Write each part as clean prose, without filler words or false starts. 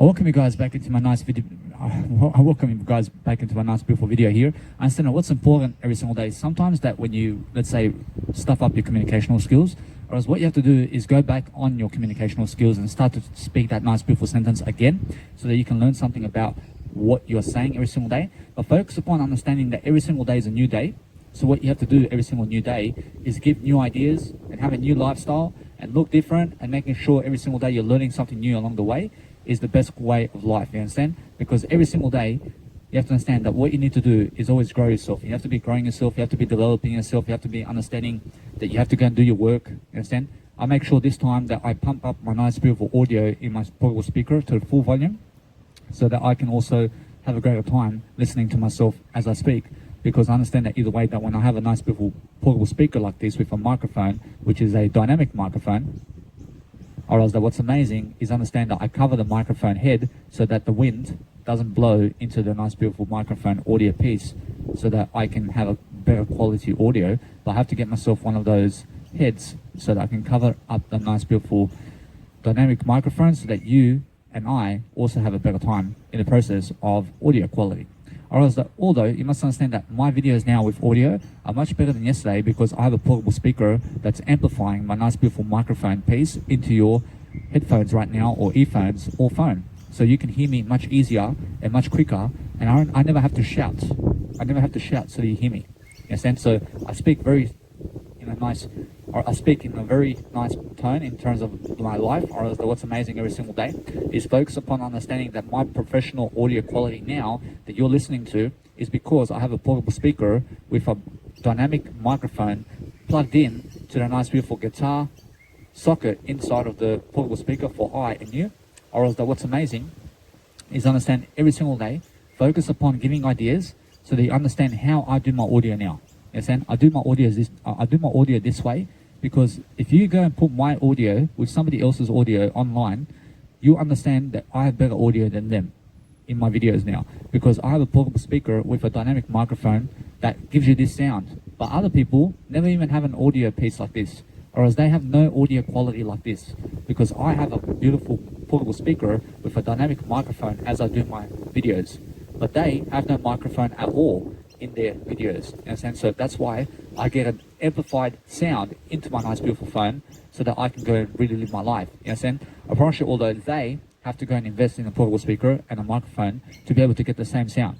I welcome you guys back into my nice video. I welcome you guys back into my nice beautiful video here. I understand that what's important every single day is sometimes that when you, let's say, stuff up your communicational skills, or else what you have to do is go back on your communicational skills and start to speak that nice beautiful sentence again, so that you can learn something about what you're saying every single day. But focus upon understanding that every single day is a new day. So what you have to do every single new day is give new ideas and have a new lifestyle and look different, and making sure every single day you're learning something new along the way is the best way of life, you understand? Because every single day you have to understand that what you need to do is always grow yourself. You have to be growing yourself, you have to be developing yourself, you have to be understanding that you have to go and do your work, you understand? I make sure this time that I pump up my nice beautiful audio in my portable speaker to the full volume, so that I can also have a greater time listening to myself as I speak. Because I understand that either way, that when I have a nice beautiful portable speaker like this with a microphone, which is a dynamic microphone, or else that what's amazing is understand that I cover the microphone head so that the wind doesn't blow into the nice beautiful microphone audio piece, so that I can have a better quality audio. But I have to get myself one of those heads so that I can cover up the nice beautiful dynamic microphone, so that you and I also have a better time in the process of audio quality. Or else that, although you must understand that my videos now with audio are much better than yesterday, because I have a portable speaker that's amplifying my nice beautiful microphone piece into your headphones right now, or earphones, or phone. So you can hear me much easier and much quicker, and I never have to shout. I never have to shout so that you hear me. You understand? So I speak very I speak in a very nice tone in terms of my life. Or else what's amazing every single day is focus upon understanding that my professional audio quality now that you're listening to is because I have a portable speaker with a dynamic microphone plugged in to the nice beautiful guitar socket inside of the portable speaker for I and you. Or else what's amazing is understand every single day, focus upon giving ideas so that you understand how I do my audio now. You understand? I do my audio this way, because if you go and put my audio with somebody else's audio online, you understand that I have better audio than them in my videos now, because I have a portable speaker with a dynamic microphone that gives you this sound. But other people never even have an audio piece like this, or else they have no audio quality like this, because I have a beautiful portable speaker with a dynamic microphone as I do my videos, but they have no microphone at all in their videos, you understand? So that's why I get an amplified sound into my nice beautiful phone, so that I can go and really live my life, you understand? I promise you, although they have to go and invest in a portable speaker and a microphone to be able to get the same sound.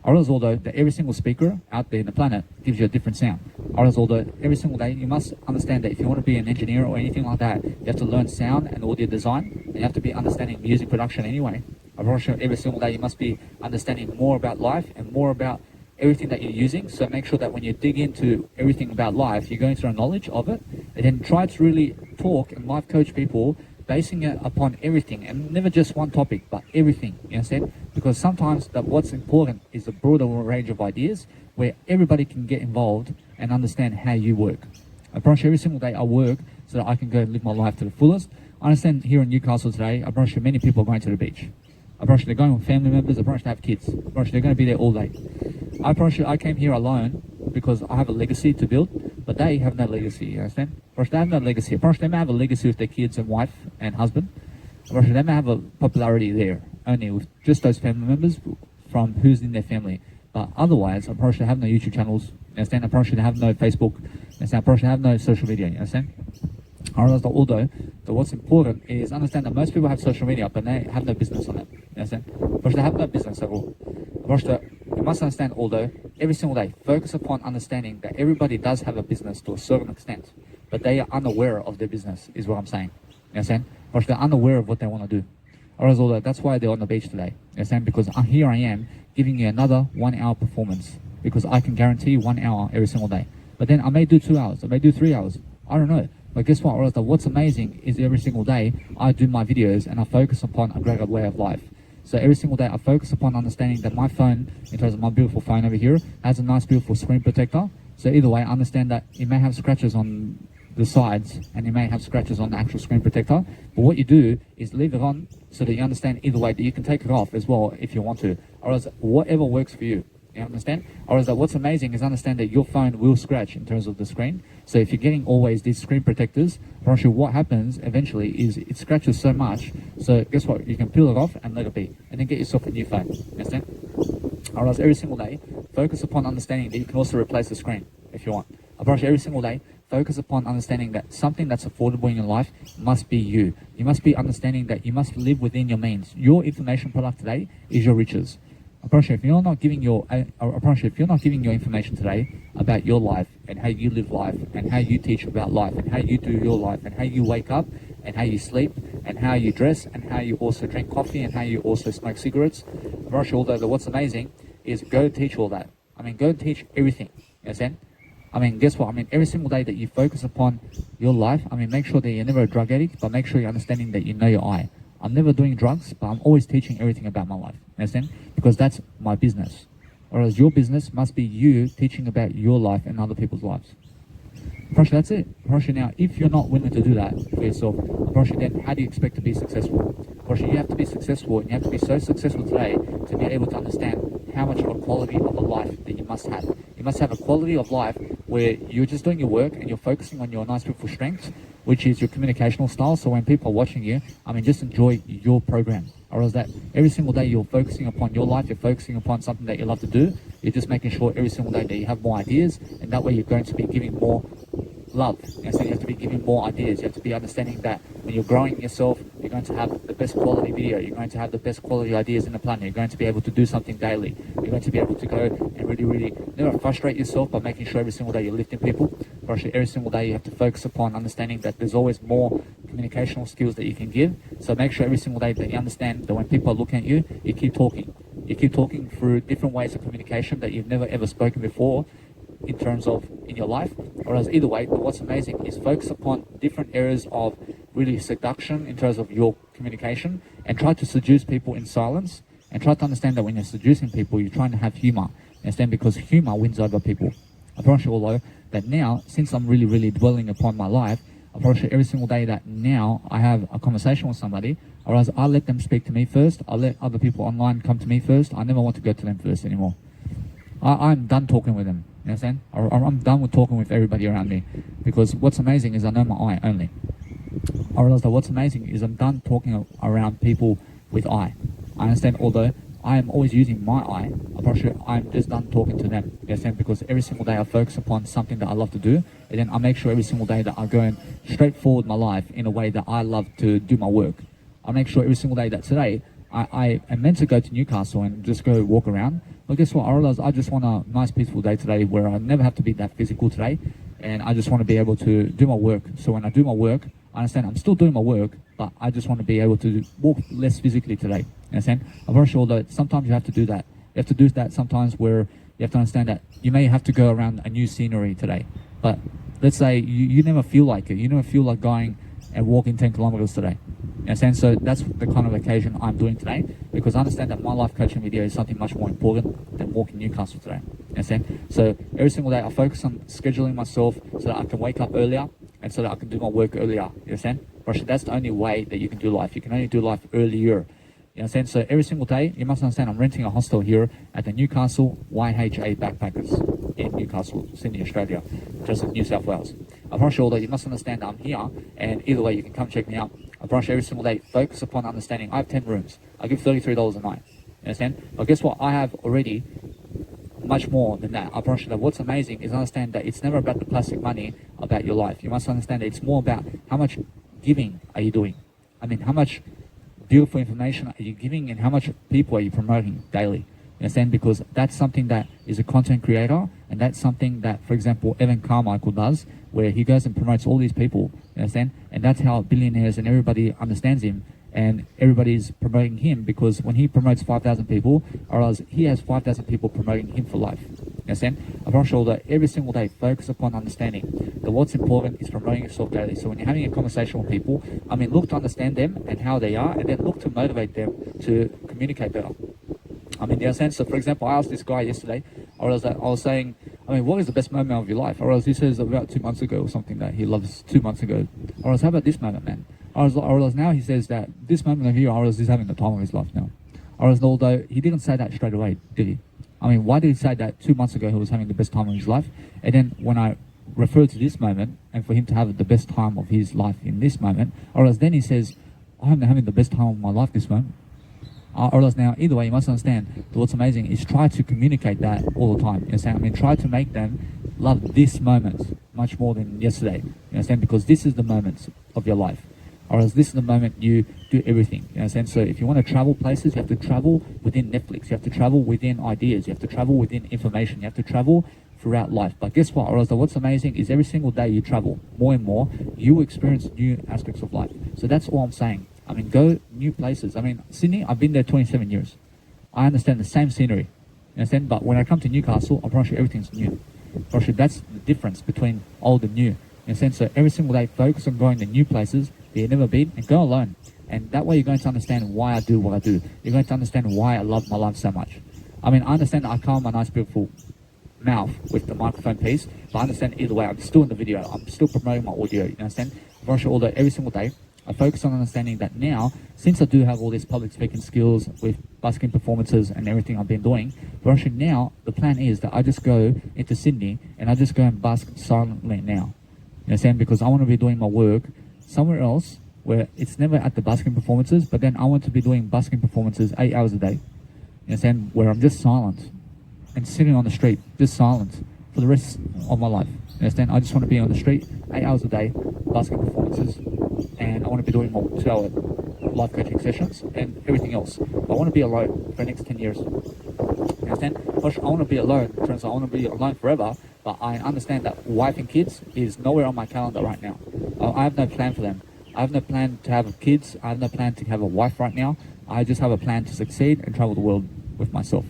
Or else, although that every single speaker out there in the planet gives you a different sound. Or else, although every single day, you must understand that if you want to be an engineer or anything like that, you have to learn sound and audio design, and you have to be understanding music production anyway. I promise you, every single day you must be understanding more about life and more about everything that you're using. So make sure that when you dig into everything about life, you're going through a knowledge of it, and then try to really talk and life coach people, basing it upon everything, and never just one topic, but everything, you understand? Because sometimes that what's important is a broader range of ideas where everybody can get involved and understand how you work. I promise you, every single day I work so that I can go and live my life to the fullest. I understand here in Newcastle today, I promise you many people are going to the beach. I promise you they're going with family members, I promise you they have kids. I promise you they're going to be there all day. I promise you I came here alone because I have a legacy to build, but they have no legacy, you understand? I promise you they have no legacy. I promise you they may have a legacy with their kids and wife and husband. I promise you they may have a popularity there, only with just those family members from who's in their family. But otherwise, I promise you they have no YouTube channels, you understand? I promise you they have no Facebook, you understand? I promise you they have no social media, you understand? Although what's important is understand that most people have social media, but they have no business on it. You understand? But they have no business at all. You must understand, although every single day, focus upon understanding that everybody does have a business to a certain extent, but they are unaware of their business, is what I'm saying. You understand? But they're unaware of what they want to do. Although that's why they're on the beach today. You understand? Because here I am giving you another 1 hour performance, because I can guarantee 1 hour every single day. But then I may do 2 hours, I may do 3 hours. I don't know. But guess what? What's amazing is every single day I do my videos and I focus upon a greater way of life. So every single day I focus upon understanding that my phone, in terms of my beautiful phone over here, has a nice beautiful screen protector. So either way, I understand that it may have scratches on the sides and you may have scratches on the actual screen protector. But what you do is leave it on so that you understand either way that you can take it off as well if you want to. Or else whatever works for you. You understand? Or is that what's amazing is understand that your phone will scratch in terms of the screen. So if you're getting always these screen protectors, promise you what happens eventually is it scratches so much. So guess what? You can peel it off and let it be, and then get yourself a new phone. Understand? Or else every single day, focus upon understanding that you can also replace the screen if you want. I promise you every single day, focus upon understanding that something that's affordable in your life must be you. You must be understanding that you must live within your means. Your information product today is your riches. I promise you, if you're not giving your information today about your life and how you live life and how you teach about life and how you do your life and how you wake up and how you sleep and how you dress and how you also drink coffee and how you also smoke cigarettes, I promise you, although what's amazing is go teach all that. I mean, go teach everything. You understand? I mean, guess what? I mean, every single day that you focus upon your life, I mean, make sure that you're never a drug addict, but make sure you're understanding that you know your I. I'm never doing drugs, but I'm always teaching everything about my life. Understand? Because that's my business. Whereas your business must be you teaching about your life and other people's lives. Pressure, that's it. Pressure now, if you're not willing to do that for yourself, pressure, then how do you expect to be successful? Pressure, you have to be successful, and you have to be so successful today to be able to understand how much of a quality of a life that you must have. You must have a quality of life where you're just doing your work and you're focusing on your nice, beautiful strengths, which is your communicational style. So when people are watching you, I mean, just enjoy your program. Or is that every single day you're focusing upon your life, you're focusing upon something that you love to do, you're just making sure every single day that you have more ideas, and that way you're going to be giving more love. And so you have to be giving more ideas. You have to be understanding that when you're growing yourself, you're going to have the best quality video, you're going to have the best quality ideas in the planet, you're going to be able to do something daily, you're going to be able to go and really never frustrate yourself by making sure every single day you're lifting people. But actually every single day you have to focus upon understanding that there's always more communicational skills that you can give. So make sure every single day that you understand that when people are looking at you, you keep talking. You keep talking through different ways of communication that you've never ever spoken before in terms of in your life. Or else either way, but what's amazing is focus upon different areas of really seduction in terms of your communication, and try to seduce people in silence, and try to understand that when you're seducing people, you're trying to have humor. Understand? Because humor wins over people. I promise you, although that now, since I'm really dwelling upon my life, I promise you every single day that now I have a conversation with somebody, or else I let them speak to me first, I let other people online come to me first. I never want to go to them first anymore. I'm done talking with them. You understand? I'm done with talking with everybody around me, because what's amazing is I know my I only. I realize that what's amazing is I'm done talking around people with I understand, although I am always using my I promise you I'm just done talking to them. You understand? Because every single day I focus upon something that I love to do, and then I make sure every single day that I go and straight forward my life in a way that I love to do my work. I make sure every single day that today I am meant to go to Newcastle and just go walk around. But guess what? I realize I just want a nice peaceful day today where I never have to be that physical today, and I just want to be able to do my work. So when I do my work, I understand I'm still doing my work, but I just want to be able to walk less physically today. You understand? I'm very sure that sometimes you have to do that. You have to do that sometimes where you have to understand that you may have to go around a new scenery today. But let's say you never feel like it. You never feel like going and walking 10 kilometers today. You understand? So that's the kind of occasion I'm doing today, because I understand that my life coaching video is something much more important than walking Newcastle today. You understand? So every single day I focus on scheduling myself so that I can wake up earlier and so that I can do my work earlier. You understand? But that's the only way that you can do life. You can only do life earlier. You understand? So every single day, you must understand I'm renting a hostel here at the Newcastle YHA Backpackers in Newcastle, Sydney, Australia, just in New South Wales. I promise you all that you must understand that I'm here, and either way you can come check me out. I promise you every single day, focus upon understanding. I have 10 rooms. I give $33 a night. You understand? But guess what? I have already much more than that. I promise you that what's amazing is understand that it's never about the plastic money about your life. You must understand that it's more about how much giving are you doing. I mean, how much beautiful information are you giving, and how much people are you promoting daily. You understand? Because that's something that is a content creator, and that's something that, for example, Evan Carmichael does, where he goes and promotes all these people. You understand? And that's how billionaires and everybody understands him, and everybody's promoting him, because when he promotes 5,000 people, or else he has 5,000 people promoting him for life. You understand? I promise you that every single day, focus upon understanding that what's important is promoting yourself daily. So when you're having a conversation with people, I mean, look to understand them and how they are, and then look to motivate them to communicate better. I mean, you understand? So for example, I asked this guy yesterday, I was saying, I mean, what is the best moment of your life? Or else he says about 2 months ago or something that he loves 2 months ago. Or else how about this moment, man? Or else now he says that this moment of you, or else he's having the time of his life now. Or else although he didn't say that straight away, did he? I mean, why did he say that 2 months ago he was having the best time of his life? And then when I refer to this moment, and for him to have the best time of his life in this moment, or else then he says, I'm having the best time of my life this moment. Or else now, either way, you must understand that what's amazing is try to communicate that all the time. You understand? I mean, try to make them love this moment much more than yesterday. You understand? Because this is the moment of your life. Or else this is the moment you do everything. You understand? So if you want to travel places, you have to travel within Netflix. You have to travel within ideas. You have to travel within information. You have to travel throughout life. But guess what? Or else what's amazing is every single day you travel more and more, you experience new aspects of life. So that's all I'm saying. I mean, go new places. I mean, Sydney, I've been there 27 years. I understand the same scenery. You understand? But when I come to Newcastle, I promise you everything's new. I promise you that's the difference between old and new. You understand? So every single day, focus on going to new places that you've never been, and go alone. And that way you're going to understand why I do what I do. You're going to understand why I love my life so much. I mean, I understand that I calm my nice, beautiful mouth with the microphone piece, but I understand either way, I'm still in the video. I'm still promoting my audio, you understand? Although every single day, I focus on understanding that now, since I do have all these public speaking skills with busking performances and everything I've been doing, now the plan is that I just go into Sydney and I just go and busk silently now. You understand? Because I want to be doing my work somewhere else where it's never at the busking performances, but then I want to be doing busking performances 8 hours a day. You understand? Where I'm just silent and sitting on the street, just silent for the rest of my life. You understand? I just want to be on the street 8 hours a day, busking performances, and I want to be doing more 2-hour life coaching sessions and everything else. I want to be alone for the next 10 years. You understand? I want to be alone in terms of I want to be alone forever, but I understand that wife and kids is nowhere on my calendar right now. I have no plan for them. I have no plan to have kids. I have no plan to have a wife right now. I just have a plan to succeed and travel the world with myself.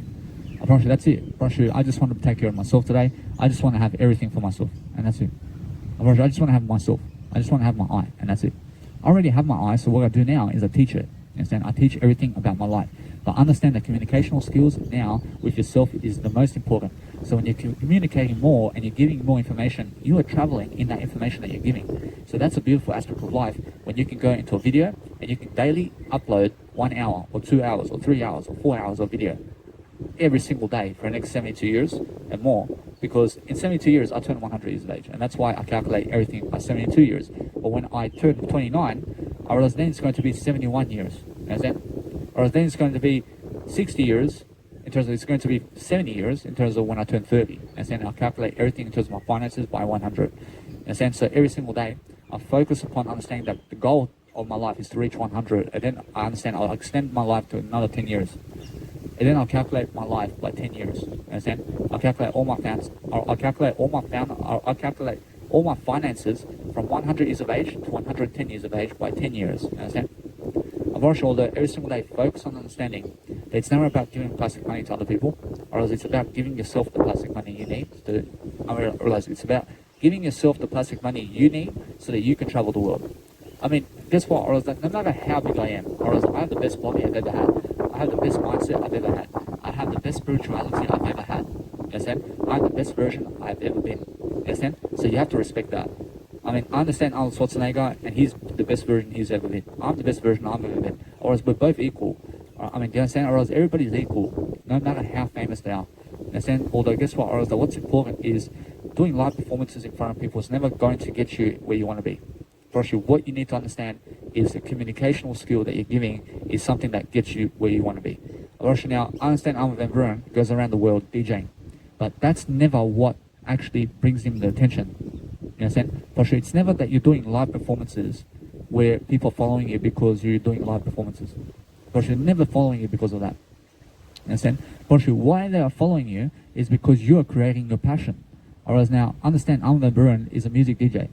I promise you, that's it. I promise you, I just want to take care of myself today. I just want to have everything for myself, and that's it. I promise you, I just want to have myself. I just want to have my eye, and that's it. I already have my eye, so what I do now is I teach it. Understand? I teach everything about my life. But understand that communicational skills now with yourself is the most important. So when you're communicating more and you're giving more information, you are traveling in that information that you're giving. So that's a beautiful aspect of life when you can go into a video and you can daily upload 1 hour or 2 hours or 3 hours or 4 hours of video every single day for the next 72 years and more. Because in 72 years, I turn 100 years of age. And that's why I calculate everything by 72 years. But when I turn 29, I realize then it's going to be 71 years. Understand? Or then it's going to be 60 years, in terms of it's going to be 70 years in terms of when I turn 30. And then I'll calculate everything in terms of my finances by 100. And then so every single day, I focus upon understanding that the goal of my life is to reach 100. And then I understand I'll extend my life to another 10 years. And then I'll calculate my life by 10 years. Understand? I'll calculate all my all my finances from 100 years of age to 110 years of age by 10 years. Understand? I've already shoulder every single day focus on understanding that it's never about giving plastic money to other people, or else it's about giving yourself the plastic money you need to realize it's about giving yourself the plastic money you need so that you can travel the world. I mean, guess what? Or else no matter how big I am, or else I have the best body I've ever had. I have the best mindset I've ever had. I have the best spirituality I've ever had. Understand? I'm the best version I've ever been. Understand? So you have to respect that. I mean, I understand Arnold Schwarzenegger, and he's the best version he's ever been. I'm the best version I've ever been. Or else we're both equal. I mean, do you understand? Or else everybody's equal, no matter how famous they are. Understand? Although, guess what? Or else what's important is doing live performances in front of people is never going to get you where you want to be. For sure, what you need to understand is the communicational skill that you're giving is something that gets you where you want to be. Now, I understand Armin van Buuren goes around the world DJing, but that's never what actually brings him the attention. You understand? For sure, it's never that you're doing live performances where people are following you because you're doing live performances. For sure, never following you because of that. You understand? For sure, why they are following you is because you are creating your passion. Whereas now, understand Armin van Buuren is a music DJ.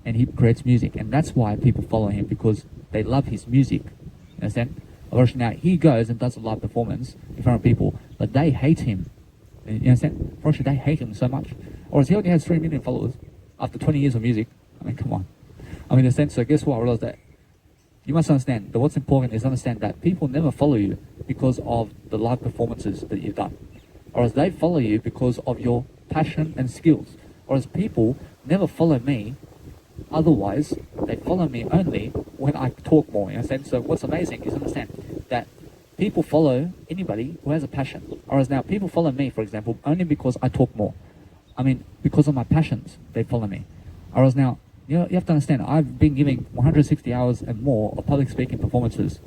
And he creates music, and that's why people follow him, because they love his music. You understand? Now he goes and does a live performance in front of people, but they hate him. You understand? They hate him so much. Or he only has 3 million followers after 20 years of music. I mean, come on. I mean, in a sense, so guess what? I realize that you must understand that what's important is understand that people never follow you because of the live performances that you've done. Or they follow you because of your passion and skills. Or people never follow me. Otherwise, they follow me only when I talk more. You understand? So what's amazing is understand that people follow anybody who has a passion. Whereas now people follow me, for example, only because I talk more. I mean, because of my passions, they follow me. Whereas now, you have to understand, I've been giving 160 hours and more of public speaking performances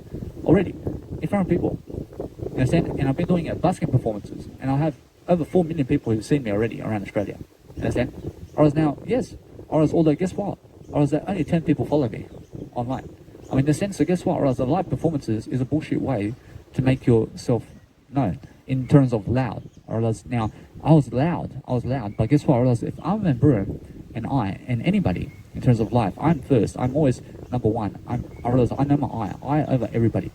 already in front of people. You understand? And I've been doing it busking performances, and I have over 4 million people who've seen me already around Australia. You understand? Whereas now, yes. Whereas although, guess what? Whereas only 10 people follow me online. I mean, in the sense, so guess what? Whereas the live performances is a bullshit way to make yourself known in terms of loud. Whereas now, I was loud, but guess what? Whereas if I'm a Broom and anybody in terms of life, I'm first. I'm always number one. I realize I know my I over everybody.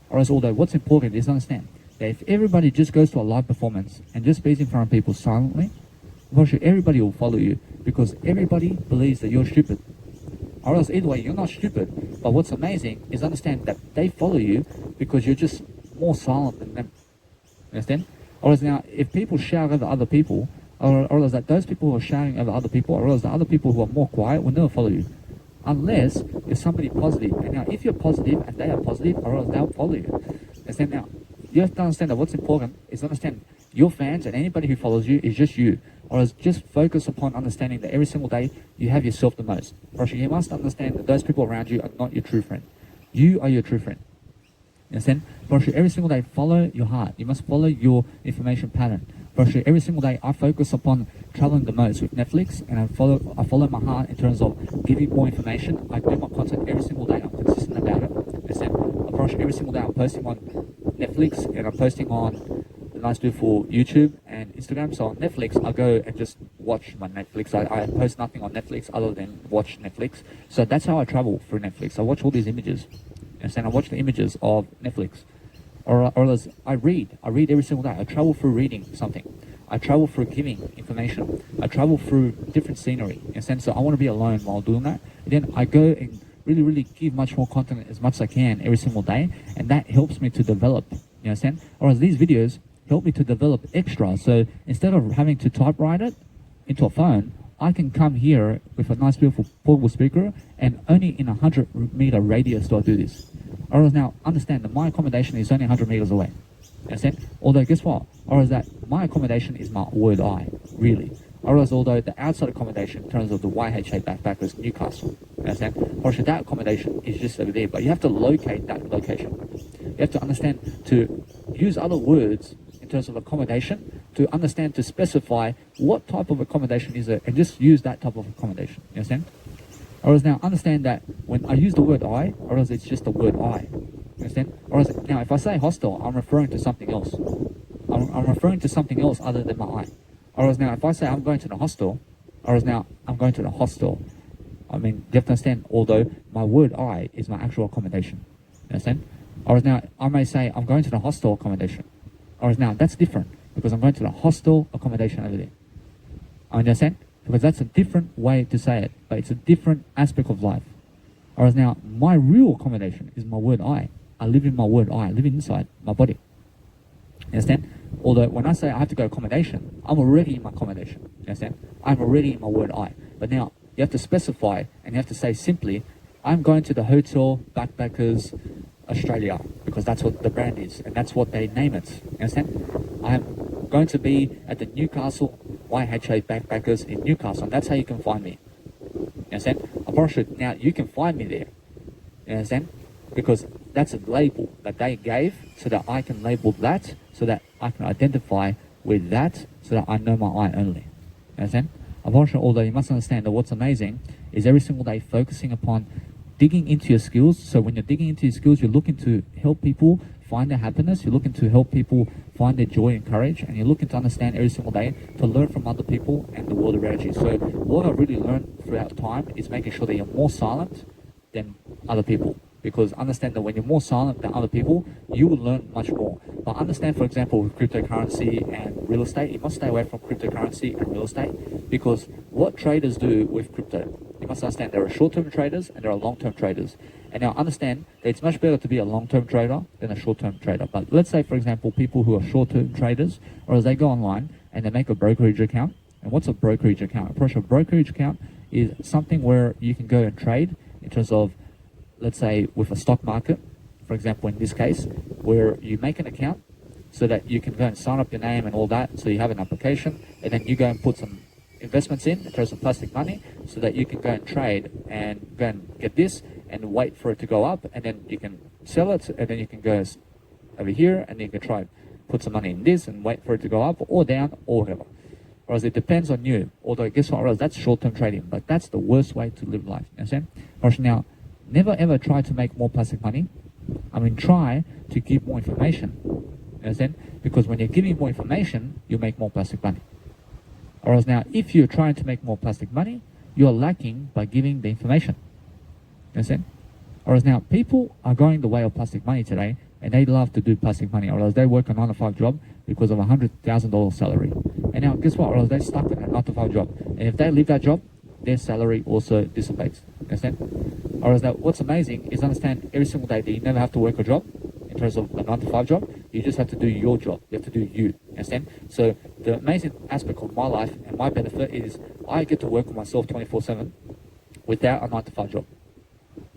Whereas although what's important is understand that if everybody just goes to a live performance and just speaks in front of people silently, everybody will follow you because everybody believes that you're stupid. Or else either way, you're not stupid. But what's amazing is understand that they follow you because you're just more silent than them. Understand? Or else now, if people shout over other people, or else that those people who are shouting over other people, or else the other people who are more quiet will never follow you. Unless you're somebody positive. And now, if you're positive and they are positive, or else they'll follow you. Understand? Now, you have to understand that what's important is understand your fans and anybody who follows you is just you. Or else just focus upon understanding that every single day you have yourself the most. Or else you must understand that those people around you are not your true friend. You are your true friend. Understand? But every single day, follow your heart. You must follow your information pattern. But every single day, I focus upon traveling the most with Netflix, and I follow my heart in terms of giving more information. I do my content every single day. I'm consistent about it. Understand? Approach every single day. I'm posting on Netflix, and I'm posting on the nice beautiful YouTube and Instagram. So on Netflix, I go and just watch my Netflix. I post nothing on Netflix other than watch Netflix. So that's how I travel through Netflix. I watch all these images. And I watch the images of Netflix, or else I read every single day. I travel through reading something. I travel through giving information. I travel through different scenery. In a sense, so I want to be alone while doing that. And then I go and really give much more content as much as I can every single day, and that helps me to develop. You understand? Or else these videos help me to develop extra. So instead of having to typewrite it into a phone, I can come here with a nice beautiful portable speaker, and only in 100-meter radius do I do this. Or else now, understand that my accommodation is only 100 meters away. Understand? Although, guess what? Or else that my accommodation is my word I, really. Or else, although the outside accommodation in terms of the YHA backpackers, Newcastle. Understand? Or else that accommodation is just over there. But you have to locate that location. You have to understand to use other words in terms of accommodation to understand, to specify what type of accommodation is it, and just use that type of accommodation. You understand? Or else now understand that when I use the word I, or else it's just the word I. You understand? Or else now if I say hostel, I'm referring to something else. I'm referring to something else other than my I. Or else now if I say I'm going to the hostel, or else now I'm going to the hostel. I mean, you have to understand, although my word I is my actual accommodation. You understand? Or else now I may say I'm going to the hostel accommodation. Or else now that's different because I'm going to the hostel accommodation over there. Understand? Because that's a different way to say it, but it's a different aspect of life. Whereas now, my real accommodation is my word I. I live in my word I live inside my body. You understand? Although when I say I have to go accommodation, I'm already in my accommodation. You understand? I'm already in my word I. But now, you have to specify, and you have to say simply, I'm going to the hotel Backpackers Australia, because that's what the brand is, and that's what they name it. You understand? I'm going to be at the Newcastle YHA Backpackers in Newcastle, and that's how you can find me. You understand? I'm pretty sure now you can find me there. You understand? Because that's a label that they gave so that I can label that, so that I can identify with that, so that I know my I only. You understand? Unfortunately, although you must understand that what's amazing is every single day focusing upon digging into your skills. So when you're digging into your skills, you're looking to help people find their happiness, you're looking to help people find their joy and courage, and you're looking to understand every single day to learn from other people and the world around you. So what I've really learned throughout time is making sure that you're more silent than other people. Because understand that when you're more silent than other people, you will learn much more. But understand, for example, with cryptocurrency and real estate, you must stay away from cryptocurrency and real estate, because what traders do with crypto, you must understand there are short-term traders and there are long-term traders. And now understand that it's much better to be a long-term trader than a short-term trader. But let's say, for example, people who are short-term traders, or as they go online and they make a brokerage account. And what's a brokerage account? A brokerage account is something where you can go and trade in terms of, let's say, with a stock market, for for example, in this case, where you make an account so that you can go and sign up your name and all that, so you have an application, and then you go and put some investments in terms of plastic money so that you can go and trade and go and get this and wait for it to go up, and then you can sell it, and then you can go over here and you can try and put some money in this and wait for it to go up or down or whatever. Whereas it depends on you. Although guess what, whereas that's short-term trading, but that's the worst way to live life. You understand? Whereas now, never ever try to make more plastic money. I mean, try to give more information. You understand? Because when you're giving more information, you make more plastic money. Whereas now, if you're trying to make more plastic money, you're lacking by giving the information. You understand? Whereas now, people are going the way of plastic money today, and they love to do plastic money, or else they work a 9-to-5 job because of $100,000 salary. And now, guess what? Or else they're stuck in a 9-to-5 job. And if they leave that job, their salary also dissipates. Understand? Or else now, what's amazing is understand every single day that you never have to work a job in terms of a 9-to-5 job. You just have to do your job. You have to do you. Understand? So the amazing aspect of my life and my benefit is I get to work on myself 24/7 without a 9-to-5 job.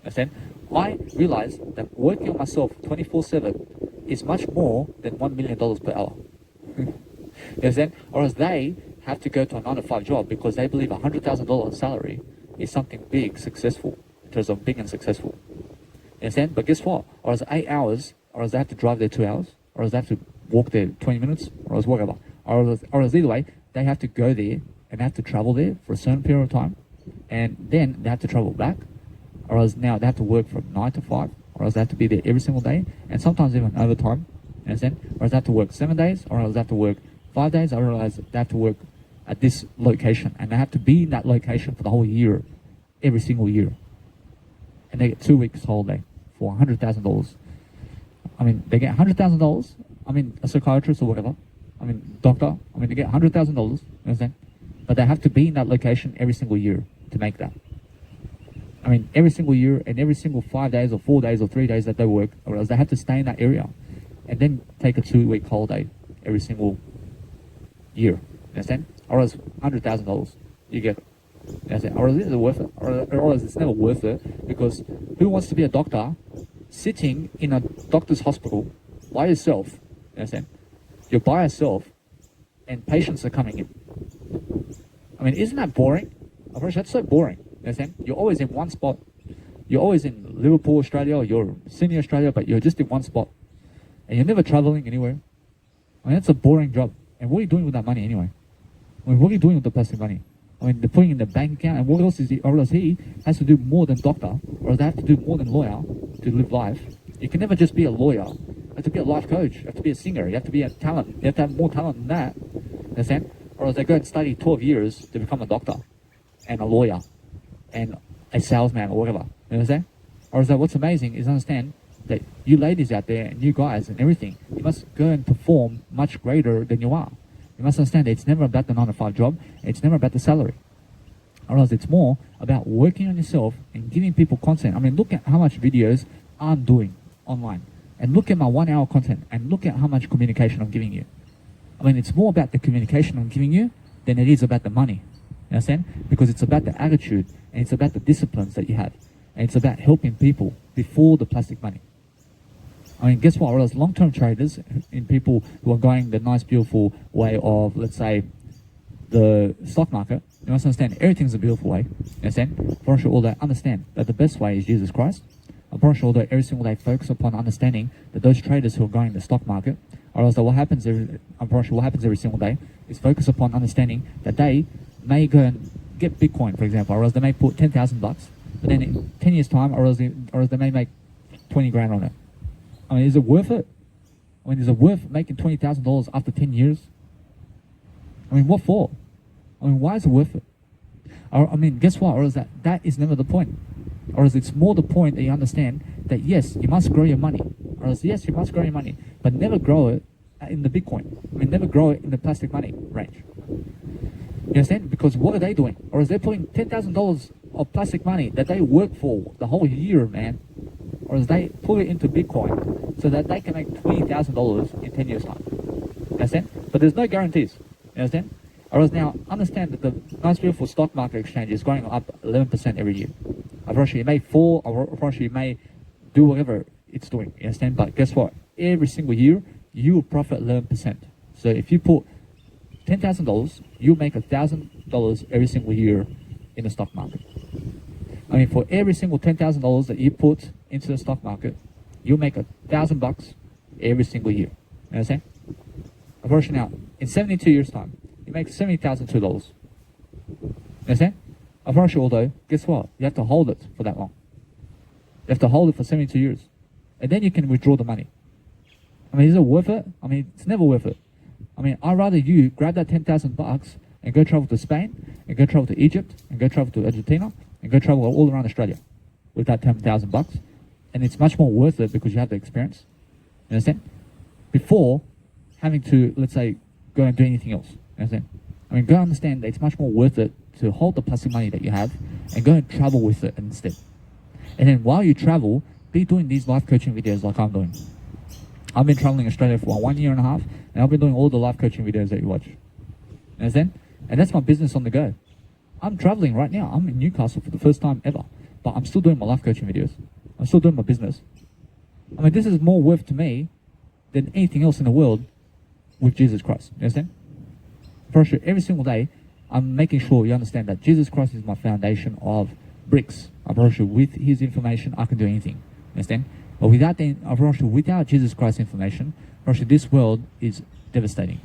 Understand? I realize that working on myself 24/7 is much more than $1 million per hour. You understand? Or else they have to go to a 9-to-5 job because they believe $100,000 salary is something big, successful, in terms of big and successful. You understand? But guess what? Or else 8 hours, or else they have to drive there 2 hours, or else they have to walk there 20 minutes, or else whatever. Or else either way, they have to go there and they have to travel there for a certain period of time, and then they have to travel back, or else now they have to work from 9 to 5, or else they have to be there every single day, and sometimes even overtime. You understand? Or else they have to work 7 days, or else they have to work 5 days, or else they have to work at this location, and they have to be in that location for the whole year, every single year. And they get 2 weeks holiday for $100,000. I mean, they get $100,000. I mean, a psychiatrist or whatever. I mean, doctor. I mean, they get $100,000. You understand? But they have to be in that location every single year to make that. I mean, every single year and every single 5 days or 4 days or 3 days that they work, or else they have to stay in that area and then take a 2-week holiday every single year. You understand? Or else $100,000 you get. Or is it worth it? Or else it's never worth it, because who wants to be a doctor sitting in a doctor's hospital by yourself? You understand? You're by yourself and patients are coming in. I mean, isn't that boring? I'm pretty sure that's so boring. You understand? You're always in one spot. You're always in Liverpool, Australia, or you're Sydney, Australia, but you're just in one spot. And you're never traveling anywhere. I mean, that's a boring job. And what are you doing with that money anyway? I mean, what are you doing with the plastic money? I mean, they're putting in the bank account, and what else is he? Or else he has to do more than doctor, or they have to do more than lawyer to live life. You can never just be a lawyer. You have to be a life coach. You have to be a singer. You have to be a talent. You have to have more talent than that. Understand? Or else they go and study 12 years to become a doctor, and a lawyer, and a salesman, or whatever. You understand? Or is that what's amazing is understand that you ladies out there and you guys and everything, you must go and perform much greater than you are. You must understand that it's never about the 9-to-5 job. It's never about the salary. Or else it's more about working on yourself and giving people content. I mean, look at how much videos I'm doing online. And look at my 1-hour content. And look at how much communication I'm giving you. I mean, it's more about the communication I'm giving you than it is about the money. You understand? Because it's about the attitude. And it's about the disciplines that you have. And it's about helping people before the plastic money. I mean, guess what? Whereas long-term traders and people who are going the nice, beautiful way of, let's say, the stock market, you must understand everything's a beautiful way. You understand? For sure, all they understand that the best way is Jesus Christ. I'm pretty sure that every single day focus upon understanding that those traders who are going the stock market, or else that what happens every single day is focus upon understanding that they may go and get Bitcoin, for example, or else they may put $10,000, but then in 10 years' time, or else they may make 20 grand on it. I mean, is it worth it? I mean, is it worth making $20,000 after 10 years? I mean, what for? I mean, why is it worth it? Or, I mean, guess what? Or is that is never the point. Or is it's more the point that you understand that yes, you must grow your money. Or else yes, you must grow your money, but never grow it in the Bitcoin. I mean, never grow it in the plastic money range. You understand? Because what are they doing? Or is they putting $10,000 of plastic money that they work for the whole year, man? Or as they put it into Bitcoin so that they can make $20,000 in 10 years' time. You understand? But there's no guarantees. You understand? Or else now, understand that the nice, beautiful stock market exchange is going up 11% every year. Unfortunately, it may fall, or unfortunately, it may do whatever it's doing. You understand? But guess what? Every single year, you will profit 11%. So if you put $10,000, you'll make $1,000 every single year in the stock market. I mean, for every single $10,000 that you put into the stock market, you'll make $1,000 every single year. You understand? Of course, now, in 72 years' time, you make $70,002. You understand? Of course, although, guess what? You have to hold it for that long. You have to hold it for 72 years. And then you can withdraw the money. I mean, is it worth it? I mean, it's never worth it. I mean, I'd rather you grab that $10,000 and go travel to Spain, and go travel to Egypt, and go travel to Argentina, and go travel all around Australia with that $10,000. And it's much more worth it because you have the experience. You understand? Before having to, let's say, go and do anything else. You understand? I mean, go understand that it's much more worth it to hold the plastic money that you have and go and travel with it instead. And then while you travel, be doing these life coaching videos like I'm doing. I've been traveling Australia for 1 year and a half, and I've been doing all the life coaching videos that you watch. Understand? And that's my business on the go. I'm traveling right now. I'm in Newcastle for the first time ever, but I'm still doing my life coaching videos. I'm still doing my business. I mean, this is more worth to me than anything else in the world with Jesus Christ. You understand? For sure, every single day, I'm making sure you understand that Jesus Christ is my foundation of bricks. I'm pretty sure with his information, I can do anything. You understand? But without Jesus Christ's information, this world is devastating.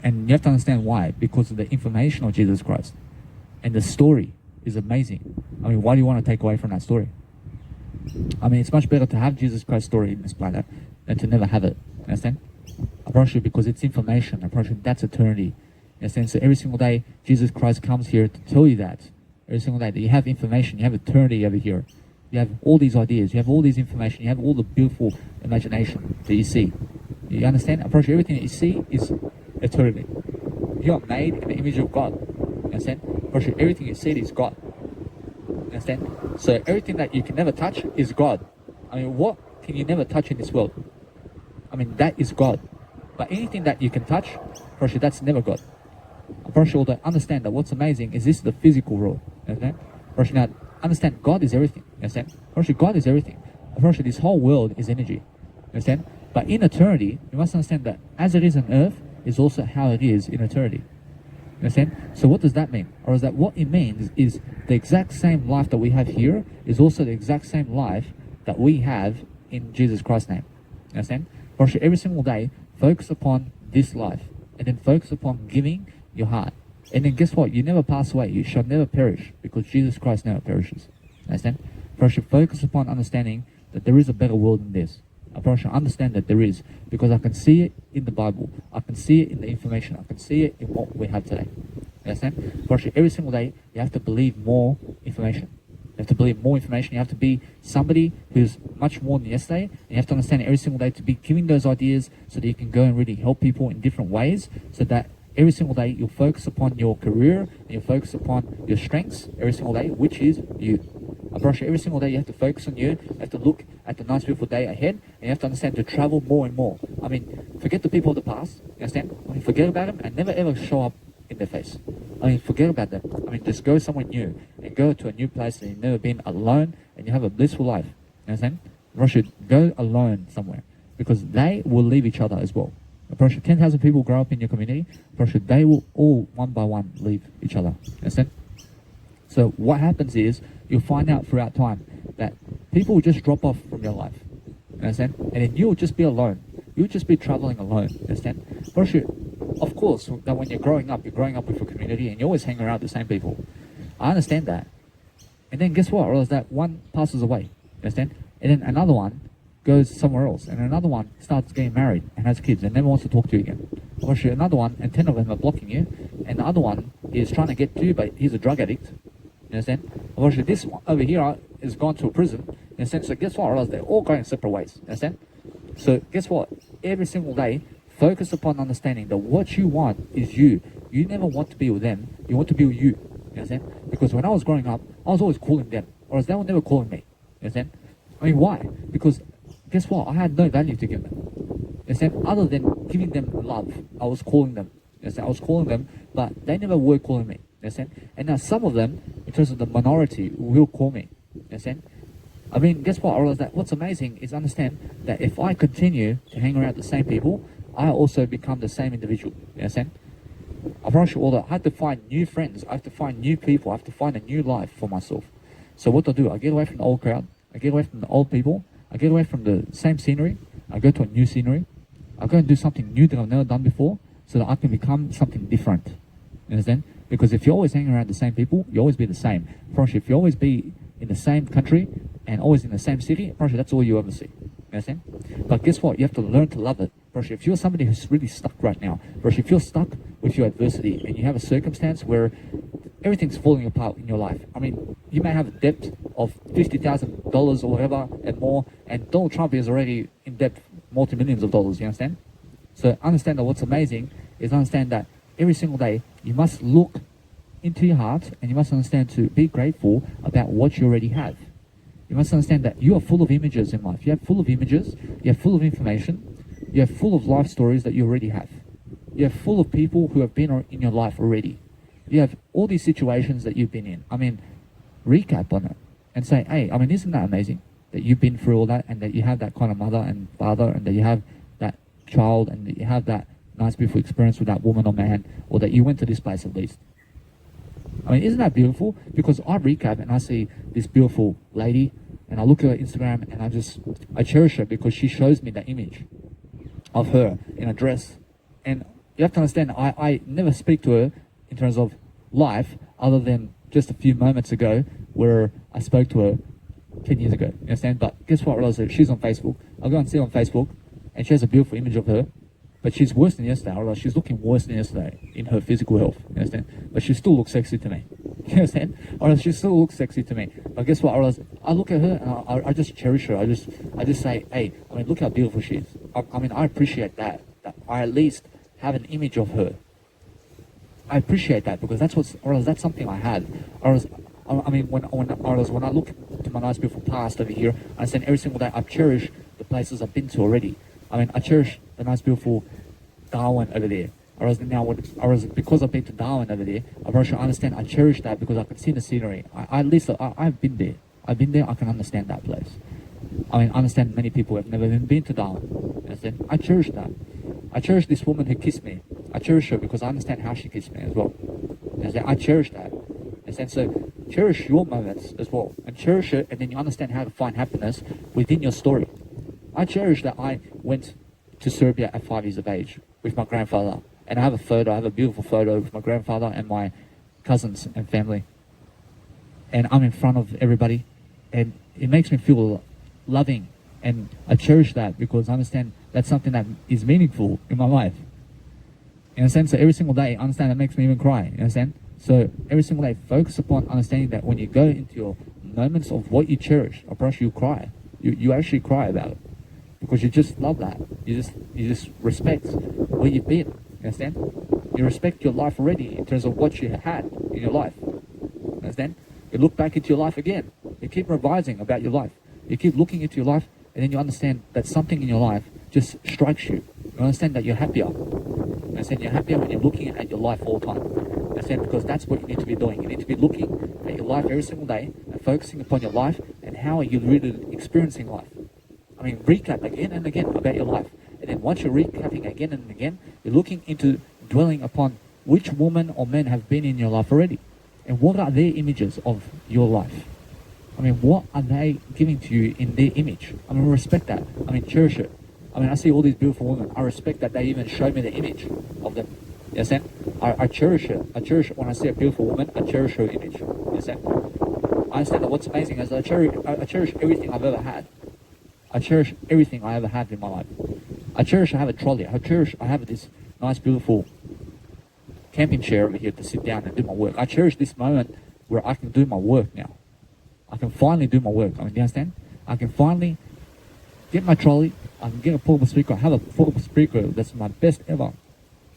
And you have to understand why. Because of the information of Jesus Christ. And the story is amazing. I mean, why do you want to take away from that story? I mean, it's much better to have Jesus Christ's story in this planet than to never have it. Understand? Because it's information. That's eternity. Understand? So every single day, Jesus Christ comes here to tell you that. Every single day that you have information, you have eternity over here. You have all these ideas, you have all this information, you have all the beautiful imagination that you see. You understand? Everything that you see is eternity. You are made in the image of God. You understand? Everything you see is God. You understand? So everything that you can never touch is God. I mean, what can you never touch in this world? I mean, that is God. But anything that you can touch, that's never God. I'm pretty sure to understand that what's amazing is this is the physical world. You understand? Now, understand God is everything. You understand? God is everything. This whole world is energy. You understand? But in eternity, you must understand that as it is on earth is also how it is in eternity. You understand? So what does that mean? Or is that what it means is the exact same life that we have here is also the exact same life that we have in Jesus Christ's name. You understand? Every single day, focus upon this life and then focus upon giving your heart. And then guess what? You never pass away. You shall never perish because Jesus Christ never perishes. Understand? Focus upon understanding that there is a better world than this. I understand that there is because I can see it in the Bible. I can see it in the information. I can see it in what we have today. Understand? Every single day, you have to believe more information. You have to believe more information. You have to be somebody who's much more than yesterday. And you have to understand every single day to be giving those ideas so that you can go and really help people in different ways so that every single day you'll focus upon your career and you'll focus upon your strengths every single day, which is you. Every single day you have to focus on you. You have to look at the nice beautiful day ahead and you have to understand to travel more and more. I mean, forget the people of the past. You understand? I mean, forget about them and never ever show up in their face. I mean, forget about them. I mean, just go somewhere new and go to a new place that you've never been alone and you have a blissful life. You understand? Should go alone somewhere because they will leave each other as well. 10,000 people grow up in your community, they will all one by one leave each other. Understand? So what happens is you'll find out throughout time that people will just drop off from your life. Understand? And then you'll just be alone. You'll just be traveling alone. Understand? Of course, that when you're growing up with your community and you always hang around the same people. I understand that. And then guess what? Or is that one passes away. Understand? And then another one goes somewhere else, and another one starts getting married and has kids and never wants to talk to you again. Or another one, and 10 of them are blocking you, and the other one is trying to get to you, but he's a drug addict. You understand? Or this one over here is gone to a prison. You understand? So guess what? Or else they're all going separate ways. You understand? So guess what? Every single day, focus upon understanding that what you want is you. You never want to be with them. You want to be with you. You understand? Because when I was growing up, I was always calling them, or else they were never calling me. You understand? I mean, why? Because guess what? I had no value to give them. You understand? Other than giving them love, I was calling them. You understand? I was calling them, but they never were calling me. You understand? And now some of them, in terms of the minority, will call me. You understand? I mean, guess what? I realized that what's amazing is understand that if I continue to hang around the same people, I also become the same individual. You understand? I promise you all that I have to find new friends, I have to find new people, I have to find a new life for myself. So what do? I get away from the old crowd, I get away from the old people, I get away from the same scenery, I go to a new scenery, I go and do something new that I've never done before so that I can become something different. You understand? Because if you always hang around the same people, you always be the same. I promise you, if you always be in the same country and always in the same city, I promise you that's all you ever see. You understand? But guess what? You have to learn to love it. I promise you, if you're somebody who's really stuck right now, I promise you, if you're stuck with your adversity and you have a circumstance where everything's falling apart in your life. I mean, you may have a debt of $50,000 or whatever and more, and Donald Trump is already in debt multi-millions of dollars, you understand? So understand that what's amazing is understand that every single day you must look into your heart and you must understand to be grateful about what you already have. You must understand that you are full of images in life. You are full of images, you are full of information, you are full of life stories that you already have. You are full of people who have been in your life already. You have all these situations that you've been in. I mean, recap on it and say, hey, I mean, isn't that amazing that you've been through all that and that you have that kind of mother and father and that you have that child and that you have that nice, beautiful experience with that woman or man, or that you went to this place at least. I mean, isn't that beautiful? Because I recap and I see this beautiful lady and I look at her Instagram and I cherish her because she shows me that image of her in a dress. And you have to understand, I never speak to her in terms of life other than just a few moments ago where I spoke to her 10 years ago. You understand? But guess what? I realized she's on Facebook. I'll go and see her on Facebook and she has a beautiful image of her. But she's worse than yesterday. I realize she's looking worse than yesterday in her physical health. You understand? But she still looks sexy to me. You understand? I realize she still looks sexy to me. But guess what? I realize I look at her and I just cherish her. I just say, hey, I mean, look how beautiful she is. I mean, I appreciate that I at least have an image of her. I appreciate that because that's something I had. I mean, when I look to my nice beautiful past over here, I understand every single day I cherish the places I've been to already. I mean, I cherish the nice beautiful Darwin over there. Because I've been to Darwin over there, I understand I cherish that because I can see the scenery. I've been there. I've been there, I can understand that place. I mean, I understand many people have never even been to Darwin. Understand? I cherish that. I cherish this woman who kissed me. I cherish her because I understand how she kissed me as well. Understand? I cherish that. Understand? So cherish your moments as well. And cherish it, and then you understand how to find happiness within your story. I cherish that I went to Serbia at 5 years of age with my grandfather. And I have a beautiful photo with my grandfather and my cousins and family. And I'm in front of everybody. And it makes me feel loving. And I cherish that because I understand that's something that is meaningful in my life. In a sense, so every single day, I understand that makes me even cry. You understand? So every single day, focus upon understanding that when you go into your moments of what you cherish, I promise you cry. You actually cry about it. Because you just love that. You just respect where you've been. You understand? You respect your life already in terms of what you had in your life. You understand? You look back into your life again. You keep revising about your life. You keep looking into your life, and then you understand that something in your life just strikes you. You understand that you're happier. You understand you're happier when you're looking at your life all the time. You understand? Because that's what you need to be doing. You need to be looking at your life every single day and focusing upon your life and how are you really experiencing life. I mean, recap again and again about your life. And then once you're recapping again and again, you're looking into dwelling upon which woman or men have been in your life already. And what are their images of your life? I mean, what are they giving to you in their image? I mean, respect that. I mean, cherish it. I mean, I see all these beautiful women. I respect that they even show me the image of them. You understand? I cherish it. I cherish it. When I see a beautiful woman, I cherish her image. You understand? I understand that what's amazing is I cherish everything I've ever had. I cherish everything I ever had in my life. I have a trolley. I have this nice, beautiful camping chair over here to sit down and do my work. I cherish this moment where I can do my work now. I can finally do my work. I mean, do you understand? I can finally get my trolley. I can get a portable speaker. I have a portable speaker that's my best ever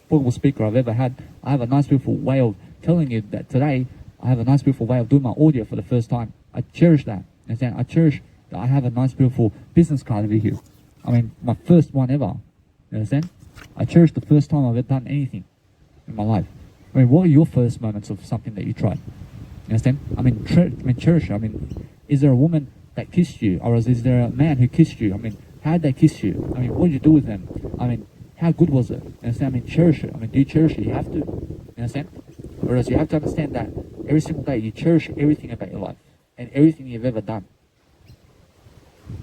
portable speaker I've ever had. I have a nice, beautiful way of telling you that today I have a nice, beautiful way of doing my audio for the first time. I cherish that. Understand? I cherish that I have a nice, beautiful business card over here. I mean, my first one ever. You understand? I cherish the first time I've ever done anything in my life. I mean, what are your first moments of something that you tried? You understand? I mean, cherish it. I mean, is there a woman that kissed you? Or is there a man who kissed you? I mean, how did they kiss you? I mean, what did you do with them? I mean, how good was it? You understand? I mean, cherish it. I mean, do you cherish it? You have to. You understand? Whereas you have to understand that every single day you cherish everything about your life and everything you've ever done.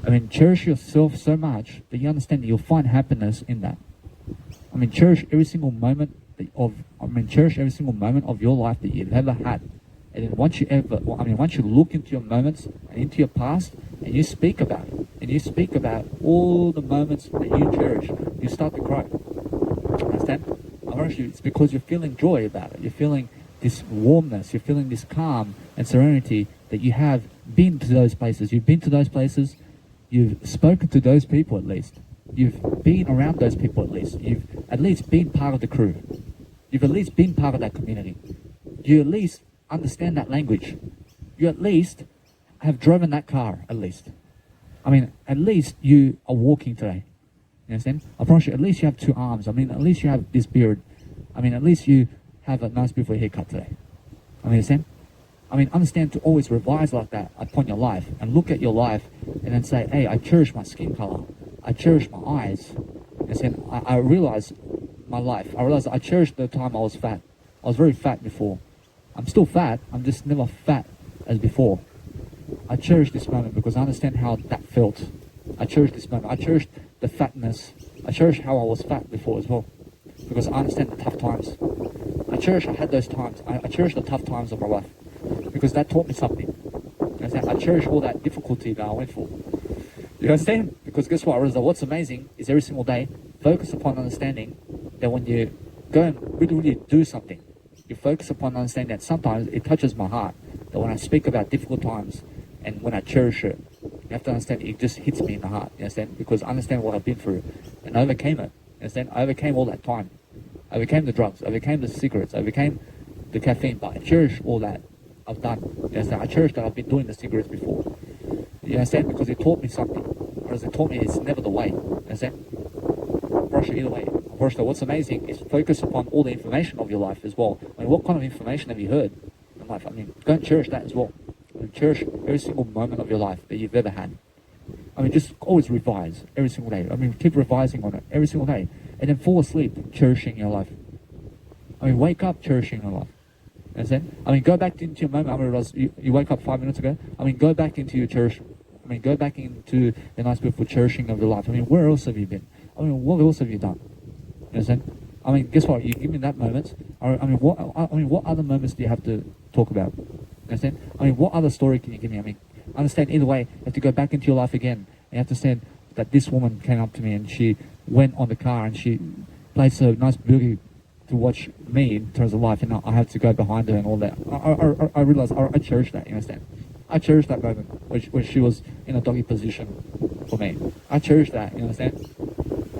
I mean, cherish yourself so much that you understand that you'll find happiness in that. I mean, cherish every single moment cherish every single moment of your life that you've ever had. And then once you look into your moments and into your past, and you speak about it, and you speak about all the moments that you cherish, you start to cry. Understand? I promise you, it's because you're feeling joy about it. You're feeling this warmness. You're feeling this calm and serenity that you have been to those places. You've been to those places. You've spoken to those people at least. You've been around those people at least. You've at least been part of the crew. You've at least been part of that community. You at least understand that language. You at least have driven that car, at least. I mean, at least you are walking today. You understand? I promise you, at least you have 2 arms. I mean, at least you have this beard. I mean, at least you have a nice, beautiful haircut today. I mean, understand? I mean, understand to always revise like that upon your life and look at your life and then say, hey, I cherish my skin color. I cherish my eyes. And I realize my life. I realize I cherish the time I was fat. I was very fat before. I'm still fat. I'm just never fat as before. I cherish this moment because I understand how that felt. I cherish this moment. I cherish the fatness. I cherish how I was fat before as well, because I understand the tough times. I had those times. I cherish the tough times of my life because that taught me something. You understand? I cherish all that difficulty that I went for. You understand? Because guess what? What's amazing is every single day, focus upon understanding that when you go and really do something, you focus upon understanding that sometimes it touches my heart, that when I speak about difficult times and when I cherish it, you have to understand it just hits me in the heart, you understand? Because I understand what I've been through and I overcame it, you understand? I overcame all that time. I overcame the drugs, I overcame the cigarettes, I overcame the caffeine, but I cherish all that I've done, you understand? I cherish that I've been doing the cigarettes before, you understand? Because it taught me something, whereas it taught me it's never the way, you understand? Brush it either way. Brush it. What's amazing is focus upon all the information of your life as well. I mean, what kind of information have you heard in life? I mean, go and cherish that as well. I mean, cherish every single moment of your life that you've ever had. I mean, just always revise every single day. I mean, keep revising on it every single day. And then fall asleep cherishing your life. I mean, wake up cherishing your life. Understand? I mean, go back into your moment. I mean, you woke up 5 minutes ago. I mean, go back into your cherish. I mean, go back into the nice, beautiful cherishing of your life. I mean, where else have you been? I mean, what else have you done? You understand? I mean, guess what? You give me that moment. I mean, what other moments do you have to talk about? You understand? I mean, what other story can you give me? I mean, understand either way. You have to go back into your life again. And you have to understand that this woman came up to me and she went on the car and she played so nice boogie to watch me in terms of life, and I had to go behind her and all that. I realized I cherish that. You understand? I cherish that moment where she was in a doggy position for me. I cherish that. You understand?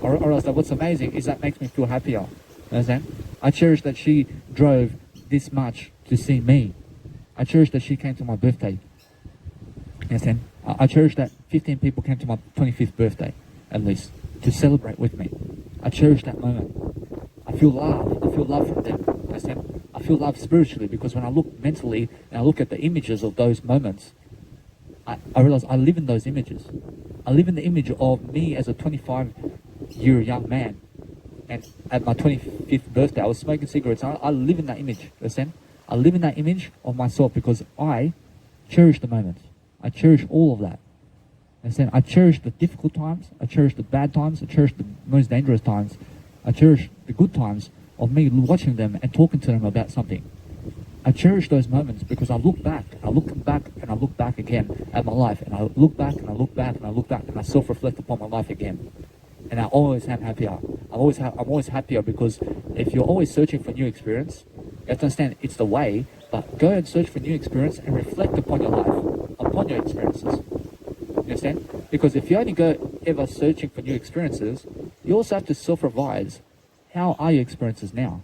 I realized that what's amazing is that makes me feel happier. You understand? I cherish that she drove this much to see me. I cherish that she came to my birthday. You understand? I cherish that 15 people came to my 25th birthday, at least, to celebrate with me. I cherish that moment. I feel love. I feel love from them. You understand? I feel love spiritually because when I look mentally and I look at the images of those moments, I realize I live in those images. I live in the image of me as a 25-year young man. And at my 25th birthday, I was smoking cigarettes. I live in that image. Understand? I live in that image of myself because I cherish the moments. I cherish all of that. Understand? I cherish the difficult times. I cherish the bad times. I cherish the most dangerous times. I cherish the good times of me watching them and talking to them about something. I cherish those moments because I look back, and I look back, and I look back again at my life, and I look back, and I look back, and I look back, and I self-reflect upon my life again. And I always am happier. I'm always happier because if you're always searching for new experience, you have to understand it's the way, but go and search for new experience and reflect upon your life, upon your experiences. You understand? Because if you only go ever searching for new experiences, you also have to self-revise. How are your experiences now?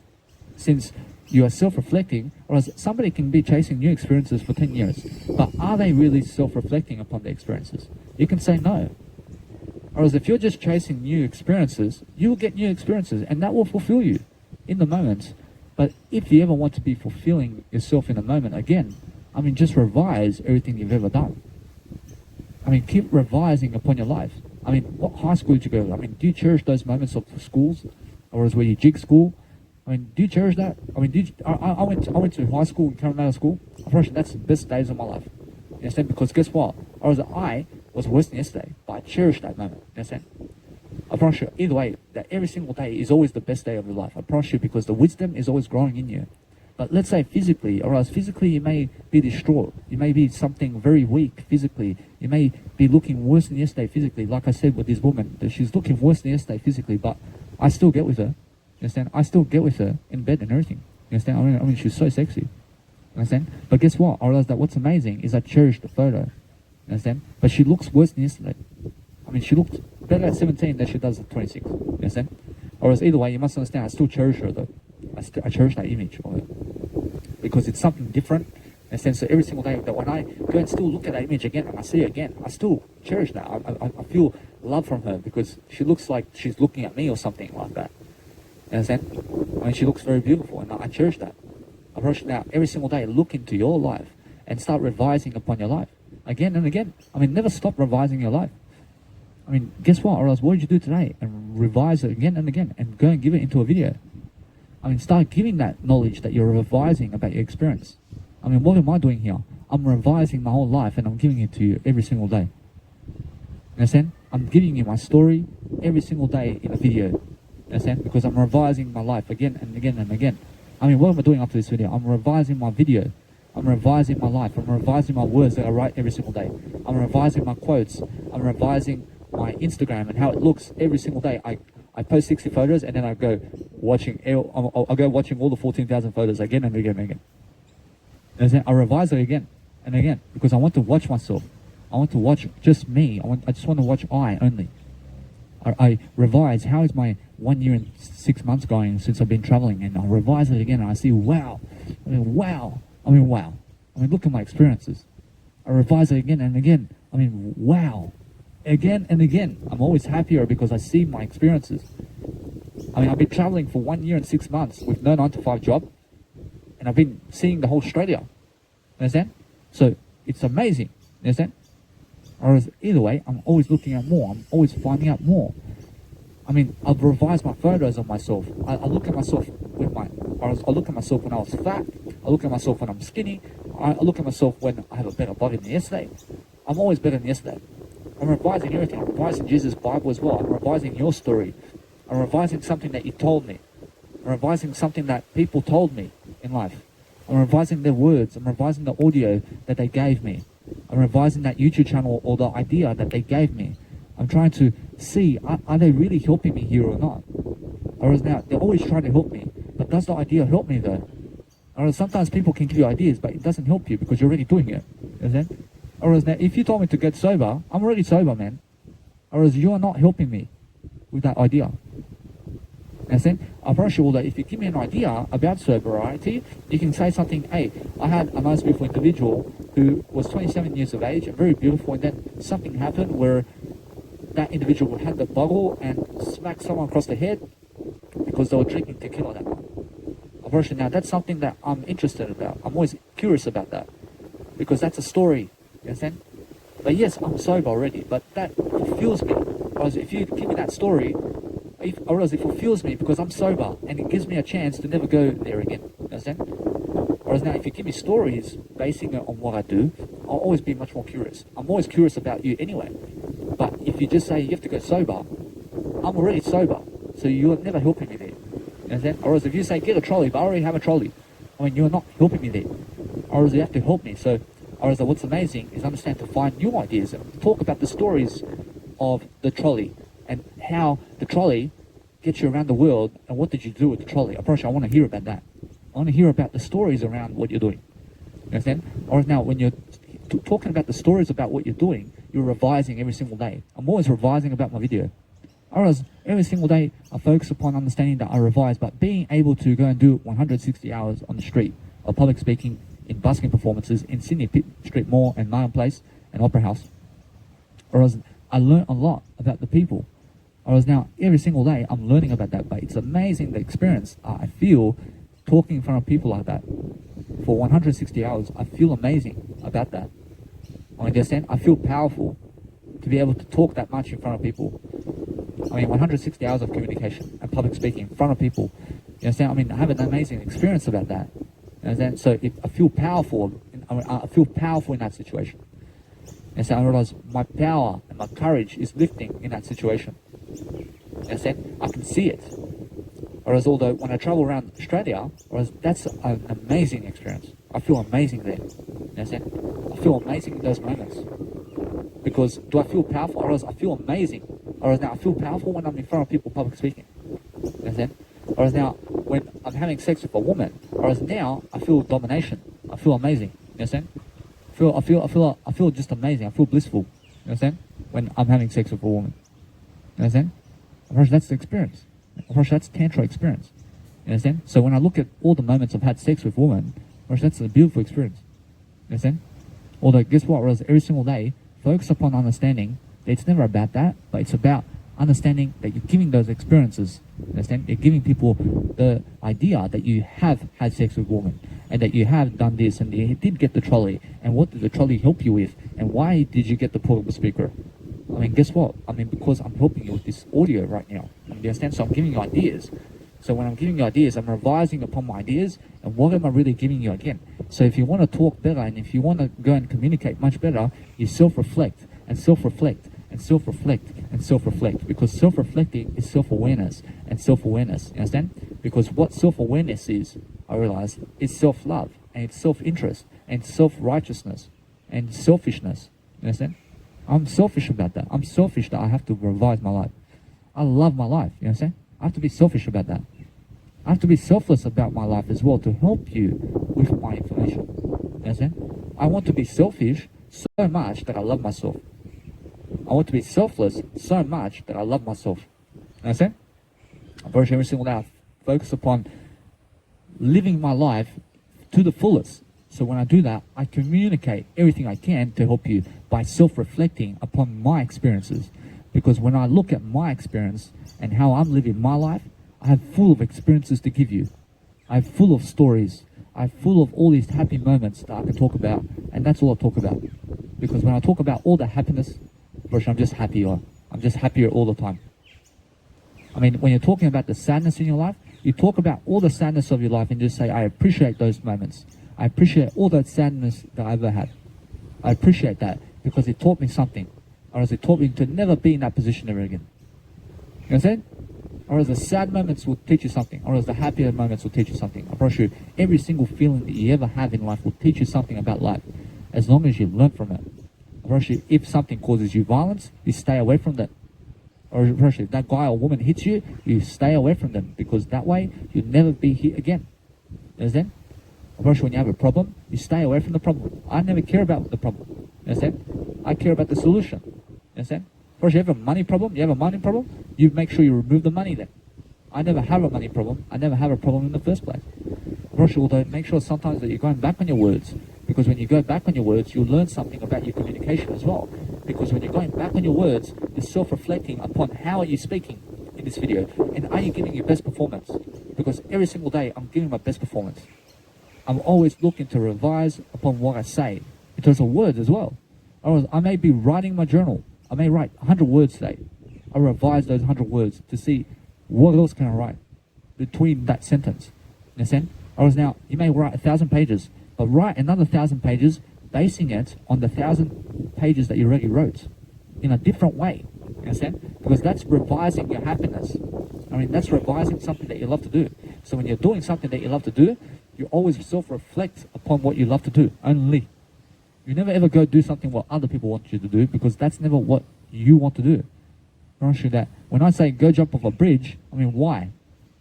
Since you are self-reflecting, whereas somebody can be chasing new experiences for 10 years, but are they really self-reflecting upon the experiences? You can say no. Whereas if you're just chasing new experiences, you will get new experiences, and that will fulfill you in the moment. But if you ever want to be fulfilling yourself in the moment again, I mean, just revise everything you've ever done. I mean, keep revising upon your life. I mean, what high school did you go? I mean, do you cherish those moments of schools, or is where you jig school? I mean, do you cherish that? I mean, I went to high school in Caramel School. I'm pretty sure that's the best days of my life. You understand? Because guess what? I was worse than yesterday, but I cherish that moment. You understand? I promise you, either way, that every single day is always the best day of your life. I promise you, because the wisdom is always growing in you. But let's say physically, or else physically you may be distraught. You may be something very weak physically. You may be looking worse than yesterday physically. Like I said with this woman, that she's looking worse than yesterday physically, but I still get with her. You understand? I still get with her in bed and everything. You understand? I mean, she's so sexy. You understand? But guess what? I realized that what's amazing is I cherish the photo. You understand? But she looks worse than yesterday. I mean, she looked better at 17 than she does at 26. You understand? Or else either way, you must understand, I still cherish her though. I cherish that image of her. Because it's something different. And so every single day that when I go and still look at that image again and I see her again, I still cherish that. I feel love from her because she looks like she's looking at me or something like that. You understand? I mean, she looks very beautiful and I cherish that. I approach now every single day, look into your life and start revising upon your life again and again. I mean, never stop revising your life. I mean, guess what? Or else what did you do today? And revise it again and again and go and give it into a video. I mean, start giving that knowledge that you're revising about your experience. I mean, what am I doing here? I'm revising my whole life and I'm giving it to you every single day. You understand? I'm giving you my story every single day in a video. You understand? Because I'm revising my life again and again and again. I mean, what am I doing after this video? I'm revising my video. I'm revising my life. I'm revising my words that I write every single day. I'm revising my quotes. I'm revising my Instagram and how it looks every single day. I post 60 photos and then I go watching all the 14,000 photos again and again and again. And then I revise it again and again because I want to watch myself. I want to watch just me. I just want to watch I only. I revise how is my 1 year and 6 months going since I've been traveling, and I revise it again and I see wow. I mean wow. Look at my experiences. I revise it again and again. I mean wow. Again and again. I'm always happier because I see my experiences. I mean, I've been traveling for 1 year and 6 months with no 9-to-5 job, and I've been seeing the whole Australia. You understand? So it's amazing. You understand? Whereas either way, I'm always looking at more. I'm always finding out more. I mean, I've revised my photos of myself. I look at myself I look at myself when I was fat. I look at myself when I'm skinny. I look at myself when I have a better body than yesterday. I'm always better than yesterday. I'm revising everything. I'm revising Jesus' Bible as well. I'm revising your story. I'm revising something that you told me. I'm revising something that people told me in life. I'm revising their words. I'm revising the audio that they gave me. I'm revising that YouTube channel or the idea that they gave me. I'm trying to see, are they really helping me here or not? Or is now, they're always trying to help me, but does the idea help me though? Or sometimes people can give you ideas, but it doesn't help you because you're already doing it. You know? Or is now, if you told me to get sober, I'm already sober, man. Or is you're not helping me with that idea. And then I promise you that if you give me an idea about sobriety, you can say something, hey, I had a most beautiful individual who was 27 years of age and very beautiful, and then something happened where that individual had the bottle and smacked someone across the head because they were drinking tequila that night. I promise you now, that's something that I'm interested about. I'm always curious about that because that's a story, you understand? But yes, I'm sober already, but that fulfills me. Because if you give me that story, it fulfills me because I'm sober and it gives me a chance to never go there again. You understand? Whereas now, if you give me stories basing it on what I do, I'll always be much more curious. I'm always curious about you anyway. But if you just say you have to go sober, I'm already sober, so you're never helping me there. You understand? Or else if you say get a trolley, but I already have a trolley, I mean you're not helping me there. Or else you have to help me. So, or else what's amazing is understand to find new ideas and talk about the stories of the trolley and how the trolley gets you around the world and what did you do with the trolley. I promise you, I want to hear about that. I want to hear about the stories around what you're doing. You understand? Or now when you're talking about the stories about what you're doing, you're revising every single day. I'm always revising about my video. Or else every single day I focus upon understanding that I revise, but being able to go and do 160 hours on the street of public speaking in busking performances in Sydney Pitt Street Mall and Niall Place and Opera House. Or else I learn a lot about the people. Whereas now, every single day, I'm learning about that. But it's amazing the experience I feel talking in front of people like that. For 160 hours, I feel amazing about that. I understand? I feel powerful. to be able to talk that much in front of people. I mean, 160 hours of communication and public speaking in front of people. You understand? I mean, I have an amazing experience about that. You understand? So I feel powerful. I feel powerful in that situation. And so I realize my power and my courage is lifting in that situation. You understand? I can see it. Whereas although when I travel around Australia, whereas that's an amazing experience. I feel amazing there. You understand? I feel amazing in those moments. Because do I feel powerful? Or else I feel amazing. Or else now I feel powerful when I'm in front of people public speaking. You understand? Or else now when I'm having sex with a woman, or else now I feel domination. I feel amazing. You understand? I feel just amazing. I feel blissful. You understand? When I'm having sex with a woman. You understand? Of course, that's the experience. Of course, that's Tantra experience. You understand? So when I look at all the moments I've had sex with women, of course, that's a beautiful experience. You understand? Although, guess what? Whereas every single day, focus upon understanding that it's never about that, but it's about understanding that you're giving those experiences. You understand? You're giving people the idea that you have had sex with women, and that you have done this, and you did get the trolley, and what did the trolley help you with, and why did you get the portable speaker? I mean, guess what? I mean, because I'm helping you with this audio right now. You understand? So I'm giving you ideas. So when I'm giving you ideas, I'm revising upon my ideas, and what am I really giving you again? So if you want to talk better, and if you want to go and communicate much better, you self-reflect, and self-reflect, and self-reflect, and self-reflect. Because self-reflecting is self-awareness, and self-awareness. You understand? Because what self-awareness is, I realize, is self-love, and it's self-interest, and self-righteousness, and selfishness. You understand? I'm selfish about that. I'm selfish that I have to revise my life. I love my life. You understand? I have to be selfish about that. I have to be selfless about my life as well to help you with my information. You understand? I want to be selfish so much that I love myself. I want to be selfless so much that I love myself. You understand? Every single day I focus upon living my life to the fullest. So when I do that, I communicate everything I can to help you by self-reflecting upon my experiences. Because when I look at my experience and how I'm living my life, I have full of experiences to give you. I'm full of stories. I'm full of all these happy moments that I can talk about. And that's all I talk about. Because when I talk about all the happiness, I'm just happier. I'm just happier all the time. I mean, when you're talking about the sadness in your life, you talk about all the sadness of your life and just say, I appreciate those moments. I appreciate all that sadness that I ever had. I appreciate that because it taught me something. Or as it taught me to never be in that position ever again. You understand? Or as the sad moments will teach you something. Or as the happier moments will teach you something. I promise you, every single feeling that you ever have in life will teach you something about life. As long as you learn from it. I promise you, if something causes you violence, you stay away from that. Or if that guy or woman hits you, you stay away from them. Because that way, you'll never be hit again. You understand? I promise you, when you have a problem, you stay away from the problem. I never care about the problem. You understand? I care about the solution. You understand? First, you have a money problem. You make sure you remove the money then. I never have a money problem. I never have a problem in the first place. First, although make sure sometimes that you're going back on your words. Because when you go back on your words, you'll learn something about your communication as well. Because when you're going back on your words, you're self-reflecting upon how are you speaking in this video. And are you giving your best performance? Because every single day, I'm giving my best performance. I'm always looking to revise upon what I say. In terms of words as well. I may be writing my journal. I may write 100 words today. I revise those 100 words to see what else can I write between that sentence. You understand? Now, you may write 1,000 pages, but write another 1,000 pages basing it on the 1,000 pages that you already wrote in a different way. You understand? Because that's revising your happiness. That's revising something that you love to do. So when you're doing something that you love to do, you always self-reflect upon what you love to do, only. You never ever go do something what other people want you to do because that's never what you want to do. I promise you that. When I say go jump off a bridge, why? You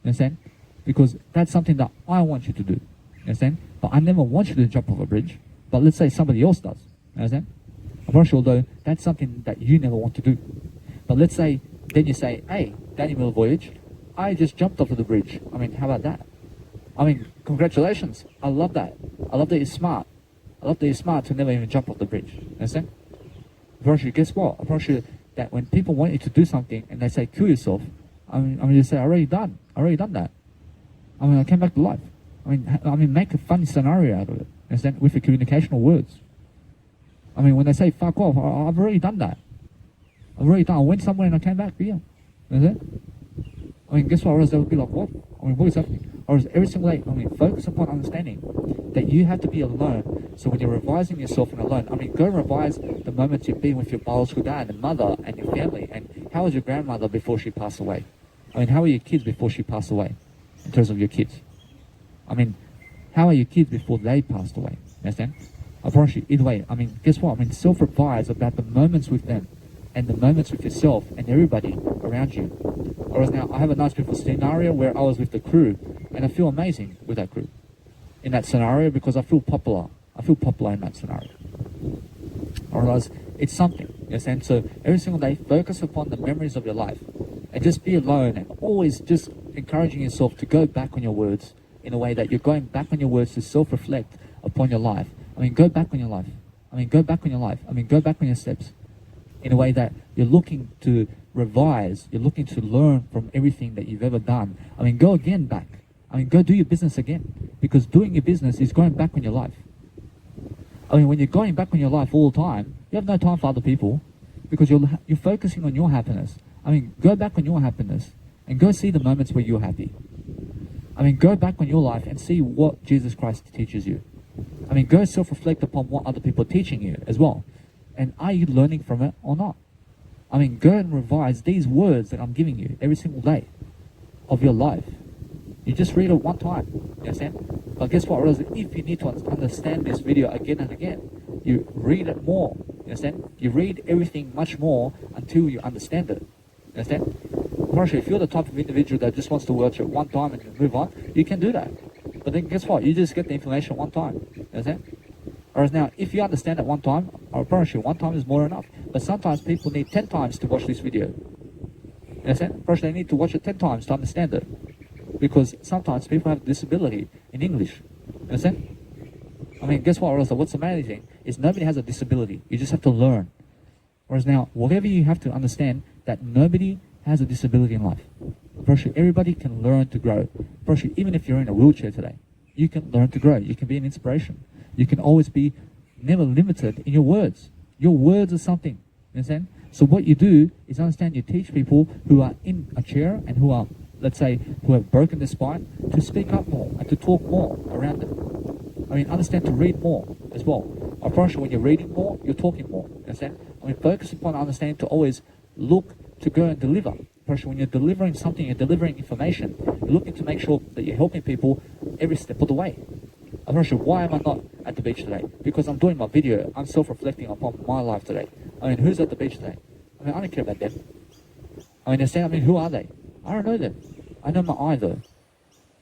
understand? Because that's something that I want you to do. You understand? But I never want you to jump off a bridge. But let's say somebody else does. You understand? I promise you, although that's something that you never want to do. But let's say, then you say, hey, Danny Miller Voyage, I just jumped off of the bridge. How about that? Congratulations. I love that. I love that you're smart. I love that you're smart to never even jump off the bridge. Understand? I promise you, guess what? I promise you that when people want you to do something and they say, kill yourself, you say, I already done that. I came back to life. Make a funny scenario out of it. Understand? With the communicational words. When they say, fuck off, I've already done that. I've already done. I went somewhere and I came back here. That's it. I mean, guess what? Or else they would be like, what? I mean, what is happening? Or else every single day, I mean, focus upon understanding that you have to be alone. So when you're revising yourself and alone, I mean, go and revise the moments you've been with your biological dad and mother and your family. And how was your grandmother before she passed away? I mean, how were your kids before she passed away? In terms of your kids. I mean, how are your kids before they passed away? Understand? I promise you, either way, I mean, guess what? I mean, self-revise about the moments with them and the moments with yourself and everybody around you. Whereas now, I have a nice beautiful scenario where I was with the crew and I feel amazing with that crew. In that scenario, because I feel popular. I feel popular in that scenario. Whereas it's something. Yes, and so every single day, focus upon the memories of your life and just be alone and always just encouraging yourself to go back on your words in a way that you're going back on your words to self-reflect upon your life. I mean, go back on your life. I mean, go back on your life. I mean, go back on your steps in a way that you're looking to revise. You're looking to learn from everything that you've ever done. I mean, go again back. I mean, go do your business again, because doing your business is going back on your life. I mean, when you're going back on your life all the time, you have no time for other people because you're focusing on your happiness. I mean, go back on your happiness and go see the moments where you're happy. I mean, go back on your life and see what Jesus Christ teaches you. I mean, go self-reflect upon what other people are teaching you as well. And are you learning from it or not? I mean, go and revise these words that I'm giving you every single day of your life. You just read it one time, you understand? But guess what? If you need to understand this video again and again, you read it more, you understand? You read everything much more until you understand it, you understand? If you're the type of individual that just wants to watch it one time and move on, you can do that. But then guess what? You just get the information one time, you understand? Whereas now, if you understand it one time, I promise you, one time is more enough. But sometimes people need 10 times to watch this video. You understand? First, they need to watch it 10 times to understand it. Because sometimes people have disability in English. You understand? I mean, guess what? What's amazing is nobody has a disability. You just have to learn. Whereas now, whatever you have to understand, that nobody has a disability in life. First, everybody can learn to grow. First, even if you're in a wheelchair today, you can learn to grow. You can be an inspiration. You can always be never limited in your words. Your words are something. You understand? So what you do is understand, you teach people who are in a chair and who are, let's say, who have broken their spine, to speak up more and to talk more around them. I mean, understand to read more as well. I promise you, when you're reading more, you're talking more. Understand? I mean, focus upon understanding to always look to go and deliver. When you're delivering something, you're delivering information, you're looking to make sure that you're helping people every step of the way. I'm not sure why am I not at the beach today? Because I'm doing my video. I'm self-reflecting upon my life today. I mean, who's at the beach today? I mean, I don't care about them. I mean, I mean, who are they? I don't know them. I know my eye though.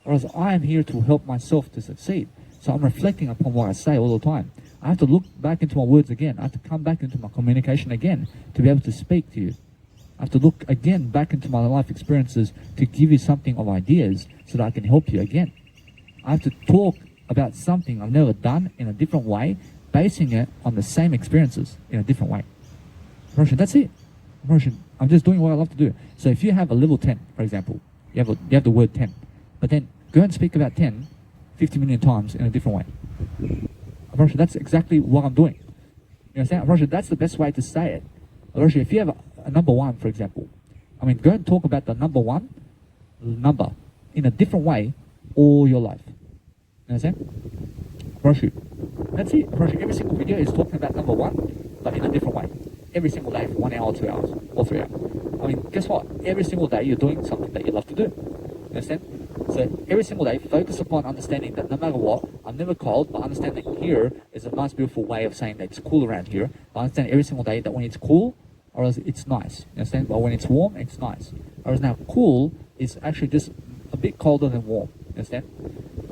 Whereas I am here to help myself to succeed. So I'm reflecting upon what I say all the time. I have to look back into my words again. I have to come back into my communication again to be able to speak to you. I have to look again back into my life experiences to give you something of ideas so that I can help you again. I have to talk about something I've never done in a different way, basing it on the same experiences in a different way. That's it. I'm just doing what I love to do. So if you have a level 10, for example, you have the word 10, but then go and speak about 10 50 million times in a different way. That's exactly what I'm doing. You understand? That's the best way to say it. If you have a number 1, for example, I mean, go and talk about the number 1 number in a different way all your life. You understand? That's it. Every single video is talking about number 1, but in a different way. Every single day for 1 hour, 2 hours, or 3 hours. I mean, guess what? Every single day you're doing something that you love to do. You understand? So every single day, focus upon understanding that no matter what, I'm never cold, but understand that here is a nice, beautiful way of saying that it's cool around here. But understand every single day that when it's cool, or else it's nice. You understand? But when it's warm, it's nice. Whereas now, cool is actually just a bit colder than warm. You understand?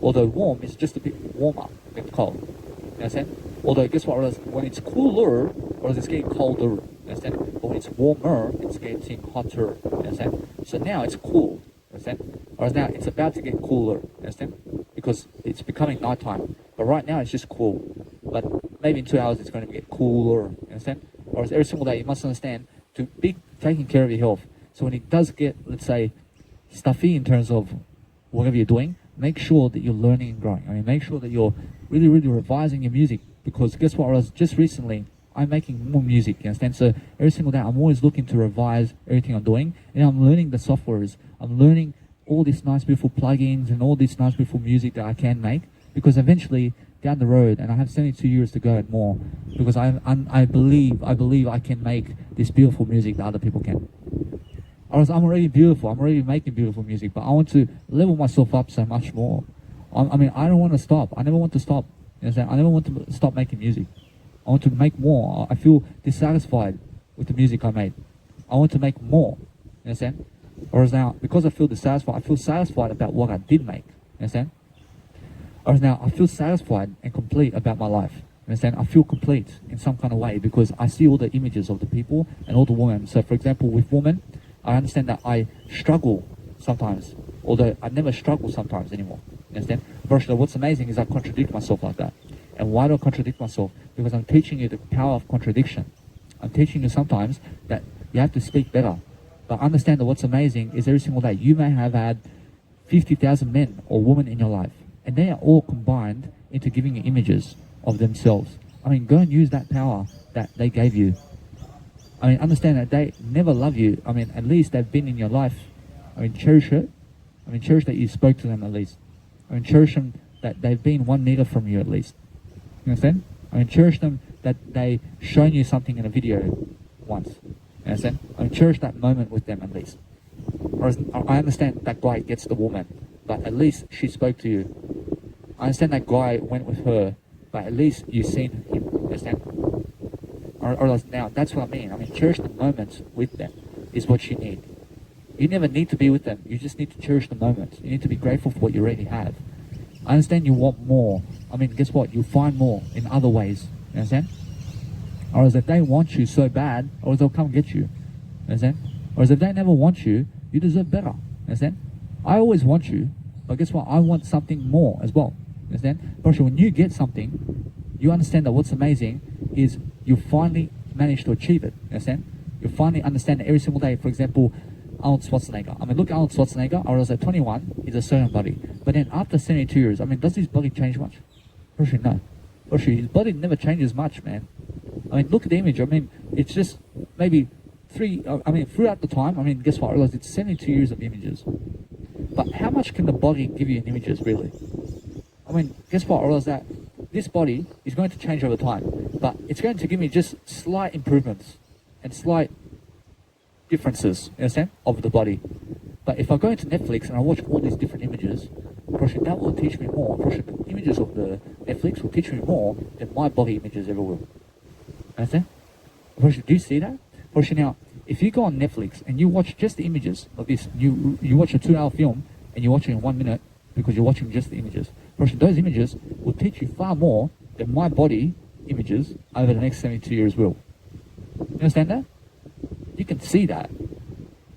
Although warm is just a bit warmer than cold. You understand? Although guess what? When it's cooler, or it's getting colder. You understand? But when it's warmer, it's getting hotter. You understand? So now it's cool. You understand? Whereas now it's about to get cooler. You understand? Because it's becoming nighttime. But right now it's just cool. But maybe in 2 hours it's going to get cooler. You understand? Whereas every single day you must understand to be taking care of your health. So when it does get, let's say, stuffy in terms of whatever you're doing, make sure that you're learning and growing. I mean, make sure that you're really, really revising your music. Because guess what? Just recently, I'm making more music, you understand? So every single day, I'm always looking to revise everything I'm doing, and I'm learning the softwares. I'm learning all these nice, beautiful plugins and all this nice, beautiful music that I can make, because eventually, down the road, and I have 72 years to go and more, because I believe I can make this beautiful music that other people can. Or I'm already beautiful. I'm already making beautiful music, but I want to level myself up so much more. I mean, I don't want to stop. I never want to stop. You understand? I never want to stop making music. I want to make more. I feel dissatisfied with the music I made. I want to make more. You understand? Whereas now, because I feel dissatisfied, I feel satisfied about what I did make. You understand? Whereas now, I feel satisfied and complete about my life. You understand? I feel complete in some kind of way because I see all the images of the people and all the women. So, for example, with women, I understand that I struggle sometimes, although I never struggle sometimes anymore. You understand? But what's amazing is I contradict myself like that. And why do I contradict myself? Because I'm teaching you the power of contradiction. I'm teaching you sometimes that you have to speak better. But understand that what's amazing is every single day you may have had 50,000 men or women in your life, and they are all combined into giving you images of themselves. I mean, go and use that power that they gave you. I mean, understand that they never love you. I mean, at least they've been in your life. I mean, cherish it. I mean, cherish that you spoke to them at least. I mean, cherish them that they've been 1 meter from you at least. You understand? I mean, cherish them that they shown you something in a video once. You understand? I mean, cherish that moment with them at least. Whereas I understand that guy gets the woman, but at least she spoke to you. I understand that guy went with her, but at least you've seen him. You understand? Or now, that's what I mean. I mean, cherish the moments with them is what you need. You never need to be with them. You just need to cherish the moment. You need to be grateful for what you already have. I understand you want more. I mean, guess what? You'll find more in other ways. You understand? Or as if they want you so bad, or they'll come get you. You understand? Or as if they never want you, you deserve better. You understand? I always want you, but guess what? I want something more as well. You understand? But when you get something, you understand that what's amazing is you finally manage to achieve it. You understand? You finally understand that every single day. For example, Arnold Schwarzenegger. I mean, look at Arnold Schwarzenegger. I was at 21, he's a certain body. But then after 72 years, I mean, does his body change much? Actually, no. Actually, his body never changes much, man. I mean, look at the image. I mean, it's just maybe throughout the time, I mean, guess what? I realized it's 72 years of images. But how much can the body give you in images, really? I mean, guess what? I realized that this body is going to change over time. But it's going to give me just slight improvements and slight differences, you understand, of the body. But if I go into Netflix and I watch all these different images, that will teach me more. The images of the Netflix will teach me more than my body images ever will. Understand? Do you see that? Now, if you go on Netflix and you watch just the images of this, you watch a 2-hour film and you watch it in 1 minute because you're watching just the images. Those images will teach you far more than my body images over the next 72 years will. You understand that? You can see that.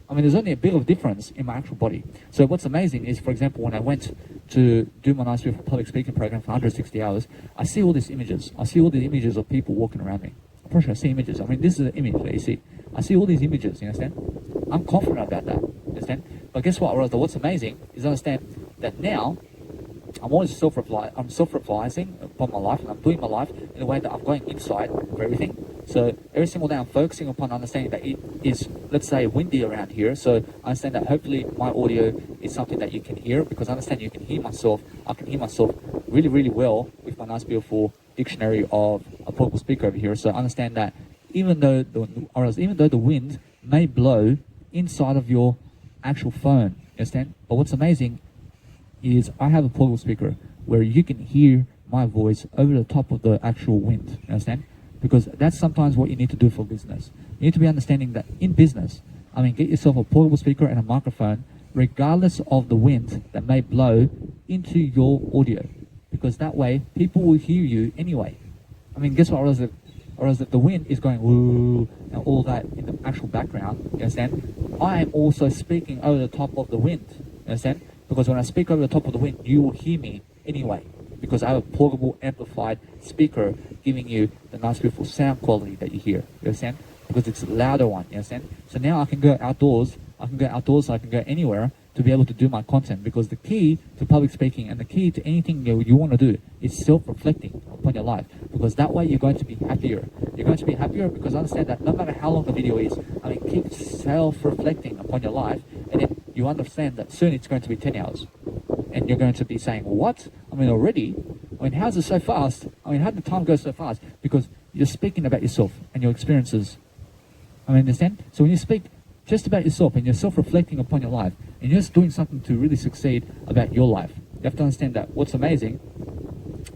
I mean, there's only a bit of difference in my actual body. So what's amazing is, for example, when I went to do my nice beautiful public speaking program for 160 hours, I see all these images. I see all the images of people walking around me. I see images. I mean, this is an image that you see. I see all these images, you understand? I'm confident about that, you understand? But guess what? What's amazing is understand that now I'm always self-reflecting upon my life, and I'm doing my life in a way that I'm going inside for everything. So every single day I'm focusing upon understanding that it is, let's say, windy around here. So I understand that hopefully my audio is something that you can hear, because I understand you can hear myself. I can hear myself really, really well with my nice, beautiful dictionary of a portable speaker over here. So I understand that even though the wind may blow inside of your actual phone, you understand? But what's amazing is I have a portable speaker where you can hear my voice over the top of the actual wind, you understand? Because that's sometimes what you need to do for business. You need to be understanding that in business, I mean, get yourself a portable speaker and a microphone, regardless of the wind that may blow into your audio. Because that way, people will hear you anyway. I mean, guess what? Or as if the wind is going woo and all that in the actual background, you understand? I am also speaking over the top of the wind, you understand? Because when I speak over the top of the wind, you will hear me anyway. Because I have a portable amplified speaker giving you the nice beautiful sound quality that you hear, you understand? Because it's a louder one, you understand? So now I can go outdoors, I can go anywhere, to be able to do my content, because the key to public speaking and the key to anything you want to do is self-reflecting upon your life, because that way you're going to be happier. You're going to be happier because understand that no matter how long the video is, I mean, keep self-reflecting upon your life, and then you understand that soon it's going to be 10 hours. And you're going to be saying, what? I mean, already? I mean, how's it so fast? I mean, how did the time go so fast? Because you're speaking about yourself and your experiences. I mean, understand? So when you speak just about yourself and you're self-reflecting upon your life and you're just doing something to really succeed about your life, you have to understand that what's amazing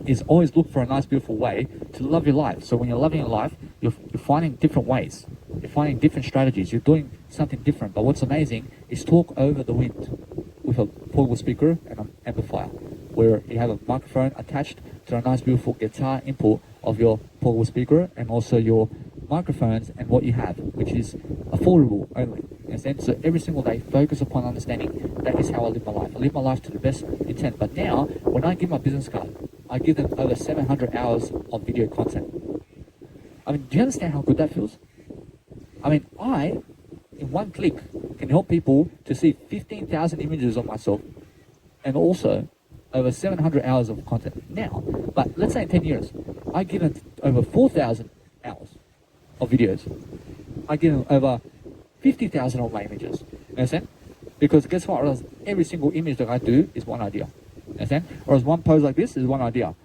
is always look for a nice, beautiful way to love your life. So when you're loving your life, you're finding different ways. You're finding different strategies. You're doing something different. But what's amazing is talk over the wind with a portable speaker and an amplifier, where you have a microphone attached to a nice, beautiful guitar input of your portable speaker and also your microphones and what you have, which is affordable only. Understand? So every single day, focus upon understanding that is how I live my life. I live my life to the best intent. But now, when I give my business card, I give them over 700 hours of video content. I mean, do you understand how good that feels? I mean, I, in one click, can help people to see 15,000 images of myself and also over 700 hours of content now. But let's say in 10 years, I give them over 4,000 hours of videos. I give them over 50,000 of my images. You understand? Because guess what? Whereas every single image that I do is one idea. You understand? Whereas one pose like this is one idea.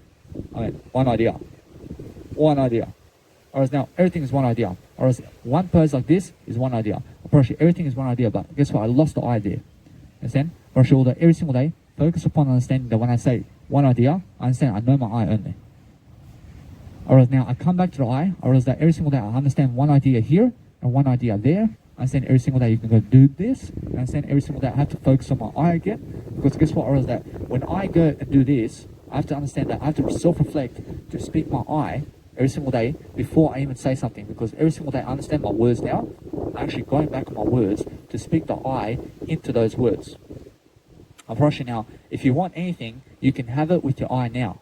I mean, one idea. One idea. Whereas now everything is one idea. Whereas one pose like this is one idea. Apparently everything is one idea, but guess what? I lost the idea. Understand? Apparently all day, every single day, focus upon understanding that when I say one idea, I understand I know my I only. Whereas now I come back to the I, whereas that every single day I understand one idea here and one idea there. I understand every single day you can go do this. I understand every single day I have to focus on my I again. Because guess what? Whereas that when I go and do this, I have to understand that I have to self-reflect to speak my I every single day before I even say something, because every single day I understand my words now. I'm actually going back on my words to speak the I into those words. I'm rushing now. If you want anything, you can have it with your I now.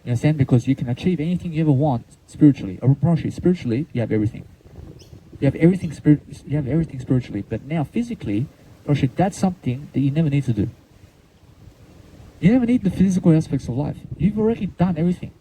You understand? Because you can achieve anything you ever want spiritually. Spiritually, you have everything. You have everything spiritually, but now physically, that's something that you never need to do. You never need the physical aspects of life. You've already done everything.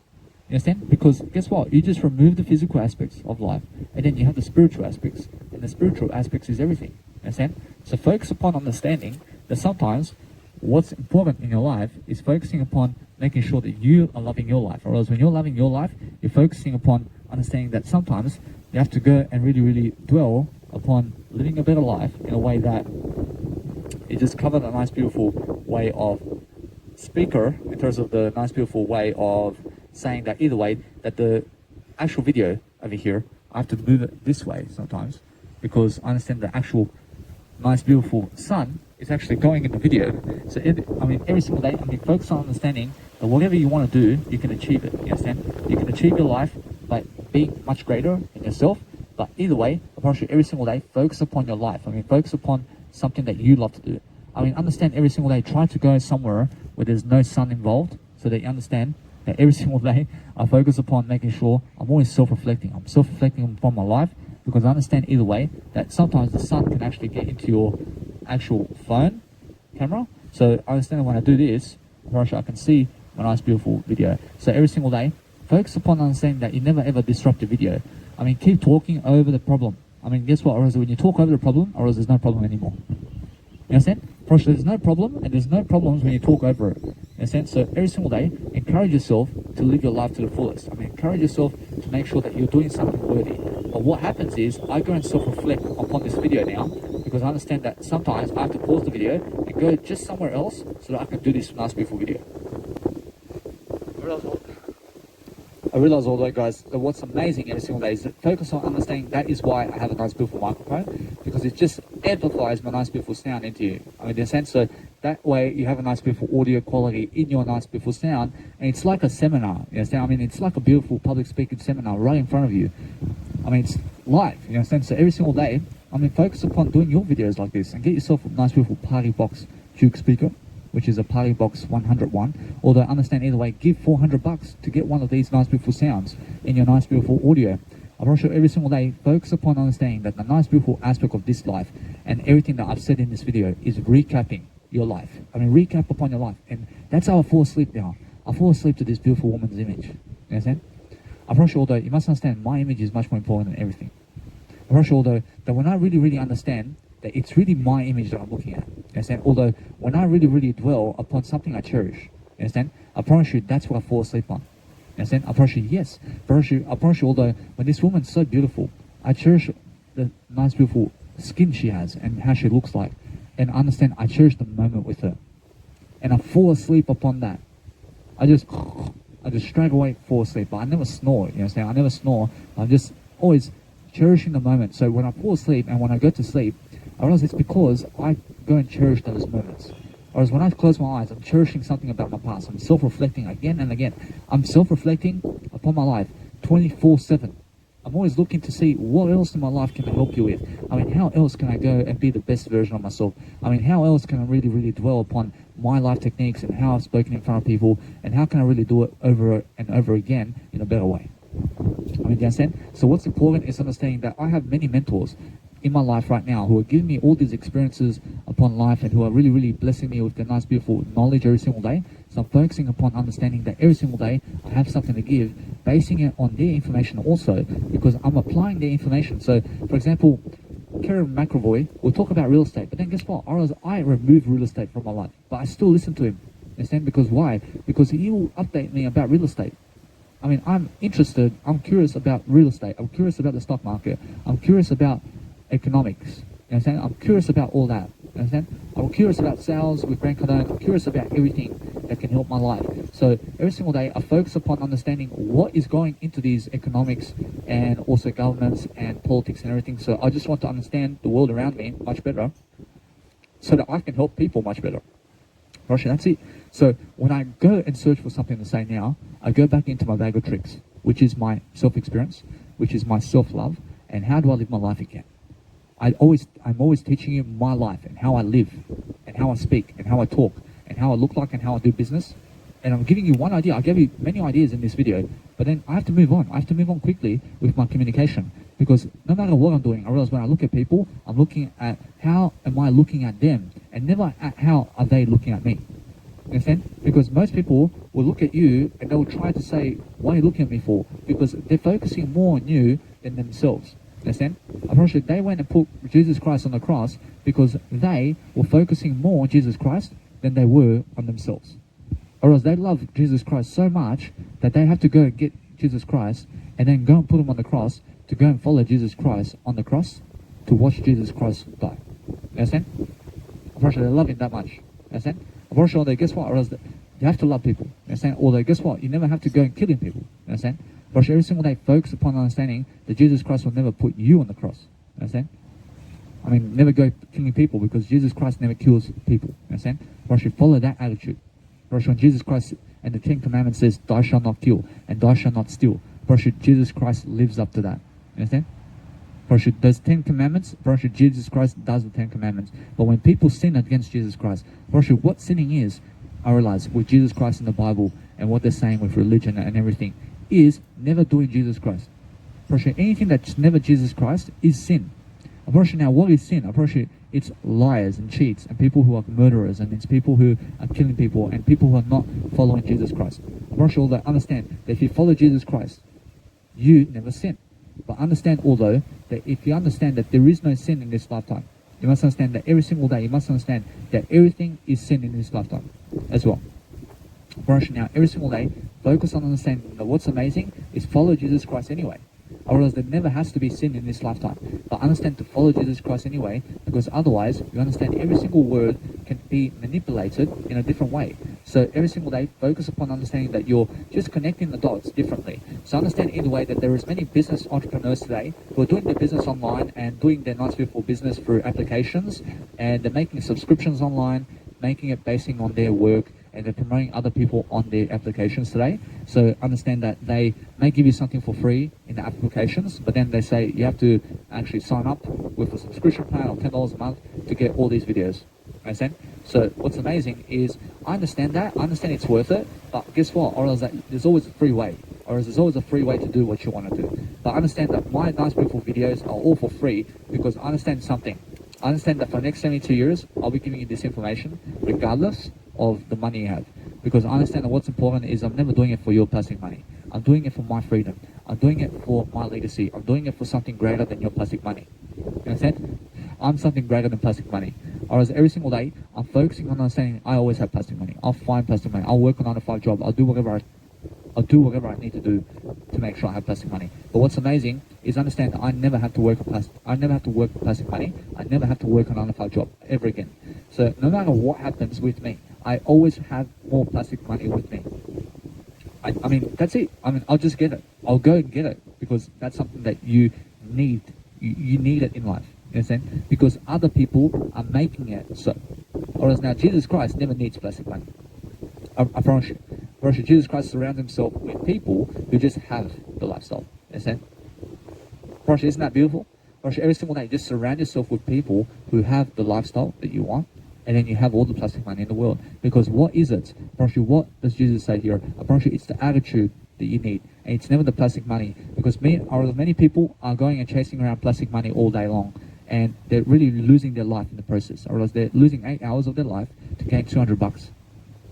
You understand? Because guess what? You just remove the physical aspects of life, and then you have the spiritual aspects, and the spiritual aspects is everything. You understand? So focus upon understanding that sometimes what's important in your life is focusing upon making sure that you are loving your life. Or else when you're loving your life, you're focusing upon understanding that sometimes you have to go and really, really dwell upon living a better life in a way that you just covered a nice, beautiful way of speaker in terms of the nice, beautiful way of saying that either way, that the actual video over here, I have to move it this way sometimes because I understand the actual nice, beautiful sun is actually going in the video. So, every single day, focus on understanding that whatever you want to do, you can achieve it. You understand? You can achieve your life by being much greater in yourself. But either way, every single day, focus upon your life. Focus upon something that you love to do. Understand every single day, try to go somewhere where there's no sun involved so that you understand that every single day, I focus upon making sure I'm always self-reflecting. I'm self-reflecting upon my life because I understand either way that sometimes the sun can actually get into your actual phone camera. So I understand that when I do this, I can see a nice, beautiful video. So every single day, focus upon understanding that you never ever disrupt the video. Keep talking over the problem. Guess what? Or else when you talk over the problem, or else there's no problem anymore. You understand? There's no problem, and there's no problems when you talk over it. You understand? So every single day, encourage yourself to live your life to the fullest. Encourage yourself to make sure that you're doing something worthy. But what happens is, I go and self-reflect upon this video now, because I understand that sometimes I have to pause the video and go just somewhere else so that I can do this nice, beautiful video. I realize all that, guys, that what's amazing every single day is that focus on understanding that is why I have a nice, beautiful microphone, because it just amplifies my nice, beautiful sound into you. In a sense, so that way you have a nice, beautiful audio quality in your nice, beautiful sound, and it's like a seminar. You understand? It's like a beautiful public speaking seminar right in front of you. It's live. You understand? So every single day, focus upon doing your videos like this and get yourself a nice, beautiful Party Box Duke speaker, which is a Party Box 101. Although understand either way, give $400 to get one of these nice, beautiful sounds in your nice, beautiful audio. I promise you every single day, focus upon understanding that the nice, beautiful aspect of this life and everything that I've said in this video is recapping your life. I mean, recap upon your life. And that's how I fall asleep now. I fall asleep to this beautiful woman's image. You understand? I promise you, although you must understand, my image is much more important than everything. I promise you, although, that when I really understand that it's really my image that I'm looking at. You understand? Although, when I really dwell upon something I cherish, you understand? I promise you, that's what I fall asleep on. You understand? I promise you, yes. I promise you, although, when this woman's so beautiful, I cherish the nice, beautiful skin she has and how she looks like. And understand, I cherish the moment with her. And I fall asleep upon that. I just straight away fall asleep. But I never snore, you understand? I never snore. I'm just always cherishing the moment. So when I fall asleep and when I go to sleep, I realize it's because I go and cherish those moments. Whereas when I close my eyes, I'm cherishing something about my past. I'm self-reflecting again and again. I'm self-reflecting upon my life 24/7. I'm always looking to see what else in my life can I help you with. I mean, how else can I go and be the best version of myself? I mean, how else can I really dwell upon my life techniques and how I've spoken in front of people, and how can I really do it over and over again in a better way? I mean, do you understand? So what's important is understanding that I have many mentors in my life right now who are giving me all these experiences upon life and who are really blessing me with their nice, beautiful knowledge every single day. So I'm focusing upon understanding that every single day I have something to give, basing it on their information also, because I'm applying their information. So, for example, Karen McAvoy will talk about real estate, but then guess what? I removed real estate from my life, but I still listen to him. Understand? Because why? Because he will update me about real estate. I mean, I'm interested, I'm curious about real estate, I'm curious about the stock market, I'm curious about economics, you understand? I'm curious about all that, you understand? I'm curious about sales with Grant Cardone, I'm curious about everything that can help my life. So every single day I focus upon understanding what is going into these economics and also governments and politics and everything. So I just want to understand the world around me much better so that I can help people much better. Russia, that's it. So when I go and search for something to say now, I go back into my bag of tricks, which is my self-experience, which is my self-love, and how do I live my life again? I'm always teaching you my life and how I live and how I speak and how I talk and how I look like and how I do business. And I'm giving you one idea. I gave you many ideas in this video, but then I have to move on. I have to move on quickly with my communication, because no matter what I'm doing, I realize when I look at people, I'm looking at how am I looking at them and never at how are they looking at me. You understand? Because most people will look at you and they will try to say, what are you looking at me for? Because they're focusing more on you than themselves. Understand? I promise you, they went and put Jesus Christ on the cross because they were focusing more on Jesus Christ than they were on themselves. Or else they love Jesus Christ so much that they have to go and get Jesus Christ and then go and put him on the cross to go and follow Jesus Christ on the cross to watch Jesus Christ die. Understand? I promise you, they love him that much. Understand? I promise you, although guess what? Or else you have to love people. Understand? Although guess what? You never have to go and killing people. Understand? But every single day, focus upon understanding that Jesus Christ will never put you on the cross. Understand? I mean, never go killing people, because Jesus Christ never kills people. Understand? But you follow that attitude. But when Jesus Christ and the 10 Commandments says, "Thou shalt not kill," and "Thou shalt not steal," but Jesus Christ lives up to that. Understand? But those 10 Commandments, Jesus Christ does the 10 Commandments. But when people sin against Jesus Christ, what sinning is, I realize with Jesus Christ in the Bible and what they're saying with religion and everything, is never doing Jesus Christ. Anything that's never Jesus Christ is sin. Now, what is sin? It's liars and cheats and people who are murderers, and it's people who are killing people and people who are not following Jesus Christ. Although understand that if you follow Jesus Christ, you never sin. But understand, although, that if you understand that there is no sin in this lifetime, you must understand that every single day, you must understand that everything is sin in this lifetime as well. Now, every single day, focus on understanding that what's amazing is follow Jesus Christ anyway. Otherwise, there never has to be sin in this lifetime. But understand to follow Jesus Christ anyway, because otherwise, you understand every single word can be manipulated in a different way. So every single day, focus upon understanding that you're just connecting the dots differently. So understand either way that there is many business entrepreneurs today who are doing their business online and doing their nice, beautiful business through applications, and they're making subscriptions online, making it basing on their work, and they're promoting other people on their applications today. So understand that they may give you something for free in the applications, but then they say you have to actually sign up with a subscription plan of $10 a month to get all these videos. Understand? So what's amazing is I understand that. I understand it's worth it, but guess what? Or else there's always a free way. Or else there's always a free way to do what you want to do. But understand that my nice beautiful videos are all for free because I understand something. I understand that for the next 72 years, I'll be giving you this information regardless of the money you have. Because I understand that what's important is I'm never doing it for your plastic money. I'm doing it for my freedom. I'm doing it for my legacy. I'm doing it for something greater than your plastic money. You understand? I'm something greater than plastic money. Whereas every single day, I'm focusing on understanding I always have plastic money. I'll find plastic money. I'll work a 9-to-5 job. I'll do whatever I need to do to make sure I have plastic money. But what's amazing is understand that I never have to work for plastic money. I never have to work a 9-to-5 job ever again. So no matter what happens with me, I always have more plastic money with me. I mean, that's it. I mean, I'll just get it. I'll go and get it because that's something that you need. You need it in life. You understand? Because other people are making it so. Whereas now, Jesus Christ never needs plastic money. I promise you. Whereas Jesus Christ surrounds himself with people who just have the lifestyle. You understand? Promise you, isn't that beautiful? Promise you, every single day, just surround yourself with people who have the lifestyle that you want. And then you have all the plastic money in the world. Because what is it? I promise you, what does Jesus say here? I promise you, it's the attitude that you need. And it's never the plastic money. Because many people are going and chasing around plastic money all day long. And they're really losing their life in the process. Or else they're losing 8 hours of their life to gain $200.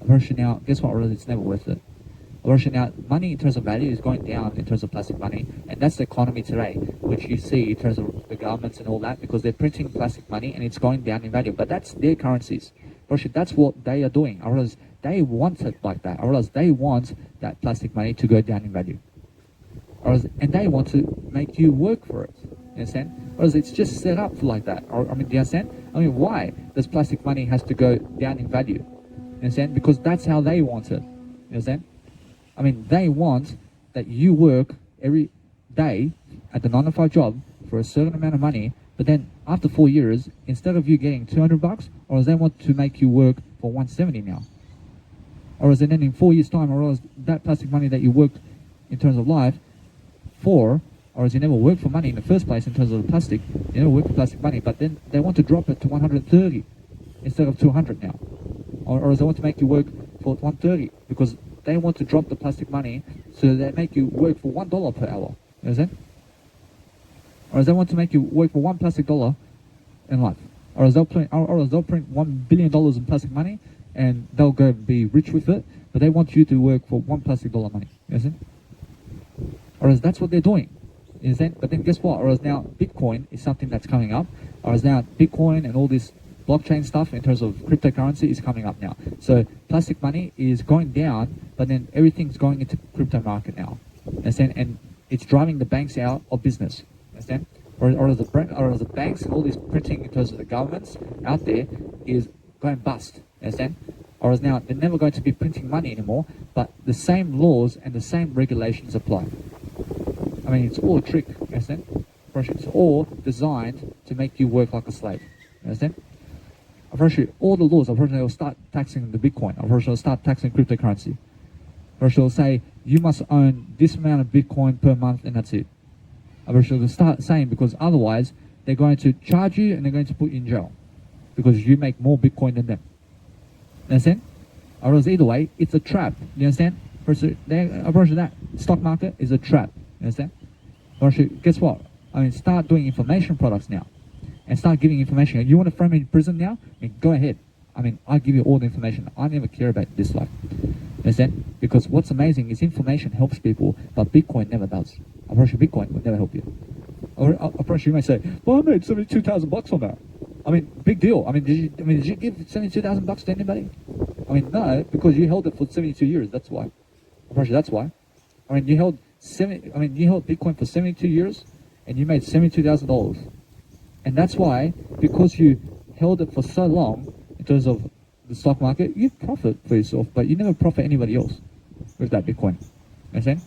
I promise you now, guess what? Or else it's never worth it. I promise you now, money in terms of value is going down in terms of plastic money. And that's the economy today, which you see in terms of the governments and all that, because they're printing plastic money and it's going down in value. But that's their currencies. That's what they are doing. Or else they want it like that. Or else they want that plastic money to go down in value. And they want to make you work for it. You understand? Or else it's just set up like that. Do you understand? I mean, why does plastic money has to go down in value? You understand? Because that's how they want it. You understand? I mean, they want that you work every day at the 9-to-5 job for a certain amount of money, but then after 4 years, instead of you getting $200, or else they want to make you work for $170 now. Or else then in 4 years' time, or else that plastic money that you worked in terms of life for, or else you never worked for money in the first place in terms of the plastic, you never worked for plastic money, but then they want to drop it to 130 instead of 200 now. Or else they want to make you work for 130 because they want to drop the plastic money so they make you work for $1 per hour. You understand? Or else they want to make you work for $1 plastic dollar in life. Or else they'll print $1 billion in plastic money and they'll go be rich with it, but they want you to work for $1 plastic dollar money. You understand? Or else that's what they're doing. You understand? But then guess what? Or else now Bitcoin is something that's coming up. Or else now Bitcoin and all this blockchain stuff in terms of cryptocurrency is coming up now. So plastic money is going down, but then everything's going into crypto market now. Understand? And it's driving the banks out of business. Understand? Or the banks and all this printing in terms of the governments out there is going bust. Understand? Or now they're never going to be printing money anymore, but the same laws and the same regulations apply. I mean, it's all a trick. Understand? It's all designed to make you work like a slave. Understand? I've heard you, all the laws, I've heard they'll start taxing the Bitcoin. I've heard they'll start taxing cryptocurrency. I've heard they'll say, you must own this amount of Bitcoin per month and that's it. I've heard they'll start saying, because otherwise they're going to charge you and they're going to put you in jail. Because you make more Bitcoin than them. You understand? Or else either way, it's a trap. You understand? I've heard that stock market is a trap. You understand? Or guess what? I mean, start doing information products now. And start giving information. You want to throw me in prison now? I mean, go ahead. I mean, I'll give you all the information. I never care about this life. Understand? Because what's amazing is information helps people, but Bitcoin never does. I promise you, Bitcoin will never help you. I promise you may say, well, I made $72,000 on that. I mean, big deal. I mean, did you give $72,000 to anybody? I mean, no, because you held it for 72 years. That's why. I promise you, that's why. I mean, you held Bitcoin for 72 years, and you made $72,000. And that's why, because you held it for so long, in terms of the stock market, you profit for yourself, but you never profit anybody else with that Bitcoin. You understand?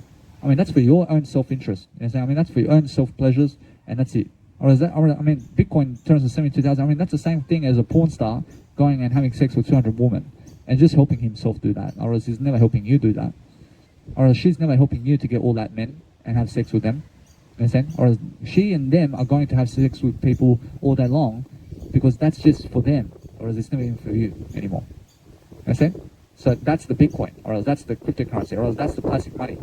I mean, that's for your own self-interest. You understand? I mean, that's for your own self-pleasures, and that's it. Or is that? I mean, Bitcoin in terms of 72,000. I mean, that's the same thing as a porn star going and having sex with 200 women, and just helping himself do that. Or else he's never helping you do that. Or else she's never helping you to get all that men and have sex with them. Understand? Or she and them are going to have sex with people all day long because that's just for them, or it's never even for you anymore. Understand? So that's the Bitcoin, or else that's the cryptocurrency, or else that's the plastic money.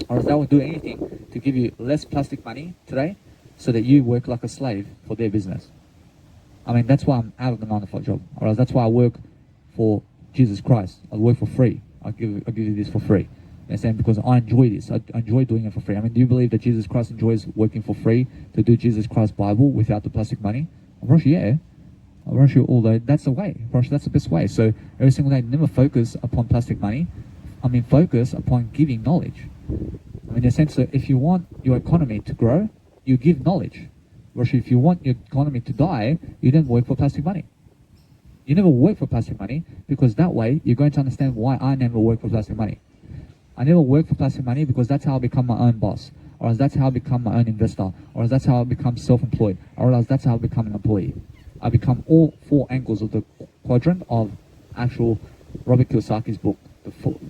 or else they will do anything to give you less plastic money today so that you work like a slave for their business. I mean, that's why I'm out of the 9 to 5 job, or else that's why I work for Jesus Christ. I work for free. I give you this for free. You understand? Because I enjoy this. I enjoy doing it for free. I mean, do you believe that Jesus Christ enjoys working for free to do Jesus Christ Bible without the plastic money? I'm pretty sure, yeah. I'm pretty sure, although that's the way. That's the best way. So every single day, never focus upon plastic money. I mean, focus upon giving knowledge. I mean, in a sense that if you want your economy to grow, you give knowledge. Whereas if you want your economy to die, you don't work for plastic money. You never work for plastic money, because that way you're going to understand why I never work for plastic money. I never work for plastic money because that's how I become my own boss, or else that's how I become my own investor, or else that's how I become self-employed, or else that's how I become an employee. I become all 4 angles of the quadrant of actual Robert Kiyosaki's book,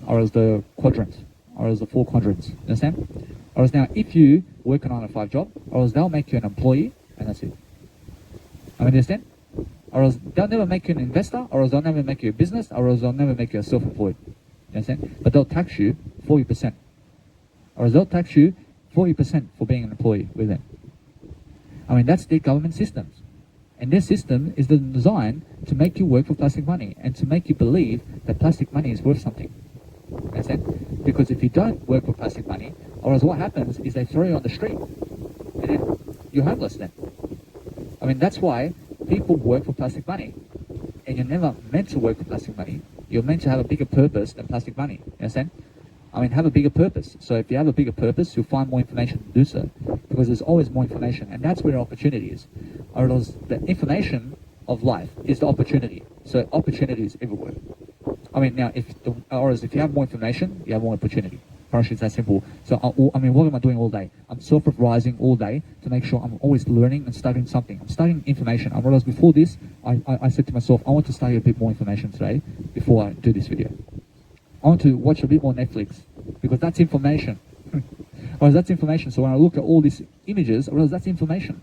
or else the quadrants, or else the 4 quadrants. You understand? Or else now, if you work a 9 to 5 job, or else they'll make you an employee, and that's it. I mean, understand? Or else they'll never make you an investor, or else they'll never make you a business, or else they'll never make you a self-employed. You understand? But they'll tax you 40%. Or else they'll tax you 40% for being an employee with them. I mean, that's their government systems. And their system is designed to make you work for plastic money and to make you believe that plastic money is worth something. Understand? Because if you don't work for plastic money, or else what happens is they throw you on the street, and then you're homeless then. I mean, that's why people work for plastic money. And you're never meant to work for plastic money. You're meant to have a bigger purpose than plastic money. You understand? I mean, have a bigger purpose. So if you have a bigger purpose, you'll find more information to do so. Because there's always more information. And that's where opportunity is. Or else the information of life is the opportunity. So opportunity is everywhere. I mean, now, if you have more information, you have more opportunity. It's that simple. So, I mean, what am I doing all day? I'm self-revising all day to make sure I'm always learning and studying something. I'm studying information. I realized before this, I said to myself, I want to study a bit more information today before I do this video. I want to watch a bit more Netflix, because that's information. Or that's information. So when I look at all these images, I realize that's information.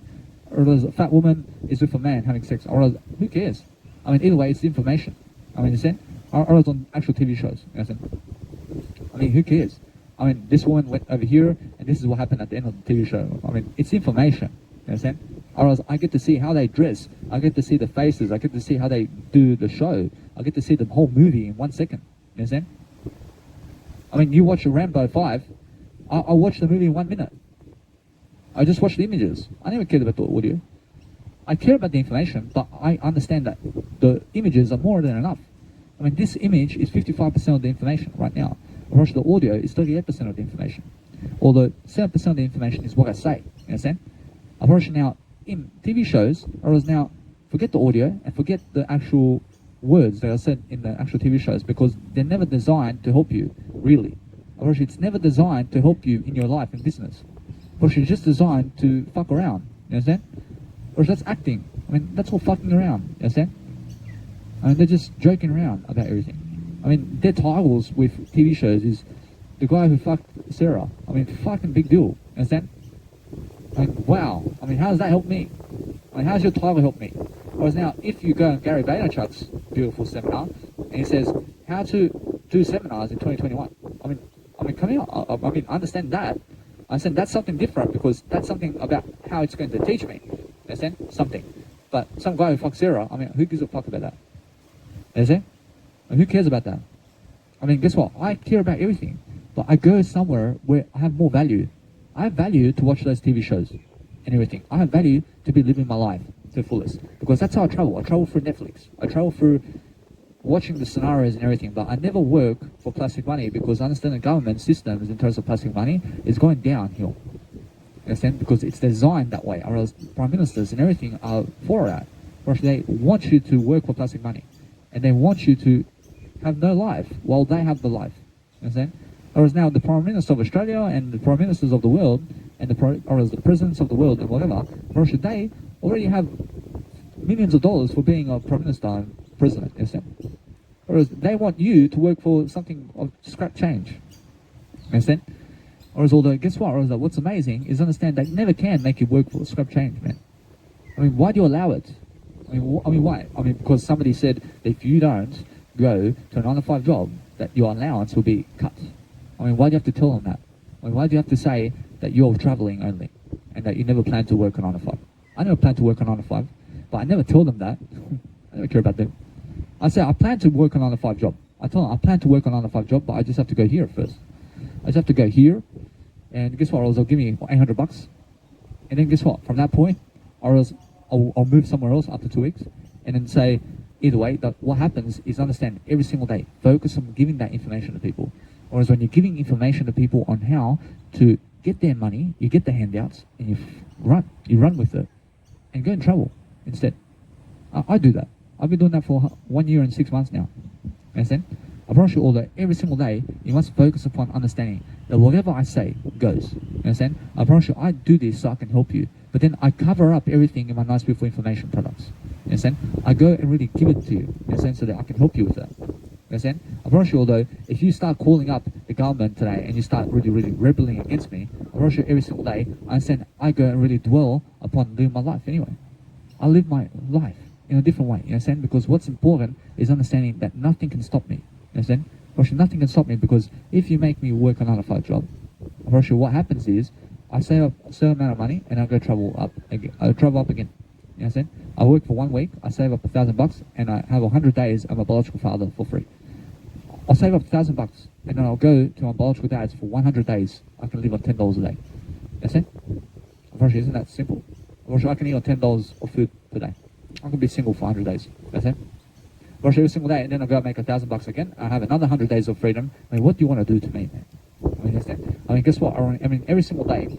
Or there's a fat woman is with a man having sex. Or who cares? I mean, either way, it's information. I mean, you understand? Or on actual TV shows. You understand? I mean, who cares? I mean, this woman went over here, and this is what happened at the end of the TV show. I mean, it's information. You understand? Or else I get to see how they dress. I get to see the faces. I get to see how they do the show. I get to see the whole movie in 1 second. You understand? I mean, you watch a Rambo 5, I watch the movie in 1 minute. I just watch the images. I never cared about the audio. I care about the information, but I understand that the images are more than enough. I mean, this image is 55% of the information right now. Whereas the audio is 38% of the information. Although 7% of the information is what I say. You understand? Whereas now, in TV shows, now forget the audio and forget the actual words that are said in the actual TV shows, because they're never designed to help you, really. Whereas it's never designed to help you in your life and business. Whereas it's just designed to fuck around. You understand? Whereas that's acting. I mean, that's all fucking around. You understand? I mean, they're just joking around about everything. I mean, their titles with TV shows is the guy who fucked Sarah. I mean, fucking big deal. You understand? I mean, wow. I mean, how does that help me? I mean, how does your title help me? Whereas now, if you go on Gary Vaynerchuk's beautiful seminar, and he says, how to do seminars in 2021. I mean, come here. I mean, understand that. I understand that's something different, because that's something about how it's going to teach me. Understand? Something. But some guy who fucked Sarah, I mean, who gives a fuck about that? Understand? And who cares about that? I mean, guess what? I care about everything. But I go somewhere where I have more value. I have value to watch those TV shows and everything. I have value to be living my life to the fullest. Because that's how I travel. I travel through Netflix. I travel through watching the scenarios and everything. But I never work for plastic money, because I understand the government systems in terms of plastic money is going downhill. You understand? Because it's designed that way. Or else prime ministers and everything are for that. Whereas they want you to work for plastic money. And they want you to have no life while they have the life. You understand? Whereas now the Prime Minister of Australia and the Prime Ministers of the world and the presidents of the world and whatever, whereas they already have millions of dollars for being a Prime Minister and President. You understand? Whereas they want you to work for something of scrap change. You understand? Whereas although, guess what? Whereas what's amazing is understand they never can make you work for scrap change, man. I mean, why do you allow it? I mean, why? I mean, because somebody said that if you don't go to a 9 to 5 job, that your allowance will be cut. I mean, why do you have to tell them that? I mean, why do you have to say that you're traveling only and that you never plan to work a 9 to 5? I never plan to work a 9 to 5, but I never tell them that. I don't care about them. I say I plan to work a 9 to 5 job. I tell them I plan to work a 9 to 5 job, but I just have to go here first. I just have to go here, and guess what? They'll give me $800, and then guess what? From that point, I'll move somewhere else after 2 weeks, and then say, either way, what happens is understand every single day, focus on giving that information to people. Whereas when you're giving information to people on how to get their money, you get the handouts, and you run with it, and go and travel instead. I do that. I've been doing that for 1 year and 6 months now. Understand? I promise you all that every single day, you must focus upon understanding that whatever I say goes. Understand? I promise you, I do this so I can help you. But then I cover up everything in my Nice Beautiful Information products. Understand? I go and really give it to you. Understand? So that I can help you with that. Understand? I promise you, although, if you start calling up the government today and you start really, really rebelling against me, I promise you every single day, I understand I go and really dwell upon living my life anyway. I live my life in a different way, you understand? Because what's important is understanding that nothing can stop me, you understand? Actually, nothing can stop me, because if you make me work a 9 to 5 job, actually what happens is I save up a certain amount of money and I go travel up again. I travel up again, you understand? I work for 1 week, I save up $1,000, and I have 100 days of my biological father for free. I'll save up $1,000, and then I'll go to my biological dad's for 100 days. I can live on $10 a day. Understand? Actually, isn't that simple? Actually, I can eat on $10 of food per day. I can be single for 100 days. That's it. Rush every single day, and then I go make $1,000 again. I have another 100 days of freedom. I mean, what do you want to do to me, man? I mean, understand? I mean, guess what? I mean, every single day,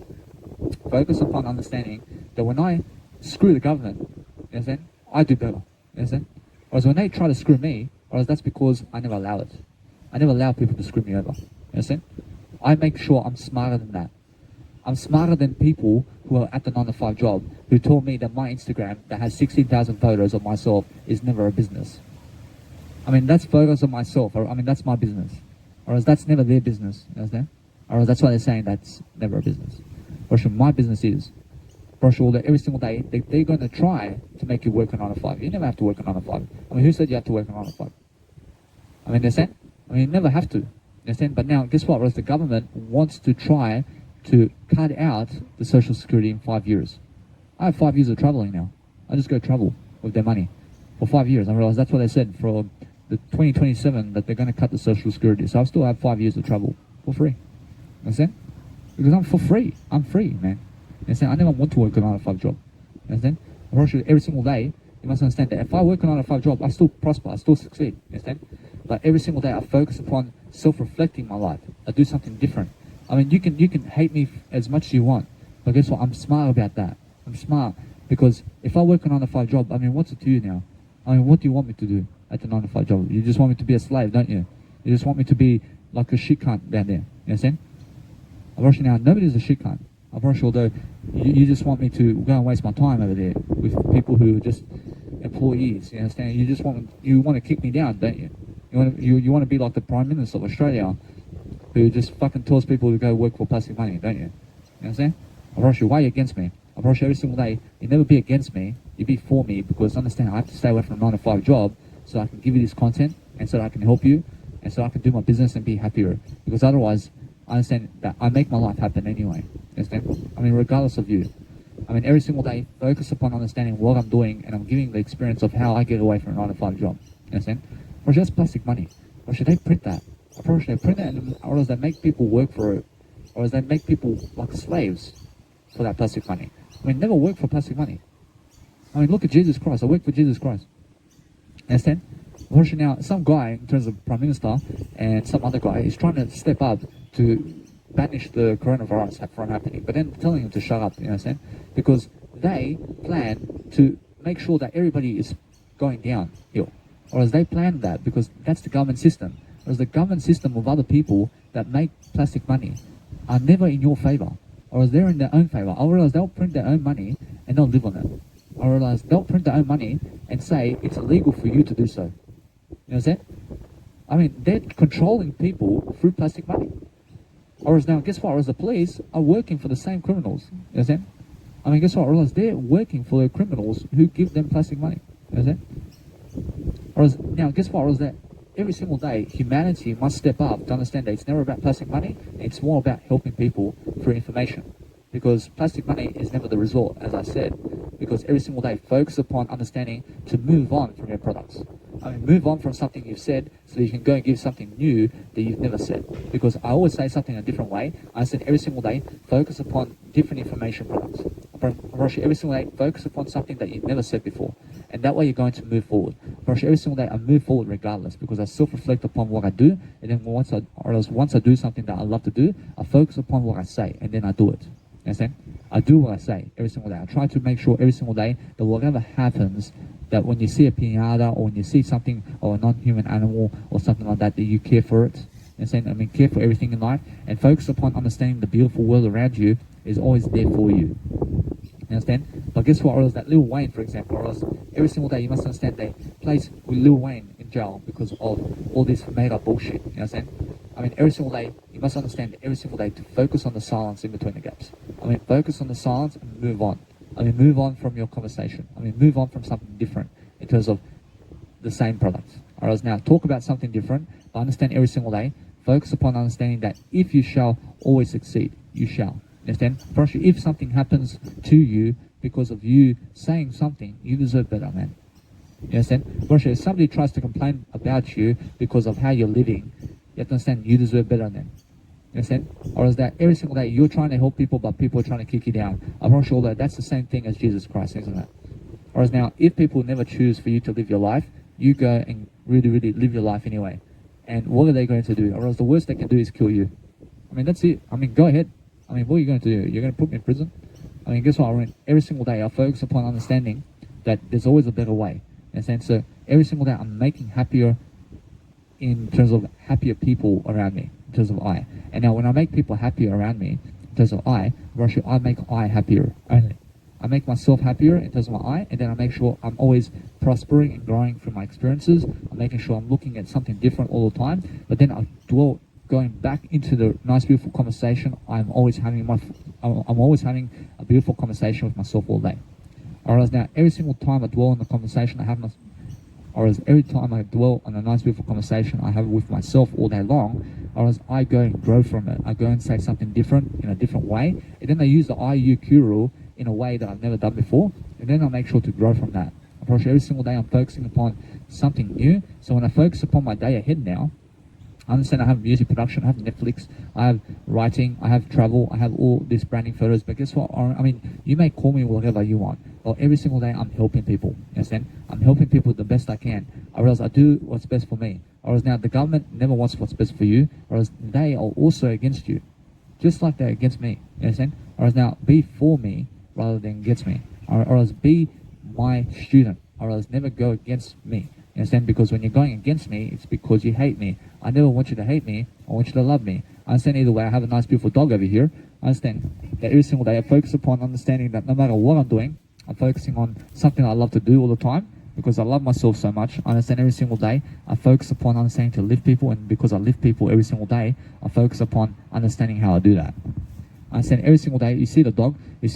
focus upon understanding that when I screw the government, you understand? I do better. You understand? Whereas when they try to screw me, whereas that's because I never allow it. I never allow people to screw me over. You understand? I make sure I'm smarter than that. I'm smarter than people who are at the 9 to 5 job who told me that my Instagram that has 16,000 photos of myself is never a business. I mean, that's photos of myself. I mean, that's my business. Whereas that's never their business. You understand? Or that's why they're saying that's never a business. Whereas my business is. Brush all that every single day. They're going to try to make you work a 9 to 5. You never have to work a 9 to 5. I mean, who said you have to work a 9 to 5? I mean, understand? I mean, you never have to. Understand? But now, guess what? Whereas the government wants to try to cut out the Social Security in 5 years. I have 5 years of traveling now. I just go travel with their money for 5 years. I realize that's what they said for the 2027, that they're going to cut the Social Security. So I still have 5 years of travel for free. Understand? Because I'm for free. I'm free, man. Understand? I never want to work a 9 to 5 job. Understand? I promise you, every single day, you must understand that if I work a 9 to 5 job, I still prosper. I still succeed. Understand? But every single day, I focus upon self-reflecting my life. I do something different. I mean, you can hate me as much as you want, but guess what? I'm smart about that. I'm smart because if I work a 9 to 5 job, I mean, what's it to you now? I mean, what do you want me to do at the 9 to 5 job? You just want me to be a slave, don't you? You just want me to be like a shit cunt down there. You understand? I promise you now, nobody's a shit cunt. I promise you, although you just want me to go and waste my time over there with people who are just employees. You understand? You want to kick me down, don't you? You want to be like the Prime Minister of Australia, who just fucking tells people to go work for plastic money, don't you? You understand? I promise you, why are you against me? I promise you every single day, you never be against me, you be for me, because understand I have to stay away from a 9 to 5 job so I can give you this content, and so that I can help you, and so I can do my business and be happier. Because otherwise, I understand that I make my life happen anyway. You understand? I mean, regardless of you. I mean, every single day, focus upon understanding what I'm doing, and I'm giving the experience of how I get away from a 9 to 5 job. You understand? Or that's plastic money. Or should they print that? Or should they print it, or does that make people work for it? Or does that make people like slaves for that plastic money? I mean, never work for plastic money. I mean, look at Jesus Christ. I work for Jesus Christ. Understand? Now, some guy, in terms of Prime Minister, and some other guy, is trying to step up to banish the coronavirus from happening, but then telling him to shut up, you understand? Because they plan to make sure that everybody is going downhill. Or as they plan that, because that's the government system. Whereas the government system of other people that make plastic money are never in your favor. Or as they're in their own favor. I realize they'll print their own money and they'll live on it. I realize they'll print their own money and say it's illegal for you to do so. You understand? I mean, they're controlling people through plastic money. Or as now, guess what? Or as the police are working for the same criminals. You understand? I mean, guess what? I realize they're working for the criminals who give them plastic money. You understand? Or as now, guess what? Or as that every single day, humanity must step up to understand that it's never about plastic money, it's more about helping people through information. Because plastic money is never the result, as I said, because every single day focus upon understanding to move on from your products. I mean, move on from something you've said so that you can go and give something new that you've never said. Because I always say something a different way. I said every single day, focus upon different information products. Every single day, focus upon something that you've never said before. And that way you're going to move forward. Every single day I move forward regardless, because I self-reflect upon what I do, and then once I do something that I love to do, I focus upon what I say, and then I do it. You understand? I do what I say every single day. I try to make sure every single day that whatever happens, that when you see a pinata or when you see something or a non-human animal or something like that, that you care for it. You understand? I mean, care for everything in life and focus upon understanding the beautiful world around you is always there for you. You understand? But guess what? Or else that Lil Wayne, for example, or else every single day you must understand they place with Lil Wayne in jail because of all this made up bullshit. You understand? I mean, every single day you must understand that every single day to focus on the silence in between the gaps. I mean, focus on the silence and move on. I mean, move on from your conversation. I mean, move on from something different in terms of the same product. Or else now talk about something different, but understand every single day. Focus upon understanding that if you shall always succeed, you shall. Understand? First, if something happens to you because of you saying something, you deserve better, man. You understand? First, if somebody tries to complain about you because of how you're living, you have to understand you deserve better than them. You understand? Or is that every single day you're trying to help people, but people are trying to kick you down? I'm not sure that that's the same thing as Jesus Christ, isn't it? Or is now, if people never choose for you to live your life, you go and really, really live your life anyway. And what are they going to do? Or else the worst they can do is kill you. I mean, that's it. I mean, go ahead. I mean, what are you going to do? You're going to put me in prison? I mean, guess what? I mean, every single day I focus upon understanding that there's always a better way. And so every single day I'm making happier in terms of happier people around me, in terms of I. And now when I make people happier around me, in terms of I make I happier only. I make myself happier in terms of my I, and then I make sure I'm always prospering and growing from my experiences. I'm making sure I'm looking at something different all the time. But then I dwell going back into the nice, beautiful conversation. I'm always having a beautiful conversation with myself all day. Whereas now, every single time I dwell on the conversation I have, every time I dwell on a nice, beautiful conversation I have with myself all day long, whereas I go and grow from it. I go and say something different in a different way, and then I use the IUQ rule in a way that I've never done before, and then I make sure to grow from that. Every single day I'm focusing upon something new. So when I focus upon my day ahead now, I understand I have music production, I have Netflix, I have writing, I have travel, I have all these branding photos, but guess what? I mean, you may call me whatever you want, but every single day I'm helping people, you understand? I'm helping people the best I can, or else I do what's best for me. Or else now the government never wants what's best for you, or else they are also against you, just like they're against me, you understand? Or else now be for me rather than against me, or else be my student, or else never go against me. You understand? Because when you're going against me, it's because you hate me. I never want you to hate me. I want you to love me. I understand either way. I have a nice, beautiful dog over here. I understand that every single day I focus upon understanding that no matter what I'm doing, I'm focusing on something I love to do all the time because I love myself so much. I understand every single day I focus upon understanding to lift people, and because I lift people every single day, I focus upon understanding how I do that. I understand every single day, you see the dog, you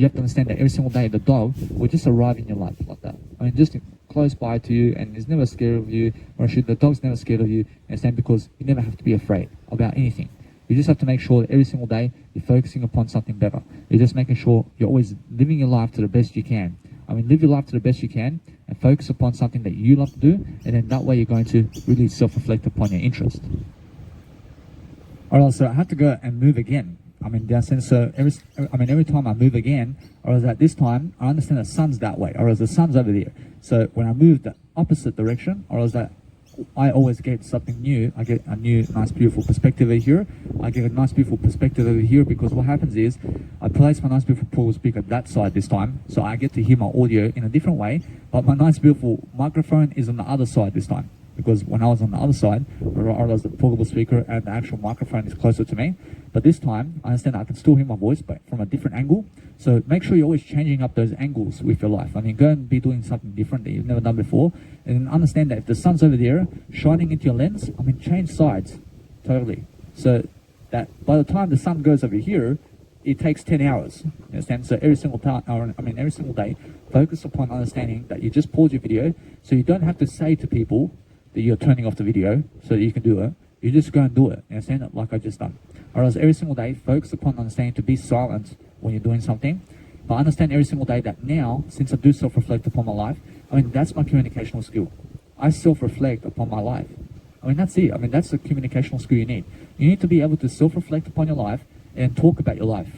have to understand that every single day the dog will just arrive in your life like that. I mean, just close by to you, and is never scared of you, or the dog's never scared of you, understand, because you never have to be afraid about anything. You just have to make sure that every single day you're focusing upon something better. You're just making sure you're always living your life to the best you can. I mean, live your life to the best you can, and focus upon something that you love to do, and then that way you're going to really self-reflect upon your interest. Alright, so I have to go and move again. I mean, so every time I move again, or is at this time, I understand the sun's that way, or is the sun's over there. So when I move the opposite direction, or is that I always get something new. I get a new, nice, beautiful perspective over here. I get a nice, beautiful perspective over here, because what happens is I place my nice, beautiful portable speaker that side this time, so I get to hear my audio in a different way, but my nice, beautiful microphone is on the other side this time. Because when I was on the other side, I was the portable speaker and the actual microphone is closer to me. But this time, I understand I can still hear my voice, but from a different angle. So make sure you're always changing up those angles with your life. I mean, go and be doing something different that you've never done before. And understand that if the sun's over there, shining into your lens, I mean, change sides, totally. So that by the time the sun goes over here, it takes 10 hours, you understand? So every single time, every single day, focus upon understanding that you just pause your video, so you don't have to say to people, that you're turning off the video so that you can do it. You just go and do it. You understand? Like I just done. Whereas every single day, focus upon understanding to be silent when you're doing something. But understand every single day that now, since I do self-reflect upon my life, I mean, that's my communicational skill. I self-reflect upon my life. I mean, that's it. I mean, that's the communicational skill you need. You need to be able to self-reflect upon your life and talk about your life.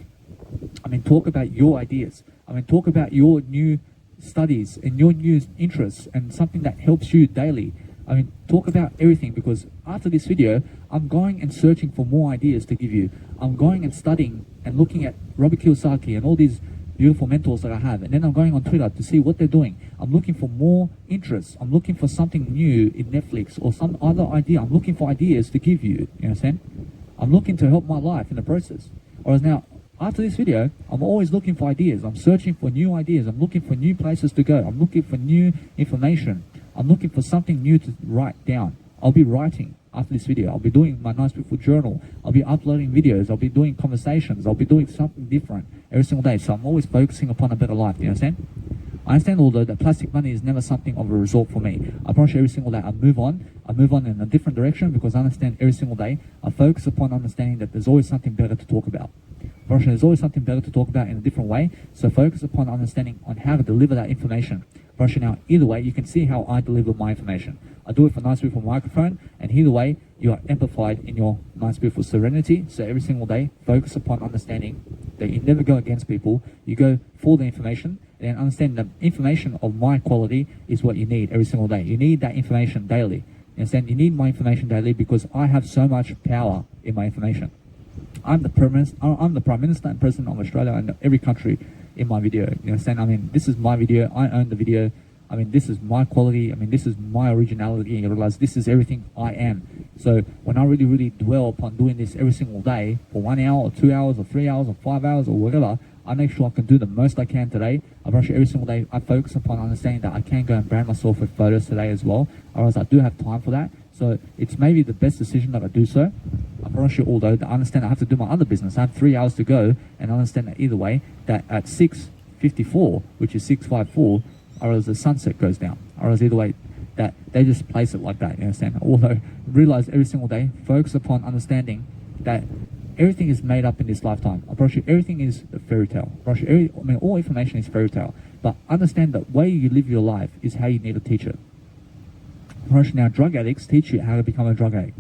I mean, talk about your ideas. I mean, talk about your new studies and your new interests and something that helps you daily. I mean, talk about everything, because after this video, I'm going and searching for more ideas to give you. I'm going and studying and looking at Robert Kiyosaki and all these beautiful mentors that I have. And then I'm going on Twitter to see what they're doing. I'm looking for more interests. I'm looking for something new in Netflix or some other idea. I'm looking for ideas to give you. You understand? I'm looking to help my life in the process. Whereas now, after this video, I'm always looking for ideas. I'm searching for new ideas. I'm looking for new places to go. I'm looking for new information. I'm looking for something new to write down. I'll be writing after this video. I'll be doing my Nice Beautiful journal. I'll be uploading videos. I'll be doing conversations. I'll be doing something different every single day. So I'm always focusing upon a better life. You understand? I understand, although, that plastic money is never something of a result for me. I promise you every single day I move on. I move on in a different direction, because I understand every single day I focus upon understanding that there's always something better to talk about. There's always something better to talk about in a different way. So focus upon understanding on how to deliver that information. Now, either way, you can see how I deliver my information. I do it for Nice Beautiful microphone, and either way, you are amplified in your Nice Beautiful serenity. So every single day, focus upon understanding that you never go against people. You go for the information, and understand that information of my quality is what you need every single day. You need that information daily. You understand? You need my information daily, because I have so much power in my information. I'm the Prime Minister and President of Australia and every country in my video. You understand? I mean, this is my video. I own the video. I mean, this is my quality. I mean, this is my originality. And you realize this is everything I am. So when I really, really dwell upon doing this every single day for 1 hour or 2 hours or 3 hours or 5 hours or whatever, I make sure I can do the most I can today. I brush every single day. I focus upon understanding that I can go and brand myself with photos today as well. Otherwise, I do have time for that. So it's maybe the best decision that I do so. I promise you, although, I understand I have to do my other business. I have 3 hours to go, and I understand that either way, that at 6:54, which is 6:54, or as the sunset goes down, or as either way, that they just place it like that. You understand? Although, realize every single day, focus upon understanding that everything is made up in this lifetime. I promise you, everything is a fairy tale. I promise you, all information is fairy tale. But understand that way you live your life is how you need to teach it. Now, drug addicts teach you how to become a drug addict.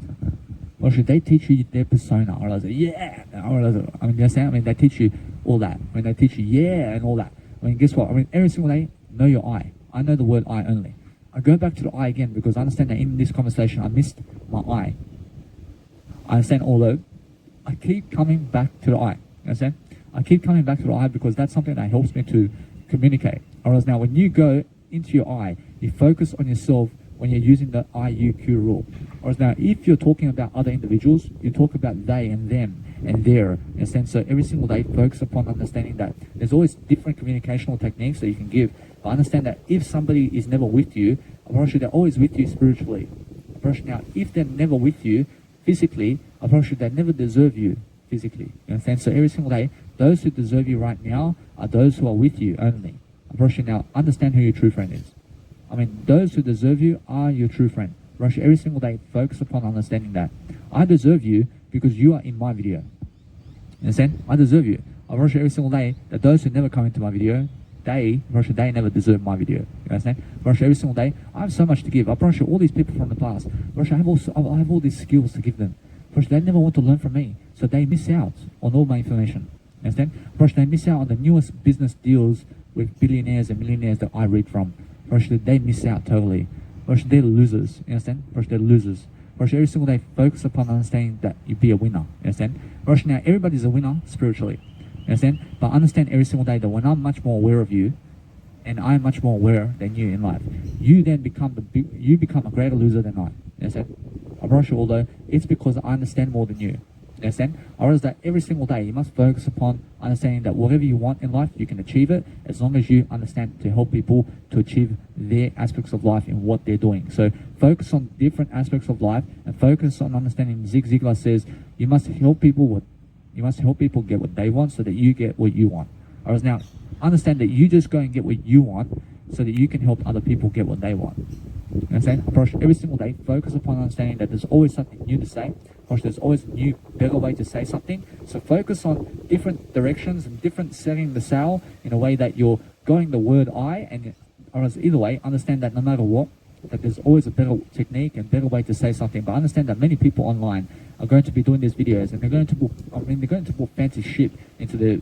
Or should they teach you their persona? Or like, yeah. Or like, I mean, you understand? I mean, they teach you all that. I mean, they teach you yeah and all that. I mean, guess what? I mean, every single day, know your I. I know the word I only. I go back to the I again, because I understand that in this conversation, I missed my I. I understand, although I keep coming back to the I. You understand? I keep coming back to the I, because that's something that helps me to communicate. Whereas now, when you go into your I, you focus on yourself when you're using the IUQ rule. Whereas now, if you're talking about other individuals, you talk about they and them and their, in a sense. So every single day, focus upon understanding that there's always different communicational techniques that you can give. But understand that if somebody is never with you, I promise you they're always with you spiritually. I promise you now, if they're never with you physically, I promise you they never deserve you physically. You understand? So every single day, those who deserve you right now are those who are with you only. I promise you now, understand who your true friend is. I mean, those who deserve you are your true friend. Rush every single day, focus upon understanding that. I deserve you because you are in my video. You understand? I deserve you. I rush every single day that those who never come into my video, they never deserve my video. You understand? Rush every single day. I have so much to give. I promise you, all these people from the past, Rush, I have all these skills to give them. Rush, they never want to learn from me, so they miss out on all my information. You understand? Rush, they miss out on the newest business deals with billionaires and millionaires that I read from. Rush, they miss out totally. Rush, they're losers. You understand? Rush, they're losers. Rush, every single day, focus upon understanding that you be a winner. You understand? Rush, now, everybody's a winner spiritually. You understand? But understand every single day that when I'm much more aware of you, and I'm much more aware than you in life, you then become a greater loser than I. You understand? I promise you, although it's because I understand more than you. You understand? I realize that every single day you must focus upon understanding that whatever you want in life, you can achieve it as long as you understand to help people to achieve their aspects of life in what they're doing. So focus on different aspects of life and focus on understanding. Zig Ziglar says you must help people get what they want so that you get what you want. Whereas now, understand that you just go and get what you want so that you can help other people get what they want. You know what I'm saying? Approach every single day. Focus upon understanding that there's always something new to say. Approach there's always a new, better way to say something. So focus on different directions and different setting the sail in a way that you're going the word I, and or else either way, understand that no matter what, that there's always a better technique and better way to say something. But understand that many people online are going to be doing these videos, and they're going to put fancy shit into their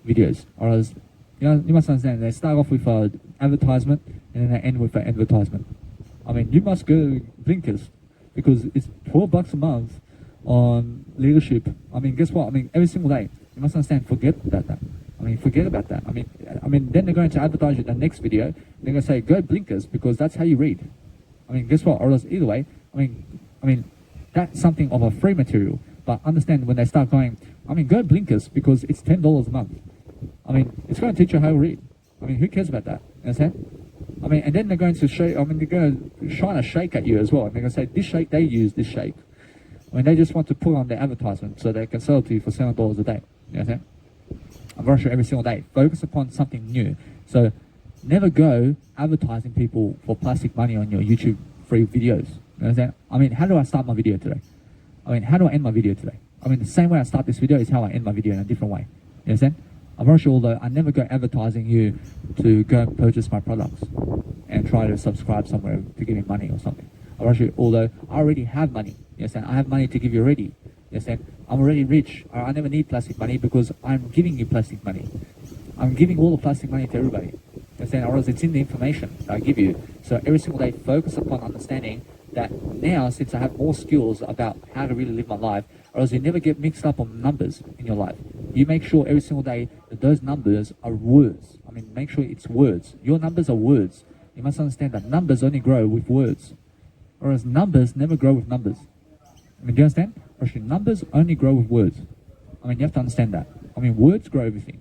videos. Or else, you must understand, they start off with an advertisement and then they end with an advertisement. You must go Blinkers because it's $12 a month on leadership. Guess what? Every single day, you must understand, forget about that. Forget about that. Then they're going to advertise you the next video. They're going to say, go Blinkers because that's how you read. Guess what? Or else either way, that's something of a free material. But understand when they start going, go Blinkers because it's $10 a month. It's going to teach you how to read. Who cares about that? You understand? And then they're going to show, they're going to shine a shake at you as well. And they're going to say, this shake, they use this shake. They just want to put on their advertisement so they can sell it to you for $7 a day. You understand? I'm very sure every single day. Focus upon something new. So never go advertising people for plastic money on your YouTube free videos. You understand? How do I start my video today? How do I end my video today? The same way I start this video is how I end my video in a different way. You understand? I'm very sure, although I never go advertising you to go and purchase my products and try to subscribe somewhere to give me money or something. I'm very sure, although I already have money. You understand? I have money to give you already. You understand? I'm already rich. I never need plastic money because I'm giving you plastic money. I'm giving all the plastic money to everybody. You understand? Or else it's in the information that I give you. So every single day, focus upon understanding that now, since I have more skills about how to really live my life, or else you never get mixed up on numbers in your life. You make sure every single day that those numbers are words. Make sure it's words. Your numbers are words. You must understand that numbers only grow with words. Whereas numbers never grow with numbers. Do you understand? Actually, numbers only grow with words. You have to understand that. Words grow everything.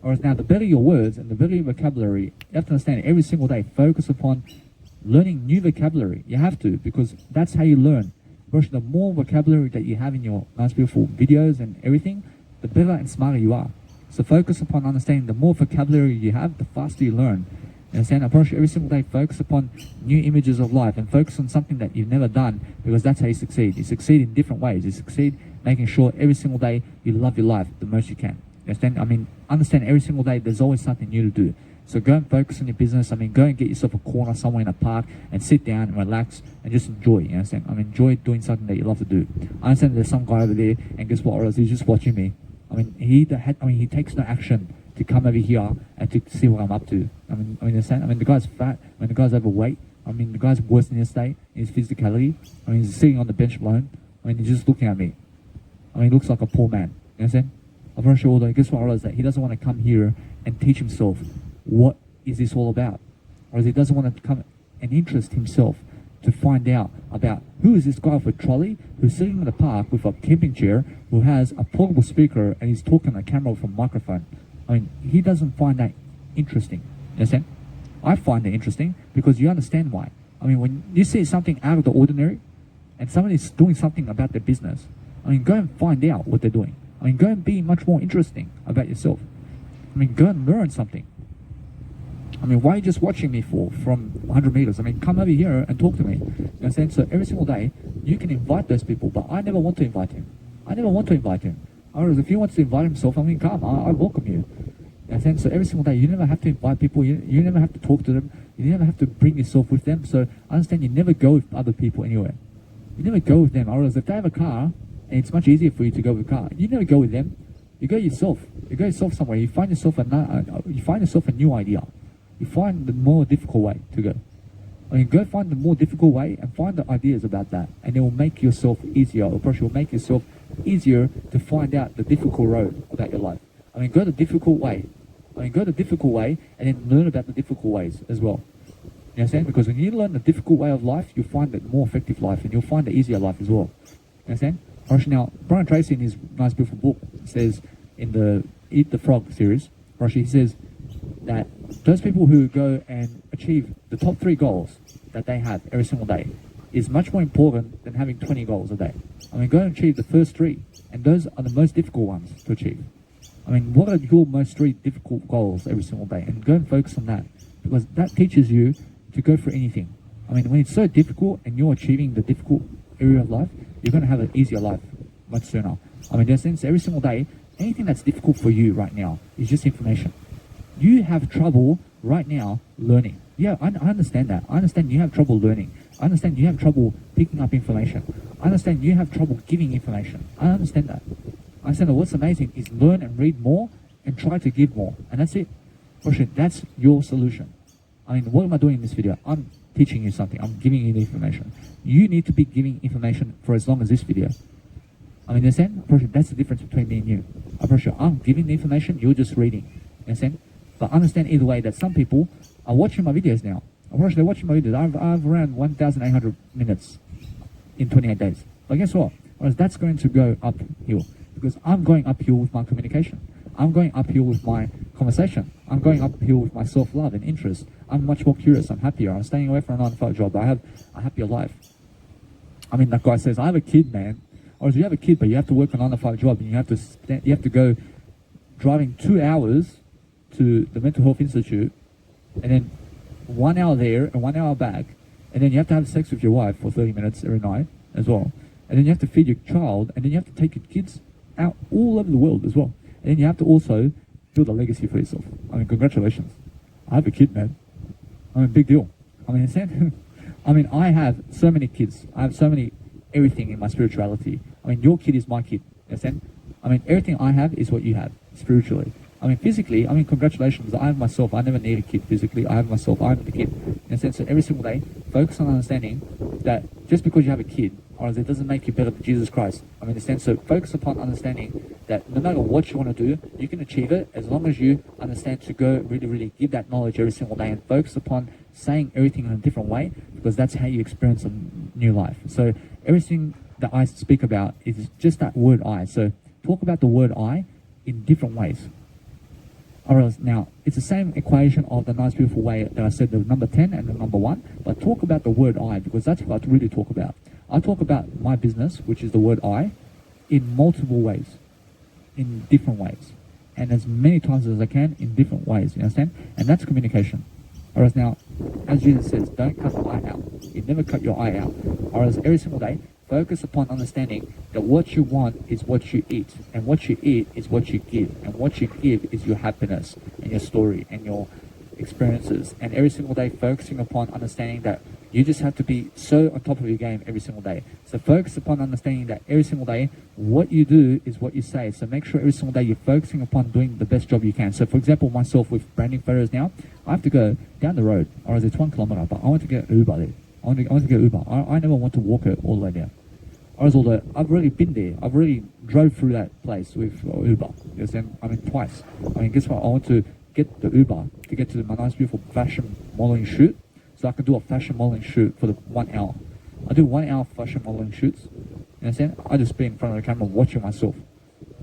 Whereas now, the better your words and the better your vocabulary, you have to understand every single day, focus upon learning new vocabulary. You have to, because that's how you learn. Because the more vocabulary that you have in your nice, beautiful videos and everything, the better and smarter you are. So focus upon understanding the more vocabulary you have, the faster you learn. You understand? I promise you, every single day, focus upon new images of life and focus on something that you've never done, because that's how you succeed. You succeed in different ways. You succeed making sure every single day you love your life the most you can. You understand? Understand every single day there's always something new to do. So go and focus on your business. Go and get yourself a corner somewhere in a park and sit down and relax and just enjoy. You understand? Enjoy doing something that you love to do. I understand there's some guy over there, and guess what? Or else he's just watching me. He takes no action to come over here and to see what I'm up to. Understand? The guy's fat. The guy's overweight. The guy's worse in his state, in his physicality. He's sitting on the bench alone. He's just looking at me. He looks like a poor man. You understand? I'm very sure, although, guess what? Or else that he doesn't want to come here and teach himself what is this all about, or he doesn't want to come and interest himself to find out about who is this guy with a trolley who's sitting in the park with a camping chair, who has a portable speaker and he's talking on a camera with a microphone. He doesn't find that interesting. You understand? I find it interesting because you understand why. When you see something out of the ordinary and somebody's doing something about their business, go and find out what they're doing. Go and be much more interesting about yourself. Go and learn something. Why are you just watching me from 100 meters? Come over here and talk to me. You understand? So every single day, you can invite those people, but I never want to invite him. Or if he wants to invite himself, come, I welcome you. You understand? So every single day, you never have to invite people, you never have to talk to them, you never have to bring yourself with them. So understand, you never go with other people anywhere. You never go with them. Or else if they have a car, and it's much easier for you to go with a car, you never go with them. You go yourself. You go yourself somewhere. You find yourself a new idea. You find the more difficult way to go. Go find the more difficult way and find the ideas about that, and it will make yourself easier. Or it will make yourself easier to find out the difficult road about your life. Go the difficult way. Go the difficult way and then learn about the difficult ways as well. You understand? Because when you learn the difficult way of life, you'll find the more effective life, and you'll find the easier life as well. You understand? Now, Brian Tracy in his nice beautiful book says in the Eat the Frog series, he says that those people who go and achieve the top 3 goals that they have every single day is much more important than having 20 goals a day. Go and achieve the first 3, and those are the most difficult ones to achieve. What are your most 3 difficult goals every single day? And go and focus on that, because that teaches you to go for anything. I mean, when it's so difficult and you're achieving the difficult area of life, you're going to have an easier life much sooner. I mean, in a sense, every single day, anything that's difficult for you right now is just information. You have trouble right now learning. Yeah, I understand that. I understand you have trouble learning. I understand you have trouble picking up information. I understand you have trouble giving information. I understand that. I understand that what's amazing is learn and read more and try to give more. And that's it. For sure, that's your solution. I mean, what am I doing in this video? I'm teaching you something. I'm giving you the information. You need to be giving information for as long as this video. I mean, you understand? That's the difference between me and you. I'm giving the information, you're just reading. You understand? But understand either way that some people are watching my videos now. They're watching my videos. I've around 1,800 minutes in 28 days. But guess what? Whereas that's going to go uphill because I'm going uphill with my communication. I'm going uphill with my conversation. I'm going uphill with my self-love and interest. I'm much more curious. I'm happier. I'm staying away from a 9-to-5 job. I have a happier life. I mean, that guy says, I have a kid, man. Or you have a kid, but you have to work a 9-to-5 job, and you have to go driving 2 hours to the mental health institute, and then 1 hour there and 1 hour back, and then you have to have sex with your wife for 30 minutes every night as well, and then you have to feed your child, and then you have to take your kids out all over the world as well, and then you have to also build a legacy for yourself. I mean, congratulations. I have a kid, man. I mean, big deal. I mean, I mean, I have so many kids. I have so many everything in my spirituality. I mean, your kid is my kid. Understand? I mean, everything I have is what you have spiritually. I mean, physically, I mean, congratulations. I have myself. I never need a kid physically. I have myself. I'm the kid. In a sense, so every single day, focus on understanding that just because you have a kid, or it doesn't make you better than Jesus Christ. I mean, in a sense, so focus upon understanding that no matter what you want to do, you can achieve it as long as you understand to go really give that knowledge every single day and focus upon saying everything in a different way, because that's how you experience a new life. So everything that I speak about is just that word I. So talk about the word I in different ways. Alright, now, it's the same equation of the nice, beautiful way that I said, the number 10 and the number 1, but talk about the word I, because that's what I really talk about. I talk about my business, which is the word I, in multiple ways, in different ways, and as many times as I can in different ways, you understand? And that's communication. Alright, now, as Jesus says, don't cut the eye out. You never cut your eye out. Alright, every single day, focus upon understanding that what you want is what you eat, and what you eat is what you give, and what you give is your happiness and your story and your experiences. And every single day, focusing upon understanding that you just have to be so on top of your game every single day. So focus upon understanding that every single day, what you do is what you say. So make sure every single day you're focusing upon doing the best job you can. So for example, myself with branding photos now, I have to go down the road, or is it 1 kilometer, but I want to get Uber there. I want to get Uber. I never want to walk it all the way down. Although I've already been there. I've already drove through that place with Uber. Yes, I mean, twice. I mean, guess what? I want to get the Uber to get to my nice, beautiful fashion modeling shoot, so I can do a fashion modeling shoot for the 1 hour. I do 1 hour fashion modeling shoots. You understand? I just be in front of the camera watching myself.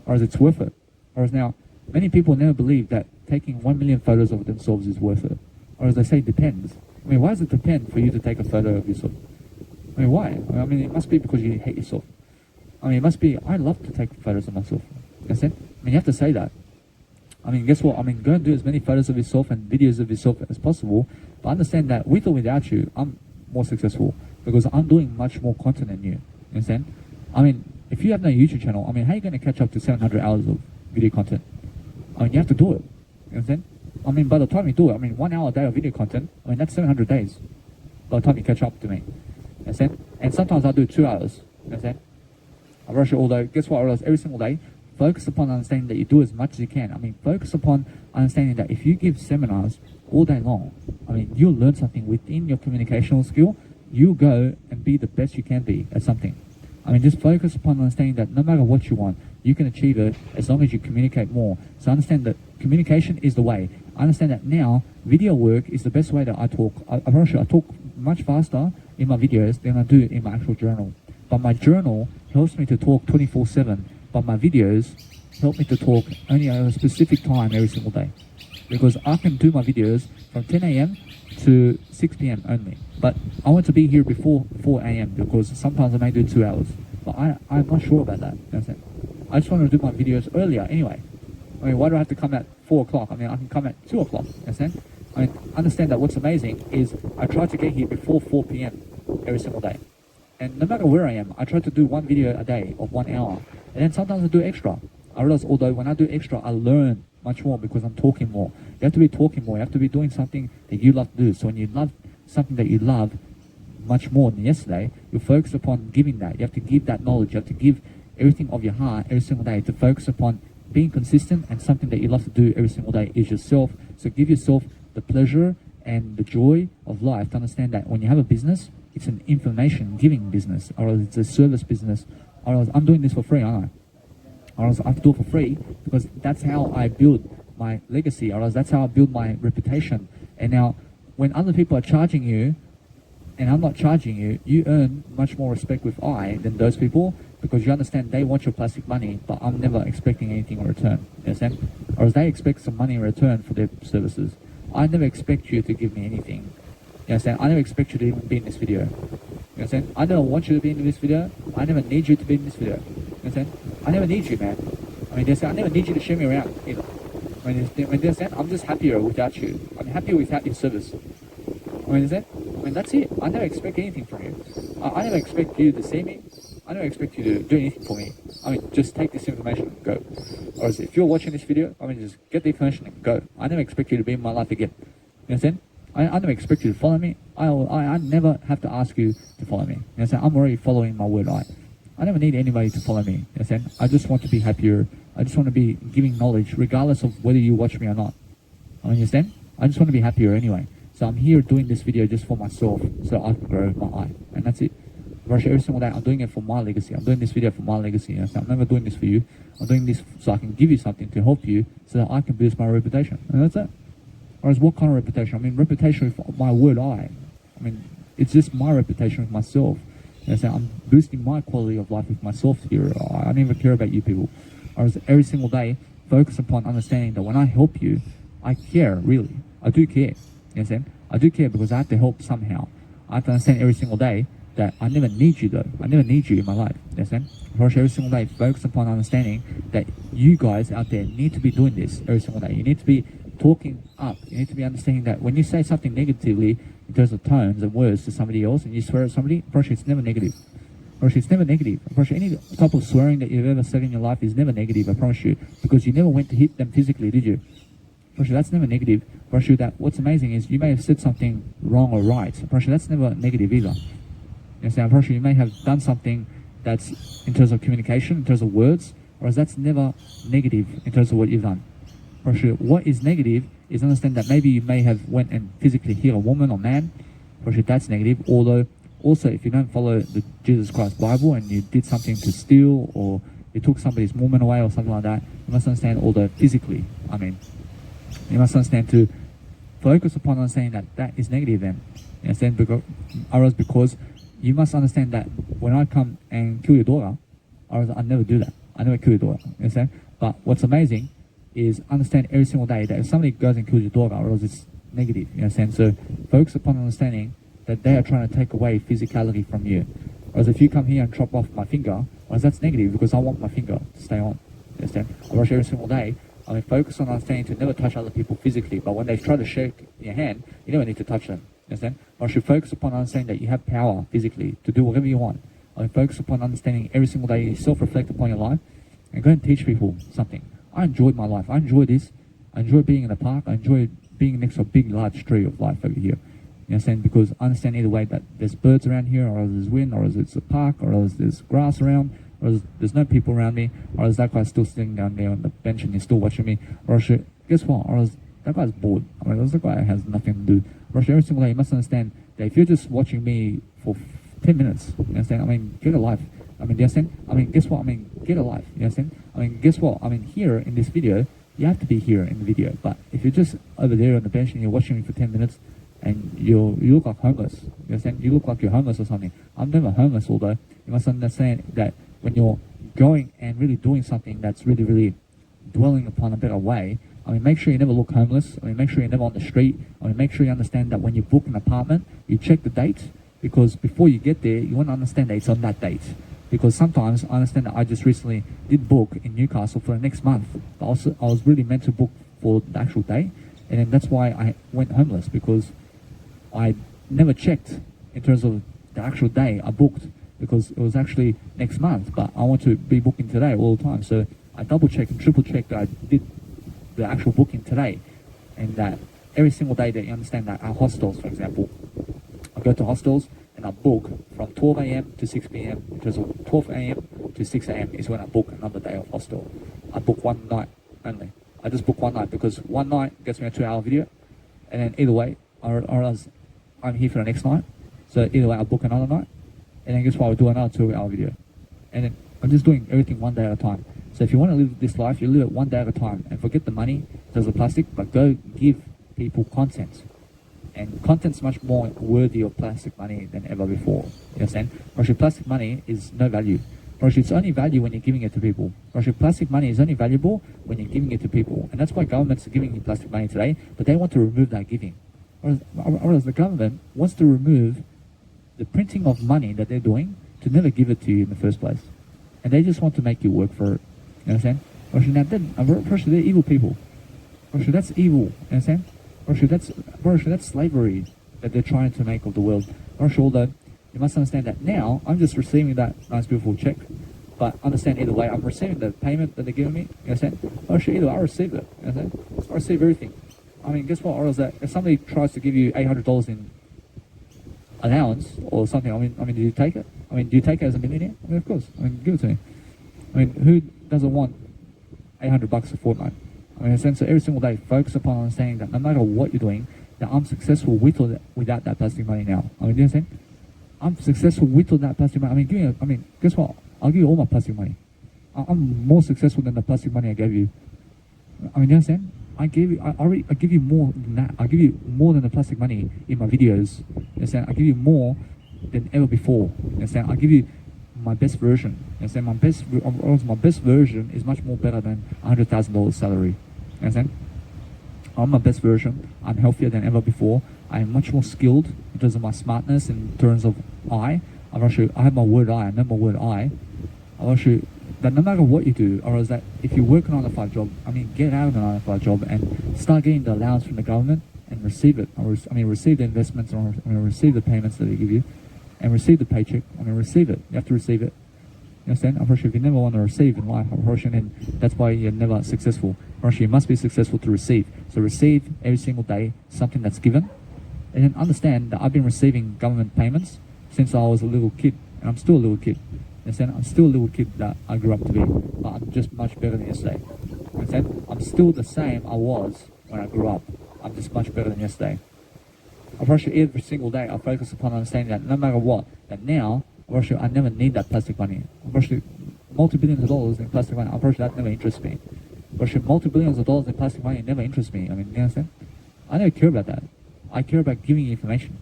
Or it's worth it. Whereas now, many people never believe that taking 1 million photos of themselves is worth it. Or as they say, it depends. I mean, why does it depend for you to take a photo of yourself? I mean, why? I mean, it must be because you hate yourself. I mean, it must be, I love to take photos of myself. You understand? I mean, you have to say that. I mean, guess what? I mean, go and do as many photos of yourself and videos of yourself as possible. But understand that with or without you, I'm more successful because I'm doing much more content than you. You understand? I mean, if you have no YouTube channel, I mean, how are you going to catch up to 700 hours of video content? I mean, you have to do it. You understand? I mean, by the time you do it, I mean, 1 hour a day of video content, I mean, that's 700 days by the time you catch up to me. You understand? And sometimes I do 2 hours. You understand? I rush it, although, guess what I realize every single day? Focus upon understanding that you do as much as you can. I mean, focus upon understanding that if you give seminars all day long, I mean, you'll learn something within your communicational skill. You'll go and be the best you can be at something. I mean, just focus upon understanding that no matter what you want, you can achieve it as long as you communicate more. So understand that communication is the way. I understand that now, video work is the best way that I talk. I'm sure I talk much faster in my videos than I do in my actual journal. But my journal helps me to talk 24/7. But my videos help me to talk only at a specific time every single day. Because I can do my videos from 10 a.m. to 6 p.m. only. But I want to be here before 4 a.m. because sometimes I may do 2 hours. But I'm not sure about that. You know what I'm saying? I just want to do my videos earlier anyway. I mean, why do I have to come at 4 o'clock? I mean, I can come at 2 o'clock. You understand? I mean, understand that what's amazing is I try to get here before 4 p.m. every single day. And no matter where I am, I try to do one video a day of 1 hour. And then sometimes I do extra. I realize although when I do extra, I learn much more because I'm talking more. You have to be talking more. You have to be doing something that you love to do. So when you love something that you love much more than yesterday, you focus upon giving that. You have to give that knowledge. You have to give everything of your heart every single day to focus upon being consistent, and something that you love to do every single day is yourself. So give yourself the pleasure and the joy of life to understand that when you have a business, it's an information giving business, or it's a service business, or I'm doing this for free, aren't I? Or I have to do it for free because that's how I build my legacy, or that's how I build my reputation. And now when other people are charging you and I'm not charging you, you earn much more respect with I than those people, because you understand they want your plastic money, but I'm never expecting anything in return. You understand? Or they expect some money in return for their services. I never expect you to give me anything. You understand? I never expect you to even be in this video. You understand? I never want you to be in this video. I never need you to be in this video. You understand? I never need you, man. I mean, I never need you to show me around either. When you understand? I'm just happier without you. I'm happier without your service. I mean, that's it. I never expect anything from you. I never expect you to see me. I never expect you to do anything for me. I mean, just take this information and go. Or if you're watching this video, I mean, just get the information and go. I never expect you to be in my life again. You understand? I never expect you to follow me. I never have to ask you to follow me. You understand? I'm already following my word. I never need anybody to follow me. You understand? I just want to be happier. I just want to be giving knowledge, regardless of whether you watch me or not. You understand? I just want to be happier anyway. So I'm here doing this video just for myself, so I can grow my eye. And that's it. Every single day, I'm doing it for my legacy. I'm doing this video for my legacy. You know? So I'm never doing this for you. I'm doing this so I can give you something to help you, so that I can boost my reputation. And that's it. Or is what kind of reputation? I mean, reputation with my word I mean, it's just my reputation with myself. You know, so I'm boosting my quality of life with myself here. I don't even care about you people. Or is every single day, focus upon understanding that when I help you, I care, really. I do care. You understand? I do care because I have to help somehow. I have to understand every single day that I never need you though. I never need you in my life. You understand? Every single day, focus upon understanding that you guys out there need to be doing this every single day. You need to be talking up. You need to be understanding that when you say something negatively in terms of tones and words to somebody else and you swear at somebody, it's never negative. It's never negative. Any type of swearing that you've ever said in your life is never negative, I promise you, because you never went to hit them physically, did you? That's never negative. That what's amazing is you may have said something wrong or right. That's never negative either. You understand? You may have done something that's in terms of communication, in terms of words, whereas that's never negative in terms of what you've done. What is negative is understand that maybe you may have went and physically hit a woman or man. That's negative. Although also if you don't follow the Jesus Christ Bible and you did something to steal, or you took somebody's woman away or something like that, you must understand, although physically, I mean, you must understand to focus upon understanding that that is negative then. You understand? Because you must understand that when I come and kill your daughter, I never do that. I never kill your daughter. You understand? But what's amazing is understand every single day that if somebody goes and kills your daughter, or else it's negative. You understand? So focus upon understanding that they are trying to take away physicality from you. Whereas if you come here and chop off my finger, well, that's negative because I want my finger to stay on. You understand? I brush every single day. I mean, focus on understanding to never touch other people physically, but when they try to shake your hand, you never need to touch them. Understand? I should focus upon understanding that you have power physically to do whatever you want. I mean, focus upon understanding every single day, you self-reflect upon your life, and go and teach people something. I enjoyed my life. I enjoy this. I enjoy being in the park. I enjoy being next to a big, large tree of life over here. You understand? Because I understand either way that there's birds around here, or there's wind, or it's a park, or there's grass around, or there's no people around me, or is that guy still sitting down there on the bench and he's still watching me, or guess what? Or that guy's bored. I mean, that guy has nothing to do. Or every single day, you must understand that if you're just watching me for 10 minutes, you understand? I mean, get a life. I mean, you understand? I mean, guess what? I mean, get a life. You understand? I mean, guess what? I mean, here in this video, you have to be here in the video. But if you're just over there on the bench and you're watching me for 10 minutes, and you look like homeless, you understand? You look like you're homeless or something. I'm never homeless, although you must understand that when you're going and really doing something that's really, really dwelling upon a better way, I mean, make sure you never look homeless. I mean, make sure you're never on the street. I mean, make sure you understand that when you book an apartment, you check the date, because before you get there, you want to understand that it's on that date. Because sometimes, I understand that I just recently did book in Newcastle for the next month, but also I was really meant to book for the actual day, And then that's why I went homeless, because I never checked in terms of the actual day I booked, because it was actually next month, but I want to be booking today all the time. So I double checked and triple checked that I did the actual booking today, and that every single day that you understand that our hostels, for example, I go to hostels and I book from 12 a.m. to 6 p.m. in terms of 12 a.m. to 6 a.m. is when I book another day of hostel. I book one night only. I just book one night, because one night gets me a 2-hour video, and then either way, or else I'm here for the next night. So either way, I'll book another night, and then guess what? I'll do another 2-hour video. And then I'm just doing everything one day at a time. So if you want to live this life, you live it one day at a time, and forget the money, there's the plastic, but go give people content. And content's much more worthy of plastic money than ever before. You understand? Actually, plastic money is no value. Actually, it's only value when you're giving it to people. Actually, plastic money is only valuable when you're giving it to people. And that's why governments are giving you plastic money today, but they want to remove that giving. Whereas the government wants to remove the printing of money that they're doing to never give it to you in the first place. And they just want to make you work for it. You understand? Actually, now they're evil people. Actually, that's evil. You understand? Actually, that's slavery that they're trying to make of the world. Actually, although you must understand that now I'm just receiving that nice beautiful check, but understand either way I'm receiving the payment that they're giving me. You understand? Actually, either I receive it. You understand? I receive everything. I mean, guess what? Or is that if somebody tries to give you $800 in allowance or something, I mean, do you take it? I mean, do you take it as a millionaire? I mean, of course. I mean, give it to me. I mean, who doesn't want $800 a fortnight? I mean, in a sense, so every single day, focus upon understanding that no matter what you're doing, that I'm successful with or without that plastic money now. I mean, do you understand? I'm successful with or that plastic money. I mean, guess what? I'll give you all my plastic money. I'm more successful than the plastic money I gave you. I mean, do you understand? I give you more than that. I give you more than the plastic money in my videos. You understand? I give you more than ever before. You understand? I give you my best version. You understand? My best version is much more better than $100,000 salary. You understand? I'm my best version. I'm healthier than ever before. I'm much more skilled in terms of my smartness, in terms of I have my word I know my word I will show you that no matter what you do, or is that if you work a 9-to-5 job, I mean, get out of the 9-to-5 job and start getting the allowance from the government and receive it. Receive the investments, or receive the payments that they give you, and receive the paycheck. Receive it. You have to receive it. You understand? Unfortunately, if you never want to receive in life, unfortunately, then that's why you're never successful. Unfortunately, you must be successful to receive. So receive every single day something that's given, and then understand that I've been receiving government payments since I was a little kid, and I'm still a little kid. Understand? I'm still a little kid that I grew up to be, but I'm just much better than yesterday. Understand? I'm still the same I was when I grew up. I'm just much better than yesterday. Unfortunately, every single day I focus upon understanding that no matter what, that now, unfortunately, I never need that plastic money. Unfortunately, multi-billions of dollars in plastic money, unfortunately, that never interests me. Unfortunately, multi-billions of dollars in plastic money never interests me. I mean, you understand? I never care about that. I care about giving you information.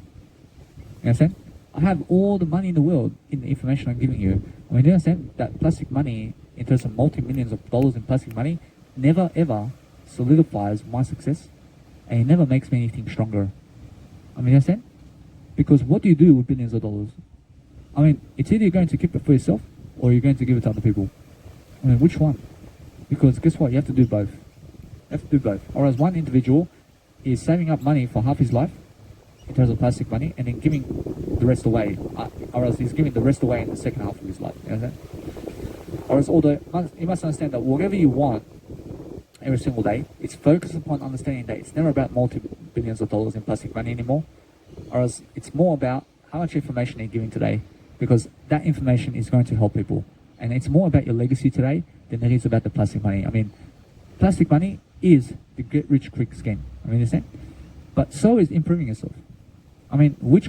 You understand? I have all the money in the world in the information I'm giving you. I mean, you understand that plastic money, in terms of multi-millions of dollars in plastic money, never ever solidifies my success, and it never makes me anything stronger. I mean, you understand? Because what do you do with billions of dollars? I mean, it's either you're going to keep it for yourself, or you're going to give it to other people. I mean, which one? Because guess what? You have to do both. You have to do both. Or as one individual is saving up money for half his life, in terms of plastic money, and then giving the rest away, or else he's giving the rest away in the second half of his life. You understand? Or else, although you must understand that whatever you want every single day, it's focused upon understanding that it's never about multi-billions of dollars in plastic money anymore, or else it's more about how much information you're giving today, because that information is going to help people, and it's more about your legacy today than it is about the plastic money. I mean, plastic money is the get-rich-quick scheme. I mean, you understand? But so is improving yourself. I mean, which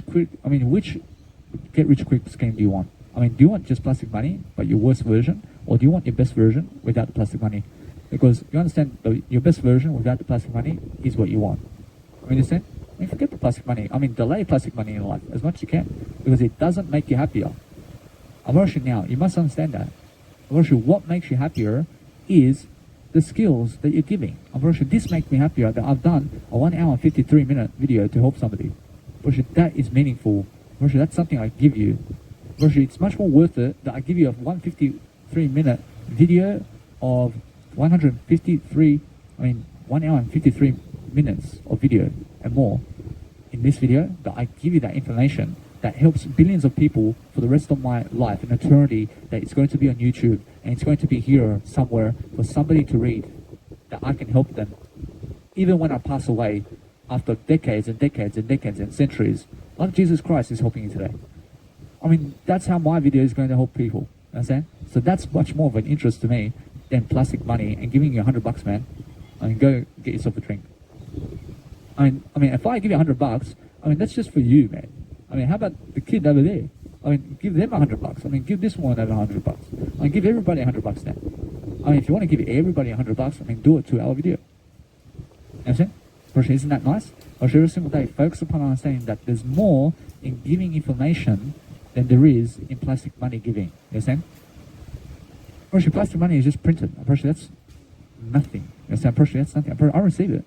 get-rich-quick scheme do you want? I mean, do you want just plastic money, but your worst version? Or do you want your best version without the plastic money? Because you understand, your best version without the plastic money is what you want. I mean, you understand? I mean, forget the plastic money. I mean, delay plastic money in your life as much as you can, because it doesn't make you happier. Unfortunately now, you must understand that. Unfortunately, what makes you happier is the skills that you're giving. Unfortunately, this makes me happier that I've done a 1 hour and 53-minute video to help somebody. Unfortunately, that is meaningful. Unfortunately, that's something I give you. Unfortunately, it's much more worth it that I give you a 153-minute video of 1 hour and 53 minutes of video and more in this video, that I give you that information that helps billions of people for the rest of my life, an eternity, that it's going to be on YouTube and it's going to be here somewhere for somebody to read, that I can help them. Even when I pass away, after decades and decades and decades and centuries, like Jesus Christ is helping you today. I mean, that's how my video is going to help people. Understand? So that's much more of an interest to me than plastic money and giving you $100, man. I mean, go get yourself a drink. I mean, if I give you $100, I mean, that's just for you, man. I mean, how about the kid over there? I mean, give them $100. I mean, give this one over $100. I mean, give everybody $100 now. I mean, if you want to give everybody $100, I mean, do a 2-hour video. Understand? Isn't that nice? Every single day, focus upon understanding that there's more in giving information than there is in plastic money giving. You understand? Plastic money is just printed. That's nothing. You understand? That's nothing. I receive it.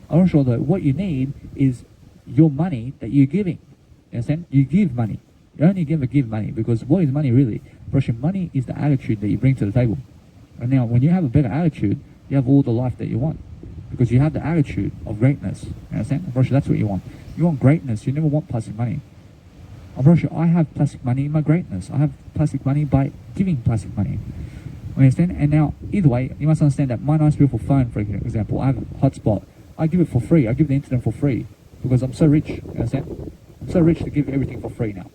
I'm sure that what you need is your money that you're giving. You understand? You give money. You only give money, because what is money really? Money is the attitude that you bring to the table. And now, when you have a better attitude, you have all the life that you want, because you have the attitude of greatness. You understand? That's what you want. You want greatness. You never want plastic money. I have plastic money in my greatness. I have plastic money by giving plastic money. You understand? And now, either way, you must understand that my nice beautiful phone, for example, I have a hotspot. I give it for free. I give the internet for free because I'm so rich. You understand? I'm so rich to give everything for free now.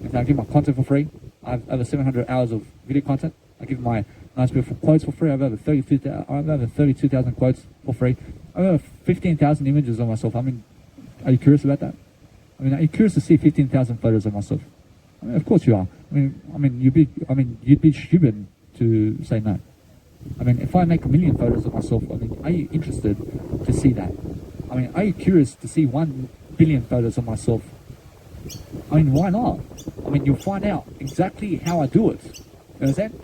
And I give my content for free. I have over 700 hours of video content. I give my nice beautiful quotes for free. I have over 32,000 quotes for free. I have over 15,000 images of myself. I mean, are you curious about that? I mean, are you curious to see 15,000 photos of myself? I mean, of course you are. You'd be stupid to say no. I mean, if I make 1 million photos of myself, I mean, are you interested to see that? I mean, are you curious to see 1 billion photos of myself? I mean, why not? I mean, you'll find out exactly how I do it. You understand?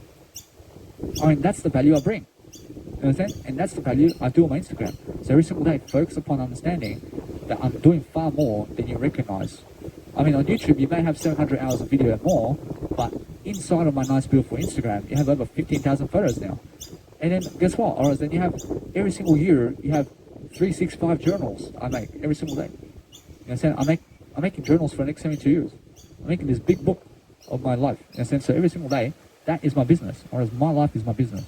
I mean, that's the value I bring. You understand? And that's the value I do on my Instagram. So every single day, focus upon understanding that I'm doing far more than you recognize. I mean, on YouTube, you may have 700 hours of video and more, but inside of my nice, beautiful Instagram, you have over 15,000 photos now. And then, guess what? Or then you have, every single year, you have 365 journals I make every single day. You understand? I'm making journals for the next 72 years. I'm making this big book of my life. You understand? So every single day, that is my business. Or as my life is my business.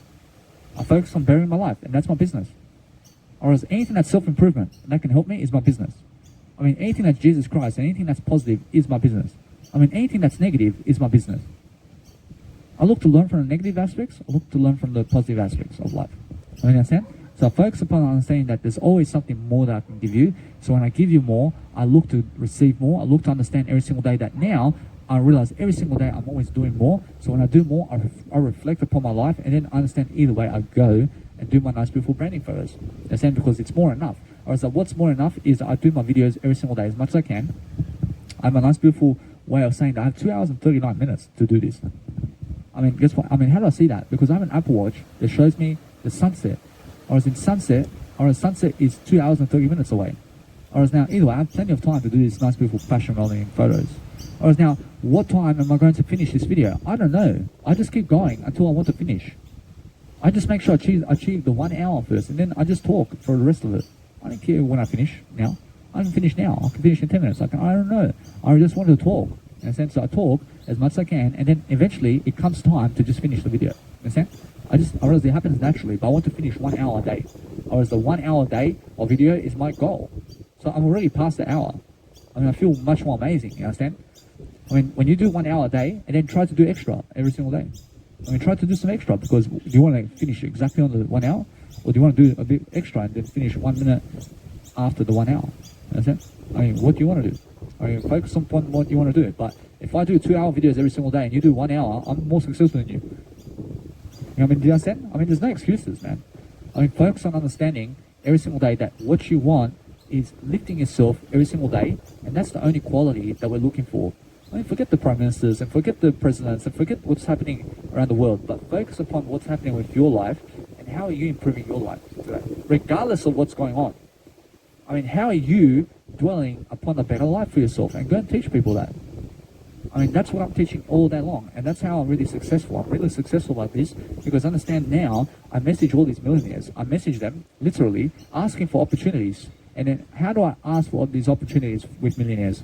I focus on bettering my life, and that's my business. Or as anything that's self-improvement and that can help me is my business. I mean, anything that's Jesus Christ, anything that's positive is my business. I mean, anything that's negative is my business. I look to learn from the negative aspects. I look to learn from the positive aspects of life. You understand? So I focus upon understanding that there's always something more that I can give you. So when I give you more, I look to receive more. I look to understand every single day that now I realize every single day I'm always doing more. So when I do more, I reflect upon my life, and then I understand either way I go and do my nice, beautiful branding photos. Understand? Because it's more enough. Or so what's more enough is I do my videos every single day as much as I can. I have a nice, beautiful way of saying that I have 2 hours and 39 minutes to do this. I mean, guess what? I mean, how do I see that? Because I have an Apple Watch that shows me the sunset. Or as in sunset, or as sunset is 2 hours and 30 minutes away. Or as now, either way, I have plenty of time to do these nice, beautiful fashion modeling photos. Or as now, what time am I going to finish this video? I don't know. I just keep going until I want to finish. I just make sure I achieve the 1 hour first, and then I just talk for the rest of it. I don't care when I finish now. I can finish now. I can finish in 10 minutes. I don't know. I just want to talk. In a sense, so I talk as much as I can, and then eventually it comes time to just finish the video. Understand? Or else it happens naturally, but I want to finish 1 hour a day. Or else the 1 hour a day of video is my goal. So I'm already past the hour. I mean, I feel much more amazing, you understand? I mean, when you do 1 hour a day, and then try to do extra every single day. I mean, try to do some extra, because do you want to finish exactly on the 1 hour? Or do you want to do a bit extra and then finish 1 minute after the 1 hour? Understand? I mean, what do you want to do? I mean, focus on what you want to do. But if I do 2 hour videos every single day and you do 1 hour, I'm more successful than you. You know what I mean? Do you understand? I mean, there's no excuses, man. I mean, focus on understanding every single day that what you want is lifting yourself every single day, and that's the only quality that we're looking for. I mean, forget the prime ministers and forget the presidents and forget what's happening around the world, but focus upon what's happening with your life and how are you improving your life today, regardless of what's going on. I mean, how are you dwelling upon a better life for yourself? And go and teach people that. I mean, that's what I'm teaching all day long, and that's how I'm really successful. I'm really successful like this because understand now, I message all these millionaires. I message them, literally, asking for opportunities. And then how do I ask for these opportunities with millionaires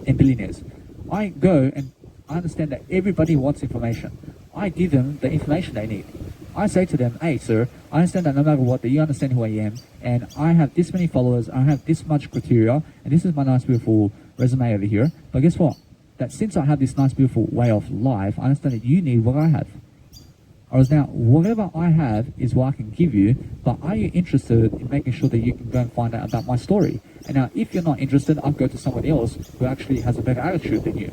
and billionaires? I go and I understand that everybody wants information. I give them the information they need. I say to them, hey, sir, I understand that no matter what, that you understand who I am, and I have this many followers, I have this much criteria, and this is my nice, beautiful resume over here. But guess what? That since I have this nice, beautiful way of life, I understand that you need what I have. Whereas now, whatever I have is what I can give you, but are you interested in making sure that you can go and find out about my story? And now, if you're not interested, I'll go to somebody else who actually has a better attitude than you.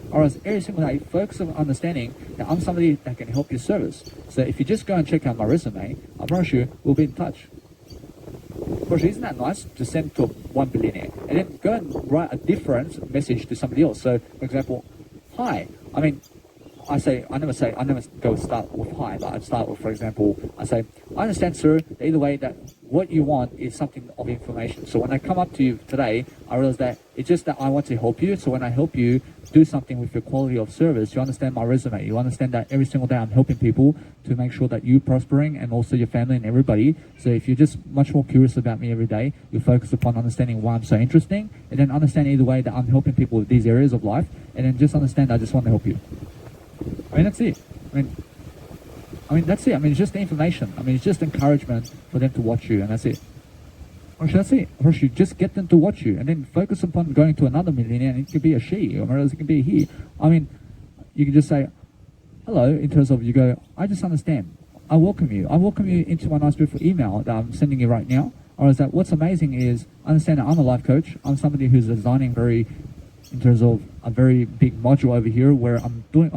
Whereas every single day, focus on understanding that I'm somebody that can help your service. So if you just go and check out my resume, I promise you, we'll be in touch. Because isn't that nice to send to one billionaire and then go and write a different message to somebody else? So, for example, hi. I mean, I never go start with hi, but I start with, for example, I say, I understand, sir, that either way that what you want is something of information. So when I come up to you today, I realize that it's just that I want to help you. So when I help you do something with your quality of service, you understand my resume. You understand that every single day I'm helping people to make sure that you're prospering and also your family and everybody. So if you're just much more curious about me every day, you focus upon understanding why I'm so interesting, and then understand either way that I'm helping people with these areas of life, and then just understand I just want to help you. I mean, that's it. I mean, that's it. I mean, it's just the information. I mean, it's just encouragement for them to watch you, and that's it. Or should I say, or should you just get them to watch you, and then focus upon going to another millionaire, and it could be a she, or it can be a he. I mean, you can just say, hello, in terms of you go, I just understand. I welcome you. I welcome you into my nice, beautiful email that I'm sending you right now. Or is that what's amazing is, understand that I'm a life coach. I'm somebody who's designing in terms of a very big module over here where I'm doing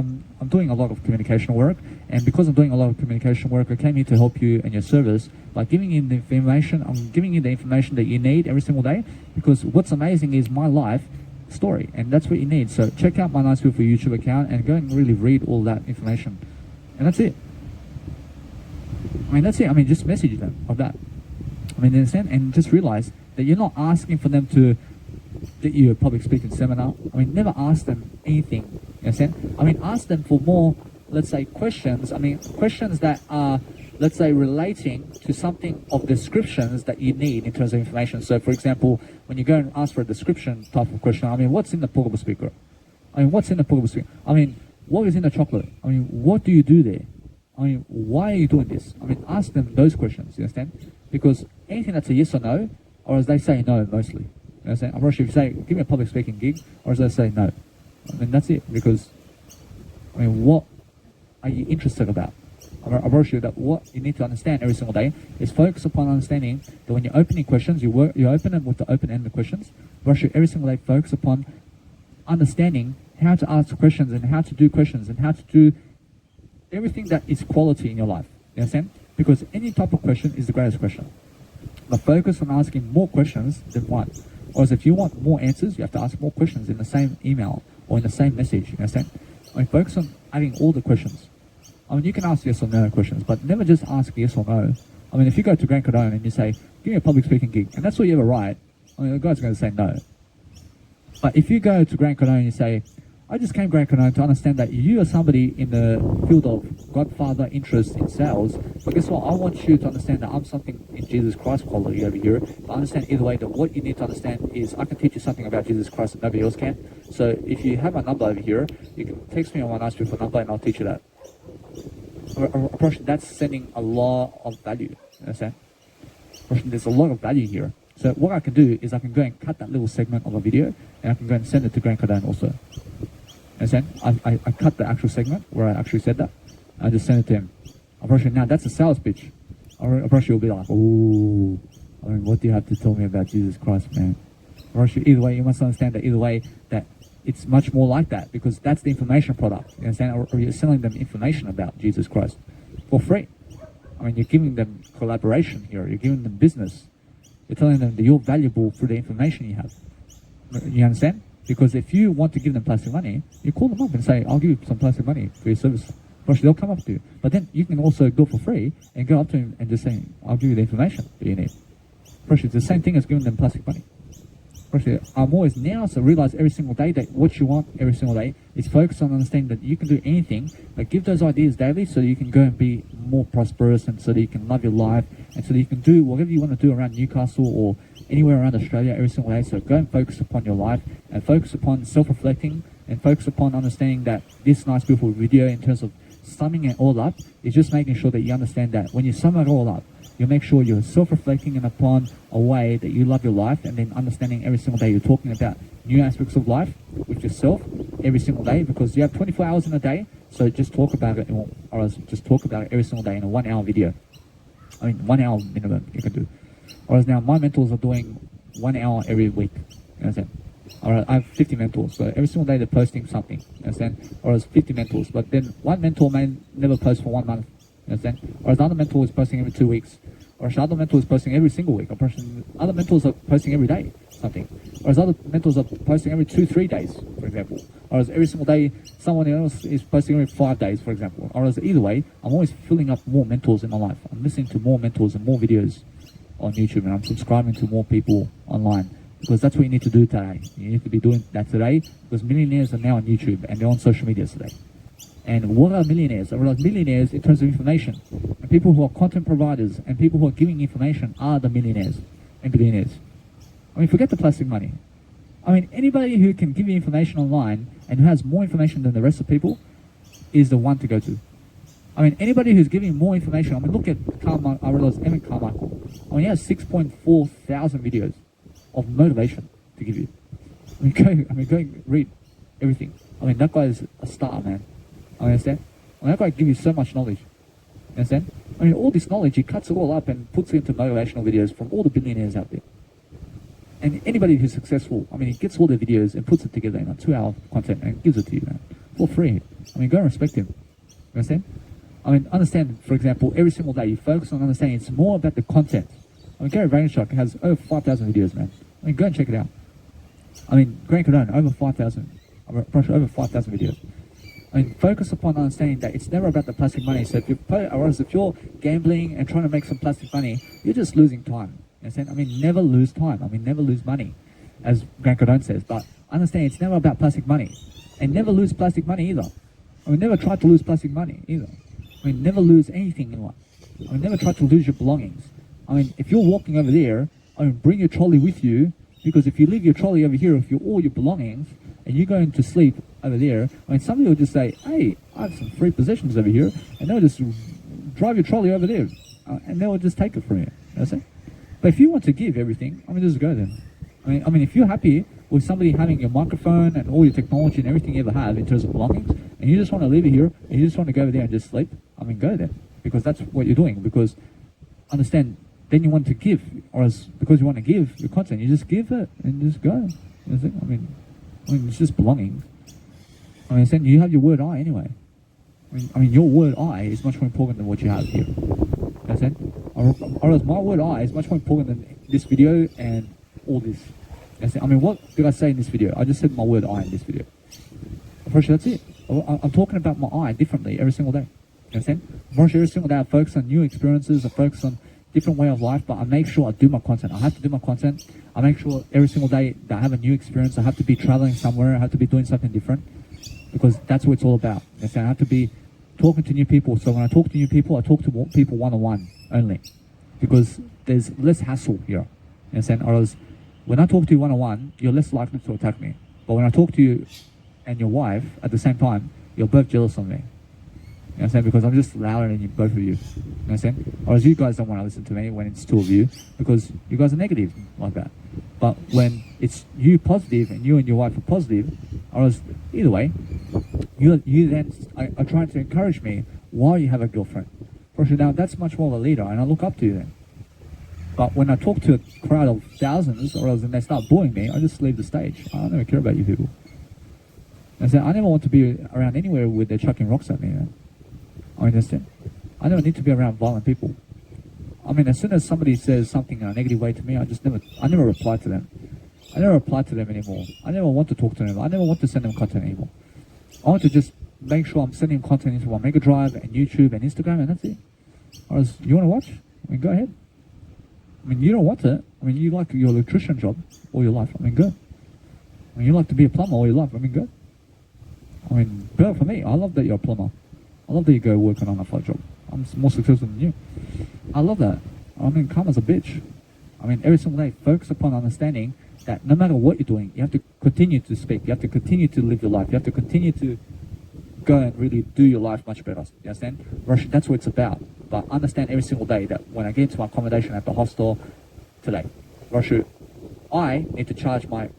a lot of communication work, and because I'm doing a lot of communication work, I came here to help you and your service by giving you the information. I'm giving you the information that you need every single day, because what's amazing is my life story, and that's what you need. So check out my nice beautiful YouTube account and go and really read all that information, and that's it. I mean, that's it. I mean, just message them of that. I mean, understand, and just realize that you're not asking for them to get you a public speaking seminar. I mean, never ask them anything. You understand? I mean, ask them for more, let's say, questions. I mean, questions that are, let's say, relating to something of descriptions that you need in terms of information. So, for example, when you go and ask for a description type of question, I mean, what's in the portable speaker? I mean, what's in the portable speaker? I mean, what is in the chocolate? I mean, what do you do there? I mean, why are you doing this? I mean, ask them those questions. You understand? Because anything that's a yes or no, or as they say no mostly. You know, I'm not sure if you say, give me a public speaking gig, or as they say no. I mean, that's it, because, I mean, what are you interested about? I'm not sure that what you need to understand every single day is focus upon understanding that when you're opening questions, you open them with the open-ended questions. I'm sure every single day focus upon understanding how to ask questions and how to do questions and how to do everything that is quality in your life. You understand? Because any type of question is the greatest question. But focus on asking more questions than one. Whereas if you want more answers, you have to ask more questions in the same email or in the same message. You understand? I mean, focus on adding all the questions. I mean, you can ask yes or no questions, but never just ask yes or no. I mean, if you go to Grant Cardone and you say, give me a public speaking gig, and that's all you ever write, I mean, the guy's going to say no. But if you go to Grant Cardone and you say, I just came, Grant Cardone, to understand that you are somebody in the field of Godfather interest in sales, but guess what? I want you to understand that I'm something in Jesus Christ quality over here. But understand either way that what you need to understand is I can teach you something about Jesus Christ that nobody else can. So if you have my number over here, you can text me on my nice beautiful number and I'll teach you that. That's sending a lot of value. You understand? There's a lot of value here. So what I can do is I can go and cut that little segment of a video and I can go and send it to Grant Cardone also. Understand? I cut the actual segment where I actually said that. I just sent it to him. I'm pretty sure now that's a sales pitch. I'm pretty sure he'll be like, oh, I mean, what do you have to tell me about Jesus Christ, man? I'm pretty sure either way, you must understand that either way that it's much more like that, because that's the information product. You understand? Or you're selling them information about Jesus Christ for free. I mean, you're giving them collaboration here. You're giving them business. You're telling them that you're valuable through the information you have. You understand? Because if you want to give them plastic money, you call them up and say, I'll give you some plastic money for your service. First, they'll come up to you. But then you can also go for free and go up to them and just say, I'll give you the information that you need. First, it's the same thing as giving them plastic money. Actually, I'm always now so realize every single day that what you want every single day is focus on understanding that you can do anything, but give those ideas daily so that you can go and be more prosperous, and so that you can love your life, and so that you can do whatever you want to do around Newcastle or anywhere around Australia every single day. So go and focus upon your life, and focus upon self-reflecting, and focus upon understanding that this nice beautiful video, in terms of summing it all up, is just making sure that you understand that when you sum it all up, you make sure you're self-reflecting and upon a way that you love your life, and then understanding every single day you're talking about new aspects of life with yourself every single day, because you have 24 hours in a day. So just talk about it, or else just talk about it every single day in a 1 hour video. I mean, 1 hour minimum you can do. Whereas now my mentors are doing 1 hour every week. You understand? Alright, I have 50 mentors, so every single day they're posting something. You understand? Whereas 50 mentors, but then one mentor may never post for 1 month. You understand? Whereas another mentor is posting every 2 weeks. Or another mentor is posting every single week. Other mentors are posting every day something. Whereas other mentors are posting every 2-3 days, for example. Whereas every single day someone else is posting every 5 days, for example. Whereas either way, I'm always filling up more mentors in my life. I'm listening to more mentors and more videos on YouTube, and I'm subscribing to more people online. Because that's what you need to do today. You need to be doing that today, because millionaires are now on YouTube and they're on social media today. And what are millionaires? I realize millionaires in terms of information. And people who are content providers and people who are giving information are the millionaires and billionaires. I mean, forget the plastic money. I mean, anybody who can give you information online and who has more information than the rest of people is the one to go to. I mean, anybody who's giving more information, I mean, look at I realize Emmett Carmichael. I mean, he has 6.4 thousand videos of motivation to give you. I mean, go and read everything. I mean, that guy is a star, man. I understand? I mean, that guy gives you so much knowledge. You understand? I mean, all this knowledge, he cuts it all up and puts it into motivational videos from all the billionaires out there. And anybody who's successful, I mean, he gets all their videos and puts it together in a 2-hour content and gives it to you, man, for free. I mean, go and respect him. You understand? I mean, understand, for example, every single day you focus on understanding it's more about the content. I mean, Gary Vaynerchuk has over 5,000 videos, man. I mean, go and check it out. I mean, Grant Cardone, over 5,000 videos. I mean, focus upon understanding that it's never about the plastic money. So if you're gambling and trying to make some plastic money, you're just losing time. You understand? I mean, never lose time. I mean, never lose money, as Grant Cardone says. But understand, it's never about plastic money. And never lose plastic money either. I mean, never try to lose plastic money either. I mean, never lose anything in life. I mean, never try to lose your belongings. I mean, if you're walking over there, I mean, bring your trolley with you, because if you leave your trolley over here, if you're all your belongings, and you're going to sleep over there, I mean, somebody will just say, hey, I have some free possessions over here, and they'll just drive your trolley over there, and they'll just take it from you. You know what I'm saying? But if you want to give everything, I mean, just go then. I mean, if you're happy with somebody having your microphone and all your technology and everything you ever have in terms of belongings, and you just want to leave it here, and you just want to go over there and just sleep, I mean, go there, because that's what you're doing. Because understand, then you want to give, or else because you want to give your content, you just give it and just go. You know, I mean, it's just belonging. I mean, then you have your word I anyway. I mean, your word I is much more important than what you have here. You understand? Or else my word I is much more important than this video and all this. You understand? I mean, what did I say in this video? I just said my word I in this video. Approach, that's it. I'm talking about my I differently every single day. You understand? Approach, every single day I focus on new experiences, I focus on different way of life, but I make sure I do my content. I have to do my content. I make sure every single day that I have a new experience. I have to be traveling somewhere. I have to be doing something different, because that's what it's all about. I have to be talking to new people. So when I talk to new people, I talk to people one-on-one only, because there's less hassle here. You understand? Or else, when I talk to you one-on-one, you're less likely to attack me. But when I talk to you and your wife at the same time, you're both jealous of me. You understand? Because I'm just louder than you, both of you. You understand? Or as you guys don't want to listen to me when it's two of you, because you guys are negative like that. But when it's you positive and you and your wife are positive, or else either way, you then are trying to encourage me while you have a girlfriend. For sure, now that's much more of a leader, and I look up to you then. But when I talk to a crowd of thousands, or else when they start booing me, I just leave the stage. I don't care about you people. I never want to be around anywhere where they're chucking rocks at me, man. I understand. I never need to be around violent people. I mean, as soon as somebody says something in a negative way to me, I never reply to them. I never reply to them anymore. I never want to talk to them. I never want to send them content anymore. I want to just make sure I'm sending content into my Mega Drive and YouTube and Instagram, and that's it. Or else, you want to watch? I mean, go ahead. I mean, you don't want it. I mean, you like your electrician job all your life. I mean, good. I mean, you like to be a plumber all your life. I mean, good. I mean, better for me. I love that you're a plumber. I love that you go working on a flight job. I'm more successful than you. I love that. I mean, karma's a bitch. I mean, every single day, focus upon understanding that no matter what you're doing, you have to continue to speak. You have to continue to live your life. You have to continue to go and really do your life much better. You understand? That's what it's about. But understand every single day that when I get into my accommodation at the hostel today, Russia, I need to charge my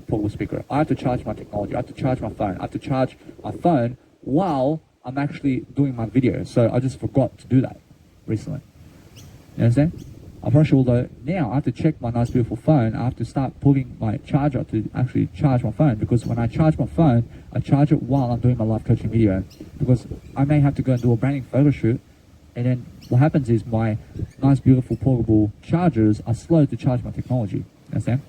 portable speaker. I have to charge my technology. I have to charge my phone. I have to charge my phone while I'm actually doing my video. So I just forgot to do that recently. You understand? I'm pretty sure, although now I have to check my nice beautiful phone, I have to start putting my charger to actually charge my phone, because when I charge my phone, I charge it while I'm doing my live coaching video, because I may have to go and do a branding photo shoot, and then what happens is my nice beautiful portable chargers are slow to charge my technology. Understand?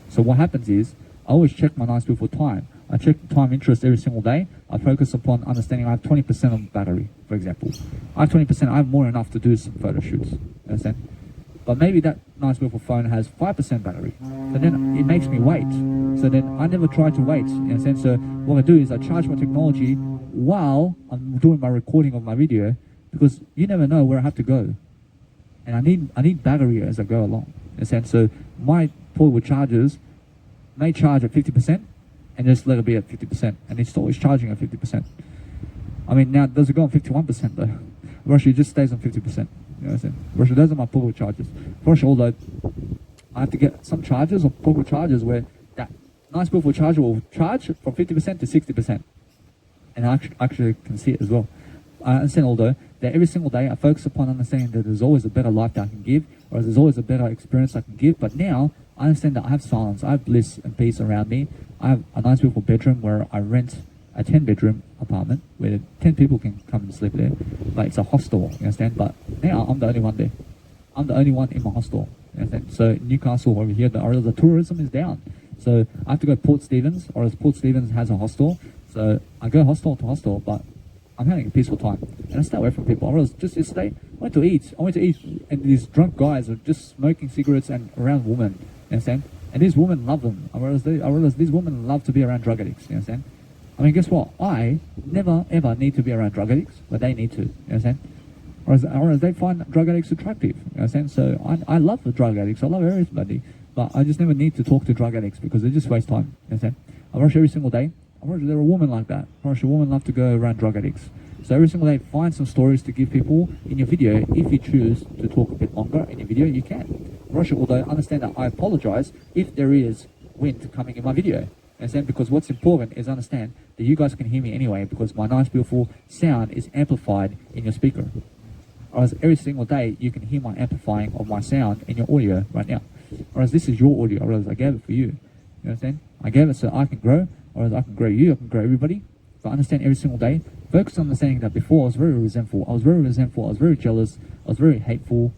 So what happens is I always check my nice beautiful time. I check the time interest every single day. I focus upon understanding I have 20% of battery, for example. I have 20%, I have more than enough to do some photo shoots. Understand? But maybe that nice beautiful phone has 5% battery. So then it makes me wait. So then I never try to wait. In a sense, so what I do is I charge my technology while I'm doing my recording of my video, because you never know where I have to go. And I need battery as I go along. In a sense, so my portable chargers may charge at 50% and just let it be at 50%. And it's always charging at 50%. I mean, now does it go on 51% though? Russia just stays on 50%. You know what I'm saying? Russia, those are my portable chargers. Russia, although I have to get some chargers or portable chargers where that nice portable charger will charge from 50% to 60%. And I actually can see it as well. I understand, although, that every single day I focus upon understanding that there's always a better life that I can give, or there's always a better experience I can give. But now I understand that I have silence, I have bliss and peace around me. I have a nice beautiful bedroom where I rent a 10-bedroom apartment where 10 people can come and sleep there. But it's a hostel, you understand? But now I'm the only one there. I'm the only one in my hostel, you understand? So Newcastle over here, the tourism is down. So I have to go to Port Stephens, or as Port Stephens has a hostel. So I go hostel to hostel, but I'm having a peaceful time. And I stay away from people. I was just yesterday, I went to eat, and these drunk guys are just smoking cigarettes and around women, you understand? And these women love them. I realized these women love to be around drug addicts, you understand? I mean, guess what? I never ever need to be around drug addicts, but they need to, you understand? Or as they find drug addicts attractive, you understand? So I love the drug addicts, I love everybody, but I just never need to talk to drug addicts because they just waste time, you understand? I rush every single day. There are women like that. A woman love to go around drug addicts. So every single day, find some stories to give people in your video. If you choose to talk a bit longer in your video, you can. Although understand that I apologize if there is wind coming in my video. Understand? Because what's important is understand that you guys can hear me anyway, because my nice beautiful sound is amplified in your speaker. Whereas every single day, you can hear my amplifying of my sound in your audio right now. Whereas this is your audio. Whereas I gave it for you. You understand? I gave it so I can grow. Or I can grow you, I can grow everybody. But understand every single day. Focus on understanding that before I was very resentful. I was very jealous. I was very hateful.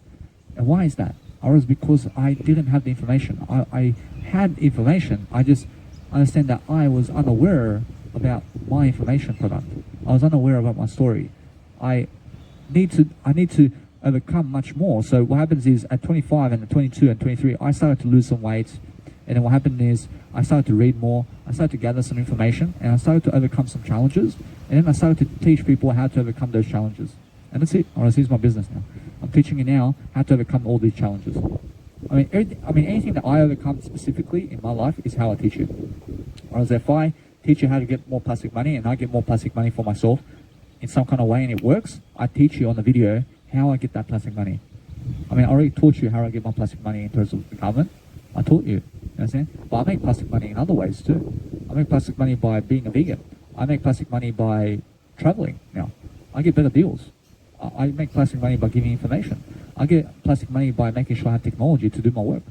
And why is that? Or was because I didn't have the information. I had information. I just understand that I was unaware about my information product. I was unaware about my story. I need to overcome much more. So what happens is at 25 and at 22 and 23, I started to lose some weight. And then what happened is I started to read more, I started to gather some information, and I started to overcome some challenges. And then I started to teach people how to overcome those challenges. And that's it. This is my business now. I'm teaching you now how to overcome all these challenges. Anything that I overcome specifically in my life is how I teach you. Whereas if I teach you how to get more passive money, and I get more passive money for myself in some kind of way, and it works, I teach you on the video how I get that passive money. I already taught you how I get my passive money in terms of the government. I taught you. You understand? But I make plastic money in other ways too. I make plastic money by being a vegan. I make plastic money by traveling now. I get better deals. I make plastic money by giving information. I get plastic money by making sure I have technology to do my work.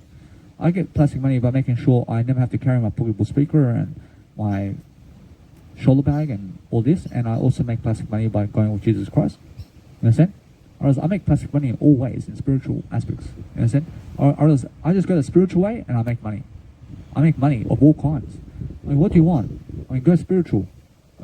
I get plastic money by making sure I never have to carry my portable speaker and my shoulder bag and all this. And I also make plastic money by going with Jesus Christ. You understand? Whereas I make plastic money in all ways, in spiritual aspects. You understand? Or I just go the spiritual way and I make money. I make money of all kinds. What do you want? Go spiritual.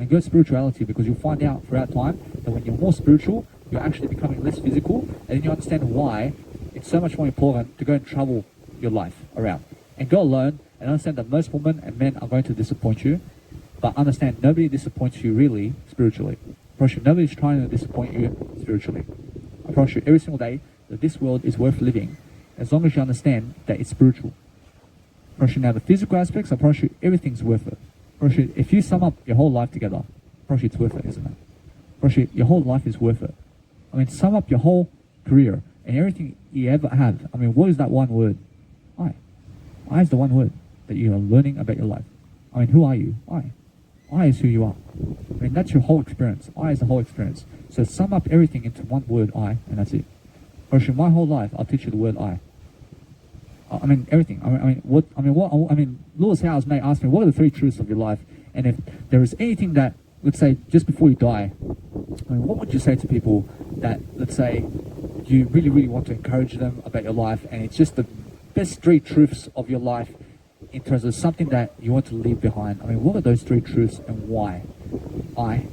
Go spirituality, because you'll find out throughout time that when you're more spiritual, you're actually becoming less physical, and then you understand why it's so much more important to go and travel your life around and go alone and understand that most women and men are going to disappoint you, but understand nobody disappoints you really spiritually. I promise you, nobody's trying to disappoint you spiritually. I promise you every single day that this world is worth living as long as you understand that it's spiritual. I promise you now the physical aspects, I promise you everything's worth it. I promise you if you sum up your whole life together, I promise you it's worth it, isn't it? I promise you your whole life is worth it. I mean, sum up your whole career and everything you ever have. I mean, what is that one word? I. I is the one word that you are learning about your life. I mean, who are you? I. I is who you are. I mean, that's your whole experience. I is the whole experience. So sum up everything into one word, I, and that's it. Actually, my whole life, I'll teach you the word I. I mean, everything. Lewis Howes may ask me, what are the 3 truths of your life? And if there is anything that, let's say, just before you die, I mean, what would you say to people that, let's say, you really, really want to encourage them about your life, and it's just the best 3 truths of your life in terms of something that you want to leave behind? I mean, what are those 3 truths and why? I.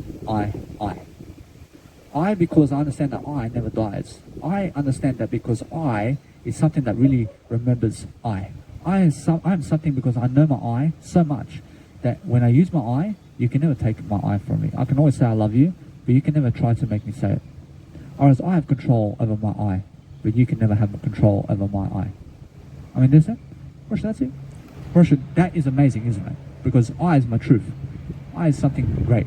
I, because I understand that I never dies. I understand that because I is something that really remembers I. I am something because I know my I so much that when I use my I, you can never take my I from me. I can always say I love you, but you can never try to make me say it. Whereas I have control over my I, but you can never have control over my I. I mean, there's it. That's it. That is amazing, isn't it? Because I is my truth. I is something great.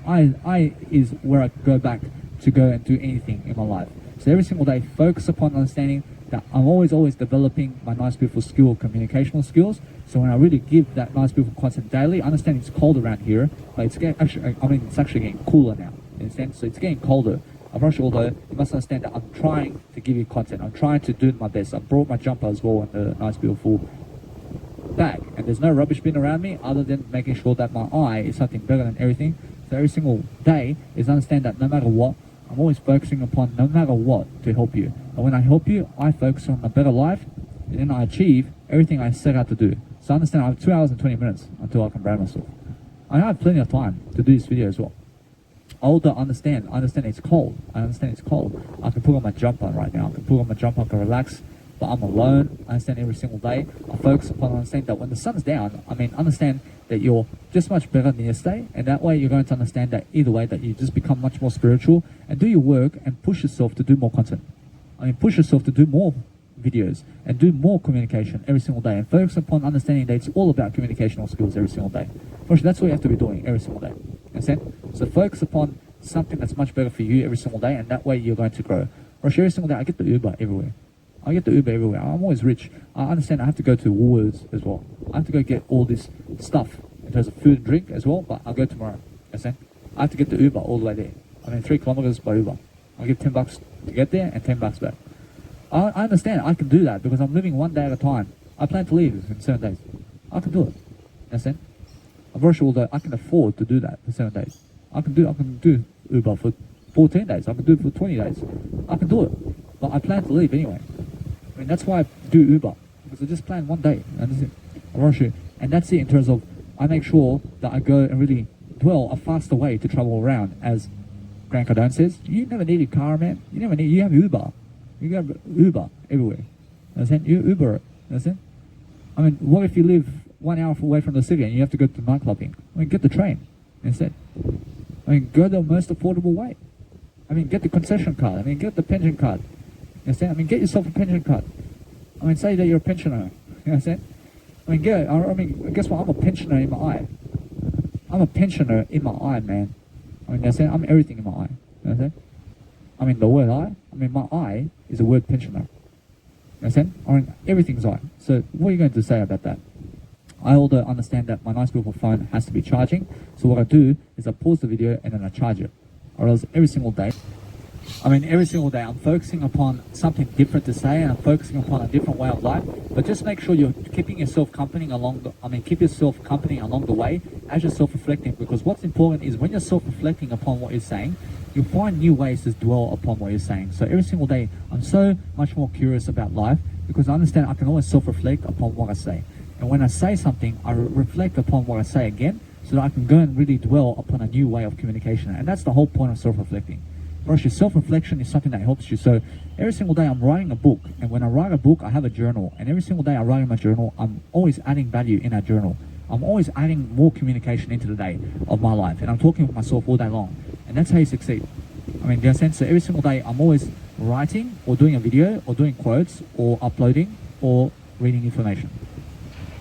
I is where I go back to go and do anything in my life. So every single day, focus upon understanding that I'm always developing my nice, beautiful skill, communicational skills. So when I really give that nice, beautiful content daily, understand it's cold around here, but it's actually getting cooler now. Understand? So it's getting colder. I promise you, although you must understand that I'm trying to give you content. I'm trying to do my best. I brought my jumper as well in the nice, beautiful bag, and there's no rubbish bin around me other than making sure that my I is something better than everything. So every single day is understand that no matter what, I'm always focusing upon no matter what to help you. And when I help you, I focus on a better life, and then I achieve everything I set out to do. So understand I have 2 hours and 20 minutes until I can brand myself. I have plenty of time to do this video as well. Although I understand it's cold. I understand it's cold. I can put on my jumper right now. I can put on my jumper, I can relax, but I'm alone. I understand every single day. I focus upon understanding that when the sun's down, understand that you're just much better than yesterday, and that way you're going to understand that either way that you just become much more spiritual and do your work and push yourself to do more content. Push yourself to do more videos and do more communication every single day, and focus upon understanding that it's all about communicational skills every single day. That's what you have to be doing every single day. Understand? So focus upon something that's much better for you every single day, and that way you're going to grow. Every single day I get the Uber everywhere. I'm always rich. I understand I have to go to Woolworths as well. I have to go get all this stuff in terms of food and drink as well, but I'll go tomorrow. Understand? I have to get the Uber all the way there. 3 kilometers by Uber. I'll give $10 to get there and $10 back. I understand I can do that because I'm living one day at a time. I plan to leave in 7 days. I can do it. Understand? I'm very sure that I can afford to do that for 7 days. I can do Uber for 14 days. I can do it for 20 days. I can do it. But I plan to leave anyway. That's why I do Uber, because I just plan one day, and that's it. I rush it, and that's it in terms of I make sure that I go and really dwell a faster way to travel around. As Grant Cardone says, you never need a car, man. You have Uber. You have Uber everywhere. Understand? You Uber it. Understand? What if you live 1 hour away from the city and you have to go to nightclubbing? Get the train instead. Go the most affordable way. Get the concession card. Get the pension card. You understand? Get yourself a pension card. Say that you're a pensioner. You understand? Guess what? I'm a pensioner in my eye. I'm a pensioner in my eye, man. You understand? I'm everything in my eye. You understand? The word I. My eye is the word pensioner. You understand? Everything's I. So what are you going to say about that? I also understand that my nice beautiful phone has to be charging. So what I do is I pause the video and then I charge it. Or else every single day I'm focusing upon something different to say, and I'm focusing upon a different way of life. But just make sure you're keeping yourself company along the way as you're self-reflecting, because what's important is when you're self-reflecting upon what you're saying, you'll find new ways to dwell upon what you're saying. So every single day, I'm so much more curious about life because I understand I can always self-reflect upon what I say. And when I say something, I reflect upon what I say again so that I can go and really dwell upon a new way of communication. And that's the whole point of self-reflecting. First, self-reflection is something that helps you. So every single day I'm writing a book, and when I write a book, I have a journal, and every single day I write in my journal, I'm always adding value in that journal. I'm always adding more communication into the day of my life, and I'm talking with myself all day long, and that's how you succeed. I mean, in a sense, so every single day I'm always writing or doing a video or doing quotes or uploading or reading information.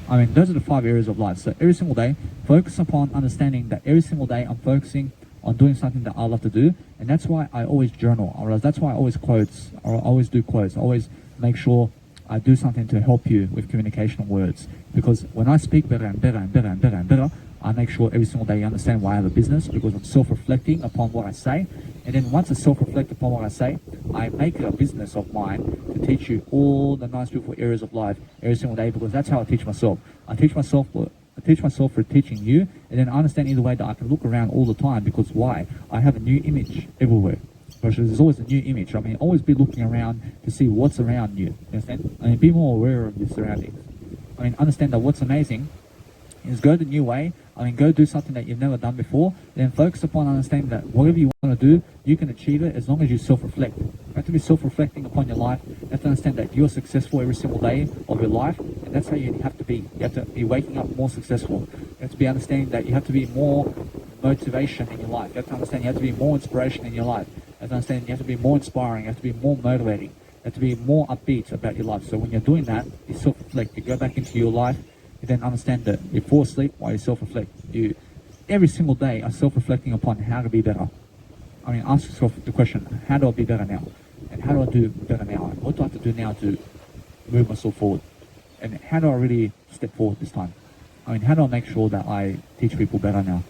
I mean, those are the 5 areas of life. So every single day, focus upon understanding that every single day I'm focusing on doing something that I love to do, and that's why I always journal, or that's why I always quotes, or I always do quotes. I always make sure I do something to help you with communication words, because when I speak better and better and better and better and better, I make sure every single day you understand why I have a business, because I'm self-reflecting upon what I say. And then once I self-reflect upon what I say, I make it a business of mine to teach you all the nice, beautiful areas of life every single day, because that's how I teach myself. I teach myself for teaching you, and then I understand either way that I can look around all the time, because why? I have a new image everywhere. Because there's always a new image. I mean, always be looking around to see what's around you. You understand? I mean, be more aware of your surroundings. I mean, understand that what's amazing is go the new way. I mean, go do something that you've never done before. Then focus upon understanding that whatever you want to do, you can achieve it as long as you self-reflect. You have to be self-reflecting upon your life. You have to understand that you're successful every single day of your life, and that's how you have to be. You have to be waking up more successful. You have to be understanding that you have to be more motivation in your life. You have to understand you have to be more inspiration in your life. You have to understand you have to be more inspiring. You have to be more motivating. You have to be more upbeat about your life. So when you're doing that, you self-reflect. You go back into your life. You then understand that you fall asleep while you self-reflect. You every single day are self-reflecting upon how to be better. I mean, ask yourself the question, how do I be better now? And how do I do better now? And what do I have to do now to move myself forward? And how do I really step forward this time? I mean, how do I make sure that I teach people better now?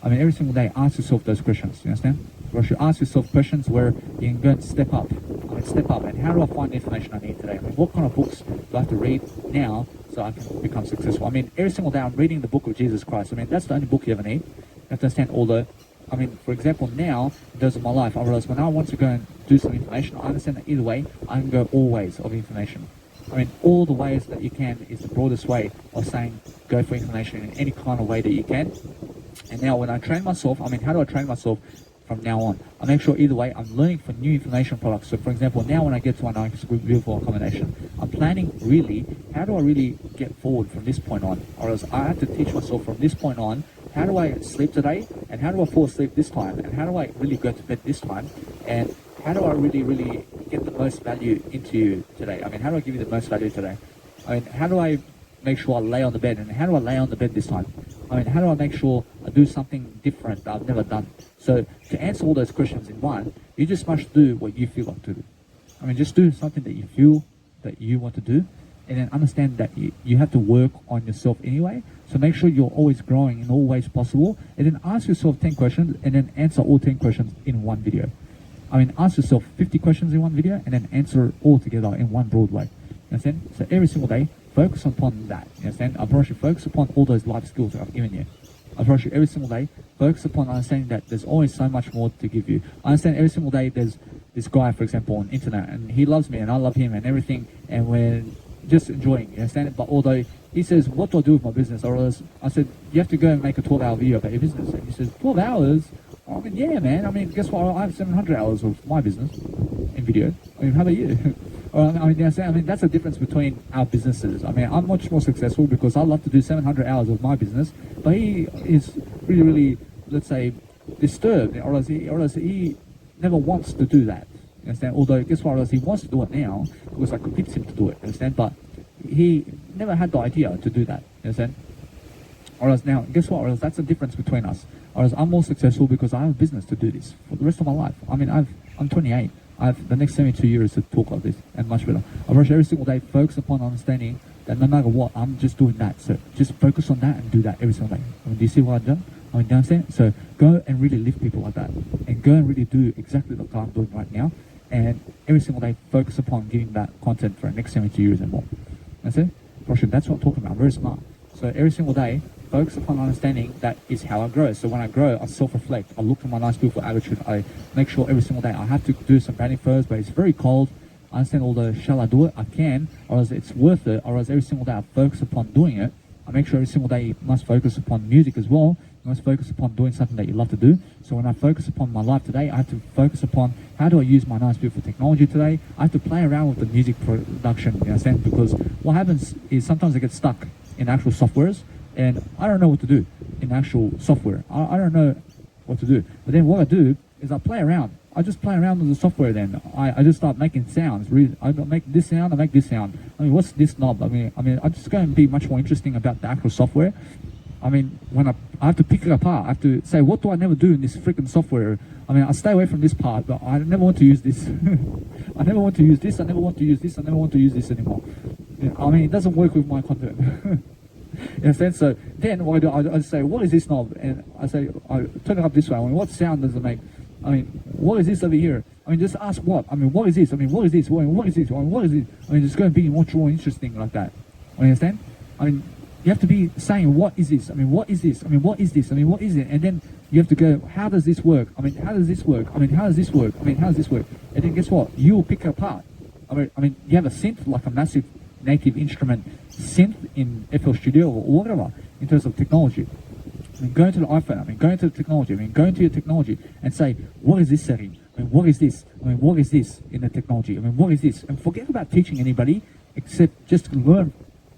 I mean, every single day, ask yourself those questions, you understand? Or you should ask yourself questions where you can go and step up. I mean, step up, and how do I find the information I need today? I mean, what kind of books do I have to read now so I can become successful? I mean, every single day I'm reading the book of Jesus Christ. I mean, that's the only book you ever need. You have to understand all the, I mean, for example, now, in terms of my life, I realize when I want to go and do some information, I understand that either way, I can go all ways of information. I mean, all the ways that you can is the broadest way of saying go for information in any kind of way that you can. And now when I train myself, I mean, how do I train myself from now on? I make sure either way I'm learning for new information products. So for example, now when I get to my nice beautiful accommodation, I'm planning really, how do I really get forward from this point on? Or else I have to teach myself from this point on, how do I sleep today? And how do I fall asleep this time? And how do I really go to bed this time? And how do I really get the most value into you today? I mean, how do I give you the most value today? I mean, how do I make sure I lay on the bed? And how do I lay on the bed this time? I mean, how do I make sure I do something different that I've never done? So to answer all those questions in one, you just must do what you feel like to do. I mean, just do something that you feel that you want to do, and then understand that you have to work on yourself anyway. So make sure you're always growing in all ways possible, and then ask yourself 10 questions and then answer all 10 questions in one video. I mean, ask yourself 50 questions in one video and then answer it all together in one broad way. You understand? So every single day, focus upon that. You understand? I promise you, focus upon all those life skills that I've given you. I promise you, every single day, focus upon understanding that there's always so much more to give you. I understand every single day there's this guy, for example, on internet, and he loves me and I love him and everything, and we're just enjoying, you understand? But although he says, what do I do with my business? Or else I said, you have to go and make a 12-hour video about your business. And he says, 12 hours? I mean, yeah, man. I mean, guess what? I have 700 hours of my business in video. I mean, how about you? I mean, that's the difference between our businesses. I mean, I'm much more successful because I love to do 700 hours of my business, but he is really, let's say, disturbed, or else he never wants to do that. You understand? Although, guess what? Or else he wants to do it now because I convince him to do it. You understand? But he never had the idea to do that. You understand? Or else now, guess what? Or else that's the difference between us. Or else I'm more successful because I have a business to do this for the rest of my life. I mean, I'm 28. I have the next 72 years to talk like this and much better. I rush every single day, focus upon understanding that no matter what, I'm just doing that. So just focus on that and do that every single day. I mean, do you see what I've done? I mean, do you understand? So go and really lift people like that, and go and really do exactly what I'm doing right now. And every single day, focus upon giving that content for the next 72 years and more. That's it. That's what I'm talking about. I'm very smart. So every single day, focus upon understanding that is how I grow. So when I grow, I self-reflect. I look at my nice, beautiful attitude. I make sure every single day I have to do some branding first, but it's very cold. I understand all the, shall I do it? I can, or else it's worth it, or else every single day I focus upon doing it. I make sure every single day you must focus upon music as well. You must focus upon doing something that you love to do. So when I focus upon my life today, I have to focus upon how do I use my nice beautiful technology today? I have to play around with the music production, you understand? Because what happens is sometimes I get stuck in actual softwares and I don't know what to do in actual software. I don't know what to do. But then what I do is I play around. I just play around with the software then. I just start making sounds. I make this sound, I make this sound. I mean, what's this knob? I mean, I'm just going to be much more interesting about the actual software. I mean, when I have to pick it apart, I have to say, what do I never do in this freaking software? I mean, I stay away from this part, but I never want to use this. I never want to use this, I never want to use this, I never want to use this anymore. I mean, it doesn't work with my content. In a sense, so then what I do, I say, what is this knob? And I say, I turn it up this way. I mean, what sound does it make? I mean, what is this over here? I mean, just ask what? I mean, what is this? I mean, what is this? I mean, what is this? I mean, what is this? I mean, it's going to be much more interesting like that. You understand? I mean, you have to be saying, what is this? I mean, what is this? I mean, what is this? I mean, what is it? And then you have to go, how does this work? I mean, how does this work? I mean, how does this work? I mean, how does this work? And then guess what? You will pick it apart. I mean, you have a synth, like a massive native instrument synth in FL Studio or whatever in terms of technology. I mean, go into the iPhone, I mean, go into the technology, I mean, go into your technology and say, what is this setting? I mean, what is this? I mean, what is this in the technology? I mean, what is this? And forget about teaching anybody except just learn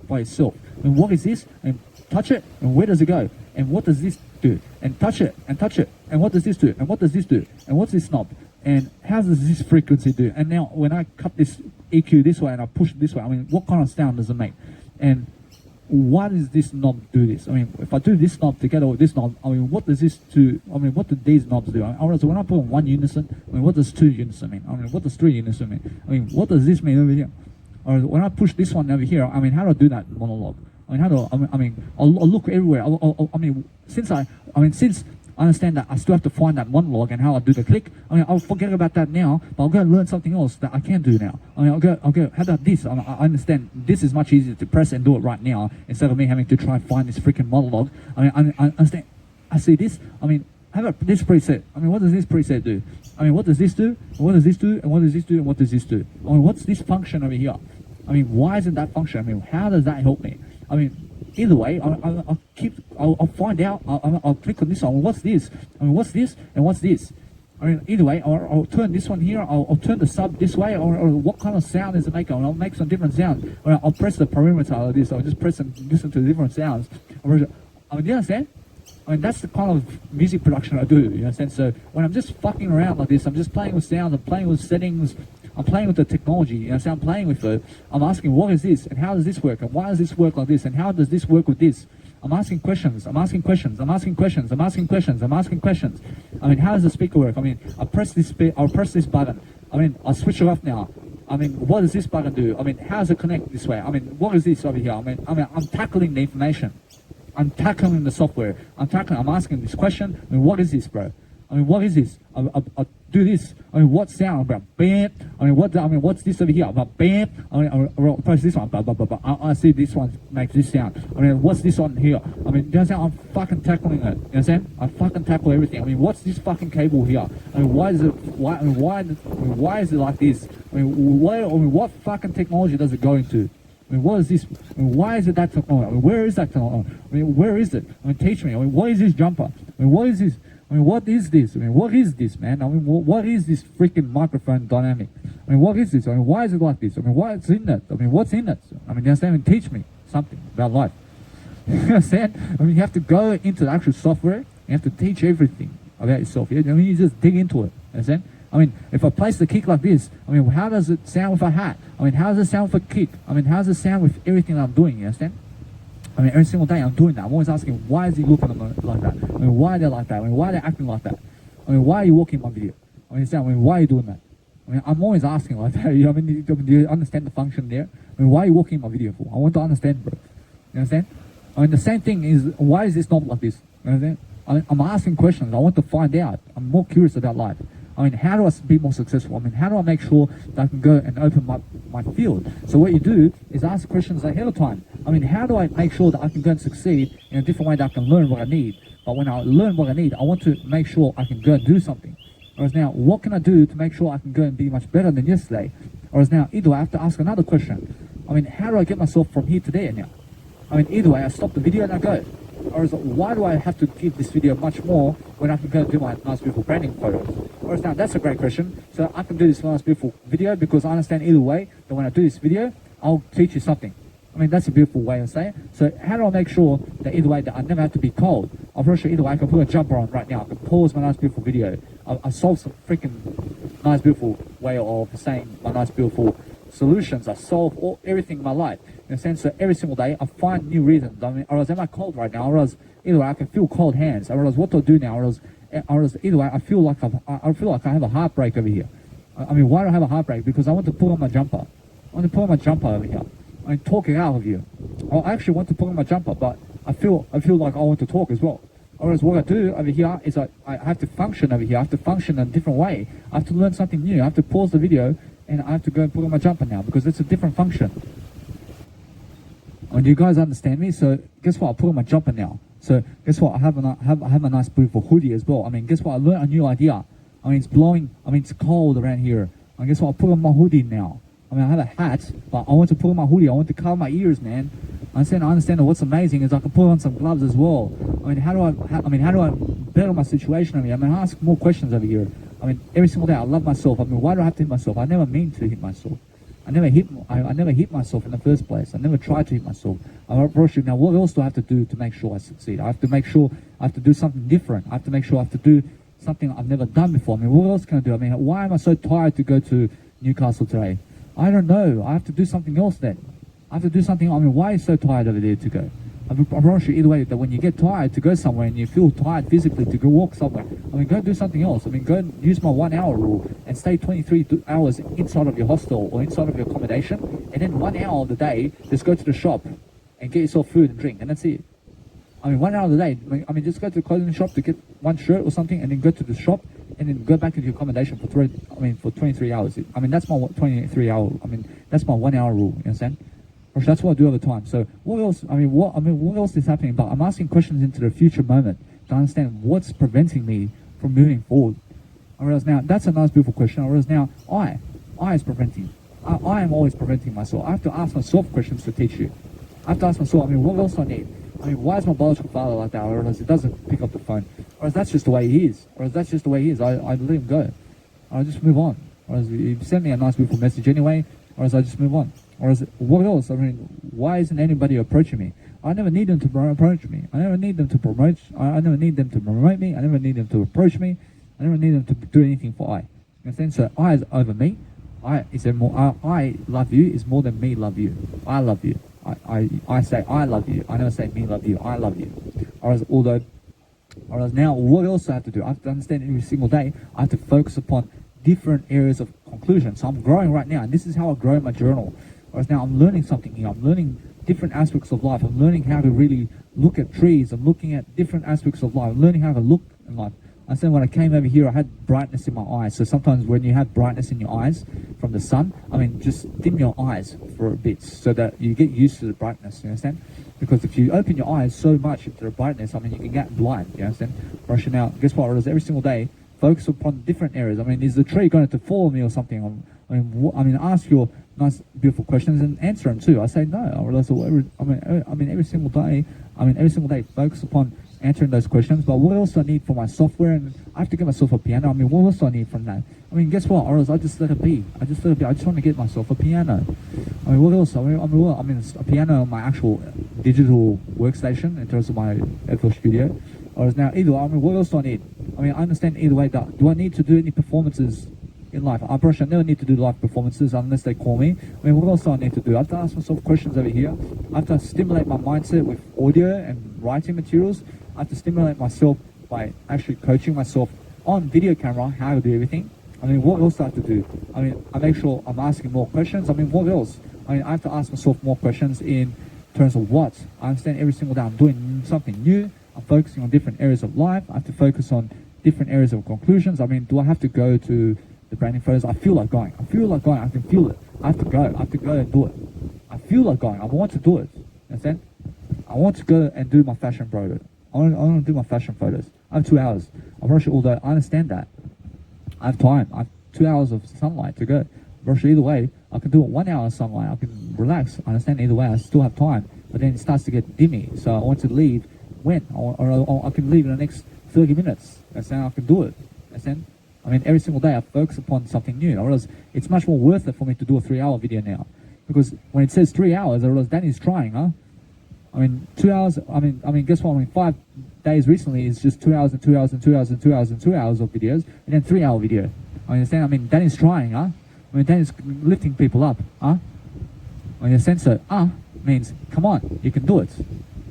by yourself. I mean, what is this? And touch it, and where does it go? And what does this do? And touch it, and what does this do? And what does this do? And what's this knob? And how does this frequency do? And now when I cut this EQ this way and I push it this way, I mean, what kind of sound does it make? And why does this knob do this? I mean, if I do this knob together with this knob, I mean, what does this do? I mean, what do these knobs do? I mean, so when I put on one unison, I mean, what does two unison mean? I mean, what does three unison mean? I mean, what does this mean over here? Or when I push this one over here, I mean, how do I do that monologue? I mean, how do I'll look everywhere. Since I understand that I still have to find that monologue and how I do the click. I mean, I'll forget about that now, but I'll go and learn something else that I can do now. I mean, I'll go, how about this? I understand this is much easier to press and do it right now instead of me having to try and find this freaking monologue. I mean, I understand. I see this. I mean, how about this preset? I mean, what does this preset do? I mean, what does this do? And what does this do? And what does this do? And what does this do? I mean, what's this function over here? I mean, why isn't that function? I mean, how does that help me? I mean, either way, I'll find out. I'll click on this one. What's this? I mean, what's this? And what's this? I mean, either way, I'll turn this one here. I'll turn the sub this way. Or what kind of sound does it make? I'll make some different sounds. Or I'll press the perimeter of this. I'll just press and listen to different sounds. I mean, do you understand? I mean, that's the kind of music production I do. You understand? So when I'm just fucking around like this, I'm just playing with sounds. I'm playing with settings. I'm playing with the technology, you know, so I'm playing with it. I'm asking, what is this? And how does this work? And why does this work like this? And how does this work with this? I'm asking questions. I'm asking questions. I'm asking questions. I'm asking questions. I'm asking questions. I mean, how does the speaker work? I mean, I'll press this button. I mean, I'll switch it off now. I mean, what does this button do? I mean, how does it connect this way? I mean, what is this over here? I mean, I'm tackling the information. I'm tackling the software. I'm asking this question. I mean, what is this, bro? I mean, what is this? I'll do this. I mean, what sound? About bam. I mean, what's this over here? About bam. I mean, I'll press this one. I see this one makes this sound. I mean, what's this on here? I mean, you understand? I'm fucking tackling it. You understand? I fucking tackle everything. I mean, what's this fucking cable here? I mean, why is it? Why is it like this? I mean, what fucking technology does it go into? I mean, what is this? I mean, why is it that technology? I mean, where is that technology? I mean, where is it? I mean, teach me. I mean, what is this jumper? I mean, what is this? I mean, what is this? I mean, what is this, man? I mean, what is this freaking microphone dynamic? I mean, what is this? I mean, why is it like this? I mean, what's in it? I mean, what's in it? I mean, you understand? I mean, teach me something about life. You understand? I mean, you have to go into the actual software. You have to teach everything about yourself. I mean, you just dig into it. You understand? I mean, if I place the kick like this, I mean, how does it sound with a hat? I mean, how does it sound with a kick? I mean, how does it sound with everything I'm doing? You understand? I mean, every single day I'm doing that. I'm always asking, why is he looking at me like that? I mean, why are they like that? I mean, why are they acting like that? I mean, why are you walking my video? I mean, why are you doing that? I mean, I'm always asking like that. I mean, do you understand the function there? I mean, why are you walking my video for? I want to understand, bro. You understand? I mean, the same thing is, why is this not like this? You understand? I mean, I'm asking questions. I want to find out. I'm more curious about life. I mean, how do I be more successful? I mean, how do I make sure that I can go and open my field? So what you do is ask questions ahead of time. I mean, how do I make sure that I can go and succeed in a different way that I can learn what I need? But when I learn what I need, I want to make sure I can go and do something. Whereas now, what can I do to make sure I can go and be much better than yesterday? Whereas now, either way, I have to ask another question. I mean, how do I get myself from here to there now? I mean, either way, I stop the video and I go. Or is it, why do I have to give this video much more when I can go and do my nice beautiful branding photos? Or is now that's a great question. So I can do this nice beautiful video because I understand either way that when I do this video, I'll teach you something. I mean, that's a beautiful way of saying it. So how do I make sure that either way that I never have to be cold? I'm pretty sure either way I can put a jumper on right now. I can pause my nice beautiful video. I solve some freaking nice beautiful way of saying my nice beautiful solutions. I solve everything in my life. In a sense that every single day I find new reasons. I mean, or else am I cold right now? Or else either way I can feel cold hands. Or else what do I do now? Or else either way I feel like I have a heartbreak over here. I mean, why do I have a heartbreak? Because I want to pull on my jumper. I want to pull on my jumper over here. I'm talking out of you. I actually want to pull on my jumper, but I feel like I want to talk as well. Whereas what I do over here is I have to function over here. I have to function in a different way. I have to learn something new. I have to pause the video and I have to go and put on my jumper now because it's a different function. And you guys understand me? So guess what? I put on my jumper now. So guess what? I have a nice beautiful hoodie as well. I mean, guess what? I learned a new idea. I mean, it's blowing. I mean, it's cold around here. And guess what? I put on my hoodie now. I mean, I have a hat, but I want to put on my hoodie. I want to cover my ears, man. I understand that what's amazing is I can put on some gloves as well. I mean, how do I better my situation over here? I mean, I ask more questions over here. I mean, every single day I love myself. I mean, why do I have to hit myself? I never mean to hit myself. I never hit myself in the first place. I never tried to hit myself. I'm approaching now. What else do I have to do to make sure I succeed? I have to make sure I have to do something different. I have to make sure I have to do something I've never done before. I mean, what else can I do? I mean, why am I so tired to go to Newcastle today? I don't know. I have to do something else then. I have to do something. I mean, why are you so tired over there to go? I'm sure either way that when you get tired to go somewhere and you feel tired physically to go walk somewhere, I mean, go do something else. I mean, go and use my 1 hour rule and stay 23 hours inside of your hostel or inside of your accommodation. And then 1 hour of the day, just go to the shop and get yourself food and drink. And that's it. I mean, 1 hour of the day, I mean, just go to the clothing shop to get one shirt or something and then go to the shop and then go back into your accommodation for 23 hours. I mean, that's my 23 hour, I mean, that's my 1 hour rule, you understand? Or that's what I do over time. So what else, what else is happening? But I'm asking questions into the future moment to understand what's preventing me from moving forward. I realize now, that's a nice, beautiful question. I realize now, I is preventing. I am always preventing myself. I have to ask myself questions to teach you. I have to ask myself, I mean, what else do I need? I mean, why is my biological father like that? I realize he doesn't pick up the phone. Or that's just the way he is. Or that's just the way he is. I let him go. I just move on. Or he sent me a nice, beautiful message anyway. Or I just move on. Or what else? I mean, why isn't anybody approaching me? I never need them to approach me. I never need them to promote. I never need them to promote me. I never need them to approach me. I never need them to do anything for I. You understand? So I is over me. I love you is more than me love you. I love you. I say I love you. I never say me love you. I love you. Or now, what else do I have to do? I have to understand every single day. I have to focus upon different areas of conclusion. So I'm growing right now, and this is how I grow my journal. Whereas now I'm learning something here. I'm learning different aspects of life. I'm learning how to really look at trees. I'm looking at different aspects of life. I'm learning how to look in life. I said when I came over here, I had brightness in my eyes. So sometimes when you have brightness in your eyes from the sun, I mean, just dim your eyes for a bit so that you get used to the brightness, you understand? Because if you open your eyes so much into the brightness, I mean, you can get blind, you understand? Russia now, guess what? Every single day, focus upon different areas. I mean, is the tree going to fall on me or something? I mean, ask your nice, beautiful questions and answer them too. I say no. I realize every single day, focus upon answering those questions. But what else do I need for my software? And I have to get myself a piano. I mean, what else do I need from that? I mean, guess what? Or else I just let it be. I just want to get myself a piano. I mean, what else? I mean, a piano on my actual digital workstation in terms of my FL Studio. Or is now either. I mean, what else do I need? I mean, I understand either way. Do I need to do any performances in life? I never need to do live performances unless they call me. I mean, what else do I need to do? I have to ask myself questions over here. I have to stimulate my mindset with audio and writing materials. I have to stimulate myself by actually coaching myself on video camera how to do everything. I mean, what else do I have to do? I mean, I make sure I'm asking more questions. I mean, what else? I mean, I have to ask myself more questions in terms of what? I understand every single day I'm doing something new. I'm focusing on different areas of life. I have to focus on different areas of conclusions. I mean, do I have to go to the branding photos? I feel like going. I can feel it. I have to go and do it. I feel like going. I want to do it. Understand? I want to go and do my fashion photos. I want to do my fashion photos. I have 2 hours. I'm rushing, although I understand that. I have time. I have 2 hours of sunlight to go. I'm rushing either way. I can do it 1 hour of sunlight. I can relax. I understand either way. I still have time. But then it starts to get dimmy. So I want to leave when, or I can leave in the next 30 minutes. Understand? I can do it. Understand? I mean, every single day I focus upon something new. I realize it's much more worth it for me to do a 3-hour video now, because when it says 3 hours, I realize Danny's trying, huh? I mean, 2 hours. I mean, guess what? I mean, 5 days recently is just 2 hours and 2 hours and 2 hours and 2 hours and 2 hours of videos, and then 3-hour video. I understand. I mean, Danny's trying, huh? I mean, Danny's lifting people up, huh? I understand. So, means come on, you can do it.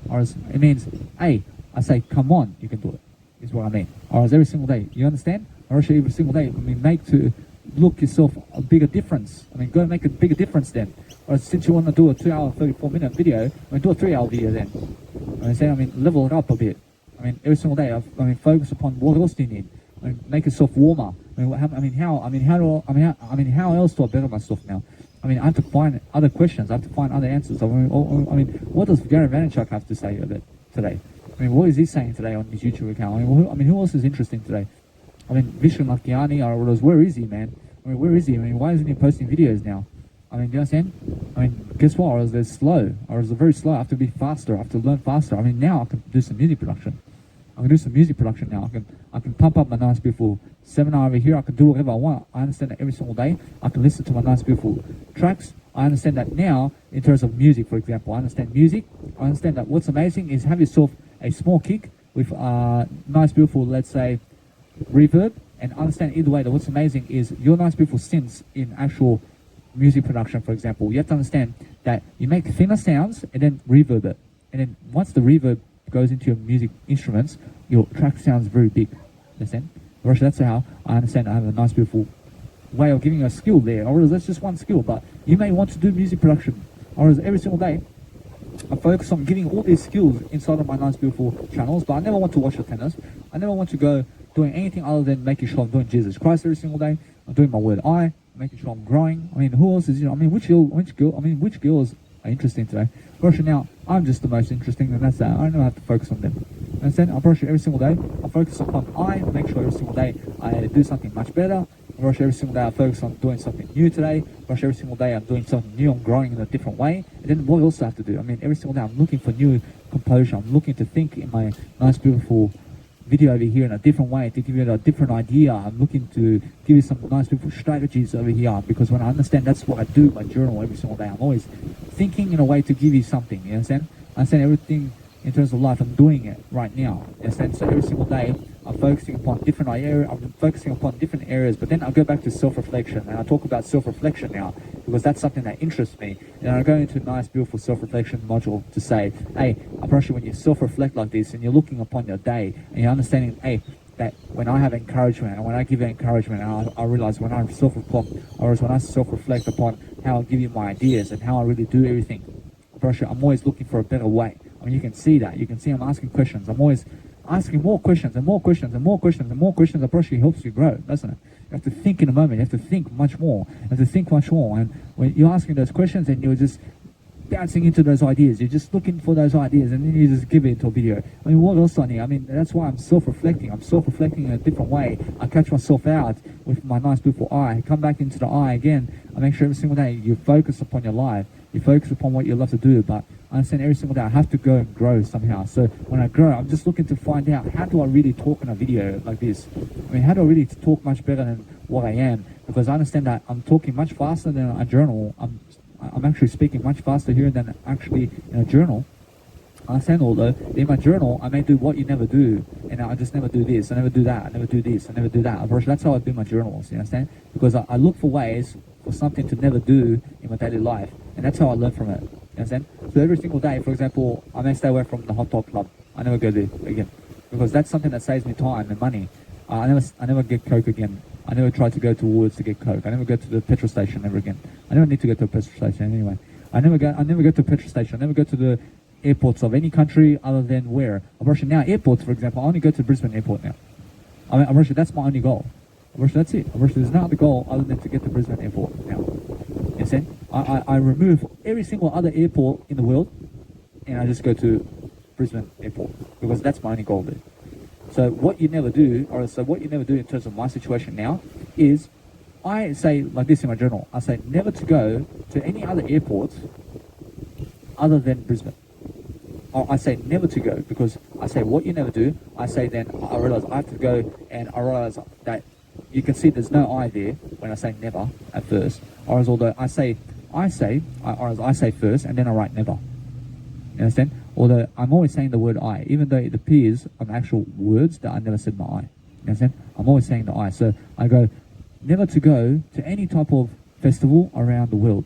Or it means, hey, I say, come on, you can do it. Is what I mean. Or every single day, you understand? Or actually every single day, I mean, make to look yourself a bigger difference. I mean, go make a bigger difference then. Or since you want to do a 2-hour, 34-minute video, I mean, do a 3-hour video then. I mean, level it up a bit. I mean, every single day, focus upon what else do you need. I mean, make yourself warmer. How else do I better myself now? I mean, I have to find other questions. I have to find other answers. I mean, what does Gary Vaynerchuk have to say about today? I mean, what is he saying today on his YouTube account? I mean, who else is interesting today? I mean, Vishnu Lakiani, or where is he, man? I mean, where is he? I mean, why isn't he posting videos now? I mean, do you understand? I mean, guess what? Or they're slow, or is it very slow? I have to be faster. I have to learn faster. I mean, now I can do some music production. I can do some music production now. I can pump up my nice beautiful seminar over here. I can do whatever I want. I understand that every single day. I can listen to my nice beautiful tracks. I understand that now in terms of music, for example. I understand music. I understand that what's amazing is have yourself a small kick with nice beautiful, let's say, reverb, and understand either way that what's amazing is your nice beautiful synths in actual music production, for example. You have to understand that you make thinner sounds and then reverb it. And then once the reverb goes into your music instruments, your track sounds very big. Understand? That's how I understand. I have a nice beautiful way of giving you a skill there. Or that's just one skill, but you may want to do music production. Or every single day I focus on giving all these skills inside of my nice beautiful channels, but I never want to watch the tennis. I never want to go doing anything other than making sure I'm doing Jesus Christ every single day. I'm doing my word I, making sure I'm growing. I mean, who else is, I mean, which girls are interesting today? Brush now, I'm just the most interesting, and that's that. I don't have to focus on them. Understand? I brush it every single day. I focus upon I, make sure every single day I do something much better. I brush every single day, I focus on doing something new today. Brush every single day, I'm doing something new, I'm growing in a different way. And then what else do I have to do? I mean, every single day I'm looking for new composure. I'm looking to think in my nice, beautiful video over here in a different way, to give you a different idea. I'm looking to give you some nice beautiful strategies over here, because when I understand, that's what I do, my journal every single day. I'm always thinking in a way to give you something, you understand? I understand everything in terms of life. I'm doing it right now, you understand? So every single day I'm focusing upon different areas, I'm focusing upon different areas, but then I go back to self-reflection, and I talk about self-reflection now, because that's something that interests me. And I go into a nice beautiful self-reflection module to say, hey, I promise you, when you self-reflect like this and you're looking upon your day and you're understanding, hey, that when I have encouragement and when I give you encouragement, and I realize when I self-reflect upon how I give you my ideas and how I really do everything, I promise you, I'm always looking for a better way. I mean, you can see that. You can see I'm asking questions. I'm always asking more questions and more questions and more questions and more questions. That actually helps you grow, doesn't it? You have to think in a moment. You have to think much more. You have to think much more. And when you're asking those questions and you're just bouncing into those ideas, you're just looking for those ideas, and then you just give it into a video. I mean, what else do I need? I mean, that's why I'm self-reflecting. I'm self-reflecting in a different way. I catch myself out with my nice beautiful eye. I come back into the eye again. I make sure every single day you focus upon your life. You focus upon what you love to do, but I understand every single day I have to go and grow somehow. So when I grow, I'm just looking to find out, how do I really talk in a video like this? I mean, how do I really talk much better than what I am? Because I understand that I'm talking much faster than a journal. I'm actually speaking much faster here than actually in a journal. I understand, although in my journal I may do what you never do, and I just never do this, I never do that, I never do this, I never do that. That's how I do my journals, you understand? Because I look for ways for something to never do in my daily life, and that's how I learn from it. You understand? So every single day, for example, I may stay away from the hot dog club. I never go there again, because that's something that saves me time and money. I never get Coke again. I never try to go to Woolworths to get Coke. I never go to the petrol station ever again. I never need to go to a petrol station anyway. I never go to a petrol station. I never go to the airports of any country other than where. I'm rushing now. Airports, for example, I only go to Brisbane Airport now. I mean, I'm rushing. That's my only goal. I'm rushing. That's it. I'm rushing. There's no other goal other than to get to Brisbane Airport now. You understand? I remove every single other airport in the world, and I just go to Brisbane Airport, because that's my only goal there. So what you never do in terms of my situation now is, I say like this in my journal, I say never to go to any other airports other than Brisbane. I say never to go, because I say what you never do. I say then I realize I have to go, and I realize that you can see there's no I there when I say never at first. Or as although I say first, and then I write never. You understand? Although I'm always saying the word I, even though it appears on actual words that I never said my I. You understand? I'm always saying the I. So I go never to go to any type of festival around the world,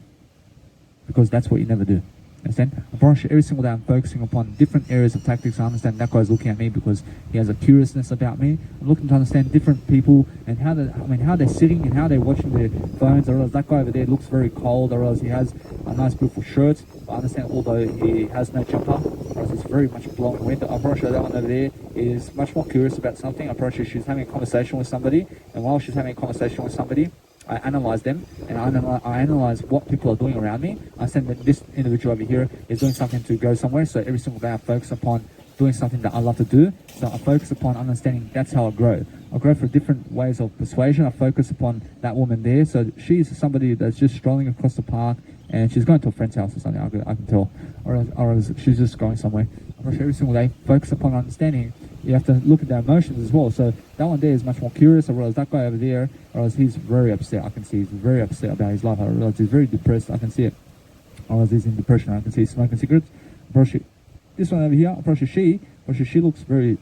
because that's what you never do. Understand? I promise you, every single day I'm focusing upon different areas of tactics. I understand that guy's looking at me because he has a curiousness about me. I'm looking to understand different people and how they're sitting and how they're watching their phones. I realize that guy over there looks very cold. I realize he has a nice beautiful shirt. I understand although he has no jumper, I realize it's very much blowing wind. I'm pretty sure that one over there is much more curious about something. I'm pretty sure she's having a conversation with somebody, and while she's having a conversation with somebody, I analyze them, and I analyze what people are doing around me. I understand that this individual over here is doing something to go somewhere, so every single day I focus upon doing something that I love to do. So I focus upon understanding that's how I grow. I grow through different ways of persuasion. I focus upon that woman there. So she's somebody that's just strolling across the park, and she's going to a friend's house or something, I can tell. Or she's just going somewhere. Every single day, focus upon understanding. You have to look at their emotions as well. So that one there is much more curious. I realize that guy over there, he's very upset. I can see he's very upset about his life. I realize he's very depressed. I can see it. I realize he's in depression. I can see he's smoking cigarettes. This one over here, she looks very,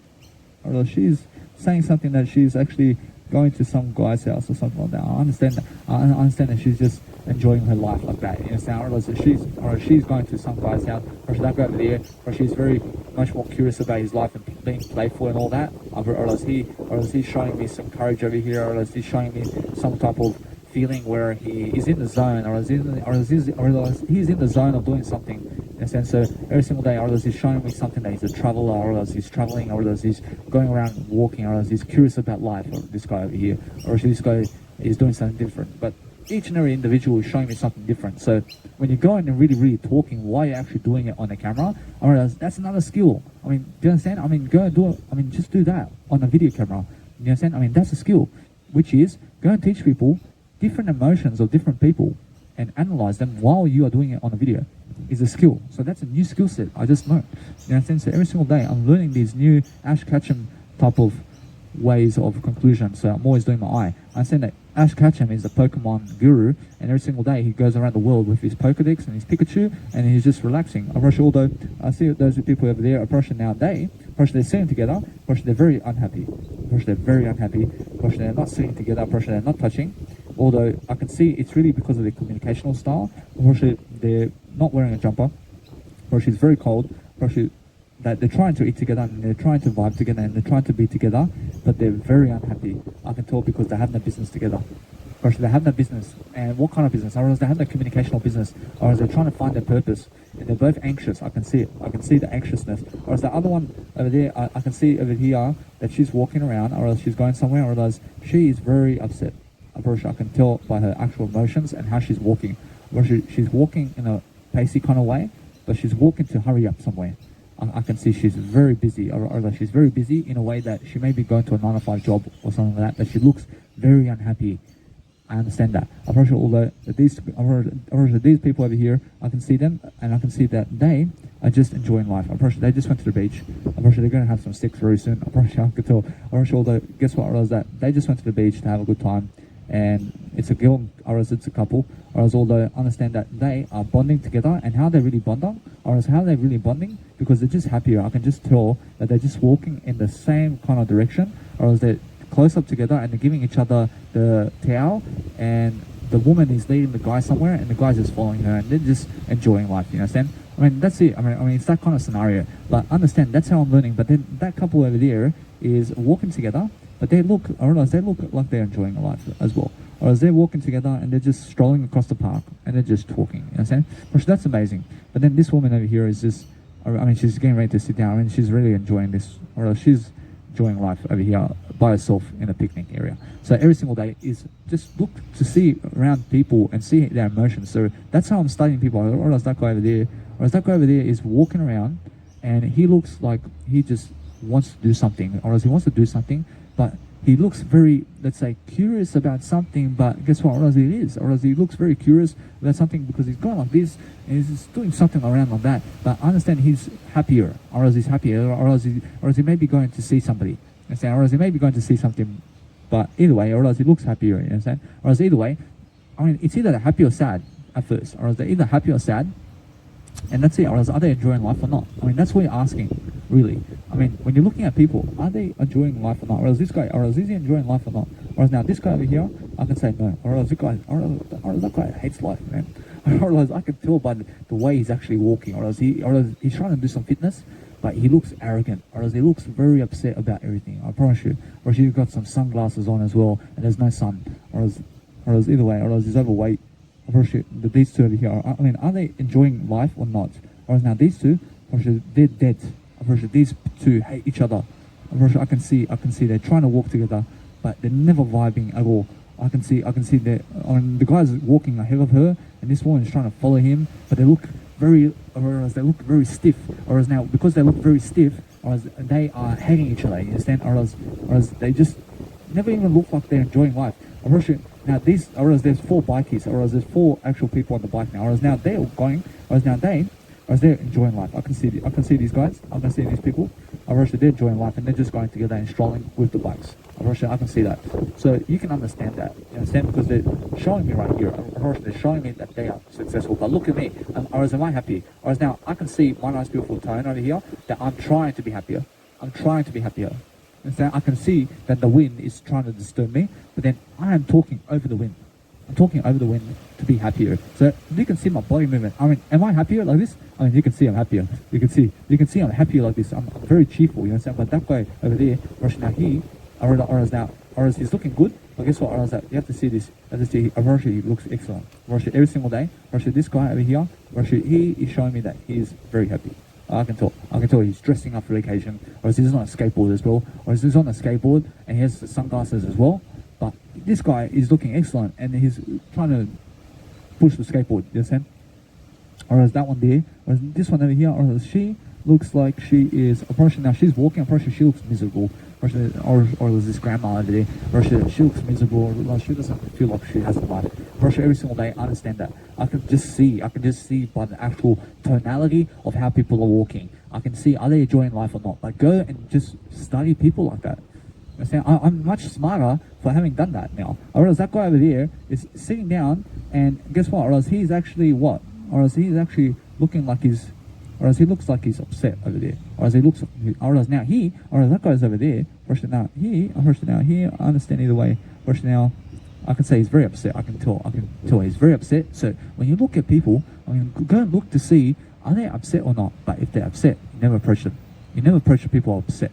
she's saying something that she's actually going to some guy's house or something like that. I understand that. I understand that she's just enjoying her life like that. You understand? I realize that she's going to some guy's house, or she's not go over there, or she's very much more curious about his life and being playful and all that. I realize he's showing me some courage over here, or he's showing me some type of feeling where he is in the zone, or he's in the zone of doing something. And so every single day, or he's showing me something that he's a traveler, or he's traveling, or he's going around walking, or he's curious about life, or this guy over here, or this guy is doing something different. But each and every individual is showing me something different. So when you go in and really talking while you're actually doing it on the camera, I realize that's another skill. I mean, do you understand? I mean, go and do it. I mean, just do that on a video camera. You understand? I mean, that's a skill, which is go and teach people different emotions of different people and analyze them while you are doing it on a video is a skill. So that's a new skill set I just learned. You understand? So every single day I'm learning these new Ash Ketchum type of ways of conclusion. So I'm always doing my eye. I understand that Ash Ketchum is a Pokemon guru, and every single day he goes around the world with his Pokedex and his Pikachu, and he's just relaxing. Although I see those people over there approaching nowadays, they're sitting together, they're very unhappy. They're very unhappy. They're not sitting together, they're not touching. Although I can see it's really because of their communicational style. They're not wearing a jumper. She's very cold. That they're trying to eat together, and they're trying to vibe together, and they're trying to be together, but they're very unhappy. I can tell because they have no business together. They have no business. And what kind of business? Or they have no communicational business. Or they're trying to find their purpose. And they're both anxious. I can see it. I can see the anxiousness. Or is the other one over there, I can see over here that she's walking around, or else she's going somewhere, or else she is very upset. I can tell by her actual emotions and how she's walking. She's walking in a pacey kind of way, but she's walking to hurry up somewhere. I can see she's very busy, or she's very busy in a way that she may be going to a 9-to-5 job or something like that, but she looks very unhappy. I understand that. I'm pretty sure although these people over here, I can see them, and I can see that they are just enjoying life. I'm pretty sure they just went to the beach. I'm pretty sure they're going to have some sticks very soon. I'm pretty sure I could tell. I'm pretty sure although, guess what, or that they just went to the beach to have a good time, and it's a girl, or it's a couple, or although I understand that they are bonding together, and how they really bonding, or how they really bonding, because they're just happier. I can just tell that they're just walking in the same kind of direction, or they're close up together, and they're giving each other the towel, and the woman is leading the guy somewhere, and the guy's just following her, and they're just enjoying life. You understand? I mean, that's it. I mean, it's that kind of scenario. But understand, that's how I'm learning. But then that couple over there is walking together, but I realize they look like they're enjoying life as well. Or as they're walking together and they're just strolling across the park and they're just talking. You understand? Which that's amazing. But then this woman over here is just, I mean, she's getting ready to sit down. I mean, she's really enjoying this. Or she's enjoying life over here by herself in a picnic area. So every single day is just look to see around people and see their emotions. So that's how I'm studying people. Or else that guy over there, is walking around and he looks like he just wants to do something, or else he wants to do something, but he looks very, let's say, curious about something, but guess what, or else it is, or else he looks very curious about something because he's going like this, and he's doing something around like that, but I understand he's happier, or else he's happier, or else he may be going to see somebody, understand, or else he may be going to see something, but either way, or else he looks happier, you understand, or else either way, I mean, it's either happy or sad at first, or else they're either happy or sad, and that's it, or else are they enjoying life or not? I mean, that's what you're asking, really. I mean, when you're looking at people, are they enjoying life or not? Or else this guy, or else is he enjoying life or not? Or else now this guy over here, I can say no. Or else this guy, or else that guy hates life, man. Or else I can tell by the way he's actually walking. Or else he's trying to do some fitness, but he looks arrogant. Or else he looks very upset about everything. I promise you. Or else he's got some sunglasses on as well, and there's no sun. Or else either way, or else he's overweight. I promise you, these two over here, I mean, are they enjoying life or not? Or else now these two, I promise you, they're dead. I promise you, these two hate each other. I promise you, I can see they're trying to walk together, but they're never vibing at all. I can see that the guy's walking ahead of her, and this woman is trying to follow him, but they look very stiff. Or as now, because they look very stiff, or as they are hating each other, you understand? Or as they just never even look like they're enjoying life. I promise you, now these, or as there's 4 bikies, or as there's 4 actual people on the bike now, or as now they're going, or as now they're enjoying life. I can see these guys, I can see these people, I promise you, they're enjoying life, and they're just going together and strolling with the bikes. I promise you, I can see that. So you can understand that, you understand, because they're showing me right here, I promise you, they're showing me that they are successful, but look at me, or as am I happy? Or as now, I can see my nice beautiful tone over here, that I'm trying to be happier. I can see that the wind is trying to disturb me, but then I am talking over the wind. I'm talking over the wind to be happier. So you can see my body movement. I mean, am I happier like this? I mean, you can see I'm happier. You can see I'm happier like this. I'm very cheerful, you understand? But that guy over there, or as he's looking good, but guess what? Or as that, you have to see this. You have to see, he looks excellent. Every single day. This guy over here, he is showing me that he is very happy. I can tell he's dressing up for occasion, or he's on a skateboard as well, or he's on a skateboard and he has the sunglasses as well. But this guy is looking excellent, and he's trying to push the skateboard, you understand? Or is that one there, or is this one over here, or is she looks like she is, now she's walking, I'm pretty sure she looks miserable, or is this grandma over there, or she looks miserable, or she doesn't feel like she has a life. Every single day, I understand that. I can just see by the actual tonality of how people are walking. I can see, are they enjoying life or not? Like, go and just study people like that. I'm much smarter for having done that now. Or else that guy over there is sitting down, and guess what? Or else he's actually what? Or else he's actually looking like he's, or else he looks like he's upset over there. Or else he looks, or else now he, or else that guy's over there. Or now he, I understand either way. Or now, I can say he's very upset. I can tell he's very upset. So when you look at people, I mean, go and look to see, are they upset or not? But if they're upset, you never approach them. You never approach the people who are upset.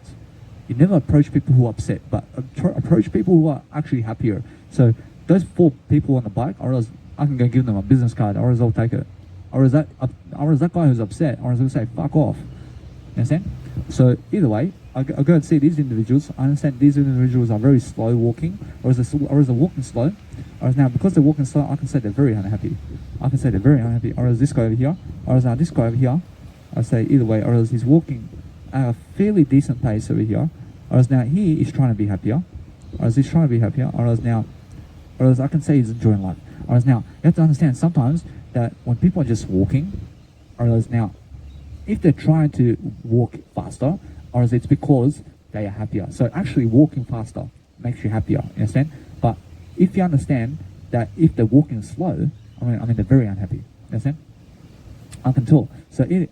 You never approach people who are upset, but approach people who are actually happier. So those 4 people on the bike, or else I can go give them a business card, or else I'll take it. Or is that guy who's upset, or is he say fuck off? You understand? So either way, I go and see these individuals. I understand these individuals are very slow walking, or is they're walking slow. Or is now, because they're walking slow, I can say they're very unhappy. Or is this guy over here, or is now this guy over here, I say either way, or else he's walking at a fairly decent pace over here, or else now he is trying to be happier, or else I can say he's enjoying life. Or else now, you have to understand sometimes that when people are just walking, or else now, if they're trying to walk faster, or else it's because they are happier. So actually walking faster makes you happier, you understand? But if you understand that if they're walking slow, I mean they're very unhappy, you understand? I can tell. So either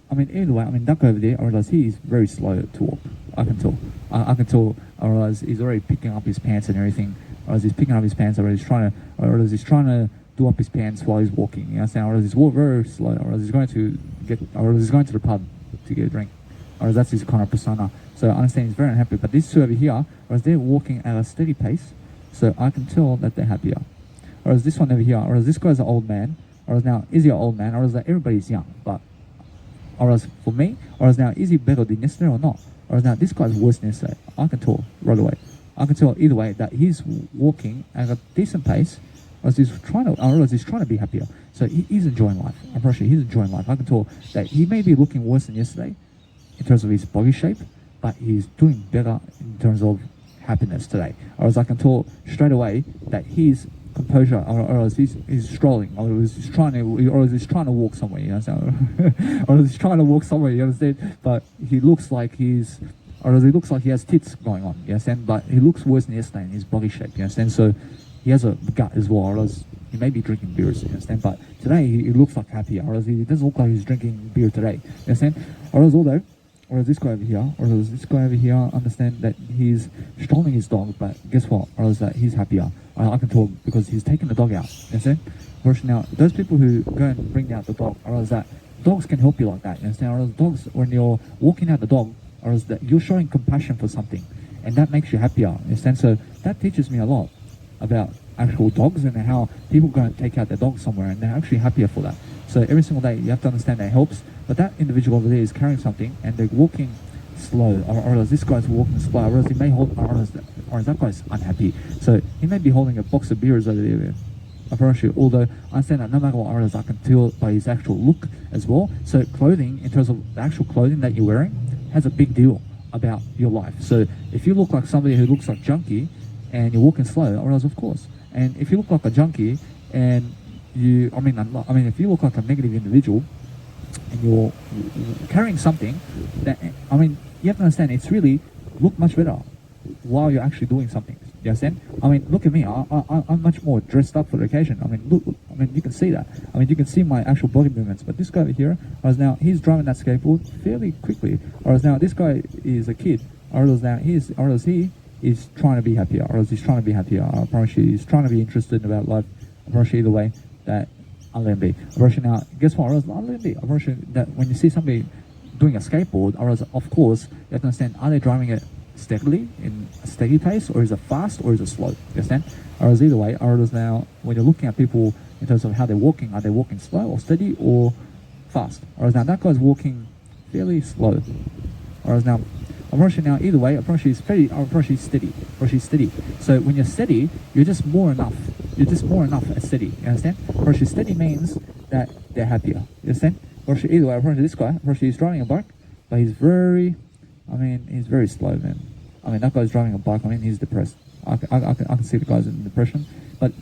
way, that guy over there, I realize he is very slow to walk. I can tell. I can tell. I realize he's already picking up his pants and everything. Or he's picking up his pants, or he's trying to do up his pants while he's walking. You understand? Or he's walking very slow. Or he's going to the pub to get a drink. Or that's his kind of persona. So I understand he's very unhappy. But these two over here, or they're walking at a steady pace, so I can tell that they're happier. Or this one over here, or this guy's an old man. Or now, is he an old man? Or is that everybody's young? But, or else for me, or is now, is he better than yesterday or not? Or is now, this guy's worse than yesterday? I can tell right away. I can tell either way that he's walking at a decent pace, or else he's trying to be happier. So he's enjoying life. I'm pretty sure he's enjoying life. I can tell that he may be looking worse than yesterday in terms of his body shape, but he's doing better in terms of happiness today. Or as I can tell straight away that his composure, or else he's strolling, or he's trying to walk somewhere, you understand? Or he's trying to walk somewhere, you understand? But he looks like he's, or else he looks like he has tits going on, you understand? But he looks worse than yesterday in his body shape, you understand? So he has a gut as well, or else he may be drinking beers, you understand? But today he looks like happier, or else he doesn't look like he's drinking beer today, you understand? Or else although, or else this guy over here, or else this guy over here, understand that he's strolling his dog, but guess what? Or else that he's happier. I can tell because he's taking the dog out, you understand? Versus now, those people who go and bring out the dog, or else that dogs can help you like that, you understand? Or else dogs, when you're walking out the dog, or else that you're showing compassion for something, and that makes you happier, you understand? So that teaches me a lot about actual dogs and how people go and take out their dog somewhere and they're actually happier for that. So every single day you have to understand that it helps, but that individual over there is carrying something and they're walking slow, or else this guy's walking slow, or else he may hold, or else that guy's unhappy. So he may be holding a box of beers over there. I promise you, although I understand that no matter what, or else I can tell by his actual look as well. So clothing, in terms of the actual clothing that you're wearing, has a big deal about your life. So if you look like somebody who looks like junkie and you're walking slow, or else of course. And if you look like a junkie and I mean, if you look like a negative individual and you're carrying something that, I mean, you have to understand it's really look much better while you're actually doing something. You understand? I mean, look at me. I'm much more dressed up for the occasion. I mean, look. I mean, you can see that. I mean, you can see my actual body movements. But this guy over here, whereas now he's driving that skateboard fairly quickly. Whereas now this guy is a kid. Whereas now he is trying to be happier. Or else he's trying to be happier. I promise you, he's trying to be interested about life. I promise you either way that I'll let him be. I promise you now, guess what? Or else I'll let him be. I promise you that when you see somebody doing a skateboard, or else of course you have to understand, are they driving it steadily in a steady pace, or is it fast, or is it slow? You understand? Or else either way, or else now when you're looking at people in terms of how they're walking, are they walking slow or steady or fast? Or else now that guy's walking fairly slow. Or else now I promise you now, either way, I promise you he's steady. I promise he's steady. So when you're steady, you're just more enough. You're just more enough at steady. You understand? I promise you steady means that they're happier. You understand? I promise you either way, I promise you this guy, I promise you he's driving a bike, but he's very slow, man. I mean, that guy's driving a bike, I mean, he's depressed. I can see the guy's in depression, but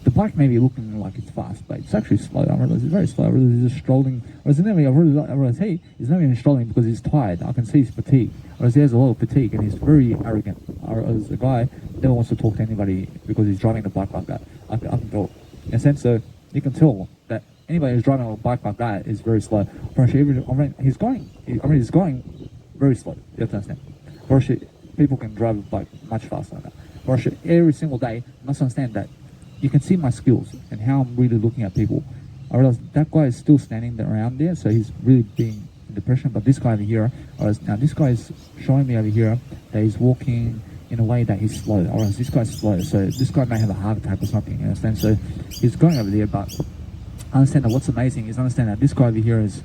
the bike may be looking like it's fast, but it's actually slow. I realize it's very slow. I realize he's just strolling. I realize he's not even strolling because he's tired. I can see his fatigue. Whereas he has a lot of fatigue and he's very arrogant. Whereas the guy never wants to talk to anybody because he's driving the bike like that. I can tell. In a sense, so you can tell that anybody who's driving a bike like that is very slow. He's going very slow. You have to understand. People can drive a bike much faster than that. Every single day, you must understand that you can see my skills and how I'm really looking at people. I realize that guy is still standing around there, so he's really being in depression. But this guy over here, now this guy is showing me over here that he's walking in a way that he's slow. Or else this guy's slow, so this guy may have a heart attack or something. You understand? So he's going over there, but I understand that what's amazing is understand that this guy over here is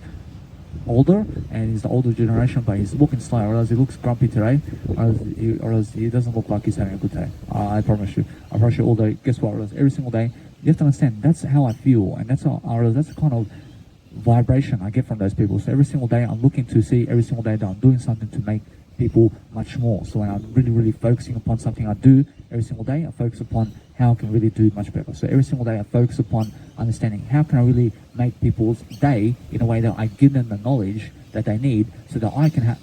older and he's the older generation, but he's walking slow, or else he looks grumpy today, or else he doesn't look like he's having a good day. I promise you. Although guess what, or else every single day you have to understand that's how I feel, and that's the kind of vibration I get from those people. So every single day I'm looking to see every single day that I'm doing something to make people much more. So when I'm really focusing upon something I do every single day, I focus upon how I can really do much better. So every single day I focus upon understanding how can I really make people's day in a way that I give them the knowledge that they need so that I can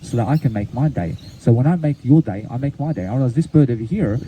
so that I can make my day. So when I make your day, I make my day. Otherwise this bird over here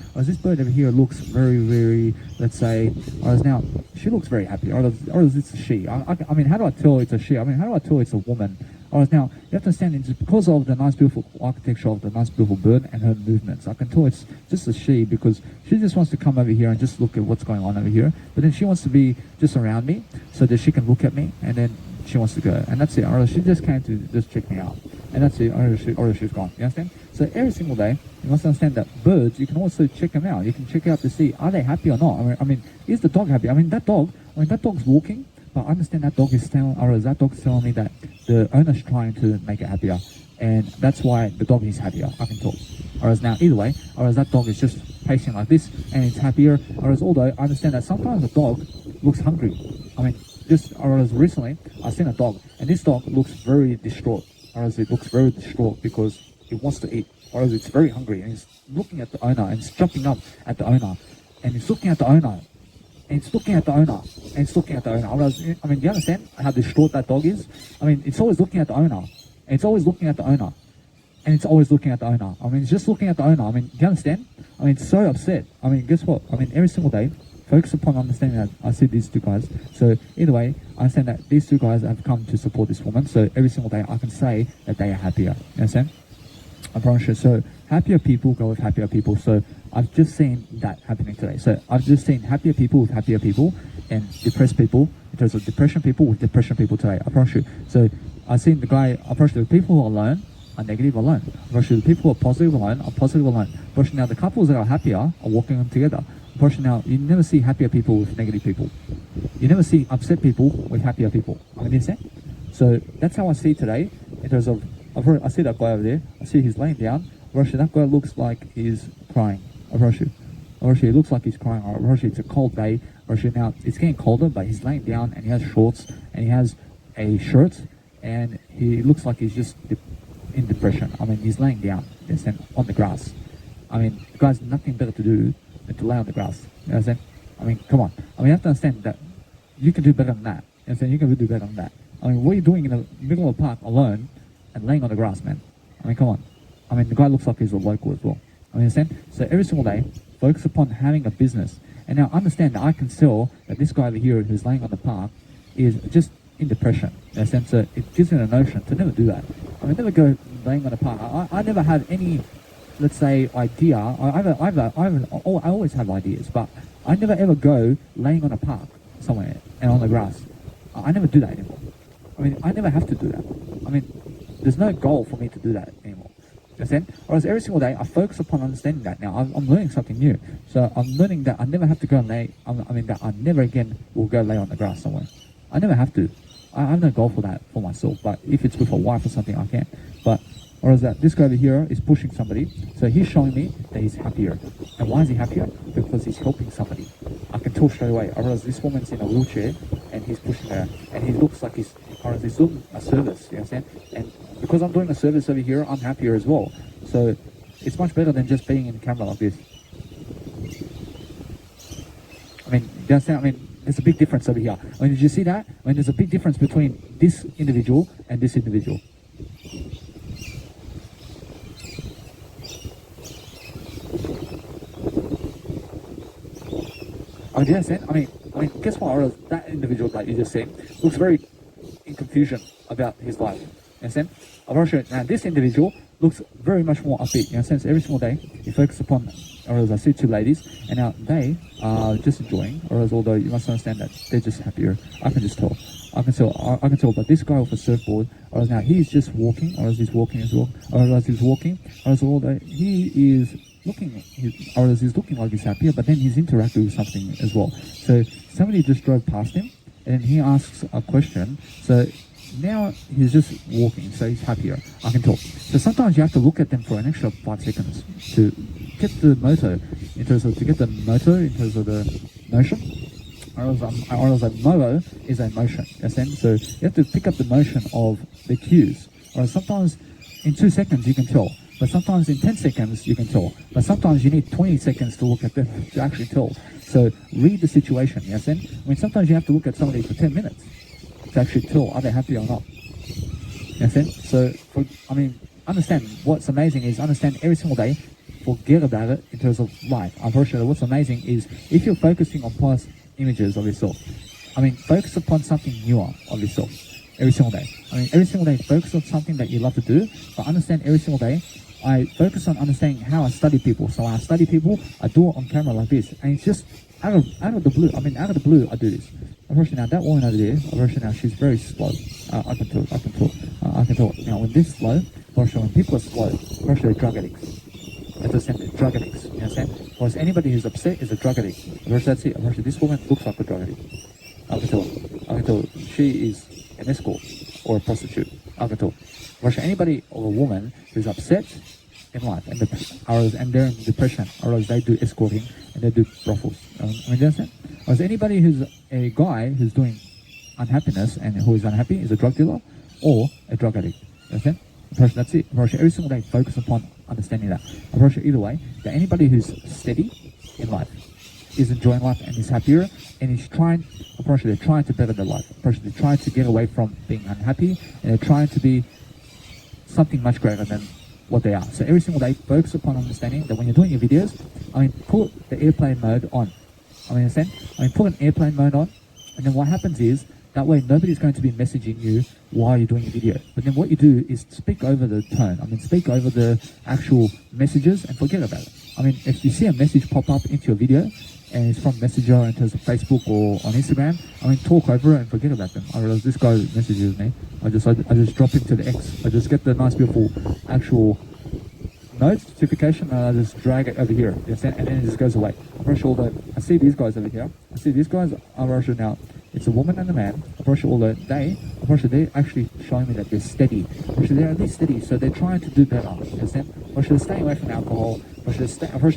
looks very, let's say, now she looks very happy. Or it's a she. I mean, how do I tell it's a she? I mean, how do I tell it's a woman? Now, you have to understand it's because of the nice, beautiful architecture of the nice, beautiful bird and her movements. I can tell it's just a she because she just wants to come over here and just look at what's going on over here. But then she wants to be just around me so that she can look at me and then she wants to go. And that's it. Or she just came to just check me out. And that's it. Or she's gone. You understand? So every single day, you must understand that birds, you can also check them out. You can check out to see, are they happy or not? I mean, is the dog happy? that dog's walking. But I understand that dog's telling me that the owner's trying to make it happier, and that's why the dog is happier. I can talk. Whereas now, either way, that dog is just pacing like this, and it's happier. Although I understand that sometimes the dog looks hungry. I mean, recently I seen a dog, and this dog looks very distraught. It looks very distraught because it wants to eat. or else it's very hungry, and it's looking at the owner, and it's jumping up at the owner, and it's looking at the owner, and it's looking at the owner, and it's looking at the owner. I mean, do you understand how distraught that dog is? I mean, it's always looking at the owner, and it's always looking at the owner, and it's always looking at the owner. I mean, it's just looking at the owner. I mean, do you understand? I mean, it's so upset. I mean, guess what? I mean, every single day, focus upon understanding that I see these two guys. So either way, I understand that these two guys have come to support this woman. So every single day, I can say that they are happier. You understand? I promise you. So happier people go with happier people. So I've just seen that happening today. So I've just seen happier people with happier people, and depressed people in terms of depression people with depression people today. I promise you. So I've seen the guy. I promise you, the people who are alone are negative alone. I promise you, the people who are positive alone are positive alone. I promise you, now the couples that are happier are walking them together. I promise you, now you never see happier people with negative people. You never see upset people with happier people. I mean, so that's how I see today in terms of. I see that guy over there. I see he's laying down. Roshi, that guy looks like he's crying. Roshi, he looks like he's crying. Roshi, it's a cold day. Roshi, now it's getting colder, but he's laying down and he has shorts and he has a shirt and he looks like he's just in depression. I mean, he's laying down on the grass. I mean, the guy's nothing better to do than to lay on the grass. You know what I'm saying? I mean, come on. I mean, you have to understand that you can do better than that. You know what I'm saying? You can do better than that. I mean, what are you doing in the middle of the park alone and laying on the grass, man? I mean, come on. I mean, the guy looks like he's a local as well. I mean, understand? So every single day, focus upon having a business. And now understand that I can tell that this guy over here who's laying on the park is just in depression. You understand? So it gives me a notion to never do that. I mean, never go laying on the park. I never have any, let's say, idea. I always have ideas, but I never ever go laying on a park somewhere and on the grass. I never do that anymore. I mean, I never have to do that. I mean, there's no goal for me to do that anymore. Understand? Whereas every single day, I focus upon understanding that. Now, I'm learning something new. So I'm learning that I never have to go and lay, that I never again will go lay on the grass somewhere. I never have to. I have no goal for that for myself. But if it's with a wife or something, I can. But whereas that this guy over here is pushing somebody. So he's showing me that he's happier. And why is he happier? Because he's helping somebody. I can tell straight away. Whereas this woman's in a wheelchair and he's pushing her. And he looks like he's doing a service. You understand? And because I'm doing a service over here, I'm happier as well. So it's much better than just being in camera like this. I mean, you understand? I mean, there's a big difference over here. I mean, did you see that? I mean, there's a big difference between this individual and this individual. I mean, do you understand? I mean, guess what? That individual that you just said looks very in confusion about his life. You understand? Now, this individual looks very much more upbeat. You understand? So every single day, you focus upon, or as I see two ladies, and now they are just enjoying, or as although you must understand that they're just happier. I can just tell. I can tell, but this guy with a surfboard, or as now he's just walking, or as he's walking as well, or as he's walking, or as although he is looking, or as he's looking like he's happier, but then he's interacting with something as well. So somebody just drove past him, and he asks a question. So now he's just walking, so he's happier. I can tell. So sometimes you have to look at them for an extra 5 seconds to get the motor, in terms of the notion. Or else a moto is a motion. So you have to pick up the motion of the cues. Or sometimes in 2 seconds you can tell, but sometimes in 10 seconds you can tell, but sometimes you need 20 seconds to look at them to actually tell. So read the situation. I mean, sometimes you have to look at somebody for 10 minutes to actually tell are they happy or not. So understand what's amazing is understand every single day. Forget about it in terms of life. Unfortunately, what's amazing is if you're focusing on past images of yourself, focus upon something newer of yourself every single day. Every single day, focus on something that you love to do, but understand every single day, I focus on understanding how I study people. So when I study people, I do it on camera like this, and it's just out of the blue. Out of the blue, I do this. Unfortunately, now that woman over there, unfortunately now she's very slow. I can tell. Now when this is slow, unfortunately when people are slow, unfortunately they're drug addicts. Understand, they're drug addicts. You understand? Whereas anybody who's upset is a drug addict. Unfortunately, that's it. Unfortunately, this woman looks like a drug addict. I can tell. She is an escort or a prostitute. I can tell. Unfortunately, anybody or a woman who's upset in life and they're in depression, or else they do escorting and they do brothels. You understand? Or is anybody who's a guy who's doing unhappiness and who is unhappy is a drug dealer or a drug addict. You understand? Approach, that's it. Approach every single day. Focus upon understanding that. Approach either way. That anybody who's steady in life is enjoying life and is happier and is trying. Approach, they're trying to better their life. Approach, they're trying to get away from being unhappy and they're trying to be something much greater than what they are. So every single day, focus upon understanding that when you're doing your videos, put the airplane mode on. Understand? Put an airplane mode on, and then what happens is that way nobody's going to be messaging you while you're doing a video. But then what you do is speak over the tone. Speak over the actual messages and forget about it. If you see a message pop up into your video and it's from Messenger in terms of Facebook or on Instagram, talk over it and forget about them. I realize this guy messages me. I just drop into the X. I just get the nice, beautiful actual notification and I just drag it over here. You understand? And then it just goes away. I'm pretty sure that I see these guys over here. I see these guys are Russia now. It's a woman and a man. I'm pretty sure they're actually showing me that they're steady. They're at least steady, so they're trying to do better. You understand? They're staying away from alcohol.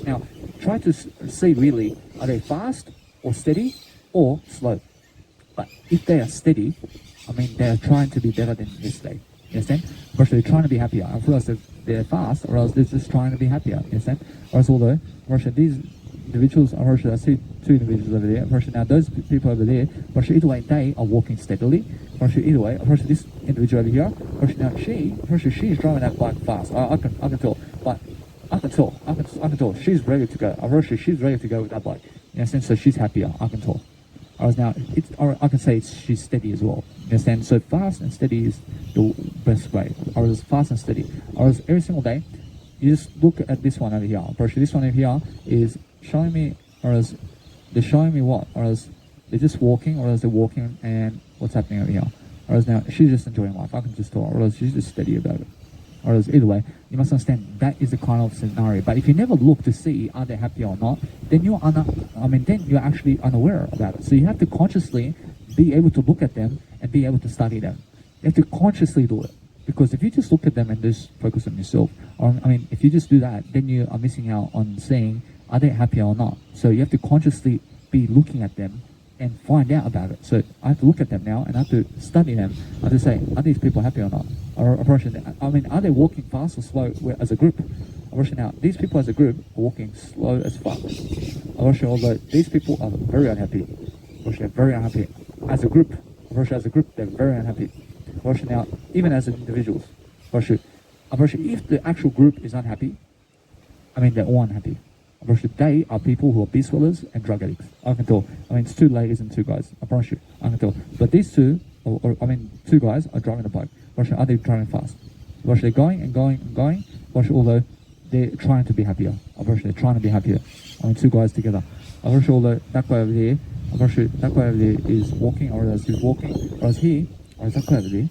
Now, try to see really, are they fast or steady or slow? But if they are steady, they're trying to be better than yesterday. You understand? They're trying to be happier. I realize that they're fast, or else they're just trying to be happier. You understand? Or else, although, these individuals, I see two individuals over there. Now, those people over there, either way, they are walking steadily. Either way, this individual over here, now she's driving that bike fast. I can tell, but I can tell. She's ready to go. She's ready to go with that bike. You understand? So she's happier. I can tell. Whereas now, I can say she's steady as well. You understand? So fast and steady is the best way. Or as fast and steady. Or as every single day, you just look at this one over here. This one over here is showing me, or as they're showing me what? Or as they're just walking, or as they're walking and what's happening over here. Or as now, she's just enjoying life. I can just tell. Or as she's just steady about it. Or as either way, you must understand that is the kind of scenario. But if you never look to see are they happy or not, then you're actually unaware about it. So you have to consciously be able to look at them and be able to study them. You have to consciously do it. Because if you just look at them and just focus on yourself, or if you just do that, then you are missing out on seeing are they happy or not. So you have to consciously be looking at them and find out about it. So I have to look at them now and I have to study them. I have to say, are these people happy or not? Or are they walking fast or slow as a group? Now, these people as a group are walking slow as fuck. Although these people are very unhappy. They're very unhappy. As a group, they're very unhappy. Now, even as individuals, if the actual group is unhappy, they're all unhappy. They are people who are beer swallowers and drug addicts. I can tell. It's two ladies and two guys. I promise you. I can tell. But these two, two guys are driving the bike. Are they driving fast? They're going and going and going. Although they're trying to be happier. They're trying to be happier. Two guys together. Although that guy over there, that guy over there is walking, or as he's walking, or as that guy over there.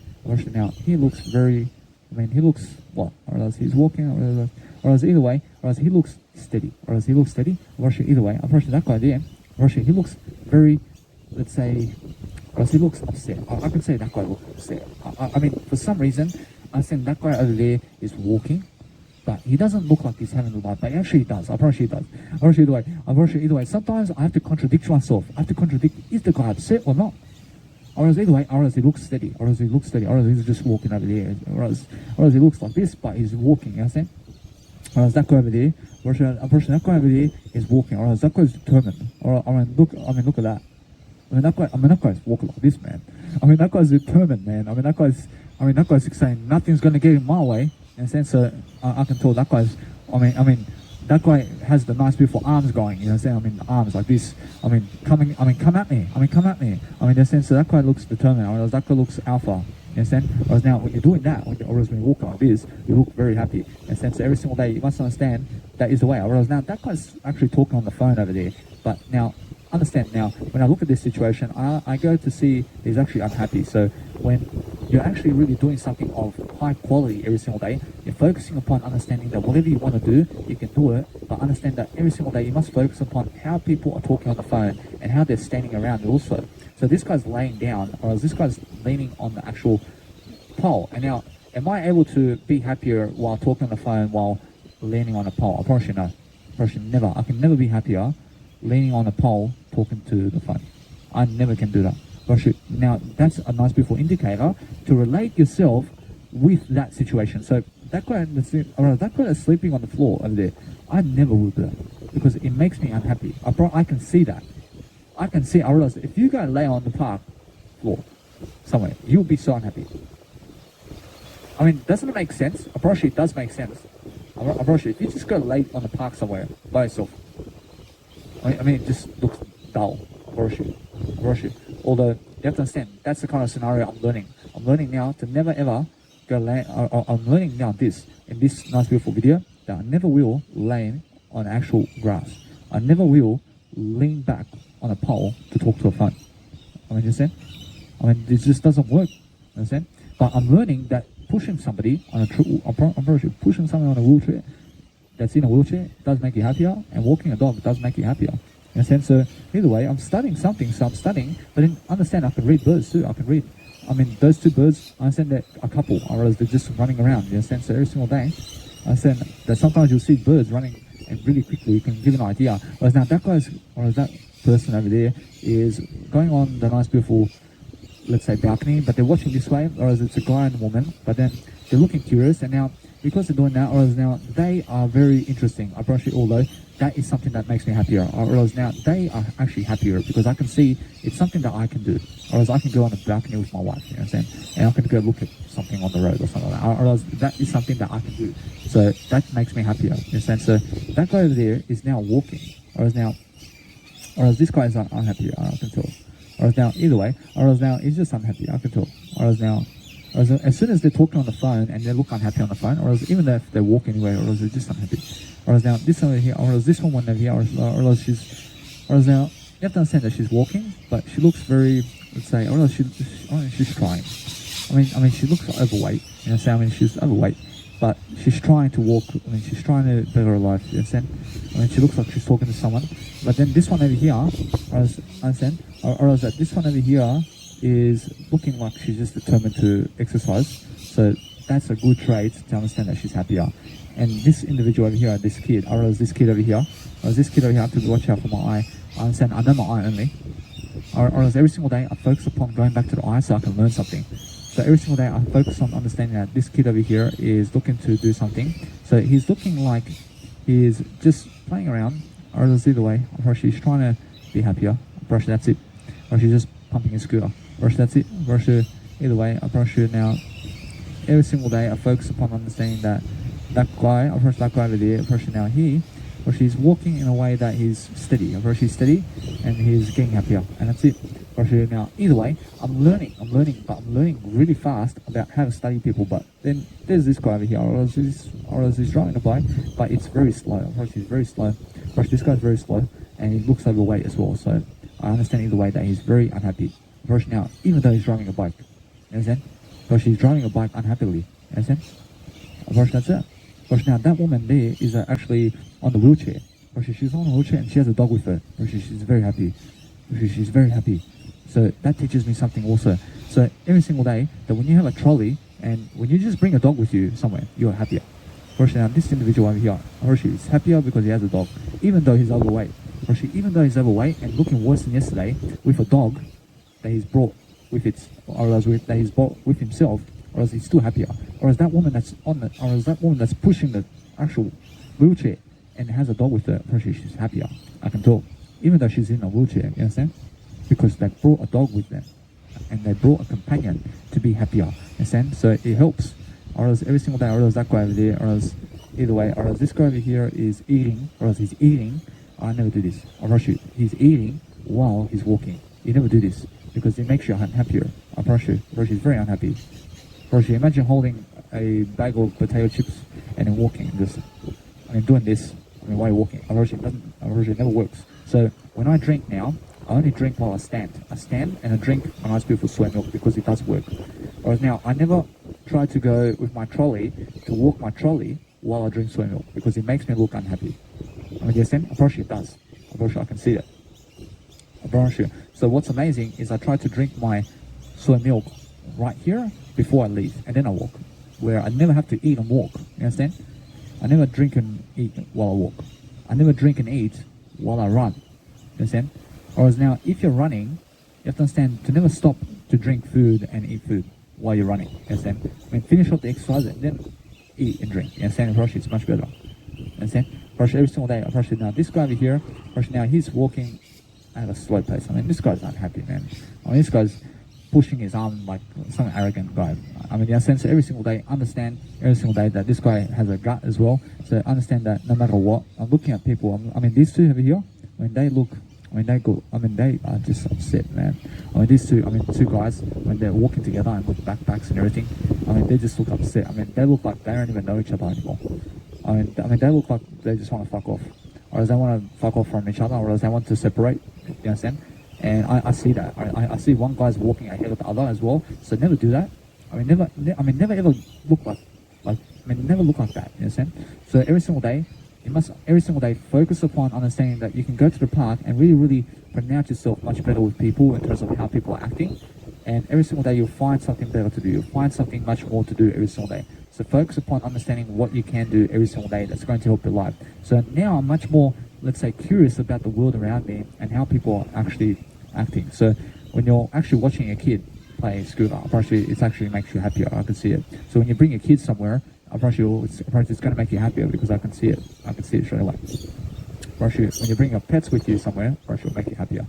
Now he looks very. He looks what? Or as he's walking, or as either way, or as he looks steady, or as he looks steady, or either way, that guy there, he looks very, let's say, or as he looks upset. I can say that guy looks upset. For some reason, I think that guy over there is walking, but he doesn't look like he's having a life, but actually he does. I promise he does. Either way, sometimes I have to contradict myself. I have to contradict, is the guy upset or not? Or as either way, or as he looks steady, or as he's just walking over there, or as he looks like this, but he's walking, you understand? Or as that guy over there, that guy over there is walking, or as that guy's determined. Or look at that. That guy's walking like this, man. That guy's determined, man. That guy's saying nothing's gonna get in my way. In a sense, so I can tell that guy's. That guy has the nice beautiful arms going. You know what I'm saying? Arms like this. Come at me. Come at me. In a sense, so that guy looks determined. Or that guy looks alpha. You understand? Whereas now, when you're doing that, or as when you walk like this, you look very happy. In a sense, so every single day, you must understand that is the way. Whereas now, that guy's actually talking on the phone over there. But now, understand now, when I look at this situation, I go to see he's actually unhappy. So when you're actually really doing something of high quality every single day, you're focusing upon understanding that whatever you want to do, you can do it, but understand that every single day you must focus upon how people are talking on the phone and how they're standing around also. So this guy's laying down, or this guy's leaning on the actual pole. And now, am I able to be happier while talking on the phone while leaning on a pole? I promise you no. I promise you never. I can never be happier leaning on a pole talking to the phone. I never can do that. Now, that's a nice beautiful indicator to relate yourself with that situation. So that guy that's sleeping on the floor over there, I never will do that because it makes me unhappy. I can see that. I realize if you go lay on the park floor somewhere, you'll be so unhappy. I mean, doesn't it make sense? I promise you it does make sense. I promise you, if you just go lay on the park somewhere by yourself, I mean, it just looks dull. I promise you. Although, you have to understand, that's the kind of scenario I'm learning. I'm learning now to never ever go lay, I'm learning now this, in this nice beautiful video, that I never will lay on actual grass. I never will lean back on a pole to talk to a phone. I mean, you understand? I mean, this just doesn't work. Understand? But I'm learning that pushing somebody on pushing someone on a wheelchair that's in a wheelchair does make you happier, and walking a dog does make you happier. You understand? So either way, I'm studying something, but then understand I can read birds too. I mean, those two birds, I understand they're a couple, or else they're just running around. You understand? So every single day, I understand that sometimes you'll see birds running and really quickly, you can give an idea. Whereas now that person over there is going on the nice beautiful, let's say, balcony, but they're watching this way, or as it's a guy and a woman, but then they're looking curious, and now because they're doing that, or as now they are very interesting. I promise you, although that is something that makes me happier, or as now they are actually happier because I can see it's something that I can do, or as I can go on the balcony with my wife, you know what I'm saying, and I can go look at something on the road or something like that, or as that is something that I can do, so that makes me happier, you understand? So that guy over there is now walking, or as this guy is unhappy, I can tell. Or as now, either way, or as now he's just unhappy, I can tell. Or as now, as soon as they're talking on the phone and they look unhappy on the phone, or as even if they walk anywhere, or as they're just unhappy. Or as now this one over here, or as this one over here, or as now, you have to understand that she's walking, but she looks very, let's say, or as she's trying. I mean, she looks overweight, you know, I mean, she's overweight, but she's trying to walk, I mean, she's trying to better her life, you understand? I mean, she looks like she's talking to someone, but then this one over here, or as that this one over here is looking like she's just determined to exercise, so that's a good trait to understand that she's happier. And this individual over here, this kid, or as this kid over here, I have to watch out for my eye. I understand, I know my eye only, or as every single day I focus upon going back to the eye so I can learn something. So every single day I focus on understanding that this kid over here is looking to do something. So he's looking like he's just playing around, or else either way, or she's trying to be happier, or that's it. Or she's just pumping a scooter, or that's it. Or either way, I now every single day I focus upon understanding that guy, or that guy over there, now or she's walking in a way that he's steady, or she's steady and he's getting happier, and that's it. Or now, either way, I'm learning, but I'm learning really fast about how to study people. But then there's this guy over here, or else he's driving a bike, but it's very slow. Or he's very slow. Or this guy's very slow, and he looks overweight as well. So I understand either way that he's very unhappy. Or now, even though he's driving a bike, you understand? Or she's driving a bike unhappily, you understand? Or that's it. Or now that woman there is actually on the wheelchair. Or she's on a wheelchair and she has a dog with her. Or she's very happy. She's very happy. So that teaches me something also. So every single day, that when you have a trolley and when you just bring a dog with you somewhere, you're happier. Or now this individual over here, or she is happier because he has a dog, even though he's overweight. Or even though he's overweight and looking worse than yesterday, with a dog that he's brought with it, or else that he's brought with himself, or else he's still happier. Or as that woman that's pushing the actual wheelchair and has a dog with her, she's happier. I can tell, even though she's in a wheelchair. You understand? Because they brought a dog with them, and they brought a companion to be happier. Understand? So it helps. Or else every single day, or else that guy over there, or else either way, or else this guy over here is eating, or else he's eating. I never do this. I promise you, he's eating while he's walking. You never do this because it makes you happier. I promise you, he's very unhappy. Promise you, imagine holding a bag of potato chips and then walking. Doing this. While you're walking, I promise you, it never works. So when I drink now, I only drink while I stand. I stand and I drink a nice beautiful soy milk because it does work. Whereas now, I never try to go with my trolley to walk my trolley while I drink soy milk because it makes me look unhappy. You understand? I promise you it does. I promise you I can see that. I promise you. So what's amazing is I try to drink my soy milk right here before I leave, and then I walk, where I never have to eat and walk. You understand? I never drink and eat while I walk. I never drink and eat while I run. You understand? Whereas now, if you're running, you have to understand to never stop to drink food and eat food. while you're running. You understand? I mean, finish off the exercise and then eat and drink. You understand? Approach it's much better. You understand? Approach every single day. Approach now. This guy over here, approach now, he's walking at a slow pace. I mean, this guy's unhappy, man. I mean, this guy's pushing his arm like some arrogant guy. I mean, you understand? So every single day, understand every single day that this guy has a gut as well. So understand that no matter what, I'm looking at people. I mean, these two over here, when they look, when they go, I mean, they are just upset, man. I mean, these two, I mean, two guys, when they're walking together and with backpacks and everything, I mean, they just look upset. I mean, they look like they don't even know each other anymore. I mean, they look like they just want to fuck off. Or else they want to fuck off from each other, or else they want to separate. You understand? And I see that. I see one guy's walking ahead of the other as well. So never do that. I mean, never ever look never look like that. You understand? So every single day, you must every single day focus upon understanding that you can go to the park and really pronounce yourself much better with people in terms of how people are acting. And every single day you'll find something better to do. You'll find something much more to do every single day. So focus upon understanding what you can do every single day that's going to help your life. So now I'm much more, let's say, curious about the world around me and how people are actually acting. So when you're actually watching a kid play scooter, it actually makes you happier. I can see it. So when you bring a kid somewhere, it's going to make you happier because I can see it. I can see it straight away. When you bring your pets with you somewhere, will make you happier.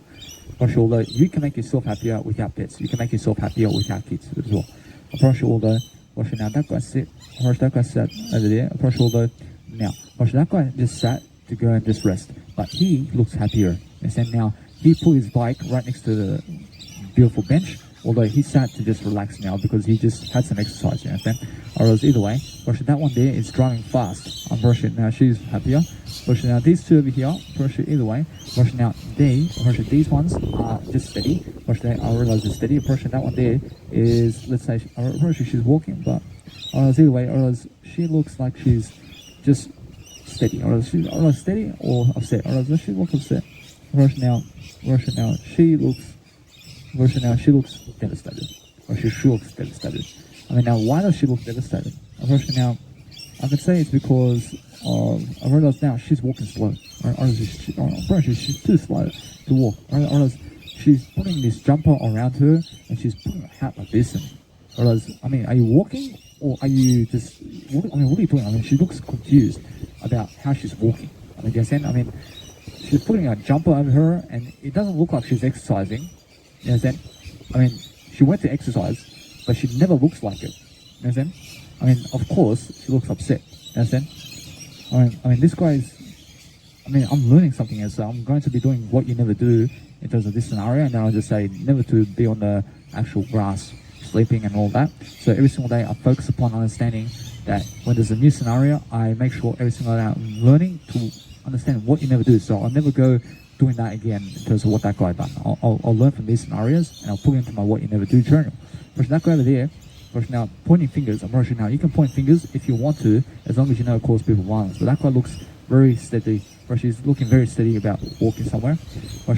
Although you can make yourself happier without pets, you can make yourself happier without kids as well. Although now that guy sat over there. Although now that guy just sat to go and just rest, but he looks happier. And then now he put his bike right next to the beautiful bench. Although he sat to just relax now because he just had some exercise, you understand? Or else either way, that one there is driving fast. I'm brushing now, she's happier. Now these two over here, either way. Now these ones are just steady. I realize they're steady. That one there is, let's say, she's walking, but either way, or else she looks like she's just steady. Or else she's steady or upset. Or else she looks upset. Now she looks devastated. Or she looks devastated. I mean, now why does she look devastated? Now, I can say it's because I realize now she's walking slow. She's too slow to walk. She's putting this jumper around her and she's putting her hat like this. I mean, are you walking or are you just? What are you doing? I mean, she looks confused about how she's walking. I mean, you understand? I mean, she's putting a jumper over her and it doesn't look like she's exercising. You understand? I mean, she went to exercise, but she never looks like it. You understand? I mean, of course, she looks upset. You understand? I mean, this guy is. I mean, I'm learning something here, so I'm going to be doing what you never do in terms of this scenario, and then I'll just say never to be on the actual grass, sleeping and all that. So every single day, I focus upon understanding that when there's a new scenario, I make sure every single day I'm learning to understand what you never do. So I'll never go doing that again in terms of what that guy done. I'll learn from these scenarios and I'll put it into my what you never do journal. But that guy over there, now pointing fingers, I'm rushing now. You can point fingers if you want to, as long as you know it causes people violence. But that guy looks very steady. He's looking very steady about walking somewhere.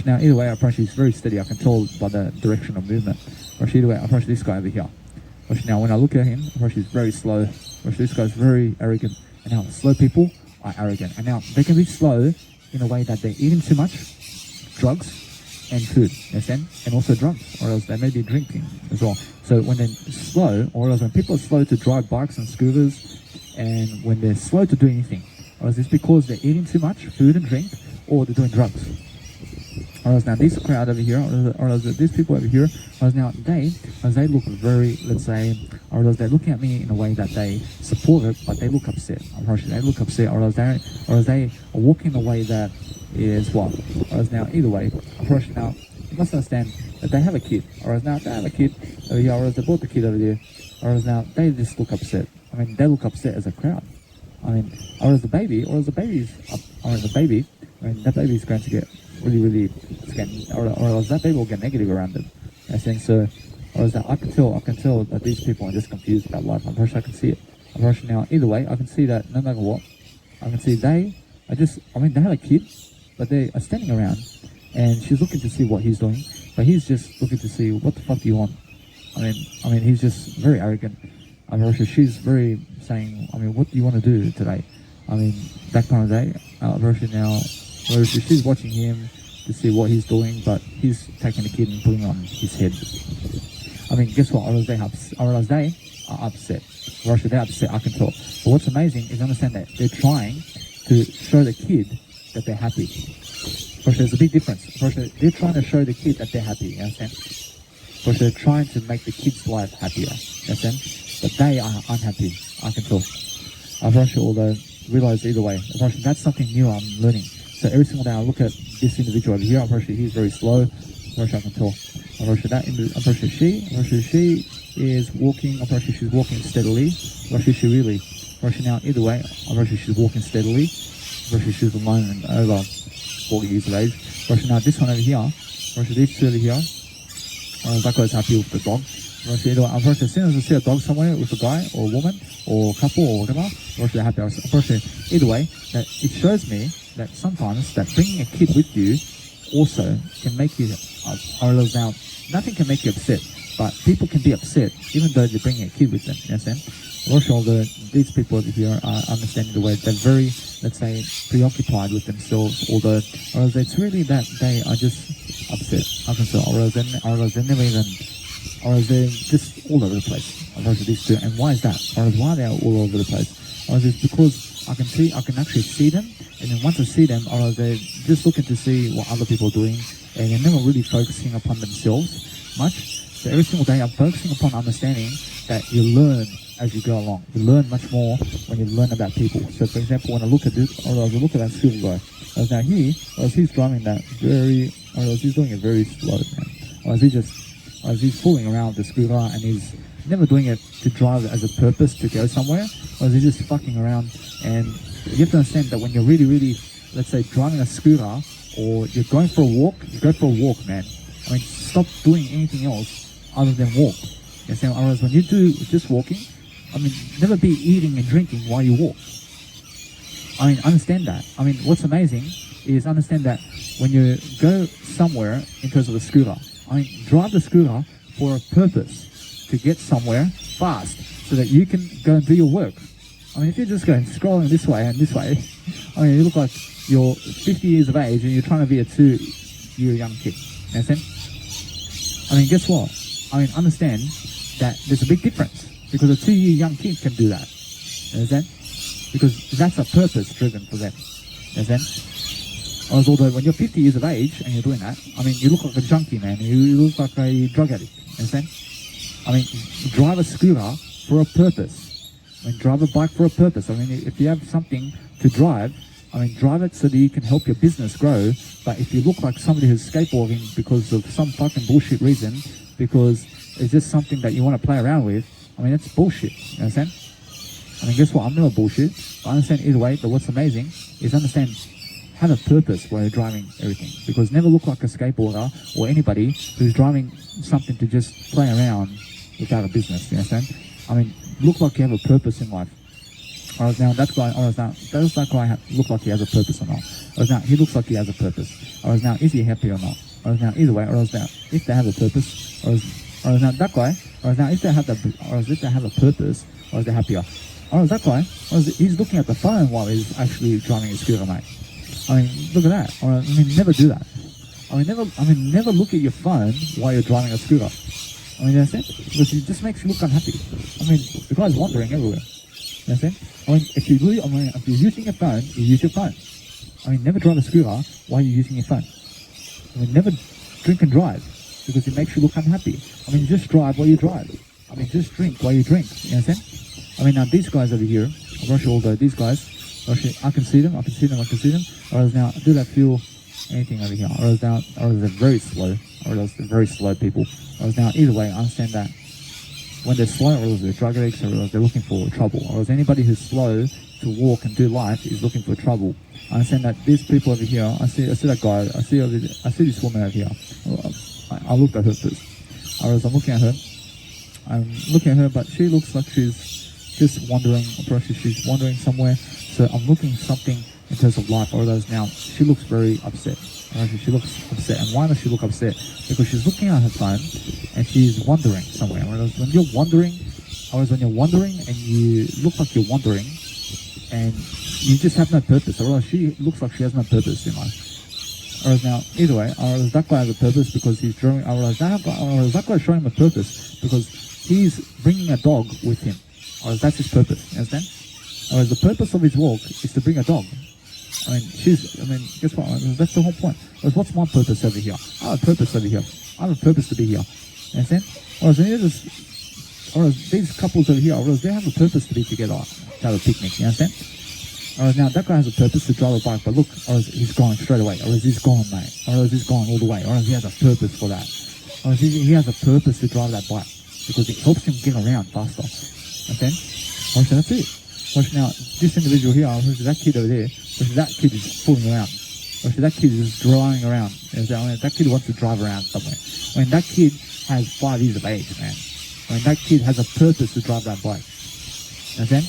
Now either way, I approach he's very steady. I can tell by the direction of movement. Either way, I approach this guy over here. Now when I look at him, he's very slow. This guy's very arrogant. And now slow people are arrogant. And now they can be slow in a way that they're eating too much drugs and food, understand? And also drugs, or else they may be drinking as well. So when they're slow, or else when people are slow to drive bikes and scooters, and when they're slow to do anything, or else it's because they're eating too much food and drink, or they're doing drugs. Or else now this crowd over here, or else these people over here, or else now they look very, let's say, or else they're looking at me in a way that they support it, but they look upset. They look upset, or else they are walking in a way that is what? Or else now either way, now you must understand that they have a kid, or else now they have a kid over here, or else they brought the kid over there, or else now they just look upset. I mean, they look upset as a crowd. I mean, or as the baby, that baby is going to get really scared, or else that baby will get negative around it. I think so. Or is that I can tell that these people are just confused about life. I'm pretty sure I can see it. I'm pretty sure now either way, I can see that no matter what, I can see they have a kid, but they are standing around, and she's looking to see what he's doing, but he's just looking to see what the fuck do you want. I mean, he's just very arrogant. I'm pretty sure she's very saying, I mean, what do you want to do today? I mean, that kind of day. Version now, she's watching him to see what he's doing, but he's taking the kid and putting it on his head. I mean, guess what? I realize they are upset. Or actually, they're upset, I can tell. But what's amazing is understand that they're trying to show the kid that they're happy. But there's a big difference. But they're trying to show the kid that they're happy, you understand? But they're trying to make the kid's life happier, you understand? But they are unhappy, I can tell. I've actually although realized either way. That's something new I'm learning. So every single day I look at this individual over here, he's very slow. I can tell. She is walking, she's walking steadily. Now either way, she's walking steadily. She's alone and over 40 years of age. Now this one over here, this two over here, that guy's happy with the dog. Either way, as soon as I see a dog somewhere with a guy or a woman or a couple or whatever, they're happy. Either way, that it shows me that sometimes that bringing a kid with you also can make you, now, nothing can make you upset, but people can be upset even though you're bringing a kid with them, you understand? These people over here are understanding the way they're very, let's say, preoccupied with themselves, although it's really that they are just upset. I can say, they're never even, they're just all over the place. These two, and why is that? Why they are all over the place? It's because I can actually see them, and then once I see them, they're just looking to see what other people are doing, and they're never really focusing upon themselves much. So every single day I'm focusing upon understanding that you learn as you go along. You learn much more when you learn about people. So for example, when I look at this, look at that silver guy. Now he's driving that very, he's doing it very slow, man. He's fooling around with the scooter, and he's never doing it to drive as a purpose to go somewhere. He's just fucking around. And you have to understand that when you're really, really, let's say, driving a scooter, or you're going for a walk, you go for a walk, man. Stop doing anything else other than walk. You understand? Otherwise, when you do just walking, never be eating and drinking while you walk. Understand that. What's amazing is understand that when you go somewhere in terms of a scooter, drive the scooter for a purpose, to get somewhere fast, so that you can go and do your work. If you're just going scrolling this way and this way, you look like you're 50 years of age and you're trying to be a 2-year young kid. You understand? Guess what? Understand that there's a big difference, because a 2-year young kid can do that. You understand? Because that's a purpose driven for them. You understand? Although when you're 50 years of age and you're doing that, you look like a junkie, man. You look like a drug addict. You understand? Drive a scooter for a purpose. Drive a bike for a purpose. If you have something to drive, drive it so that you can help your business grow. But if you look like somebody who's skateboarding because of some fucking bullshit reason, because it's just something that you want to play around with, that's bullshit. You understand? Guess what? I'm never bullshit. I understand either way, but what's amazing is understand, have a purpose while you're driving everything. Because never look like a skateboarder or anybody who's driving something to just play around without a business. You understand? Look like you have a purpose in life. Does that guy look like he has a purpose or not? He looks like he has a purpose. Now, is he happy or not? Now, either way, if they have a purpose, that guy, if they have a purpose, or is they happier? That guy, he's looking at the phone while he's actually driving his scooter, mate. Look at that. Never do that. Never look at your phone while you're driving a scooter. You understand? Because it just makes you look unhappy. The guy's wandering everywhere. You understand? If you're using your phone, you use your phone. Never drive a scooter while you're using your phone. Never drink and drive, because it makes you look unhappy. Just drive while you drive. Just drink while you drink. You understand? Now these guys over here, these guys, I can see them. Now, do they feel anything over here? They're very slow. They're very slow people. Now, either way, I understand that when they're slow, or they're drug addicts, or they're looking for trouble, or anybody who's slow to walk and do life is looking for trouble. I understand that these people over here, I see that guy, I see this woman over here. I looked at her first. I'm looking at her, but she looks like she's just wandering. She's wandering somewhere. So I'm looking something in terms of life. Now, she looks very upset. She looks upset. And why does she look upset? Because she's looking at her phone and she's wandering somewhere. When you're wandering and you look like you're wandering and you just have no purpose. She looks like she has no purpose in life. Or now, either way, or that guy has a purpose because he's drawing, or that guy is showing him a purpose because he's bringing a dog with him. Or that's his purpose, you understand? Or the purpose of his walk is to bring a dog. Guess what? That's the whole point. What's my purpose over here? I have a purpose over here. I have a purpose to be here. You understand? Or these couples over here, or they have a purpose to be together, to have a picnic, you understand? Or now that guy has a purpose to drive a bike, but look, or he's gone straight away, or he's gone, mate, or he's gone all the way, or he has a purpose for that, or he has a purpose to drive that bike because it helps him get around faster. Understand? Or so that's it. Or now this individual here, or that kid over there, or that kid is fooling around, or that kid is driving around. That kid wants to drive around somewhere. That kid has 5 years of age, man. That kid has a purpose to drive that bike. Understand?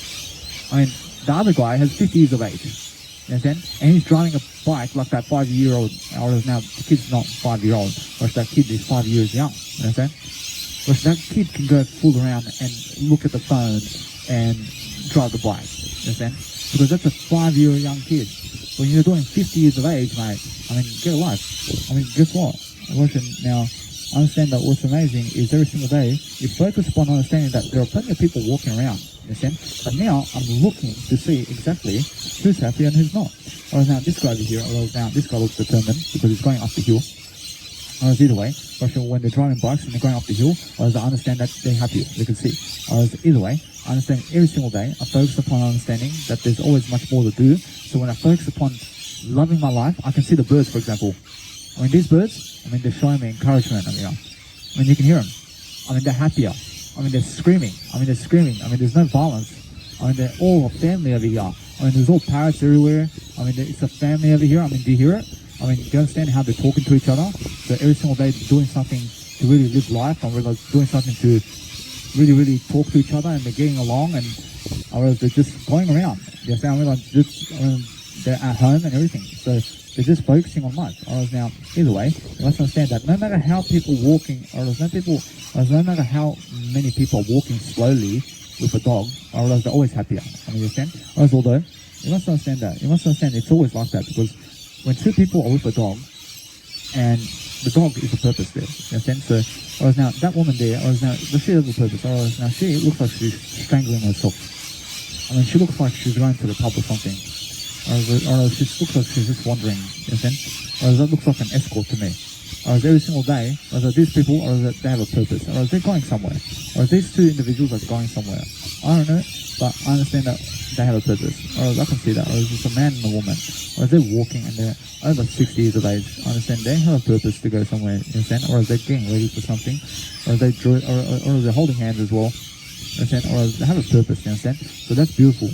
The other guy has 50 years of age. You understand? And he's driving a bike like that 5-year-old, or now the kid's not 5-year-old, or that kid is 5 years young. You understand? Or that kid can go fool around and look at the phone and drive the bike. You understand? Because that's a 5-year young kid. When you're doing 50 years of age, mate, get a life. Guess what? Now, understand that what's amazing is every single day you focus upon understanding that there are plenty of people walking around, you understand? But now I'm looking to see exactly who's happy and who's not. Or now this guy over here, or now this guy looks determined because he's going up the hill. Or either way, or when they're driving bikes and they're going up the hill, or I understand that they're happy, they can see. Or either way, I understand every single day I focus upon understanding that there's always much more to do. So when I focus upon loving my life, I can see the birds, for example. These birds, they're showing me encouragement. You can hear them. They're happier. They're screaming. There's no violence. They're all a family over here. There's all parrots everywhere. It's a family over here. Do you hear it? Do you understand how they're talking to each other? So every single day they're doing something to really live life, or they're doing something to really, really talk to each other, and they're getting along, and or they're just going around. You understand? They're at home and everything. So they're just focusing on life. Or now, either way, you must understand that no matter how people walking, or no matter how many people are walking slowly with a dog, or they're always happier. You understand? Although, you must understand that. You must understand it's always like that, because when two people are with a dog, and the dog is the purpose there. You understand? So, now that woman there, now she has a purpose. Now she looks like she's strangling herself. She looks like she's going to the pub or something. Or she looks like she's just wandering, you understand? Or that looks like an escort to me. Or every single day, or these people, or they have a purpose, or they're going somewhere. Or these two individuals are going somewhere. I don't know, but I understand that they have a purpose. Or I can see that. Or it's a man and a woman. Or they're walking and they're over 60 years of age. I understand they have a purpose to go somewhere, you understand? Or they're getting ready for something. Or they're holding hands as well. You understand? Or they have a purpose, you understand? So that's beautiful.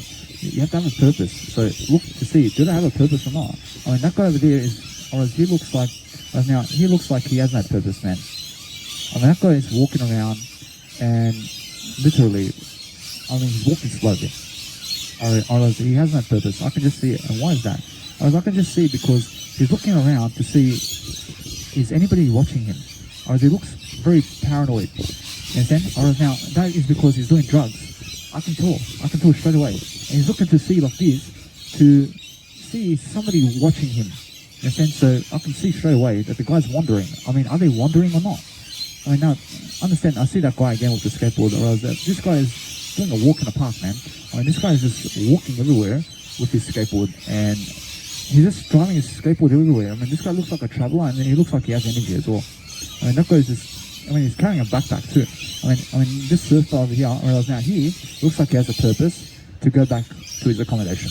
You have to have a purpose. So look to see, do they have a purpose or not? That guy over there he looks like he has no purpose, man. That guy is walking around and literally, he's walking slowly. Or he has no purpose. I can just see it. And why is that? I can just see because he's looking around to see, is anybody watching him? Or he looks very paranoid. You understand? Or now, that is because he's doing drugs. I can tell straight away. And he's looking to see like this, to see somebody watching him. You understand? So I can see straight away that the guy's wandering. Are they wandering or not? Now, understand, I see that guy again with the skateboard, or this guy is doing a walk in the park, man. This guy is just walking everywhere with his skateboard, and he's just driving his skateboard everywhere. This guy looks like a traveler, and then he looks like he has energy as well. That guy is just, he's carrying a backpack too. This surfer over here, whereas now he looks like he has a purpose to go back to his accommodation.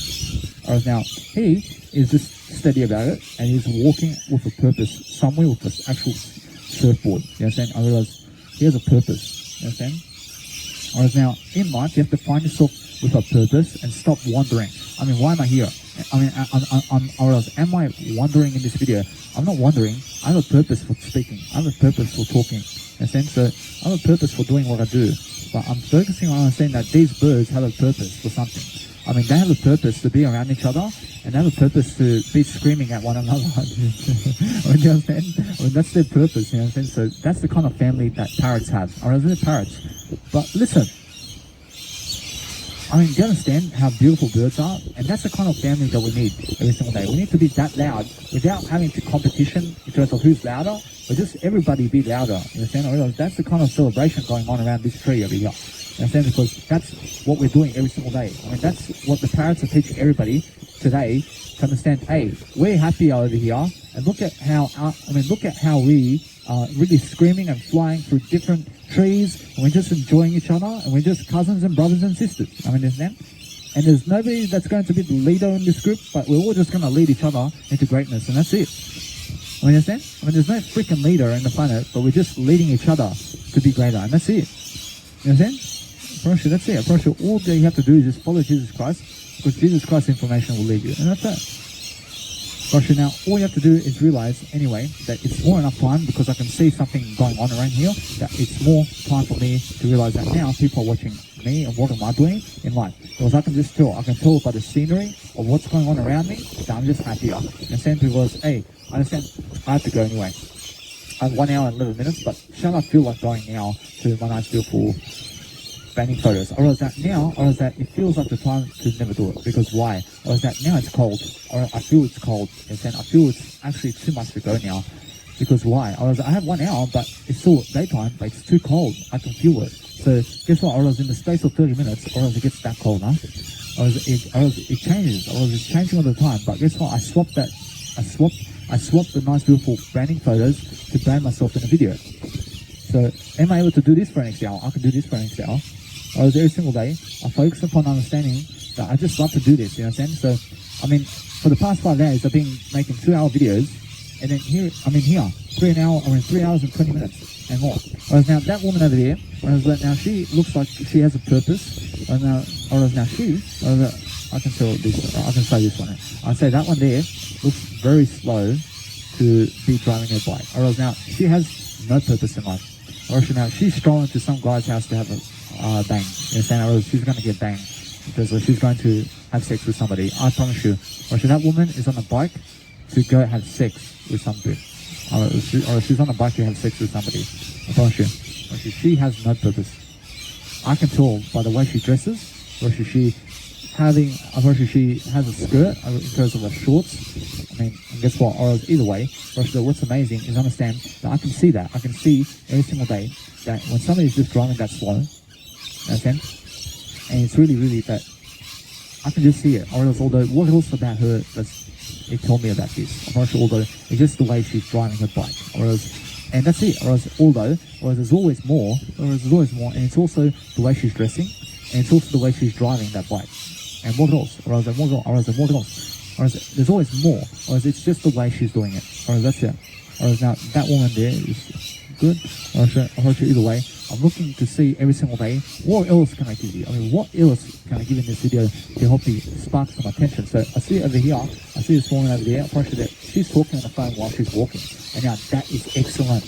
Whereas now he is just steady about it, and he's walking with a purpose somewhere with an actual surfboard. You understand? I realize he has a purpose. You understand? Whereas now in life, you have to find yourself with a purpose and stop wandering. Why am I here? Am I wandering in this video? I'm not wandering. I have a purpose for speaking. I have a purpose for talking. Understand? So I have a purpose for doing what I do. But I'm focusing on understanding that these birds have a purpose for something. They have a purpose to be around each other, and they have a purpose to be screaming at one another. You understand? That's their purpose, you understand? So that's the kind of family that parrots have. Or they're parrots. But listen, I mean, do you understand how beautiful birds are? And that's the kind of family that we need every single day. We need to be that loud without having to competition in terms of who's louder, but just everybody be louder. You understand? I realize that's the kind of celebration going on around this tree over here. You understand? Because that's what we're doing every single day. I mean, that's what the parents are teaching everybody today to understand. Hey, we're happy over here, and look at how look at how we are really screaming and flying through different trees, and we're just enjoying each other, and we're just cousins and brothers and sisters. I mean, understand? And there's nobody that's going to be the leader in this group, but we're all just going to lead each other into greatness, and that's it. I mean, understand? I mean, there's no freaking leader in the planet, but we're just leading each other to be greater, and that's it. You understand? I promise you, that's it. I promise you, all that you have to do is just follow Jesus Christ, because Jesus Christ's information will lead you, and that's it. Gotcha. Now, all you have to do is realize, anyway, that it's more enough time, because I can see something going on around here, that it's more time for me to realize that now people are watching me and what am I doing in life. Because I can just tell, by the scenery of what's going on around me, that I'm just happier. And because, hey, I understand, I have to go anyway. I have 1 hour and 11 minutes, but shall I feel like going now to my nice beautiful banning photos? I realize that now, it feels like the time to never do it. Because why? I realize that now it's cold. I feel it's cold. And then I feel it's actually too much to go now. Because why? I have 1 hour, but it's still daytime, but it's too cold. I can feel it. So guess what? I was in the space of 30 minutes, it gets that cold, huh? It changes. It's changing all the time. But guess what? I swapped the nice beautiful branding photos to brand myself in a video. So am I able to do this for an next hour? I can do this for an next hour. Every single day, I focus upon understanding that I just love to do this, you understand? So, I mean, for the past 5 days, I've been making 2-hour videos, and then here, 3 hours and 20 minutes and more. Whereas now, that woman over there, now she looks like she has a purpose. I can tell this, I can say this one. I say that one there looks very slow to be driving her bike. Whereas now, she has no purpose in life. Whereas now, she's strolling to some guy's house to have a bang. You understand? Or she's going to get banged because she's going to have sex with somebody. I promise you. Or that woman is on a bike to go have sex with somebody. Or she's on a bike to have sex with somebody. I promise you. She has no purpose. I can tell by the way she dresses. Or she has a skirt in terms of her shorts. I mean, and guess what? Or either way, what's amazing is understand that I can see that. I can see every single day that when somebody's just driving that slow, understand? And it's really, really that I can just see it. Although, what else about her it told me about this? I'm not sure, although it's just the way she's driving her bike. And that's it. Although there's always more, and it's also the way she's dressing, and it's also the way she's driving that bike. And what else? There's always more. It's just the way she's doing it. That's it. Now, that woman there is good. Either way, I'm looking to see every single day, what else can I give you? What else can I give in this video to help you spark some attention? So I see it over here, I see this woman over there, that she's talking on the phone while she's walking. And now that is excellent.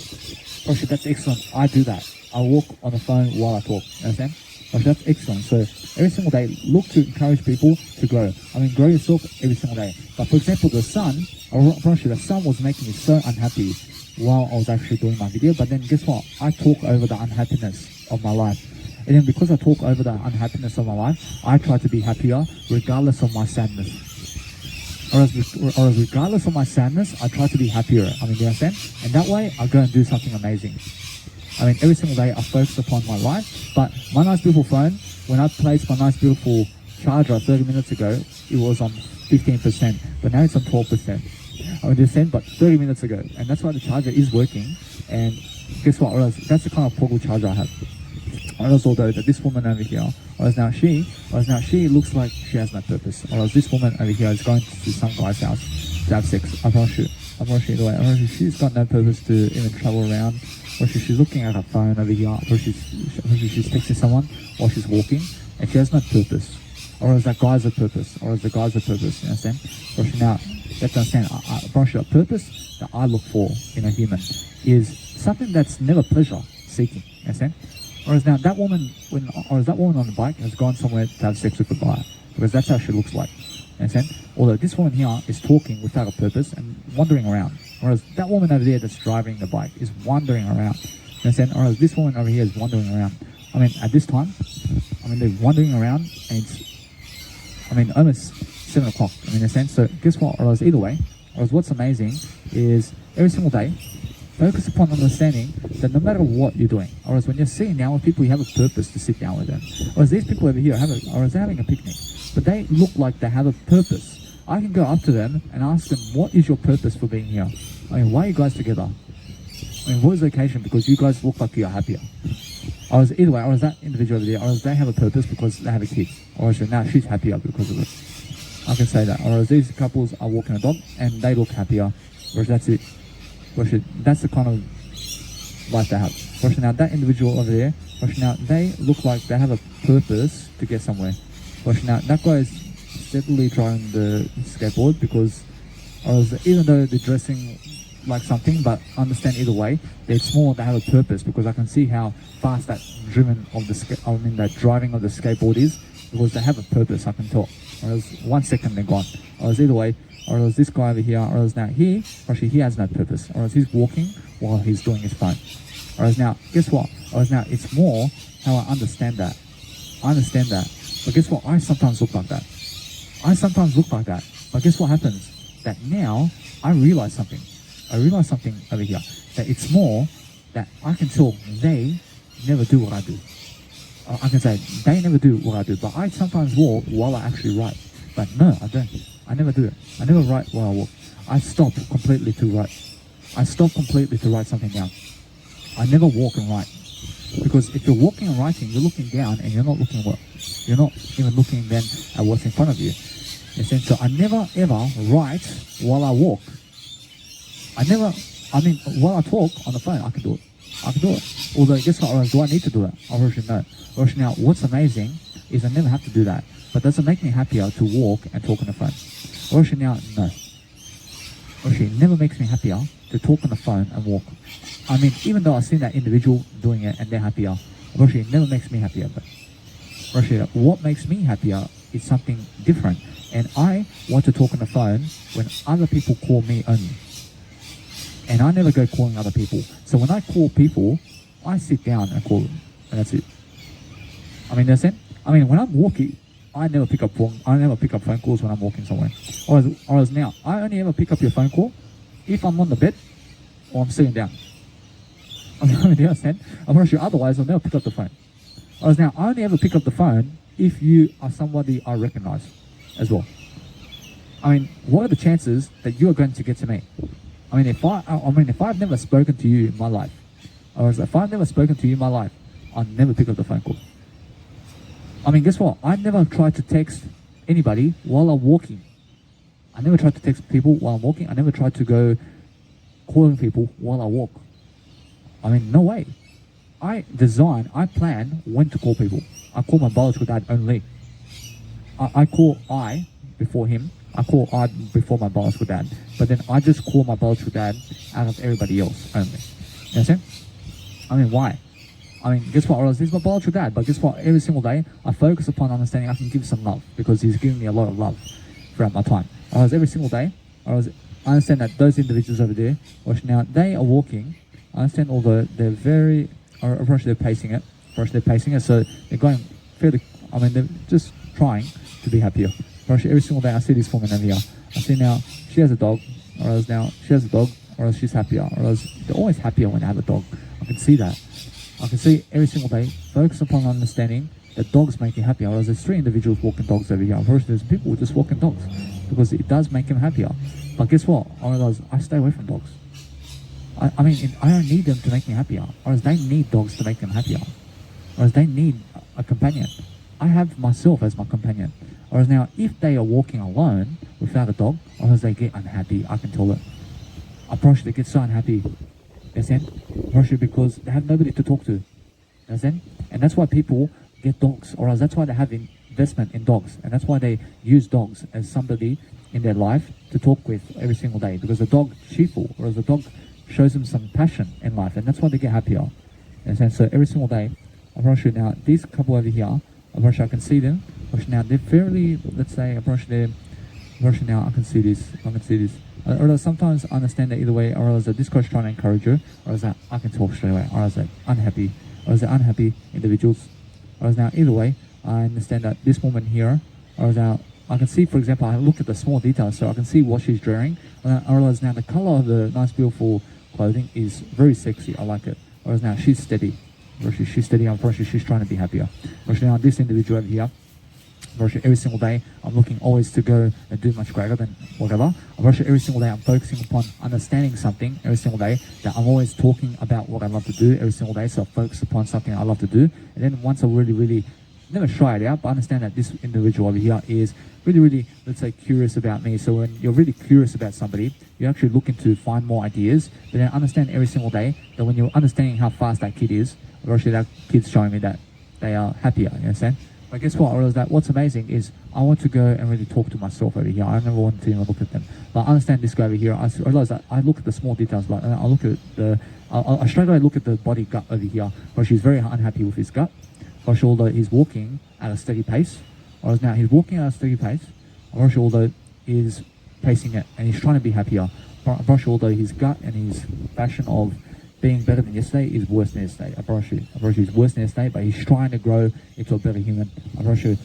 That's excellent. I do that. I walk on the phone while I talk. Understand? That's excellent. So every single day, look to encourage people to grow. Grow yourself every single day. But for example, the sun was making me so unhappy while I was actually doing my video. But then guess what? I talk over the unhappiness of my life. And then because I talk over the unhappiness of my life, I try to be happier regardless of my sadness. Or regardless of my sadness, I try to be happier. Do you understand? And that way, I go and do something amazing. Every single day I focus upon my life, but my nice beautiful phone, when I placed my nice beautiful charger 30 minutes ago, it was on 15%, but now it's on 12%. But 30 minutes ago, and that's why the charger is working, and guess what, that's the kind of portable charger I have. Although that this woman over here, now she looks like she has no purpose. This woman over here is going to some guy's house to have sex. I promise you either way. She's got no purpose to even travel around. Or she's looking at her phone over here, or she's texting someone while she's walking, and she has no purpose. Or is that guy's a purpose? You understand? Or now, you have to understand, a purpose that I look for in a human is something that's never pleasure seeking. You understand? Whereas now that woman on the bike has gone somewhere to have sex with the guy, because that's how she looks like. You understand? Although this woman here is talking without a purpose and wandering around. Whereas that woman over there that's driving the bike is wandering around. You understand? Whereas this woman over here is wandering around. At this time, I mean, they're wandering around, and it's, I mean, almost 7 o'clock, I mean, in a sense. So guess what? Or else either way, or else what's amazing is every single day, focus upon understanding that no matter what you're doing, or else when you're sitting down with people, you have a purpose to sit down with them. Or else these people over here or else they're having a picnic, but they look like they have a purpose. I can go up to them and ask them, what is your purpose for being here? I mean, why are you guys together? I mean, what is the occasion? Because you guys look like you're happier. Or else either way, or else that individual over there, or else they have a purpose because they have a kid. Or else now she's happier because of it. I can say that. Or else these couples are walking a dog and they look happier. Or else that's it. Or else that's the kind of life they have. Or else now that individual over there, or else now they look like they have a purpose to get somewhere. Or else now that guy is steadily driving the skateboard because, or else even though they're dressing like something, but understand either way, it's more they have a purpose because I can see how fast that that driving of the skateboard is because they have a purpose, I can tell. Or else 1 second they're gone. Or else either way, or else this guy over here, or else now he, actually he has no purpose. Or else he's walking while he's doing his phone. Or else now, guess what? Or else now it's more how I understand that. I understand that. But guess what? I sometimes look like that. I sometimes look like that. But guess what happens? That now I realize something. I realize something over here, that it's more that I can tell they never do what I do. I can say they never do what I do, but I sometimes walk while I actually write. But no, I don't. I never do it. I never write while I walk. I stop completely to write. I stop completely to write something down. I never walk and write. Because if you're walking and writing, you're looking down and you're not looking well. You're not even looking then at what's in front of you. So I never ever write while I walk. While I talk on the phone, I can do it. I can do it. Although, guess what, do I need to do it? Obviously, no. Obviously, now, what's amazing is I never have to do that. But does it make me happier to walk and talk on the phone? Obviously, now, no. Obviously, it never makes me happier to talk on the phone and walk. I mean, even though I've seen that individual doing it and they're happier, obviously, it never makes me happier. But obviously, what makes me happier is something different. And I want to talk on the phone when other people call me only. And I never go calling other people. So when I call people, I sit down and call them. And that's it. I mean, that's it. I mean, when I'm walking, I never pick up phone calls when I'm walking somewhere. Or as now, I only ever pick up your phone call if I'm on the bed or I'm sitting down. I mean, do you understand? I'm not sure. Otherwise, I'll never pick up the phone. Or as now, I only ever pick up the phone if you are somebody I recognize as well. I mean, what are the chances that you are going to get to me? I mean, if I've never spoken to you in my life, or if I've never spoken to you in my life, I'll never pick up the phone call. I mean, guess what? I never tried to text anybody while I'm walking. I never tried to text people while I'm walking. I never tried to go calling people while I walk. I mean, no way. I plan when to call people. I call my biological dad only. I call I before him. I call I before my biological dad. But then I just call my biological dad out of everybody else only. You understand? I mean, why? I mean, guess what? He's my biological dad, but guess what? Every single day, I focus upon understanding I can give some love because he's giving me a lot of love throughout my time. Every single day, I understand that those individuals over there, now they are walking. I understand although they're very, or they're pacing it, so they're going fairly, I mean, they're just trying to be happier. Every single day I see this woman over here. I see now she has a dog, or else now she has a dog, or else she's happier, or else they're always happier when they have a dog. I can see that. I can see every single day, focus upon understanding that dogs make you happier. Or else there's 3 individuals walking dogs over here. First, there's people who just walking dogs because it does make them happier. But guess what? I stay away from dogs. I mean, I don't need them to make me happier. Or else they need dogs to make them happier. Or else they need a companion. I have myself as my companion. Whereas now, if they are walking alone without a dog, or else they get unhappy, I can tell it. I promise you, they get so unhappy. Understand? Partially because they have nobody to talk to. Understand? And that's why people get dogs, or else that's why they have investment in dogs, and that's why they use dogs as somebody in their life to talk with every single day. Because the dog cheerful, or else the dog shows them some passion in life, and that's why they get happier. Understand? So every single day, I'm not sure now. These couple over here, I'm not sure I can see them. Now they're fairly, let's say, now I can see this. Or else sometimes I understand that either way, or else this coach trying to encourage her, or else I can talk straight away, or else they're unhappy, or else they're unhappy individuals. Or else now either way, I understand that this woman here, or now I can see, for example, I look at the small details, so I can see what she's wearing. I realize now the color of the nice, beautiful clothing is very sexy. I like it. Whereas now she's steady. She's steady. Unfortunately, she's trying to be happier. Whereas now this individual over here, every single day I'm looking always to go and do much greater than whatever. Every single day I'm focusing upon understanding something. Every single day that I'm always talking about what I love to do. Every single day, so I focus upon something I love to do. And then once I really never try it out, but understand that this individual over here is really, let's say, curious about me. So when you're really curious about somebody, you're actually looking to find more ideas. But then understand every single day that when you're understanding how fast that kid is, actually that kid's showing me that they are happier. You understand? But guess what? I realized that what's amazing is I want to go and really talk to myself over here. I never want to even look at them. But I understand this guy over here. I realize that I look at the small details. Like I look at the, I straight away look at the body gut over here, where she's very unhappy with his gut. Although he's walking at a steady pace, whereas now he's walking at a steady pace, although he's pacing it and he's trying to be happier. Although his gut and his passion of being better than yesterday is worse than yesterday. I promise you he's worse than yesterday, but he's trying to grow into a better human. I promise you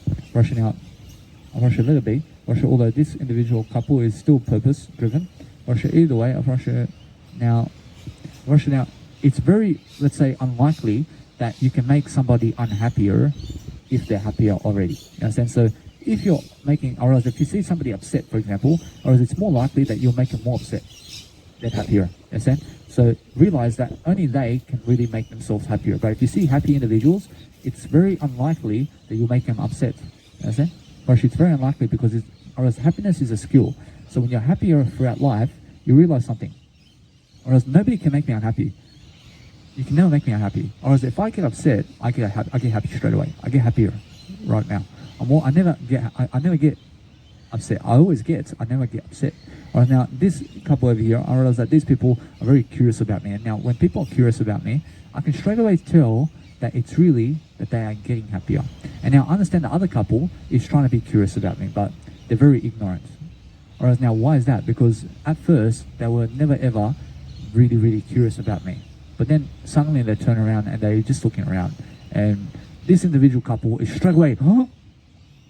let it be. Although this individual couple is still purpose driven, either way, now it's very, let's say, unlikely that you can make somebody unhappier if they're happier already. You understand? So if you're making, or else if you see somebody upset, for example, or else it's more likely that you'll make them more upset than happier. You understand? So realize that only they can really make themselves happier. But if you see happy individuals, it's very unlikely that you'll make them upset. You understand? Or it's very unlikely because or else happiness is a skill. So when you're happier throughout life, you realize something. Or else nobody can make me unhappy. You can never make me unhappy. Or else if I get upset, I get happy straight away. I get happier right now. I never get upset. I never get upset. Or now this couple over here, I realize that these people are very curious about me. And now when people are curious about me, I can straight away tell that it's really that they are getting happier. And now I understand the other couple is trying to be curious about me, but they're very ignorant. Whereas now, why is that? Because at first they were never ever really curious about me. But then suddenly they turn around and they're just looking around. And this individual couple is straight away, huh?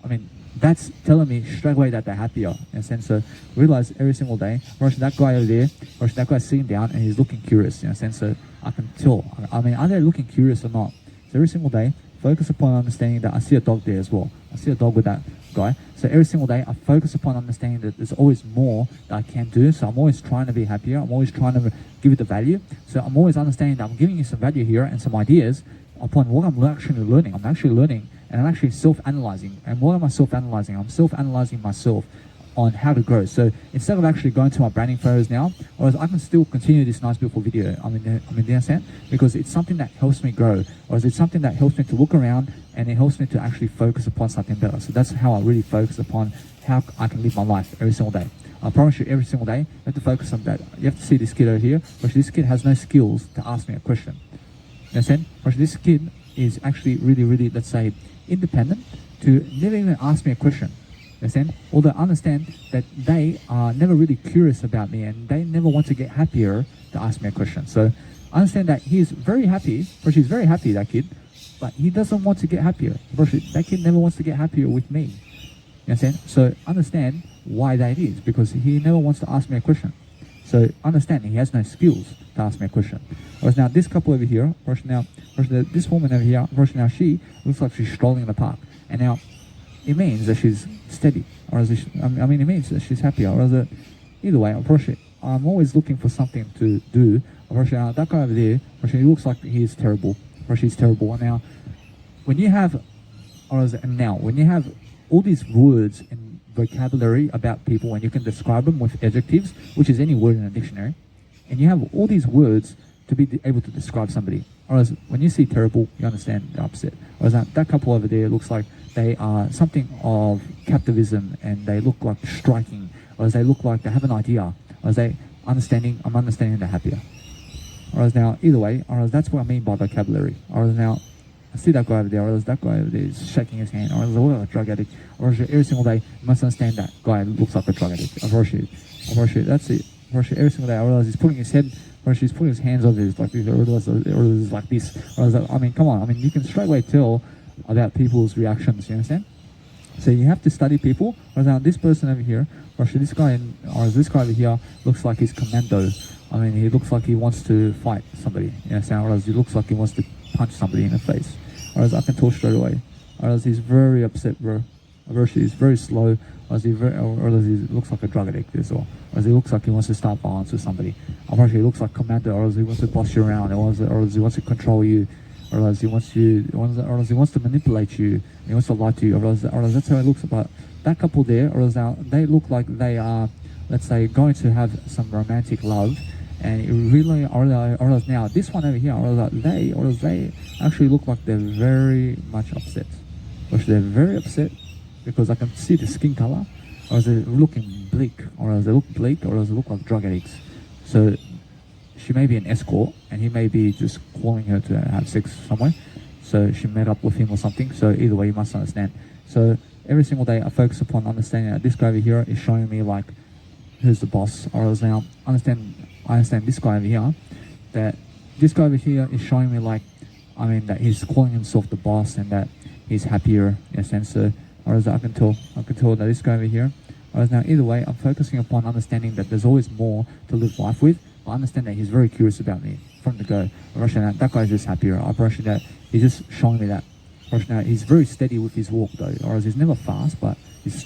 I mean, that's telling me straight away that they're happier. And so realize every single day, that guy over there, that guy's sitting down and he's looking curious. So I can tell. I mean, are they looking curious or not? So every single day, focus upon understanding that I see a dog there as well. I see a dog with that guy. So every single day, I focus upon understanding that there's always more that I can do. So I'm always trying to be happier. I'm always trying to give it the value. So I'm always understanding that I'm giving you some value here and some ideas upon what I'm actually learning. I'm actually learning and I'm actually self-analyzing. And what am I self-analyzing? I'm self-analyzing myself on how to grow. So instead of actually going to my branding photos now, or I can still continue this nice beautiful video. I mean, do you understand? Because it's something that helps me grow, or it's something that helps me to look around and it helps me to actually focus upon something better. So that's how I really focus upon how I can live my life every single day. I promise you, every single day, you have to focus on that. You have to see this kid over here, but this kid has no skills to ask me a question. You understand? But this kid is actually really, let's say, independent to never even ask me a question. Understand? Although I understand that they are never really curious about me and they never want to get happier to ask me a question. So I understand that he's very happy, or she's very happy, that kid, but he doesn't want to get happier. That kid never wants to get happier with me. You understand? So understand why that is, because he never wants to ask me a question. So understand he has no skills to ask me a question. Whereas now this couple over here, this woman over here, now she looks like she's strolling in the park. And now it means that she's steady, or it means that she's happy, or that either way, I'm always looking for something to do. That guy over there, he looks like he's terrible, or she's terrible. And now, when you have all these words and vocabulary about people, and you can describe them with adjectives, which is any word in a dictionary, and you have all these words to be able to describe somebody. Whereas when you see terrible, you understand they're upset. Whereas that couple over there looks like they are something of captivism, and they look like striking, or as they look like they have an idea, or as I'm understanding they're happier. Or as now, either way, or as that's what I mean by vocabulary. Or as now, I see that guy over there, or as that guy over there is shaking his hand, or as a drug addict, or as every single day, you must understand that guy looks like a drug addict. I appreciate that's it. Every single day, I realize he's putting his head, or she's putting his hands over his like this, or like this. Or as, I mean, come on, I mean, you can straight away tell about people's reactions, you understand? So you have to study people. For example, this person over here, or actually this guy over here looks like he's commando. I mean, he looks like he wants to fight somebody, you understand? Whereas he looks like he wants to punch somebody in the face. Whereas I can tell straight away. Whereas he's very upset, bro. Whereas he's very slow. Whereas he looks like a drug addict as well. Whereas he looks like he wants to start violence with somebody. Unfortunately, he looks like commando, or else he wants to boss you around, or else he wants to control you, or else he wants to manipulate you. He wants to lie to you, or else that's how it looks. But that couple there, or else now they look like they are, let's say, going to have some romantic love. And it really, or else now this one over here, or else they actually look like they're very much upset. Or they're very upset because I can see the skin color, or else they're looking bleak, or else they look bleak, or else they look like drug addicts. So she may be an escort, and he may be just calling her to have sex somewhere. So she met up with him or something. So either way, you must understand. So every single day, I focus upon understanding that this guy over here is showing me like who's the boss, or else now I understand this guy over here, that this guy over here is showing me like, I mean, that he's calling himself the boss and that he's happier in a sense. So, or as I can tell that this guy over here, or as now either way, I'm focusing upon understanding that there's always more to live life with. I understand that he's very curious about me from the go. That guy's just happier. I appreciate that he's just showing me that. He's very steady with his walk though, or as he's never fast, but he's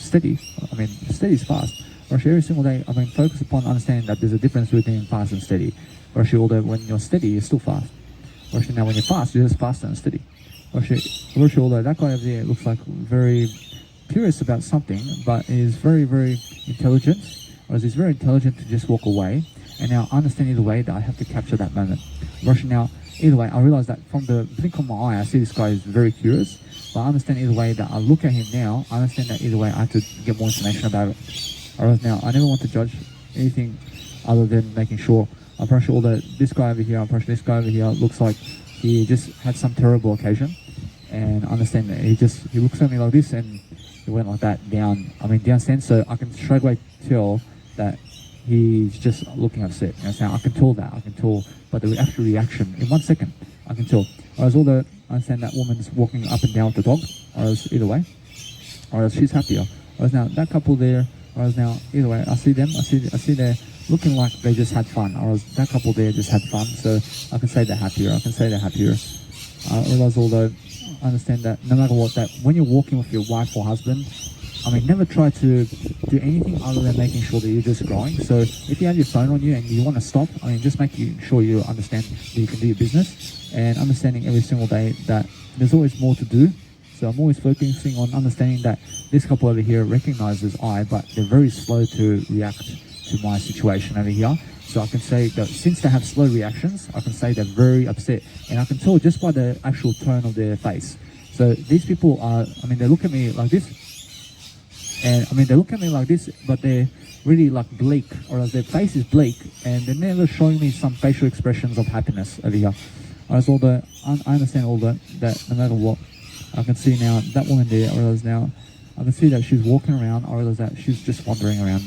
steady. I mean, steady is fast. Or every single day, I mean, focus upon understanding that there's a difference between fast and steady. Or although when you're steady, you're still fast. Or now when you're fast, you're just faster and steady. Or although that guy over there looks like very curious about something, but is very, very intelligent. Or he's very intelligent to just walk away. And now I understand either way that I have to capture that moment. Or now, either way, I realize that from the blink of my eye, I see this guy is very curious. But I understand either way that I look at him now, I understand that either way I have to get more information about it. Alright, now I never want to judge anything other than making sure. I'm pretty sure that this guy over here, looks like he just had some terrible occasion, and understand that he looks at me like this and he went like that down. I mean, down stand, so I can straight away tell that he's just looking upset. You know, I can tell that. But the actual reaction in 1 second, I can tell. Whereas although I understand that woman's walking up and down with the dog, or else either way, or else she's happier. Whereas now that couple there. Whereas now, either way, I see they're looking like they just had fun. Or that couple there just had fun, so I can say they're happier. I realize, although I understand that no matter what, that when you're walking with your wife or husband, I mean, never try to do anything other than making sure that you're just growing. So if you have your phone on you and you want to stop, I mean, just making sure you understand that you can do your business, and understanding every single day that there's always more to do. So I'm always focusing on understanding that this couple over here recognizes but they're very slow to react to my situation over here. So I can say that since they have slow reactions, I can say they're very upset. And I can tell just by the actual tone of their face. So these people are, I mean, they look at me like this. And I mean, they look at me like this, but they're really like bleak, or their face is bleak. And they're never showing me some facial expressions of happiness over here. I understand all that no matter what, I can see now that woman there, I realize now, I can see that she's walking around, I realize that she's just wandering around.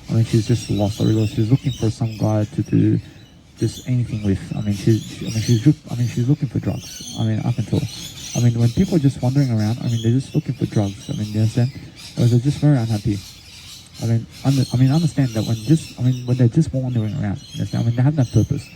I mean, she's just lost. I realize she's looking for some guy to do just anything with. I mean, she's looking for drugs. I mean, I can tell. I mean, when people are just wandering around, I mean, they're just looking for drugs. I mean, you understand? Or they're just very unhappy. I mean, understand that when they're just wandering around, you understand? I mean, they have no purpose.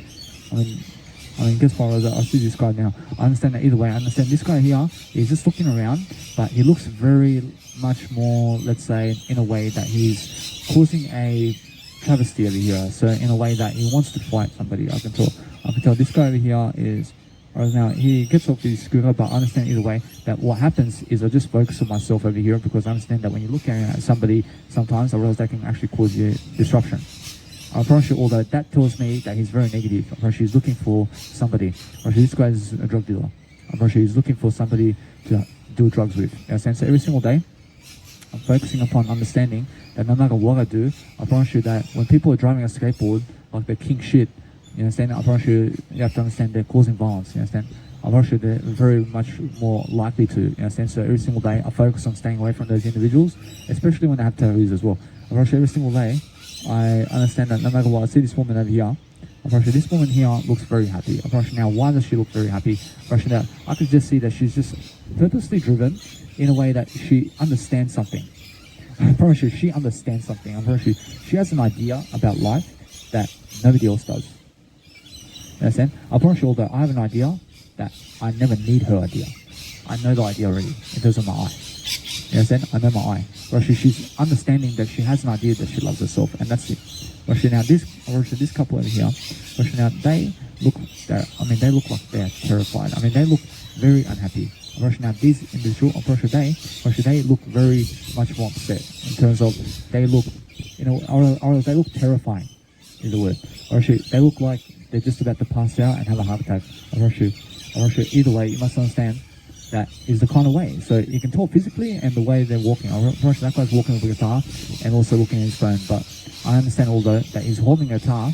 I mean, guess what? I see this guy now. I understand that either way. I understand this guy here, he's just looking around, but he looks very much more, let's say, in a way that he's causing a travesty over here. So in a way that he wants to fight somebody. I can tell this guy over here is, or now he gets off his scooter, but I understand either way that what happens is I just focus on myself over here, because I understand that when you're looking at somebody, sometimes I realize that can actually cause you disruption. I promise you, although that tells me that he's very negative. I promise you he's looking for somebody. I promise you this guy is a drug dealer. I promise you he's looking for somebody to do drugs with. You understand? So every single day, I'm focusing upon understanding that no matter what I do, I promise you that when people are driving a skateboard like they're king shit, you understand? I promise you have to understand they're causing violence. You understand? I promise you they're very much more likely to. You understand? So every single day, I focus on staying away from those individuals, especially when they have tattoos as well. I promise you every single day, I understand that no matter what, I see this woman over here, Unfortunately, this woman here looks very happy. Unfortunately, now why does she look very happy? Unfortunately, now I could just see that she's just purposely driven in a way that she understands something. Unfortunately, she understands something. Unfortunately, she has an idea about life that nobody else does. You understand? Unfortunately, although I have an idea that I never need her idea. I know the idea already in terms of my eye. You understand? I know my eye. Unfortunately, she's understanding that she has an idea that she loves herself, and that's it. Unfortunately, now this couple over here, unfortunately, now they look like they're terrified. I mean, they look very unhappy. Unfortunately, now these individual, unfortunately, they look very much more upset in terms of they look, or they look terrifying, is the word. Unfortunately, they look like they're just about to pass out and have a heart attack. Unfortunately, either way, you must understand that is the kind of way. So you can tell physically and the way they're walking. Unfortunately, that guy's walking with a guitar and also looking at his phone, but I understand although that he's holding a guitar.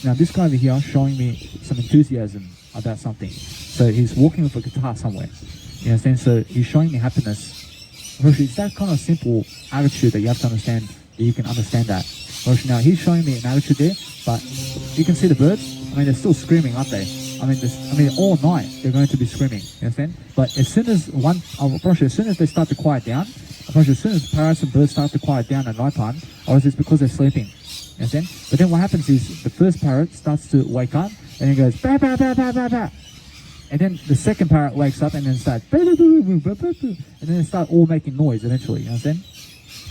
Now this guy over here showing me some enthusiasm about something. So he's walking with a guitar somewhere. You understand? So he's showing me happiness. It's that kind of simple attitude that you have to understand, that you can understand that. Now he's showing me an attitude there, but you can see the birds. I mean, they're still screaming, aren't they? I mean, all night they're going to be screaming. You understand? But as soon as as soon as they start to quiet down, as soon as parrots and birds start to quiet down at night time, or it's because they're sleeping. You understand? But then what happens is the first parrot starts to wake up and it goes ba ba ba ba ba ba. And then the second parrot wakes up and then starts ba ba ba ba ba ba. And then they start all making noise eventually. You understand?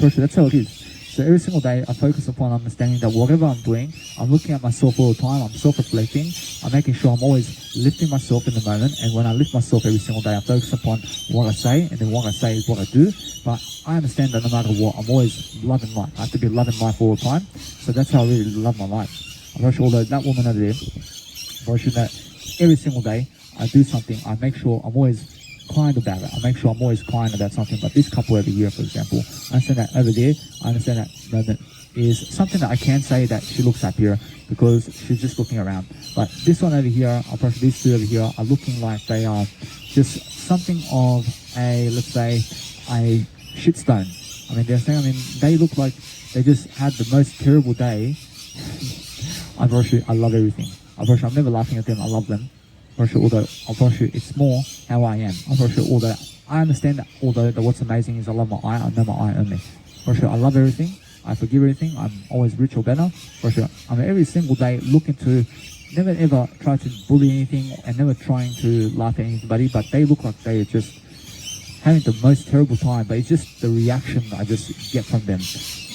That's how it is. So every single day I focus upon understanding that whatever I'm doing, I'm looking at myself all the time, I'm self-reflecting, I'm making sure I'm always lifting myself in the moment, and when I lift myself every single day, I focus upon what I say, and then what I say is what I do. But I understand that no matter what, I'm always love and light. I have to be love and life all the time. So that's how I really love my life. I'm very sure although that woman over there, I'm very sure that every single day I do something, I make sure I'm always kind about it. I make sure I'm always kind about something. But this couple over here, for example, I understand that over there, I understand that moment is something that I can say that she looks happier because she's just looking around. But this one over here, approach these two over here are looking like they are just something of a, let's say, a shitstone. I mean, they look like they just had the most terrible day. Unfortunately, I love everything. Unfortunately, I'm never laughing at them. I love them. Unfortunately, it's more how I am. Unfortunately, although I understand that, although what's amazing is I love my eye. I know my eye only. Unfortunately, I love everything. I forgive everything. I'm always rich or better. Unfortunately, I'm every single day looking to never ever try to bully anything and never trying to laugh at anybody. But they look like they're just having the most terrible time. But it's just the reaction I just get from them,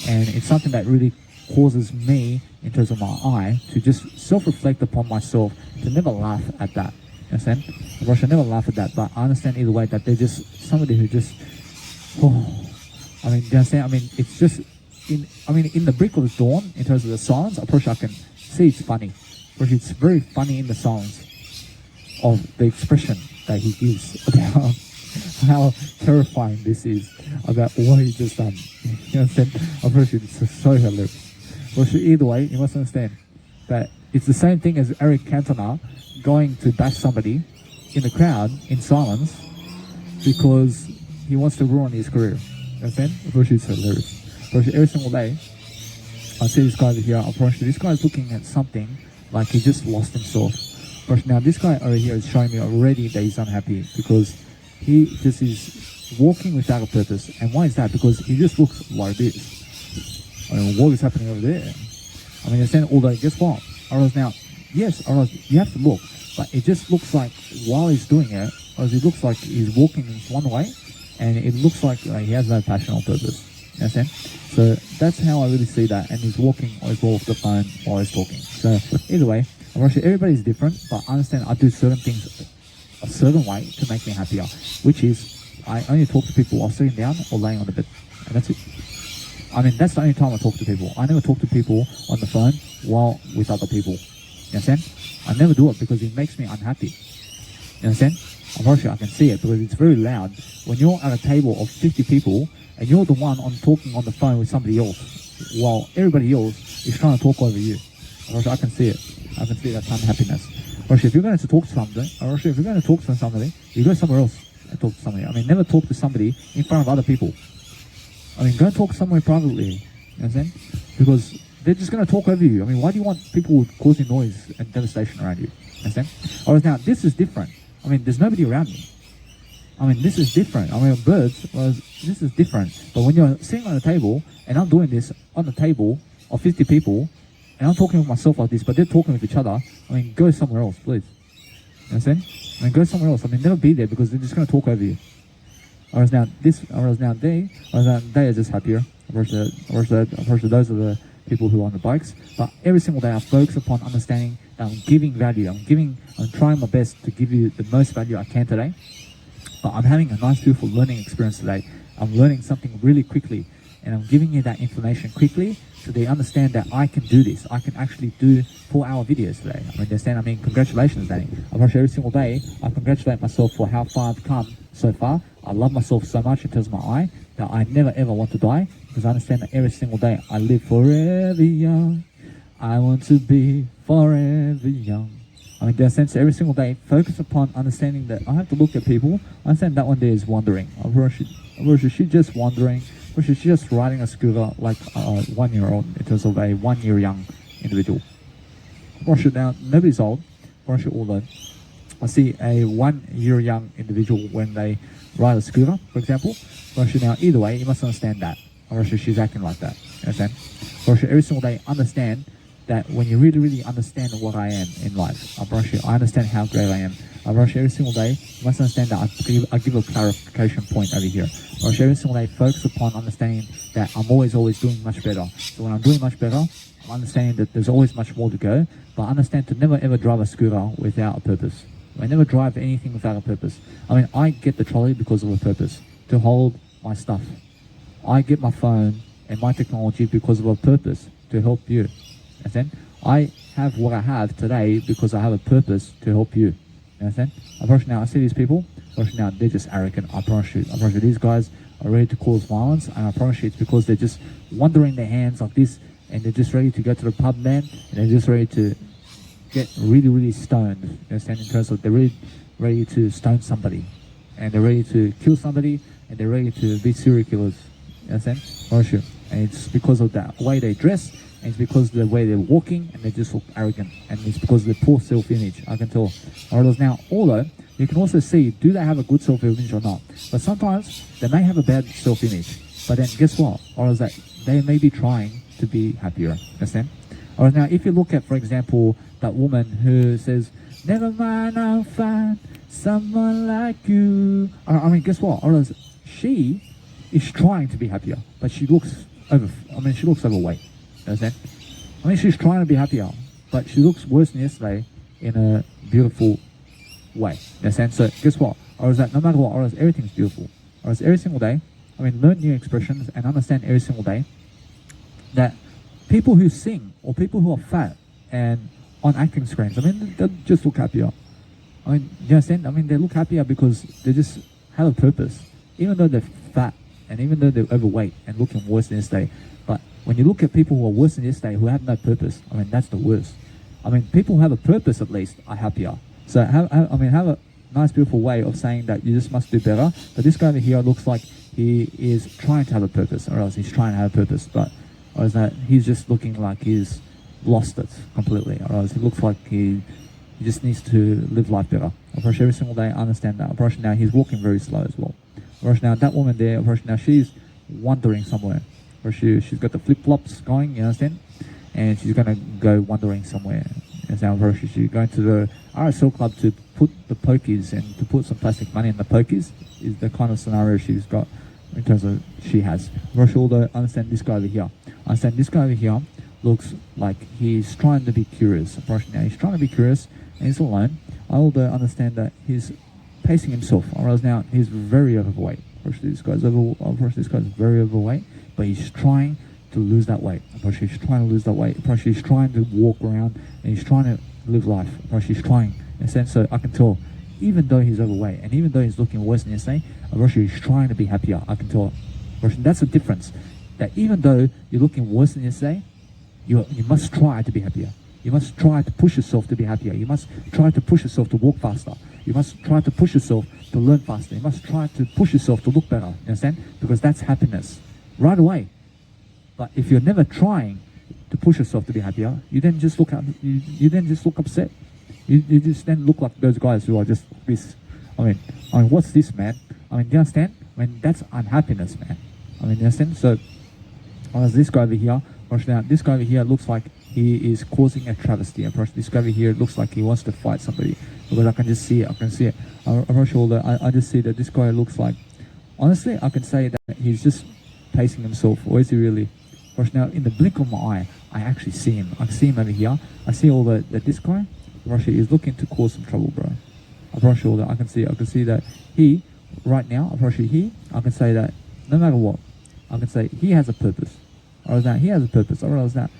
and it's something that really causes me, in terms of my eye, to just self-reflect upon myself, to never laugh at that. You understand? I should never laugh at that, but I understand either way that they're just somebody who just, I mean, do you understand? I mean, it's just, in the brick of the dawn, in terms of the silence, I can see it's funny. It's very funny in the silence of the expression that he gives about how terrifying this is, about what he just done. You understand? It's so hilarious. Well, either way, you must understand that it's the same thing as Eric Cantona going to bash somebody in the crowd in silence because he wants to ruin his career. You understand? It's hilarious. Every single day, I see this guy over here. Unfortunately, this guy is looking at something like he just lost himself. Now, this guy over here is showing me already that he's unhappy because he just is walking without a purpose. And why is that? Because he just looks like this. I mean, what is happening over there? I mean, understand, although, guess what? You have to look, but it just looks like while he's doing it, it looks like he's walking in one way, and it looks like he has no passion or purpose. You understand? So that's how I really see that, and he's walking as well with the phone while he's talking. So either way, everybody's different, but I understand I do certain things a certain way to make me happier, which is I only talk to people while sitting down or laying on the bed, and that's it. I mean, that's the only time I talk to people. I never talk to people on the phone while with other people. You understand? I never do it because it makes me unhappy. You understand? Unfortunately, I can see it because it's very loud. When you're at a table of 50 people and you're the one talking on the phone with somebody else while everybody else is trying to talk over you. Unfortunately, I can see it. I can see that unhappiness. Unfortunately, if you're going to talk to somebody, if you're going to talk to somebody, you go somewhere else and talk to somebody. I mean, never talk to somebody in front of other people. I mean, go talk somewhere privately, you understand? Because they're just going to talk over you. I mean, why do you want people causing noise and devastation around you? Understand? Whereas now, this is different. I mean, there's nobody around me. I mean, this is different. I mean, birds, this is different. But when you're sitting on a table, and I'm doing this on the table of 50 people, and I'm talking with myself like this, but they're talking with each other, I mean, go somewhere else, please. You understand? I mean, go somewhere else. I mean, never be there because they're just going to talk over you. Whereas now, they are just happier. Whereas those are the people who are on the bikes. But every single day, I focus upon understanding that I'm giving value. I'm trying my best to give you the most value I can today. But I'm having a nice, beautiful learning experience today. I'm learning something really quickly, and I'm giving you that information quickly so they understand that I can do this. I can actually do 4-hour videos today. I mean, congratulations, Danny. Every single day, I congratulate myself for how far I've come so far. I love myself so much in terms of my eye that I never ever want to die, because I understand that every single day I live forever young. I want to be forever young. I mean, in a sense, every single day, focus upon understanding that I have to look at people. I understand that one there is wandering. She's just wandering. She's just riding a scooter like a 1-year-old in terms of a 1-year young individual. Now, nobody's old. Although I see a 1-year young individual when they ride a scooter, for example. Now, either way, you must understand that. She's acting like that. You understand? Every single day, understand that when you really, really understand what I am in life, I understand how great I am. Every single day, you must understand that I give a clarification point over here. Every single day, focus upon understanding that I'm always doing much better. So when I'm doing much better, I'm understanding that there's always much more to go, but understand to never ever drive a scooter without a purpose. I never drive anything without a purpose. I mean, I get the trolley because of a purpose, to hold my stuff. I get my phone and my technology because of a purpose, to help you. Understand? I have what I have today because I have a purpose to help you. Understand? Now I see these people. Now they're just arrogant. I promise you. These guys are ready to cause violence, and I promise you it's because they're just wandering their hands like this, and they're just ready to go to the pub, man, and they're just ready to get really, really stoned. You understand? In terms of they're really ready to stone somebody, and they're ready to kill somebody, and they're ready to be serial killers. You understand? Promise you. And it's because of the way they dress. And it's because of the way they're walking, and they just look arrogant, and it's because of their poor self-image. I can tell. Now, although you can also see, do they have a good self-image or not? But sometimes they may have a bad self-image, but then guess what? That they may be trying to be happier. Understand? Now, if you look at, for example, that woman who says, "Never mind, I'll find someone like you." Guess what? She is trying to be happier, but she looks overweight. Understand? She's trying to be happier, but she looks worse than yesterday in a beautiful way. Understand? So guess what? No matter what, everything's beautiful. Every single day, learn new expressions and understand every single day that people who sing or people who are fat and on acting screens, they just look happier. You understand? They look happier because they just have a purpose, even though they're fat and even though they're overweight and looking worse than yesterday. But when you look at people who are worse than yesterday, who have no purpose, that's the worst. People who have a purpose at least are happier. So have a nice, beautiful way of saying that you just must do better. But this guy over here looks like he is trying to have a purpose, or else he's trying to have a purpose, but he's just looking like he's lost it completely, or else he looks like he just needs to live life better. Every single day, I understand that. Now he's walking very slow as well. Now that woman there, now she's wandering somewhere. She's got the flip-flops going, you understand? And she's going to go wandering somewhere. She's going to the RSL club to put the pokies and to put some plastic money in the pokies is the kind of scenario she's got in terms of she has. Although understand this guy over here. This guy over here looks like he's trying to be curious. Now he's trying to be curious and he's alone. I also understand that he's pacing himself. Now he's very overweight. This guy's very overweight. But he's trying to lose that weight. He's trying to lose that weight. He's trying to walk around and he's trying to live life. He's trying. In a sense, so I can tell, even though he's overweight and even though he's looking worse than yesterday, he's trying to be happier. I can tell. That's the difference. That even though you're looking worse than yesterday, you must try to be happier. You must try to push yourself to be happier. You must try to push yourself to walk faster. You must try to push yourself to learn faster. You must try to push yourself to look better. You understand? Because that's happiness. Right away. But if you're never trying, to push yourself to be happier, you then just look you then just look upset. You just then look like those guys who are just this. I mean, what's this, man? I mean, do you understand? I mean, that's unhappiness, man. I mean, you understand? So, as this guy over here, now this guy over here looks like he is causing a travesty. This guy over here looks like he wants to fight somebody, because I can just see it. I can see it. I'm sure that I just see that this guy looks like. Honestly, I can say that he's just pacing himself, or is he really? Now, in the blink of my eye, I actually see him. I see him over here. I see all that this guy, Russia, is looking to cause some trouble, bro. I'm sure that I can see that he, right now, I can say that no matter what, I can say he has a purpose. Or that he has a purpose. I realize that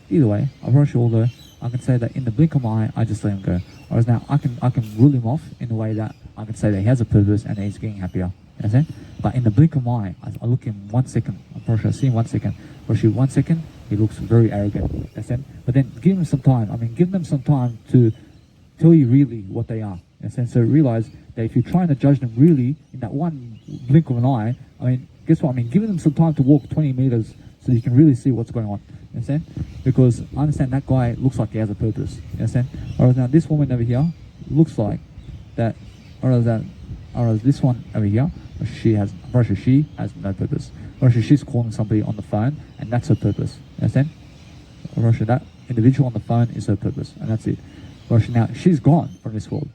either way, I'm sure that I can say that in the blink of my eye, I just let him go. Whereas now I can rule him off in a way that I can say that he has a purpose and that he's getting happier. You understand? But in the blink of my eye, I look in 1 second. I'm pretty sure I see him 1 second. For 1 second, he looks very arrogant. You understand? But then give him some time. I mean, give them some time to tell you really what they are. You understand? So realize that if you're trying to judge them really in that one blink of an eye, I mean, guess what? I mean, give them some time to walk 20 meters so you can really see what's going on. You understand? Because I understand that guy looks like he has a purpose. You understand? Whereas now this woman over here looks like that, or this one over here, she has no purpose. Or she's calling somebody on the phone, and that's her purpose. You understand? Or that individual on the phone is her purpose, and that's it. Or now she's gone from this world.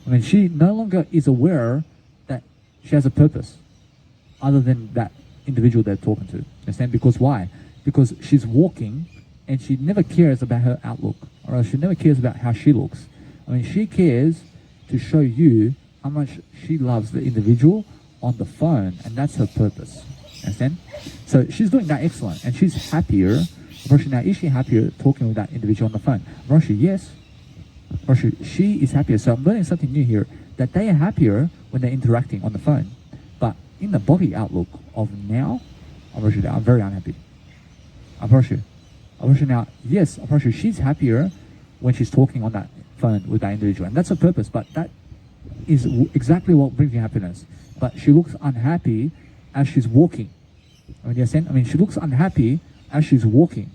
I mean, she no longer is aware that she has a purpose, other than that individual they're talking to. You understand? Because why? Because she's walking, and she never cares about her outlook, or she never cares about how she looks. I mean, she cares to show you how much she loves the individual on the phone, and that's her purpose. Understand? So she's doing that excellent, and she's happier. Now, is she happier talking with that individual on the phone? Yes. She is happier. So I'm learning something new here, that they are happier when they're interacting on the phone. But in the body outlook of now, I'm very unhappy. Now, yes, she's happier when she's talking on that phone with that individual, and that's her purpose. But that is exactly what brings you happiness. But she looks unhappy as she's walking. I mean, you understand? I mean, she looks unhappy as she's walking.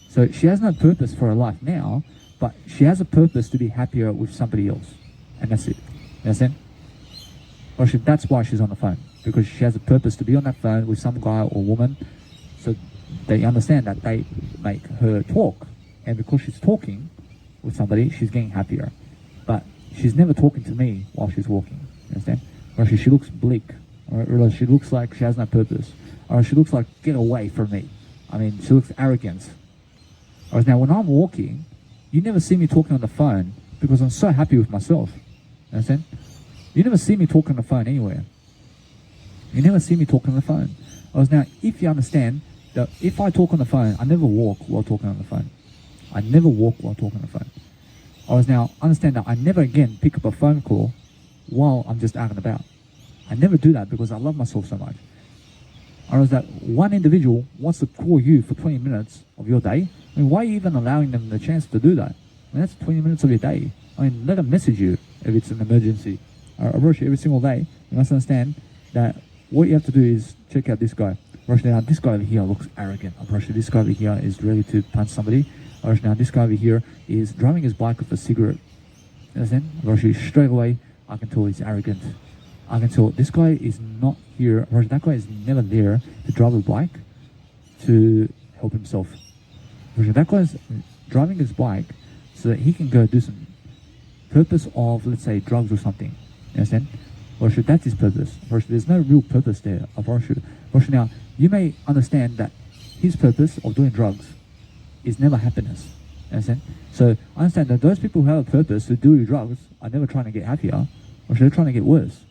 So she has no purpose for her life now, but she has a purpose to be happier with somebody else. And that's it. You understand? Or that's why she's on the phone. Because she has a purpose to be on that phone with some guy or woman. So they understand that they make her talk. And because she's talking with somebody, she's getting happier. But she's never talking to me while she's walking. You understand? Or she looks bleak. Or she looks like she has no purpose. Or she looks like, get away from me. I mean, she looks arrogant. Whereas now, when I'm walking, you never see me talking on the phone because I'm so happy with myself. You understand? You never see me talking on the phone anywhere. You never see me talking on the phone. Whereas now, if you understand that if I talk on the phone, I never walk while talking on the phone. I never walk while talking on the phone. Whereas now, understand that I never again pick up a phone call while I'm just out and about. I never do that because I love myself so much. Or is that one individual wants to call you for 20 minutes of your day? I mean, why are you even allowing them the chance to do that? I mean, that's 20 minutes of your day. I mean, let them message you if it's an emergency. Every single day, you must understand that what you have to do is check out this guy. Now, this guy over here looks arrogant. This guy over here is ready to punch somebody. Now, this guy over here is driving his bike with a cigarette. You understand? Straight away, I can tell he's arrogant. I can tell this guy is not here, or that guy is never there to drive a bike to help himself. That guy is driving his bike so that he can go do some purpose of, let's say, drugs or something. You understand? Or that's his purpose. Or there's no real purpose there. Now, you may understand that his purpose of doing drugs is never happiness. You understand? So I understand that those people who have a purpose to do drugs are never trying to get happier, or they're trying to get worse.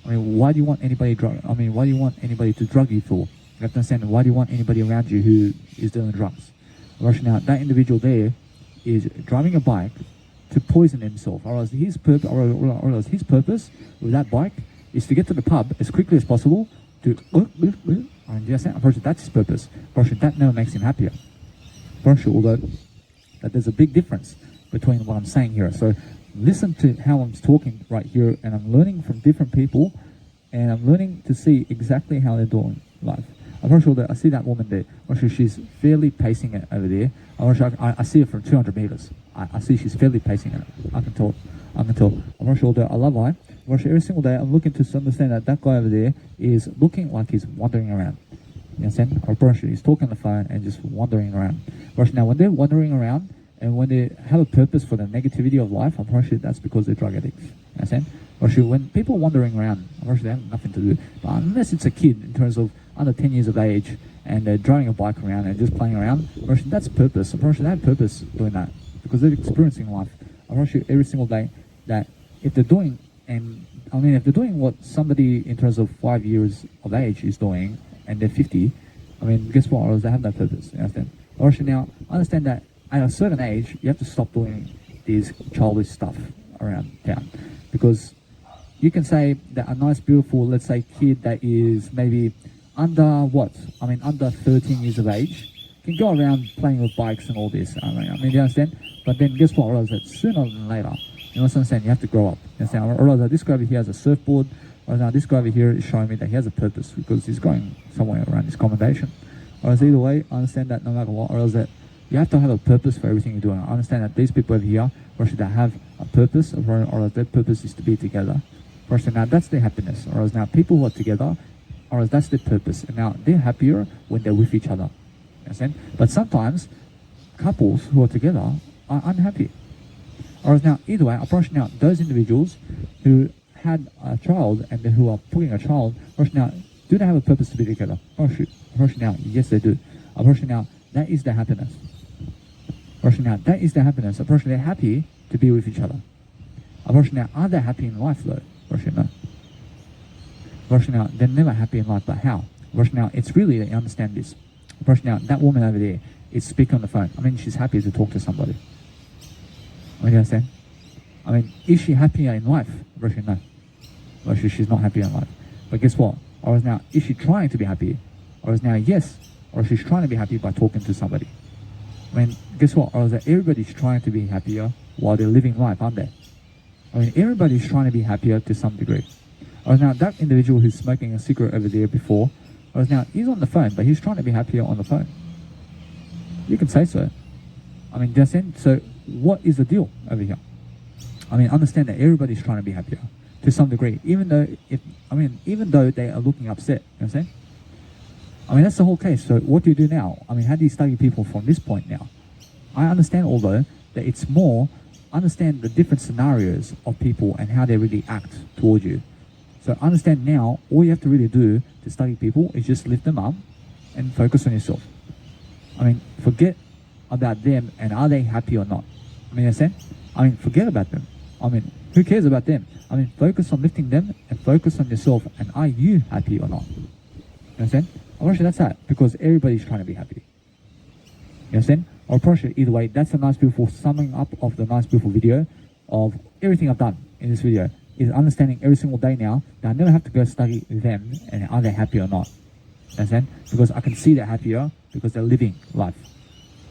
I mean, why do you want anybody to drug you for? You have to understand, why do you want anybody around you who is doing drugs? Now, that individual there is driving a bike to poison himself. Or else his purpose with that bike is to get to the pub as quickly as possible to that's his purpose. That never makes him happier. Although that there's a big difference between what I'm saying here. So listen to how I'm talking right here, and I'm learning from different people, and I'm learning to see exactly how they're doing life. I'm pretty sure that I see that woman there. I'm pretty sure she's fairly pacing it over there. I'm pretty sure I see her from 200 meters. I see she's fairly pacing it. I can tell. I'm pretty sure that I love her. I'm pretty sure every single day I'm looking to understand that that guy over there is looking like he's wandering around. You understand? Or pretty sure he's talking on the phone and just wandering around. Now, when they're wandering around and when they have a purpose for the negativity of life, I'm pretty sure that's because they're drug addicts. You understand? Or when people are wandering around, I'm pretty sure they have nothing to do. But unless it's a kid in terms of under 10 years of age and they're driving a bike around and just playing around, I'm pretty sure that's purpose. I'm pretty sure they have purpose doing that because they're experiencing life. I'm pretty sure every single day that if they're doing, if they're doing what somebody in terms of 5 years of age is doing and they're 50, guess what? Or they have no purpose. You understand? Or now, I understand that at a certain age, you have to stop doing these childish stuff around town because you can say that a nice, beautiful, let's say, kid that is maybe under 13 years of age can go around playing with bikes and all this. You understand? But then guess what? I realize that sooner than later, you understand, you have to grow up. You understand? I realize that this guy over here has a surfboard. Or now this guy over here is showing me that he has a purpose because he's going somewhere around his accommodation. Or else either way, I understand that no matter what, or else that you have to have a purpose for everything you're doing. I understand that these people over here, or should they have a purpose, or else their purpose is to be together. Or else now that's their happiness. Or else now people who are together, or else that's their purpose. And now they're happier when they're with each other. You understand? But sometimes couples who are together are unhappy. Or else now either way, I approach now those individuals who had a child and who are putting a child, approach now, do they have a purpose to be together? Approach now, yes they do. Approach now, that is their happiness. Approach now, that is their happiness. Approach they're happy to be with each other. Approach now, are they happy in life though? Approach no. Approach now, they're never happy in life, but how? Approach now, it's really that you understand this. Approach now, that woman over there is speaking on the phone. She's happy to talk to somebody. You understand? Is she happier in life? Approach no. Or she's not happy in life. But guess what? Or now, is she trying to be happy? Or is now, yes. Or she's trying to be happy by talking to somebody. Guess what? Or is that everybody's trying to be happier while they're living life, aren't they? Everybody's trying to be happier to some degree. Or now, that individual who's smoking a cigarette over there before, or now, he's on the phone, but he's trying to be happier on the phone. You can say so. Do you understand? So, what is the deal over here? Understand that everybody's trying to be happier to some degree, even though they are looking upset. You understand? That's the whole case. So what do you do now? How do you study people from this point now? I understand, although, that it's more understand the different scenarios of people and how they really act towards you. So understand now, all you have to really do to study people is just lift them up and focus on yourself. Forget about them and are they happy or not. Understand? Forget about them. Who cares about them? Focus on lifting them and focus on yourself and are you happy or not? You understand? Actually, that's that, because everybody's trying to be happy. You understand? Or probably either way, that's a nice, beautiful summing up of the nice, beautiful video of everything I've done in this video. Is understanding every single day now that I never have to go study them and are they happy or not. You understand? Because I can see they're happier because they're living life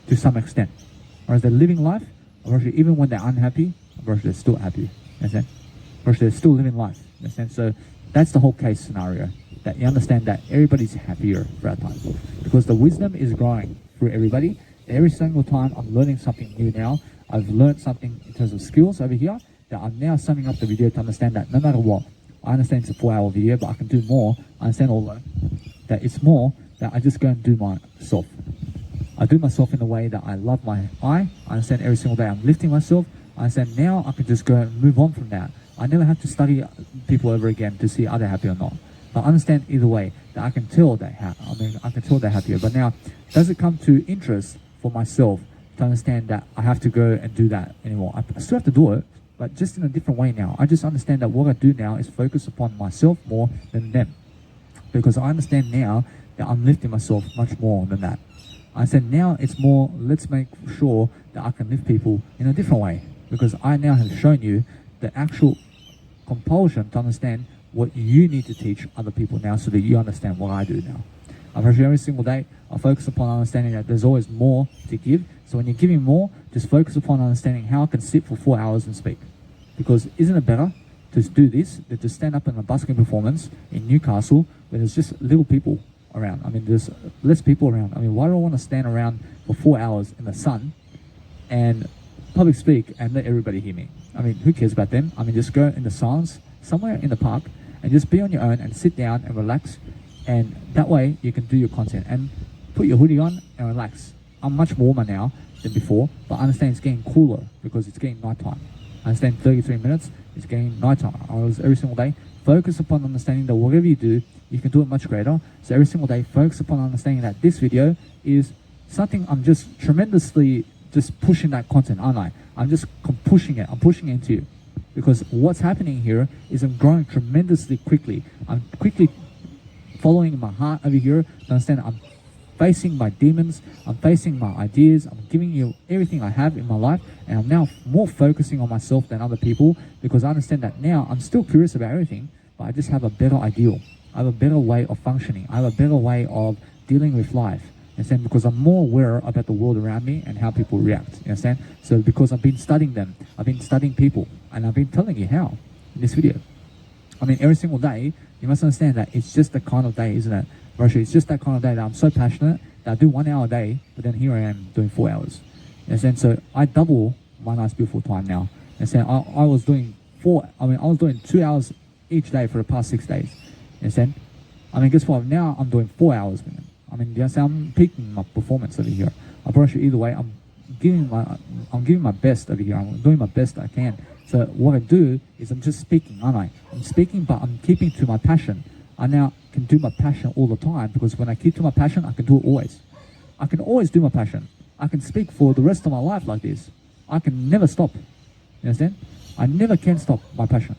to some extent. Whereas they're living life, actually, even when they're unhappy, actually, they're still happy. You understand? Actually, they're still living life. You understand? So that's the whole case scenario. That you understand that everybody's happier throughout time because the wisdom is growing through everybody. Every single time I'm learning something new now. I've learned something in terms of skills over here that I'm now summing up the video to understand that no matter what, I understand it's a 4-hour video, but I can do more. I understand although that it's more that I just go and do myself. I do myself in a way that I love my eye. I understand every single day I'm lifting myself. I understand now I can just go and move on from that. I never have to study people over again to see are they happy or not. I understand either way that I can tell I can tell they're happier. But now, does it come to interest for myself to understand that I have to go and do that anymore? I still have to do it, but just in a different way now. I just understand that what I do now is focus upon myself more than them, because I understand now that I'm lifting myself much more than that. I said now it's more, let's make sure that I can lift people in a different way, because I now have shown you the actual compulsion to understand what you need to teach other people now so that you understand what I do now. Every single day, I focus upon understanding that there's always more to give. So when you're giving more, just focus upon understanding how I can sit for 4 hours and speak. Because isn't it better to do this than to stand up in a busking performance in Newcastle where there's just little people around. I mean, there's less people around. I mean, why do I want to stand around for 4 hours in the sun and public speak and let everybody hear me? I mean, who cares about them? I mean, just go in the silence somewhere in the park and just be on your own and sit down and relax. And that way you can do your content and put your hoodie on and relax. I'm much warmer now than before, but I understand it's getting cooler because it's getting nighttime. I understand 33 minutes, it's getting nighttime. I was every single day, focus upon understanding that whatever you do, you can do it much greater. So every single day, focus upon understanding that this video is something I'm just tremendously just pushing that content, aren't I? I'm just pushing it. I'm pushing it into you. Because what's happening here is I'm growing tremendously quickly. I'm quickly following my heart over here to understand I'm facing my demons, I'm facing my ideas, I'm giving you everything I have in my life, and I'm now more focusing on myself than other people because I understand that now I'm still curious about everything, but I just have a better ideal. I have a better way of functioning. I have a better way of dealing with life. You understand? Because I'm more aware about the world around me and how people react. You understand? So because I've been studying them, I've been studying people, and I've been telling you how in this video. I mean, every single day, you must understand that it's just the kind of day, isn't it? Actually, it's just that kind of day that I'm so passionate that I do 1 hour a day, but then here I am doing 4 hours. You understand? So I double my nice beautiful time now. You understand? I was doing 2 hours each day for the past 6 days. You understand? I mean, guess what? Now I'm doing 4 hours. I mean, you understand? I'm peaking my performance over here. I promise you, either way, I'm giving my best over here. I'm doing my best I can. So what I do is I'm just speaking, aren't I? I'm speaking, but I'm keeping to my passion. I now can do my passion all the time because when I keep to my passion, I can do it always. I can always do my passion. I can speak for the rest of my life like this. I can never stop. You understand? I never can stop my passion.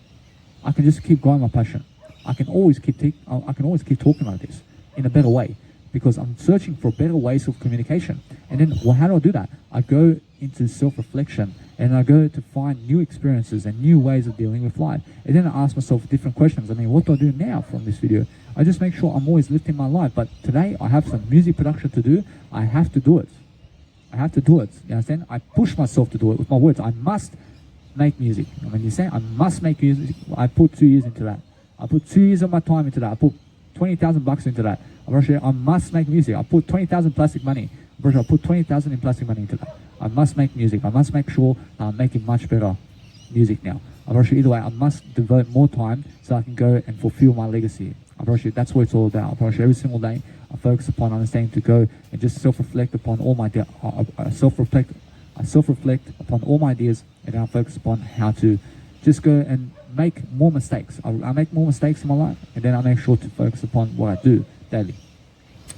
I can just keep growing my passion. I can always keep talking like this in a better way because I'm searching for better ways of communication. And then, well, how do I do that? I go into self-reflection and I go to find new experiences and new ways of dealing with life. And then I ask myself different questions. I mean, what do I do now from this video? I just make sure I'm always lifting my life. But today I have some music production to do. I have to do it. I have to do it. You understand? I push myself to do it with my words. I must make music. I mean, you say I must make music. I put 2 years into that. I put 2 years of my time into that. I put 20,000 bucks into that. I must make music. I put 20,000 plastic money. I put 20,000 in plastic money into that. I must make music. I must make sure I'm making much better music now. Either way, I must devote more time so I can go and fulfill my legacy. That's what it's all about. Every single day, I focus upon understanding to go and just self-reflect upon all my self-reflect upon all my ideas, and then I focus upon how to just go and make more mistakes. I make more mistakes in my life, and then I make sure to focus upon what I do daily.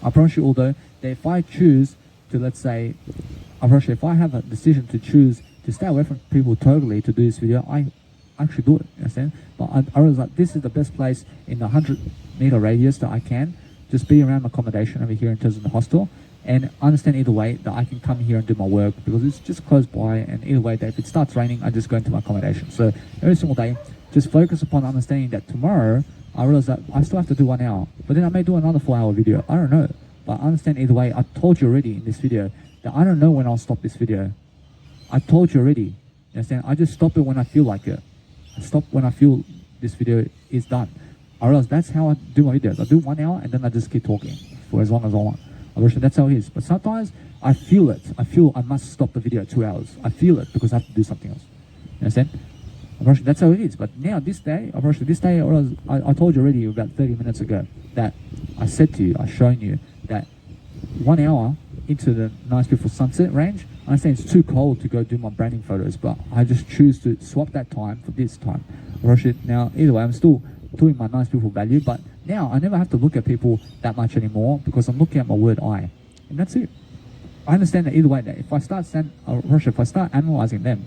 I promise you, although, that if I choose to, let's say, if I have a decision to choose to stay away from people totally to do this video, I actually do it, you understand? But I was like, this is the best place in the 100-meter radius that I can just be around my accommodation over here in terms of the hostel, and understand either way that I can come here and do my work because it's just close by, and either way that if it starts raining, I just go into my accommodation. So every single day, just focus upon understanding that tomorrow, I realize that I still have to do 1 hour, but then I may do another 4-hour video. I don't know, but I understand either way. I told you already in this video that I don't know when I'll stop this video. I told you already. You understand? I just stop it when I feel like it. I stop when I feel this video is done. I realize that's how I do my videos. I do 1 hour and then I just keep talking for as long as I want. That's how it is. But sometimes I feel it. I feel I must stop the video at 2 hours. I feel it because I have to do something else. You understand? That's how it is. But now this day, I told you already about 30 minutes ago that I said to you, I've shown you that 1 hour into the nice beautiful sunset range, I understand it's too cold to go do my branding photos, but I just choose to swap that time for this time. Now, either way, I'm still doing my nice beautiful value, but now I never have to look at people that much anymore because I'm looking at my word I, and that's it. I understand that either way, that if I start analyzing them,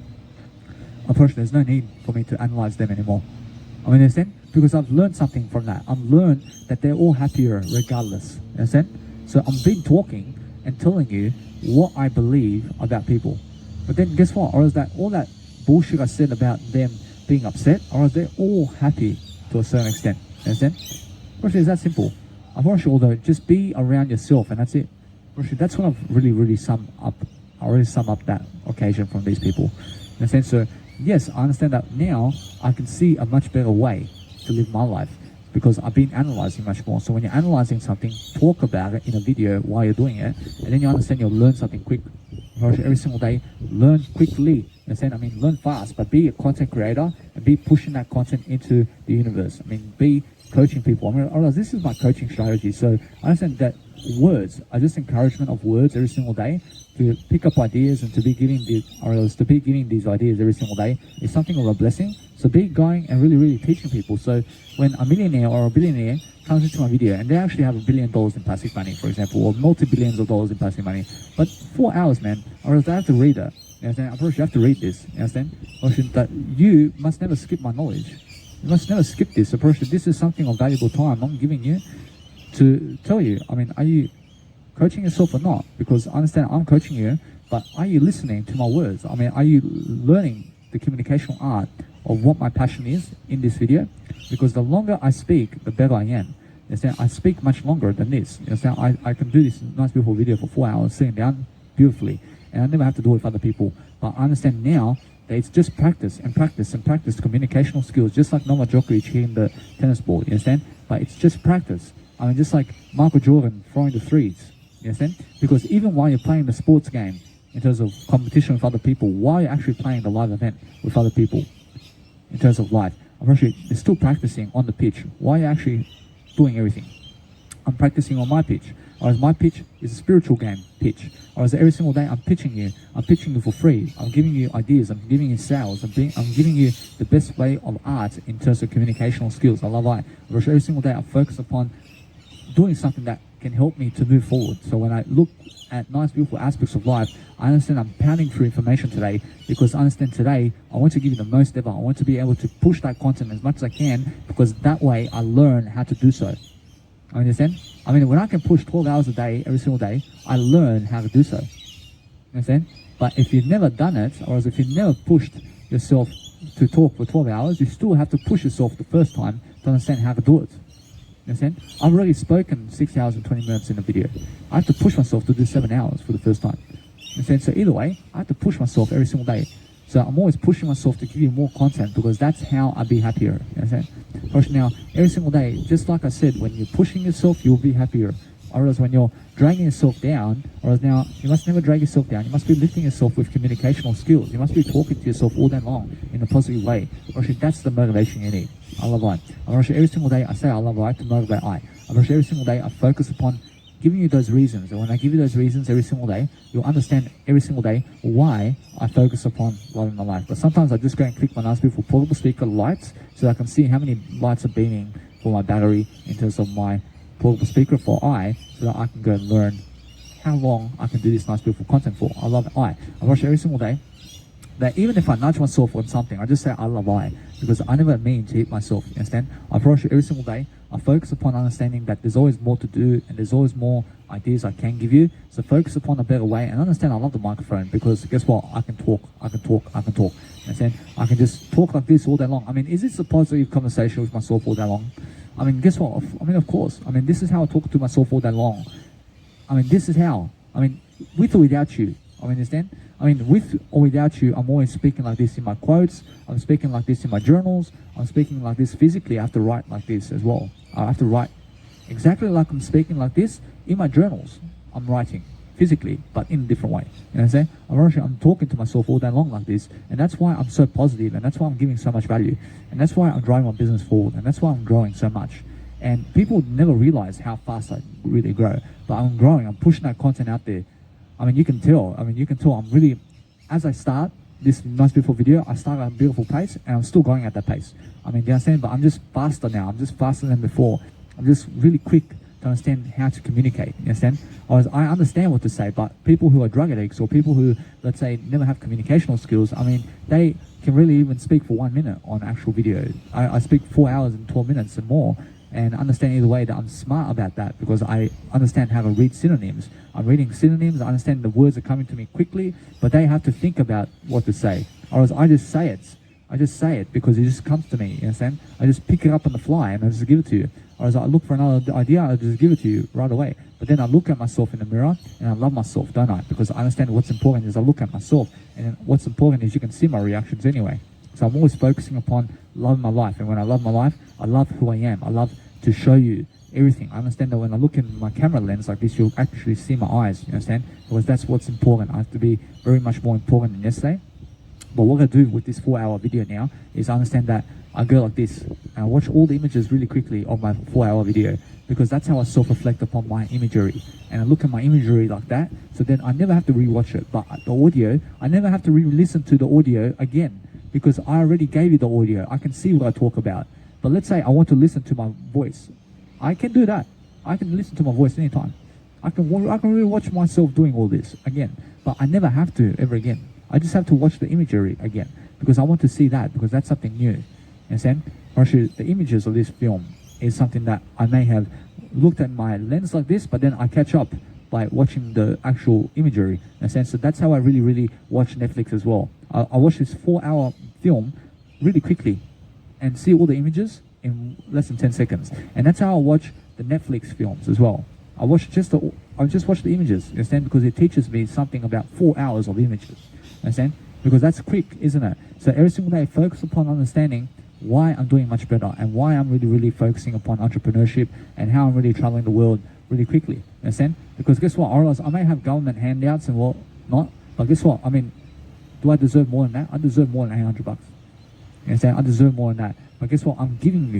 unfortunately, there's no need for me to analyze them anymore. I mean, understand? Because I've learned something from that. I've learned that they're all happier regardless. Understand? So I've been talking and telling you what I believe about people. But then guess what? Or is that all that bullshit I said about them being upset, or is they all happy to a certain extent? Understand? Actually, it's that simple. I've although just be around yourself, and that's it. Actually, that's what I've really summed up. I already sum up that occasion from these people. In a sense, so yes, I understand that now I can see a much better way to live my life. because I've been analyzing much more. So when you're analyzing something, talk about it in a video while you're doing it, and then you understand you'll learn something quick. Every single day, learn quickly. You understand? I mean, learn fast, but be a content creator and be pushing that content into the universe. I mean, be coaching people. I mean, this is my coaching strategy. So I understand that words are just encouragement of words every single day to pick up ideas and to be giving these ideas every single day is something of a blessing. So be going and really teaching people. So when a millionaire or a billionaire comes into my video and they actually have $1 billion in passive money, for example, or multi-billions of dollars in passive money, but 4 hours, man, or else I have to read it. You understand? Of course, you have to read this. You understand? That you must never skip my knowledge. You must never skip this. Approach. This is something of valuable time I'm giving you to tell you. I mean, are you coaching yourself or not? Because I understand I'm coaching you, but are you listening to my words? I mean, are you learning the communicational art of what my passion is in this video? Because the longer I speak, the better I am. You understand? I speak much longer than this. You understand? I can do this nice beautiful video for 4 hours sitting down beautifully, and I never have to do it with other people. But I understand now that it's just practice and practice and practice communicational skills, just like Novak Djokovic hitting the tennis ball. You understand? But it's just practice. I mean, just like Michael Jordan throwing the threes. You understand? Because even while you're playing the sports game, in terms of competition with other people, while you're actually playing the live event with other people, in terms of life, I'm actually still practicing on the pitch while you're actually doing everything. I'm practicing on my pitch. Whereas my pitch is a spiritual game pitch. Whereas every single day I'm pitching you for free. I'm giving you ideas, I'm giving you sales, I'm giving you the best way of art in terms of communicational skills. I love art. Whereas every single day I focus upon doing something that can help me to move forward. So when I look at nice, beautiful aspects of life, I understand I'm pounding through information today because I understand today I want to give you the most ever. I want to be able to push that content as much as I can because that way I learn how to do so. I understand? I mean, when I can push 12 hours a day, every single day, I learn how to do so. You understand? But if you've never done it, or if you've never pushed yourself to talk for 12 hours, you still have to push yourself the first time to understand how to do it. You understand? I've already spoken 6 hours and 20 minutes in a video. I have to push myself to do 7 hours for the first time. You understand? So either way, I have to push myself every single day. So I'm always pushing myself to give you more content because that's how I be happier. You understand? Now, every single day, just like I said, when you're pushing yourself, you'll be happier. Or else when you're dragging yourself down, or else now, you must never drag yourself down. You must be lifting yourself with communicational skills. You must be talking to yourself all day long in a positive way. Actually, that's the motivation you need. I love I. Every single day, I say I love I to motivate I. Every single day, I focus upon giving you those reasons. And when I give you those reasons every single day, you'll understand every single day why I focus upon loving my life. But sometimes I just go and click my nice beautiful portable speaker lights so I can see how many lights are beaming for my battery in terms of my portable speaker for I, so that I can go and learn how long I can do this nice beautiful content for. I love I watch every single day. That even if I nudge myself on something, I just say I love I, because I never mean to hit myself, you understand? I approach it every single day. I focus upon understanding that there's always more to do and there's always more ideas I can give you. So focus upon a better way and understand I love the microphone because guess what? I can talk. Understand? I can just talk like this all day long. I mean, is this a positive conversation with myself all day long? I mean, guess what? I mean, of course. I mean, this is how I talk to myself all day long. I mean, this is how. I mean, with or without you. I mean, understand? I mean, with or without you, I'm always speaking like this in my quotes. I'm speaking like this in my journals. I'm speaking like this physically. I have to write like this as well. I have to write exactly like I'm speaking like this in my journals. I'm writing physically, but in a different way. You know what I'm saying? I'm talking to myself all day long like this, and that's why I'm so positive, and that's why I'm giving so much value, and that's why I'm driving my business forward, and that's why I'm growing so much. And people never realize how fast I really grow, but I'm growing. I'm pushing that content out there. I mean, you can tell. I'm really, as I start this nice beautiful video, I start at a beautiful pace, and I'm still going at that pace. I mean, do you understand? But I'm just faster now. I'm just faster than before. I'm just really quick to understand how to communicate. You understand? I understand what to say, but people who are drug addicts or people who, let's say, never have communicational skills, I mean, they can really even speak for 1 minute on actual video. I speak 4 hours and 12 minutes and more, and understand either way that I'm smart about that because I understand how to read synonyms. I'm reading synonyms, I understand the words are coming to me quickly, but they have to think about what to say. Or else I just say it. I just say it because it just comes to me, you understand? I just pick it up on the fly and I just give it to you. Or as I look for another idea, I just give it to you right away. But then I look at myself in the mirror and I love myself, don't I? Because I understand what's important is I look at myself, and then what's important is you can see my reactions anyway. So I'm always focusing upon loving my life. And when I love my life, I love who I am. I love to show you everything. I understand that when I look in my camera lens like this, you'll actually see my eyes, you understand? Because that's what's important. I have to be very much more important than yesterday. But what I do with this 4-hour video now is I understand that I go like this and I watch all the images really quickly of my 4-hour video, because that's how I self-reflect upon my imagery. And I look at my imagery like that, so then I never have to rewatch it. But the audio, I never have to re-listen to the audio again, because I already gave you the audio. I can see what I talk about. But let's say I want to listen to my voice. I can do that. I can listen to my voice anytime. I can really watch myself doing all this again. But I never have to ever again. I just have to watch the imagery again, because I want to see that, because that's something new. You understand? Actually, the images of this film is something that I may have looked at my lens like this, but then I catch up by watching the actual imagery. In a sense, so that's how I really watch Netflix as well. I watch this 4-hour film really quickly and see all the images in less than 10 seconds. And that's how I watch the Netflix films as well. I just watch the images, you understand? Because it teaches me something about 4 hours of images, understand? Because that's quick, isn't it? So every single day, focus upon understanding why I'm doing much better and why I'm really focusing upon entrepreneurship and how I'm really traveling the world really quickly, understand? Because guess what? I realize I may have government handouts and what not, but guess what? I mean, do I deserve more than that? I deserve more than $800. You understand? I deserve more than that. But guess what? I'm giving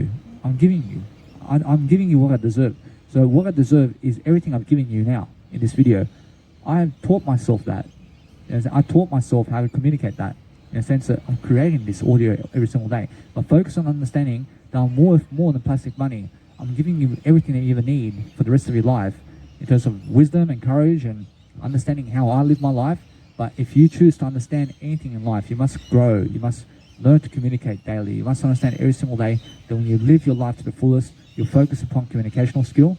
you what I deserve. So what I deserve is everything I've given you now in this video. I have taught myself that. I taught myself how to communicate that. In a sense that I'm creating this audio every single day. But focus on understanding that I'm more than plastic money. I'm giving you everything that you ever need for the rest of your life in terms of wisdom and courage and understanding how I live my life. But if you choose to understand anything in life, you must grow. You must learn to communicate daily. You must understand every single day that when you live your life to the fullest, you'll focus upon communicational skill,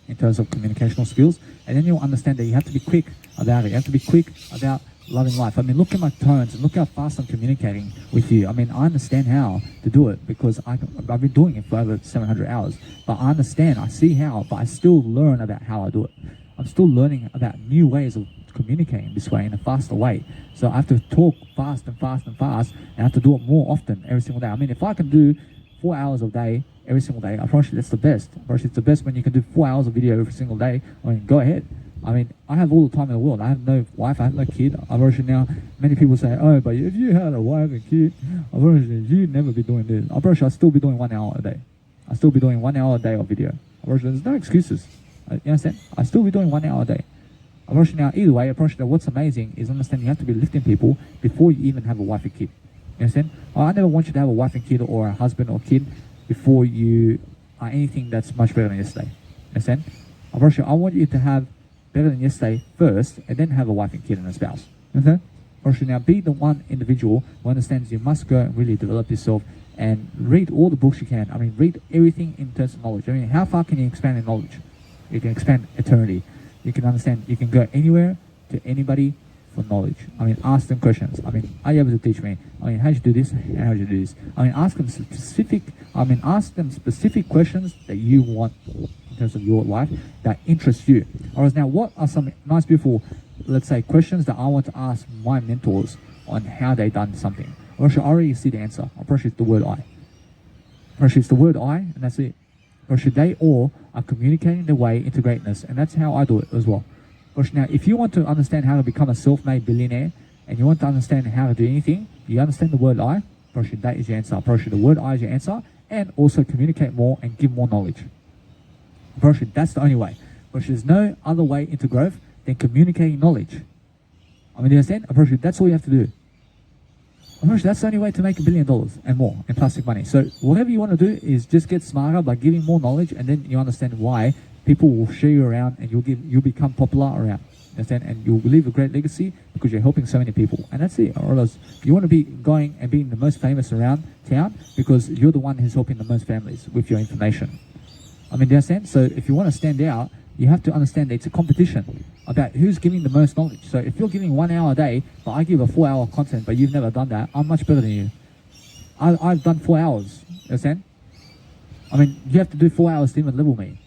in terms of communicational skills, and then you'll understand that you have to be quick about it. You have to be quick about loving life. I mean, look at my tones and look how fast I'm communicating with you. I mean, I understand how to do it because I've been doing it for over 700 hours. But I understand, I see how, but I still learn about how I do it. I'm still learning about new ways of communicating this way in a faster way. So I have to talk fast and I have to do it more often every single day. I mean, if I can do 4 hours a day every single day, I promise you that's the best. I promise you it's the best when you can do 4 hours of video every single day. I mean, go ahead. I mean, I have all the time in the world. I have no wife, I have no kid. I promise you now, many people say, oh, but if you had a wife and kid, I promise you, you'd never be doing this. I promise you, I'll still be doing 1 hour a day. I'll still be doing 1 hour a day of video. I promise you, there's no excuses. You understand? I'll still be doing 1 hour a day. I promise you now, either way, I promise you that what's amazing is understanding you have to be lifting people before you even have a wife and kid. You understand? I never want you to have a wife and kid or a husband or kid before you are anything that's much better than yesterday. You understand? I promise you, I want you to have better than yesterday first, and then have a wife and kid and a spouse. Okay? Or should now be the one individual who understands you must go and really develop yourself and read all the books you can. I mean, read everything in terms of knowledge. I mean, how far can you expand in knowledge? You can expand eternity. You can understand, you can go anywhere to anybody for knowledge. I mean, ask them questions. I mean, are you able to teach me? I mean, how did you do this? And how did you do this? I mean, ask them specific questions that you want in terms of your life that interest you. Alright, now what are some nice, beautiful, let's say, questions that I want to ask my mentors on how they done something? I already see the answer. I approach it's the word I. It's the word I, and that's it. Or should they all are communicating their way into greatness, and that's how I do it as well. Now, if you want to understand how to become a self-made billionaire, and you want to understand how to do anything, you understand the word I, that is your answer. The word I is your answer, and also communicate more and give more knowledge. That's the only way. There's no other way into growth than communicating knowledge. I mean, you understand? That's all you have to do. That's the only way to make $1 billion and more in plastic money. So whatever you want to do is just get smarter by giving more knowledge, and then you understand why people will share you around, and you'll become popular around. Understand? And you'll leave a great legacy because you're helping so many people. And that's it. Or else you want to be going and being the most famous around town because you're the one who's helping the most families with your information. I mean, do you understand? So if you want to stand out, you have to understand that it's a competition about who's giving the most knowledge. So if you're giving 1 hour a day, but I give a 4 hour content, but you've never done that, I'm much better than you. I've done 4 hours. You understand? I mean, you have to do 4 hours to even level me.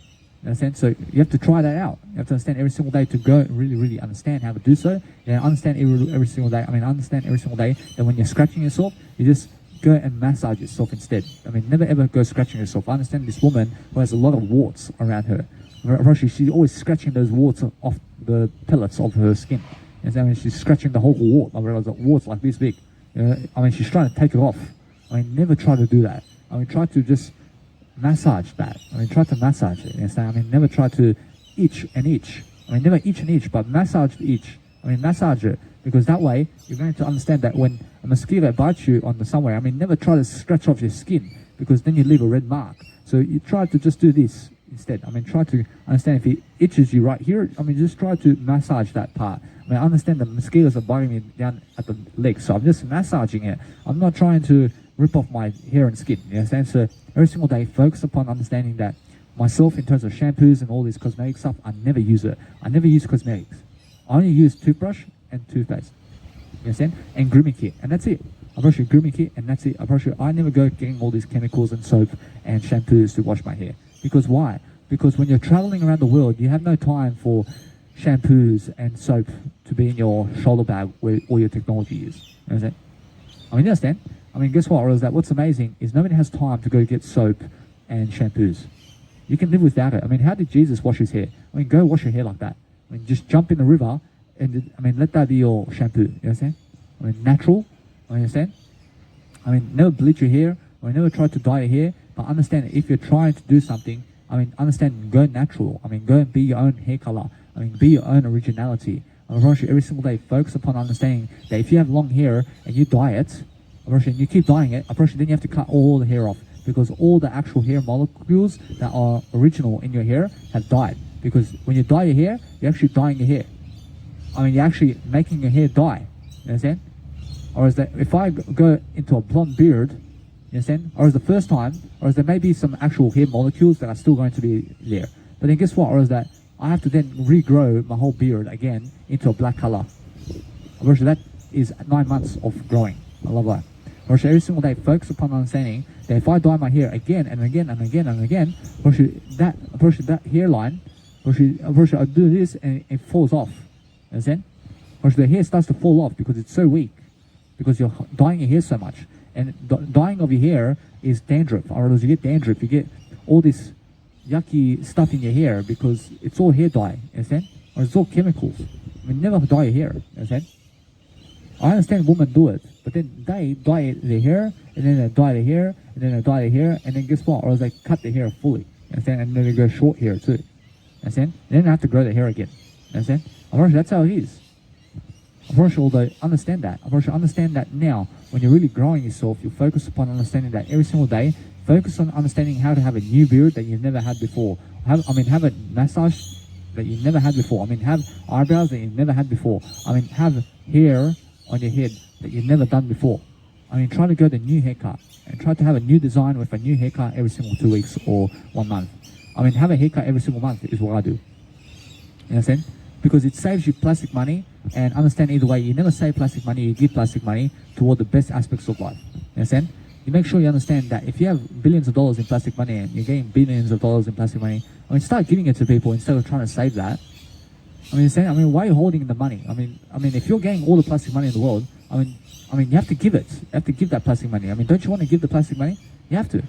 You You understand? So you have to try that out. You have to understand every single day to go and really understand how to do so. Understand every single day. Understand every single day that when you're scratching yourself, you just go and massage yourself instead. Never ever go scratching yourself. I understand this woman who has a lot of warts around her. She's always scratching those warts off the pellets of her skin. And she's scratching the whole wart. I realize that warts like this big. She's trying to take it off. Never try to do that. Try to just massage that. Try to massage it. Never try to itch and itch. Never itch and itch, but massage the itch. Massage it, because that way you're going to understand that when a mosquito bites you on the somewhere, never try to scratch off your skin, because then you leave a red mark. So you try to just do this instead. Try to understand if it itches you right here. Just try to massage that part. I understand the mosquitoes are biting me down at the leg, so I'm just massaging it. I'm not trying to rip off my hair and skin. You understand? So every single day, focus upon understanding that myself, in terms of shampoos and all this cosmetic stuff, I never use it. I never use cosmetics. I only use toothbrush and toothpaste. You understand? And grooming kit, and that's it. I brush your grooming kit, and that's it. I never go getting all these chemicals and soap and shampoos to wash my hair. Because why? Because when you're traveling around the world, you have no time for shampoos and soap to be in your shoulder bag where all your technology is. You understand? You understand? Guess what? Or is that what's amazing is nobody has time to go get soap and shampoos. You can live without it. How did Jesus wash his hair? Go wash your hair like that. Just jump in the river and let that be your shampoo. You understand? Natural. You understand? Never bleach your hair. Never try to dye your hair. But understand that if you're trying to do something, understand, go natural. Go and be your own hair color. Be your own originality. Every single day, focus upon understanding that if you have long hair and you dye it, and you keep dyeing it, then you have to cut all the hair off, because all the actual hair molecules that are original in your hair have died. Because when you dye your hair, you're actually dyeing your hair. You're actually making your hair dye. You understand? Or is that if I go into a blonde beard, you understand? Or is the first time, or is there may be some actual hair molecules that are still going to be there. But then guess what? Or is that I have to then regrow my whole beard again into a black color. That is 9 months of growing. I love that. Every single day, focus upon understanding that if I dye my hair again and again and again and again, that hairline, I do this and it falls off. Understand? The hair starts to fall off because it's so weak, because you're dyeing your hair so much. And dyeing of your hair is dandruff. Or else you get dandruff, you get all this yucky stuff in your hair because it's all hair dye. Understand? Or it's all chemicals. Never dye your hair. Understand? I understand women do it, but then they dye their hair, and then they dye their hair, and then they dye their hair, and then guess what? Or they cut their hair fully. Understand? And then they go short hair too. Understand? And then they have to grow their hair again. Understand? Unfortunately, that's how it is. Unfortunately, understand that. Unfortunately, understand that now, when you're really growing yourself, you focus upon understanding that every single day. Focus on understanding how to have a new beard that you've never had before. Have a massage that you've never had before. Have eyebrows that you've never had before. Have hair on your head that you've never done before. Try to go the new haircut and try to have a new design with a new haircut every single 2 weeks or 1 month. Have a haircut every single month is what I do. You understand? Because it saves you plastic money, and understand either way, you never save plastic money, you give plastic money toward the best aspects of life. You understand? You make sure you understand that if you have billions of dollars in plastic money and you're getting billions of dollars in plastic money, start giving it to people instead of trying to save that. Why are you holding the money? If you're getting all the plastic money in the world, you have to give it. You have to give that plastic money. Don't you want to give the plastic money? You have to. You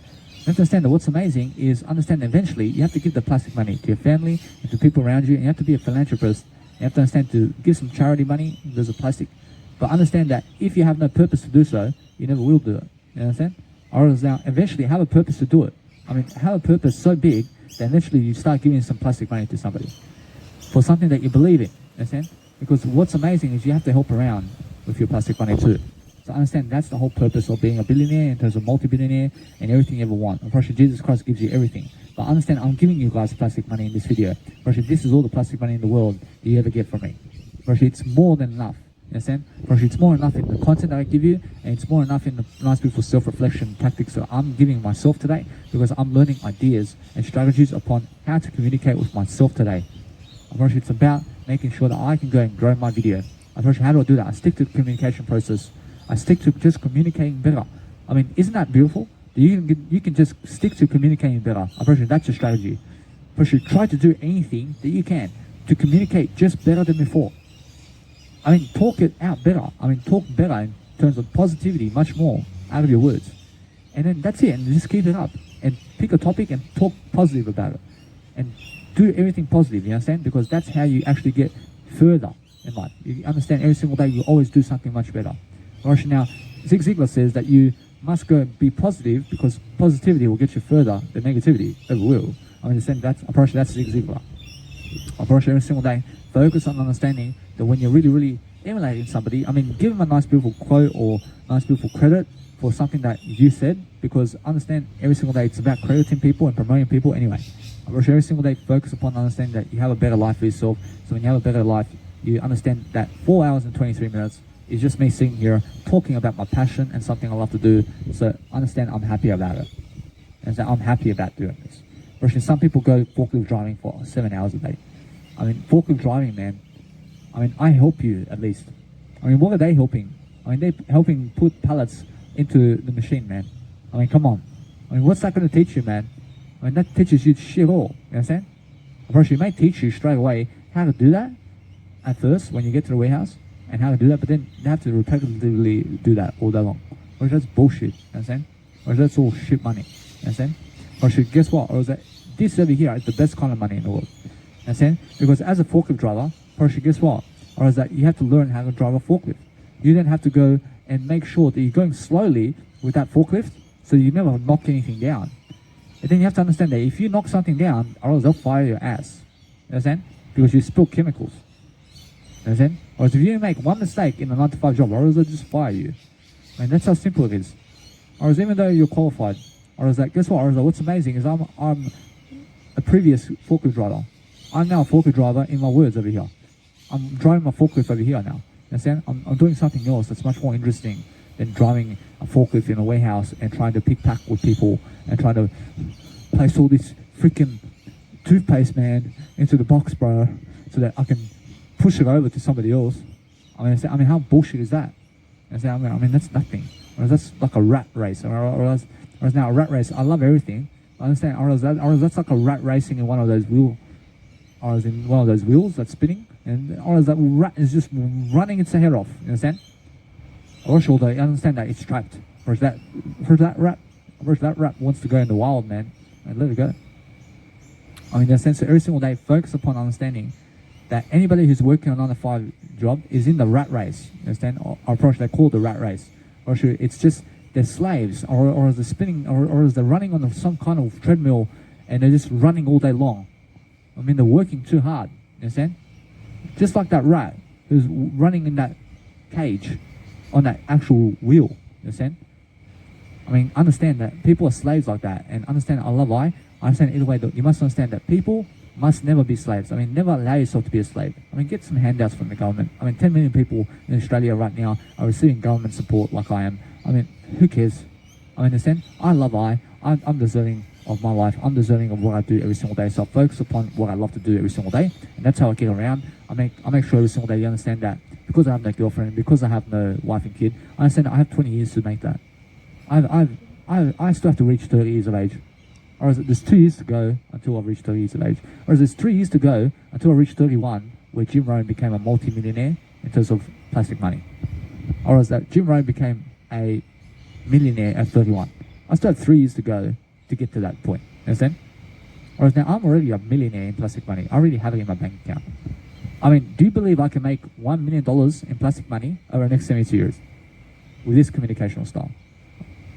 have to understand that what's amazing is understand that eventually you have to give the plastic money to your family and to people around you, and you have to be a philanthropist. You have to understand to give some charity money because of plastic. But understand that if you have no purpose to do so, you never will do it. You understand? Or else now eventually have a purpose to do it. Have a purpose so big that eventually you start giving some plastic money to somebody for something that you believe in. Understand? Because what's amazing is you have to help around with your plastic money too. So understand that's the whole purpose of being a billionaire in terms of multi-billionaire and everything you ever want. Unfortunately, Jesus Christ gives you everything. But understand, I'm giving you guys plastic money in this video. Unfortunately, this is all the plastic money in the world that you ever get from me. Unfortunately, it's more than enough. You understand? Unfortunately, it's more enough in the content that I give you, and it's more enough in the nice, beautiful self-reflection tactics that I'm giving myself today, because I'm learning ideas and strategies upon how to communicate with myself today. Unfortunately, it's about making sure that I can go and grow my video. Unfortunately, how do I do that? I stick to the communication process. I stick to just communicating better. Isn't that beautiful? You can just stick to communicating better. Unfortunately, that's your strategy. but you try to do anything that you can to communicate just better than before. I mean, talk it out better. I mean, talk better in terms of positivity, much more out of your words. And then that's it, and just keep it up. And pick a topic and talk positive about it. And do everything positive, you understand? Because that's how you actually get further in life. You understand every single day you always do something much better. Now, Zig Ziglar says that you must go be positive because positivity will get you further than negativity. It will. I understand that's Zig Ziglar. Approach every single day. Focus on understanding that when you're really, really emulating somebody, I mean, give them a nice, beautiful quote or nice, beautiful credit for something that you said, because understand every single day it's about crediting people and promoting people anyway. Approach every single day, focus upon understanding that you have a better life for yourself. So when you have a better life, you understand that 4 hours and 23 minutes is just me sitting here talking about my passion and something I love to do. So understand I'm happy about it. And so I'm happy about doing this. Versus some people go forklift driving for 7 hours a day. I mean, forklift driving, man. I mean, I help you at least. I mean, what are they helping? I mean, they're helping put pallets into the machine, man. I mean, come on. I mean, what's that going to teach you, man? I mean, that teaches you shit all. You understand? First, it may teach you straight away how to do that at first when you get to the warehouse and how to do that, but then you have to repetitively do that all day long. Or that's bullshit. You understand? Or that's all shit money. You understand? Or guess what? Or is that this over here is the best kind of money in the world. Understand? Because as a forklift driver, first, guess what? Or is that you have to learn how to drive a forklift. You then have to go and make sure that you're going slowly with that forklift so you never knock anything down. And then you have to understand that if you knock something down, or else they'll fire your ass. You understand? Because you spill chemicals. You understand? Or if you make one mistake in a 9-to-5 job, or else they'll just fire you. I mean, that's how simple it is. Or else even though you're qualified, or is that, guess what? Or is that what's amazing is I'm a previous forklift driver. I'm now a forklift driver in my words over here. I'm driving my forklift over here now. You understand? I'm doing something else that's much more interesting than driving a forklift in a warehouse and trying to pick-pack with people and trying to place all this freaking toothpaste, man, into the box, bro, so that I can push it over to somebody else. I mean, how bullshit is that? I mean, that's nothing. Or that's like a rat race. Or else now a rat race. I love everything. I understand. Or else that's like a rat racing in one of those wheels. Or else in one of those wheels that's spinning, and or else that rat is just running its head off. You understand? Or shoulder. You understand that it's trapped. Or that rat wants to go in the wild, man, and let it go. I mean, in a sense, every single day, focus upon understanding that anybody who's working on a 9-to-5 job is in the rat race. You understand? Or approach they call the rat race. Or it's just they're slaves, or is they're spinning, or is they're running on some kind of treadmill, and they're just running all day long. I mean, they're working too hard. You understand? Just like that rat who's running in that cage on that actual wheel. You understand? I mean, understand that people are slaves like that, and understand I love I understand either way that you must understand that people must never be slaves. I mean, never allow yourself to be a slave. I mean, get some handouts from the government. I mean, 10 million people in Australia right now are receiving government support like I am. I mean, who cares? I understand. I love I'm deserving of my life. I'm deserving of what I do every single day. So I focus upon what I love to do every single day, and that's how I get around. I make sure every single day you understand that because I have no girlfriend, because I have no wife and kid, I understand that I have 20 years to make that. I still have to reach 30 years of age. Or is it there's 2 years to go until I reach 30 years of age? Or is it 3 years to go until I reach 31, where Jim Rohn became a multi-millionaire in terms of plastic money? Or is that Jim Rohn became a millionaire at 31? I still have 3 years to go to get to that point. Understand? Or is now I'm already a millionaire in plastic money. I already have it in my bank account. I mean, do you believe I can make $1 million in plastic money over the next 72 years with this communicational style?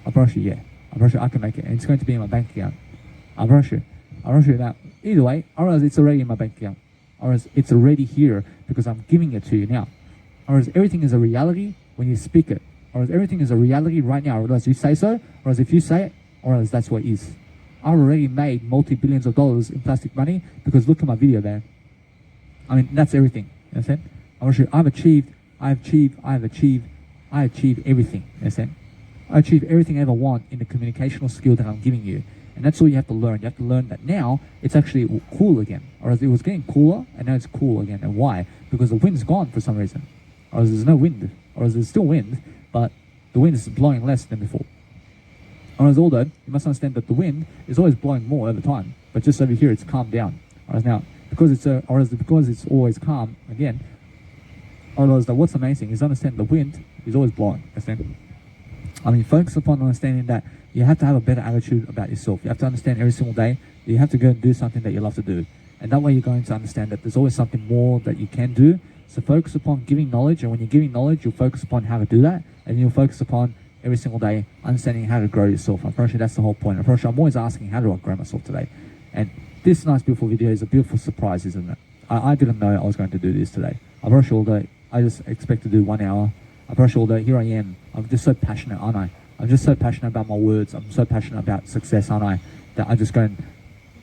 I promise you, yeah. I promise you I can make it, and it's going to be in my bank account. I promise you that. Either way, or else it's already in my bank account, or else it's already here because I'm giving it to you now. Or else everything is a reality when you speak it. Or else everything is a reality right now. Or else you say so, or else if you say it, or else that's what is. I've already made multi-billions of dollars in plastic money because look at my video, man. I mean, that's everything. You understand? I want you. I achieved everything. You understand? I achieved everything I ever want in the communicational skill that I'm giving you. And that's all you have to learn. You have to learn that now it's actually cool again. Or it was getting cooler, and now it's cool again. And why? Because the wind's gone for some reason. Or there's no wind. Or there's still wind, but the wind is blowing less than before. Or although, you must understand that the wind is always blowing more over time, but but just over here it's calmed down. Alright, now because it's always calm again. Alright, what's amazing is understand the wind is always blowing. Understand? I mean, focus upon understanding that you have to have a better attitude about yourself. You have to understand every single day that you have to go and do something that you love to do. And that way you're going to understand that there's always something more that you can do. So focus upon giving knowledge, and when you're giving knowledge, you'll focus upon how to do that, and you'll focus upon every single day understanding how to grow yourself. I'm pretty sure that's the whole point. I'm pretty sure I'm always asking, how do I grow myself today? And this nice, beautiful video is a beautiful surprise, isn't it? I didn't know I was going to do this today. I'm pretty sure that I just expect to do 1 hour. I'm pretty sure that here I am. I'm just so passionate, aren't I? I'm just so passionate about my words. I'm so passionate about success, aren't I? That I just go and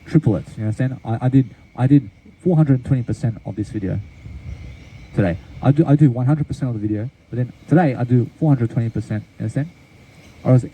triple it. You understand? I did 420% of this video today. I do 100% of the video, but then today I do 420%. You understand? Or else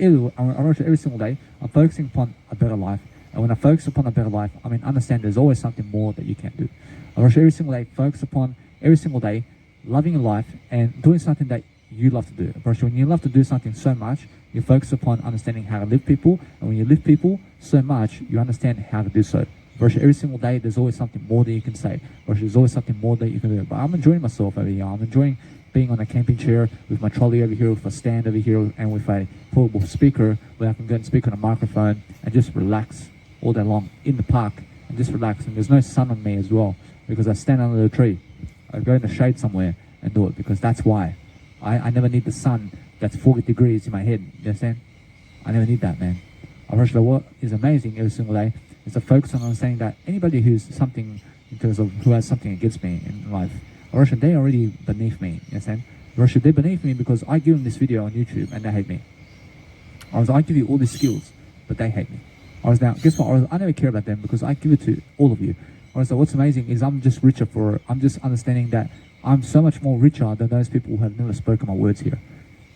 every single day I'm focusing upon a better life. And when I focus upon a better life, I mean, understand there's always something more that you can do. Or else every single day focus upon every single day loving your life and doing something that you love to do. But when you love to do something so much, you focus upon understanding how to live people, and when you live people so much, you understand how to do so. Versus every single day, there's always something more that you can say. Versus there's always something more that you can do. But I'm enjoying myself over here. I'm enjoying being on a camping chair with my trolley over here, with a stand over here, and with a portable speaker where I can go and speak on a microphone and just relax all day long in the park and just relax. And there's no sun on me as well because I stand under the tree. I go in the shade somewhere and do it because that's why. I never need the sun that's 40 degrees in my head. You understand? I never need that, man. Actually, what is amazing every single day is to focus on understanding that anybody who's something in terms of who has something against me in life, they're already beneath me. You understand? They're beneath me because I give them this video on YouTube and they hate me. I give you all these skills, but they hate me. Now, guess what? I never care about them because I give it to all of you. So what's amazing is I'm just understanding that I'm so much more richer than those people who have never spoken my words here.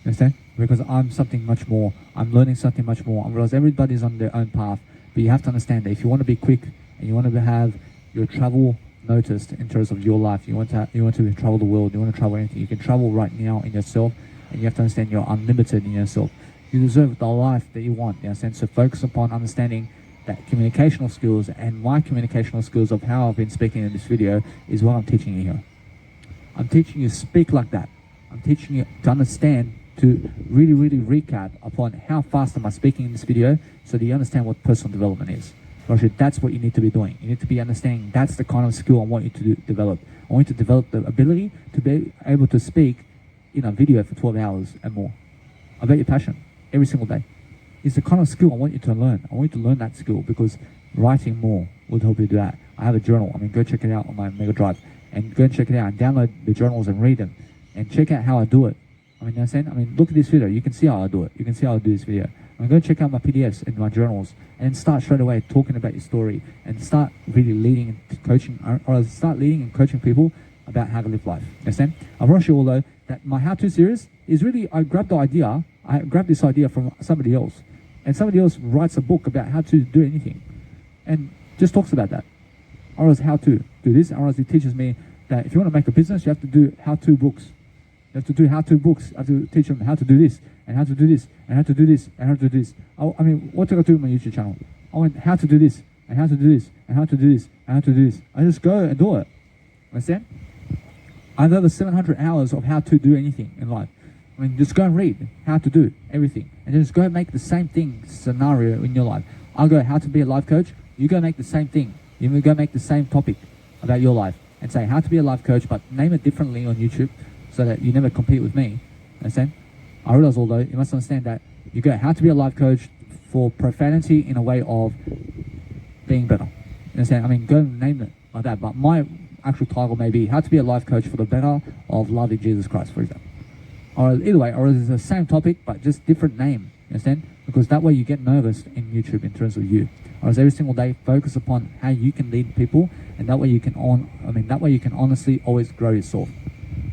You understand? Because I'm something much more. I'm learning something much more. I realize everybody's on their own path, but you have to understand that if you want to be quick and you want to have your travel noticed in terms of your life, you want to travel the world, you want to travel anything, you can travel right now in yourself, and you have to understand you're unlimited in yourself. You deserve the life that you want. You understand? So focus upon understanding that communicational skills, and my communicational skills of how I've been speaking in this video is what I'm teaching you here. I'm teaching you to speak like that. I'm teaching you to understand, to really, really recap upon how fast am I speaking in this video so that you understand what personal development is. Actually, that's what you need to be doing. You need to be understanding that's the kind of skill I want you to develop. I want you to develop the ability to be able to speak in a video for 12 hours and more about your passion every single day. It's the kind of skill I want you to learn. I want you to learn that skill because writing more will help you do that. I have a journal. I mean, go check it out on my Mega Drive and go and check it out and download the journals and read them and check out how I do it. I mean, you understand? I mean, look at this video. You can see how I do it. You can see how I do this video. I mean, go check out my PDFs and my journals and start straight away talking about your story and start really leading and coaching, or start leading and coaching people about how to live life. Understand? I've rushed you all though that my how-to series is really, I grabbed this idea from somebody else, and somebody else writes a book about how to do anything and just talks about that. Or else how to do this, or else it teaches me that if you want to make a business, you have to do how-to books. You have to do how-to books. I have to teach them how to do this, and how to do this, and how to do this, and how to do this. I mean, what do I do on my YouTube channel? I want how to do this, and how to do this, and how to do this, and how to do this. I just go and do it. Understand? I have over 700 hours of how to do anything in life. I mean, just go and read how to do everything, and just go and make the same thing scenario in your life. I'll go how to be a life coach. You go make the same thing. You go make the same topic about your life and say how to be a life coach, but name it differently on YouTube so that you never compete with me. Understand? I realize, although you must understand that you go how to be a life coach for profanity in a way of being better. You understand? I mean, go and name it like that. But my actual title may be how to be a life coach for the better of loving Jesus Christ, for example. Or either way, or it's the same topic but just different name. You understand? Because that way you get noticed in YouTube in terms of you. Or every single day focus upon how you can lead people, and that way you can honestly always grow yourself.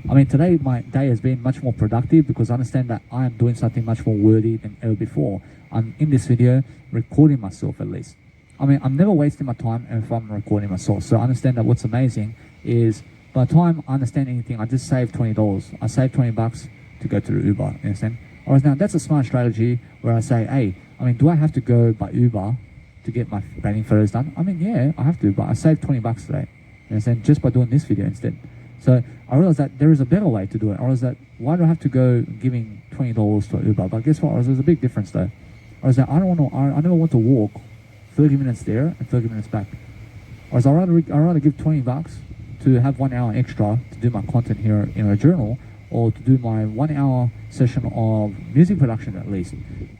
I mean, today my day has been much more productive because I understand that I am doing something much more worthy than ever before. I'm in this video recording myself at least. I mean, I'm never wasting my time if I'm recording myself. So I understand that what's amazing is by the time I understand anything, I just save $20. I save $20 to go to the Uber. You understand? Alright, now that's a smart strategy where I say, hey, I mean, do I have to go by Uber to get my branding photos done? I mean, yeah, I have to, but I saved $20 today. You know, just by doing this video instead. So I realized that there is a better way to do it. I realized that why do I have to go giving $20 to Uber? But guess what? There's a big difference though. I was like, I never want to walk 30 minutes there and 30 minutes back. Or I'd rather give $20 to have 1 hour extra to do my content here in a journal, or to do my 1 hour session of music production at least,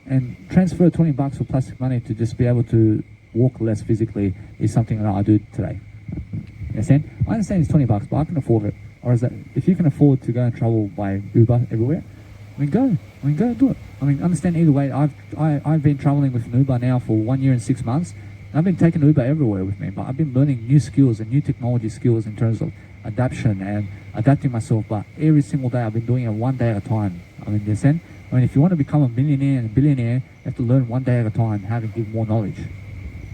and transfer $20 for plastic money to just be able to walk less physically is something that I do today. You understand? I understand it's $20, but I can afford it. Or is that if you can afford to go and travel by Uber everywhere, go and do it. I mean, understand either way. I've been traveling with an Uber now for 1 year and 6 months. And I've been taking Uber everywhere with me, but I've been learning new skills and new technology skills in terms of adaptation and adapting myself. But every single day, I've been doing it 1 day at a time. I mean, you understand? I mean, if you want to become a millionaire and a billionaire, you have to learn 1 day at a time how to give more knowledge.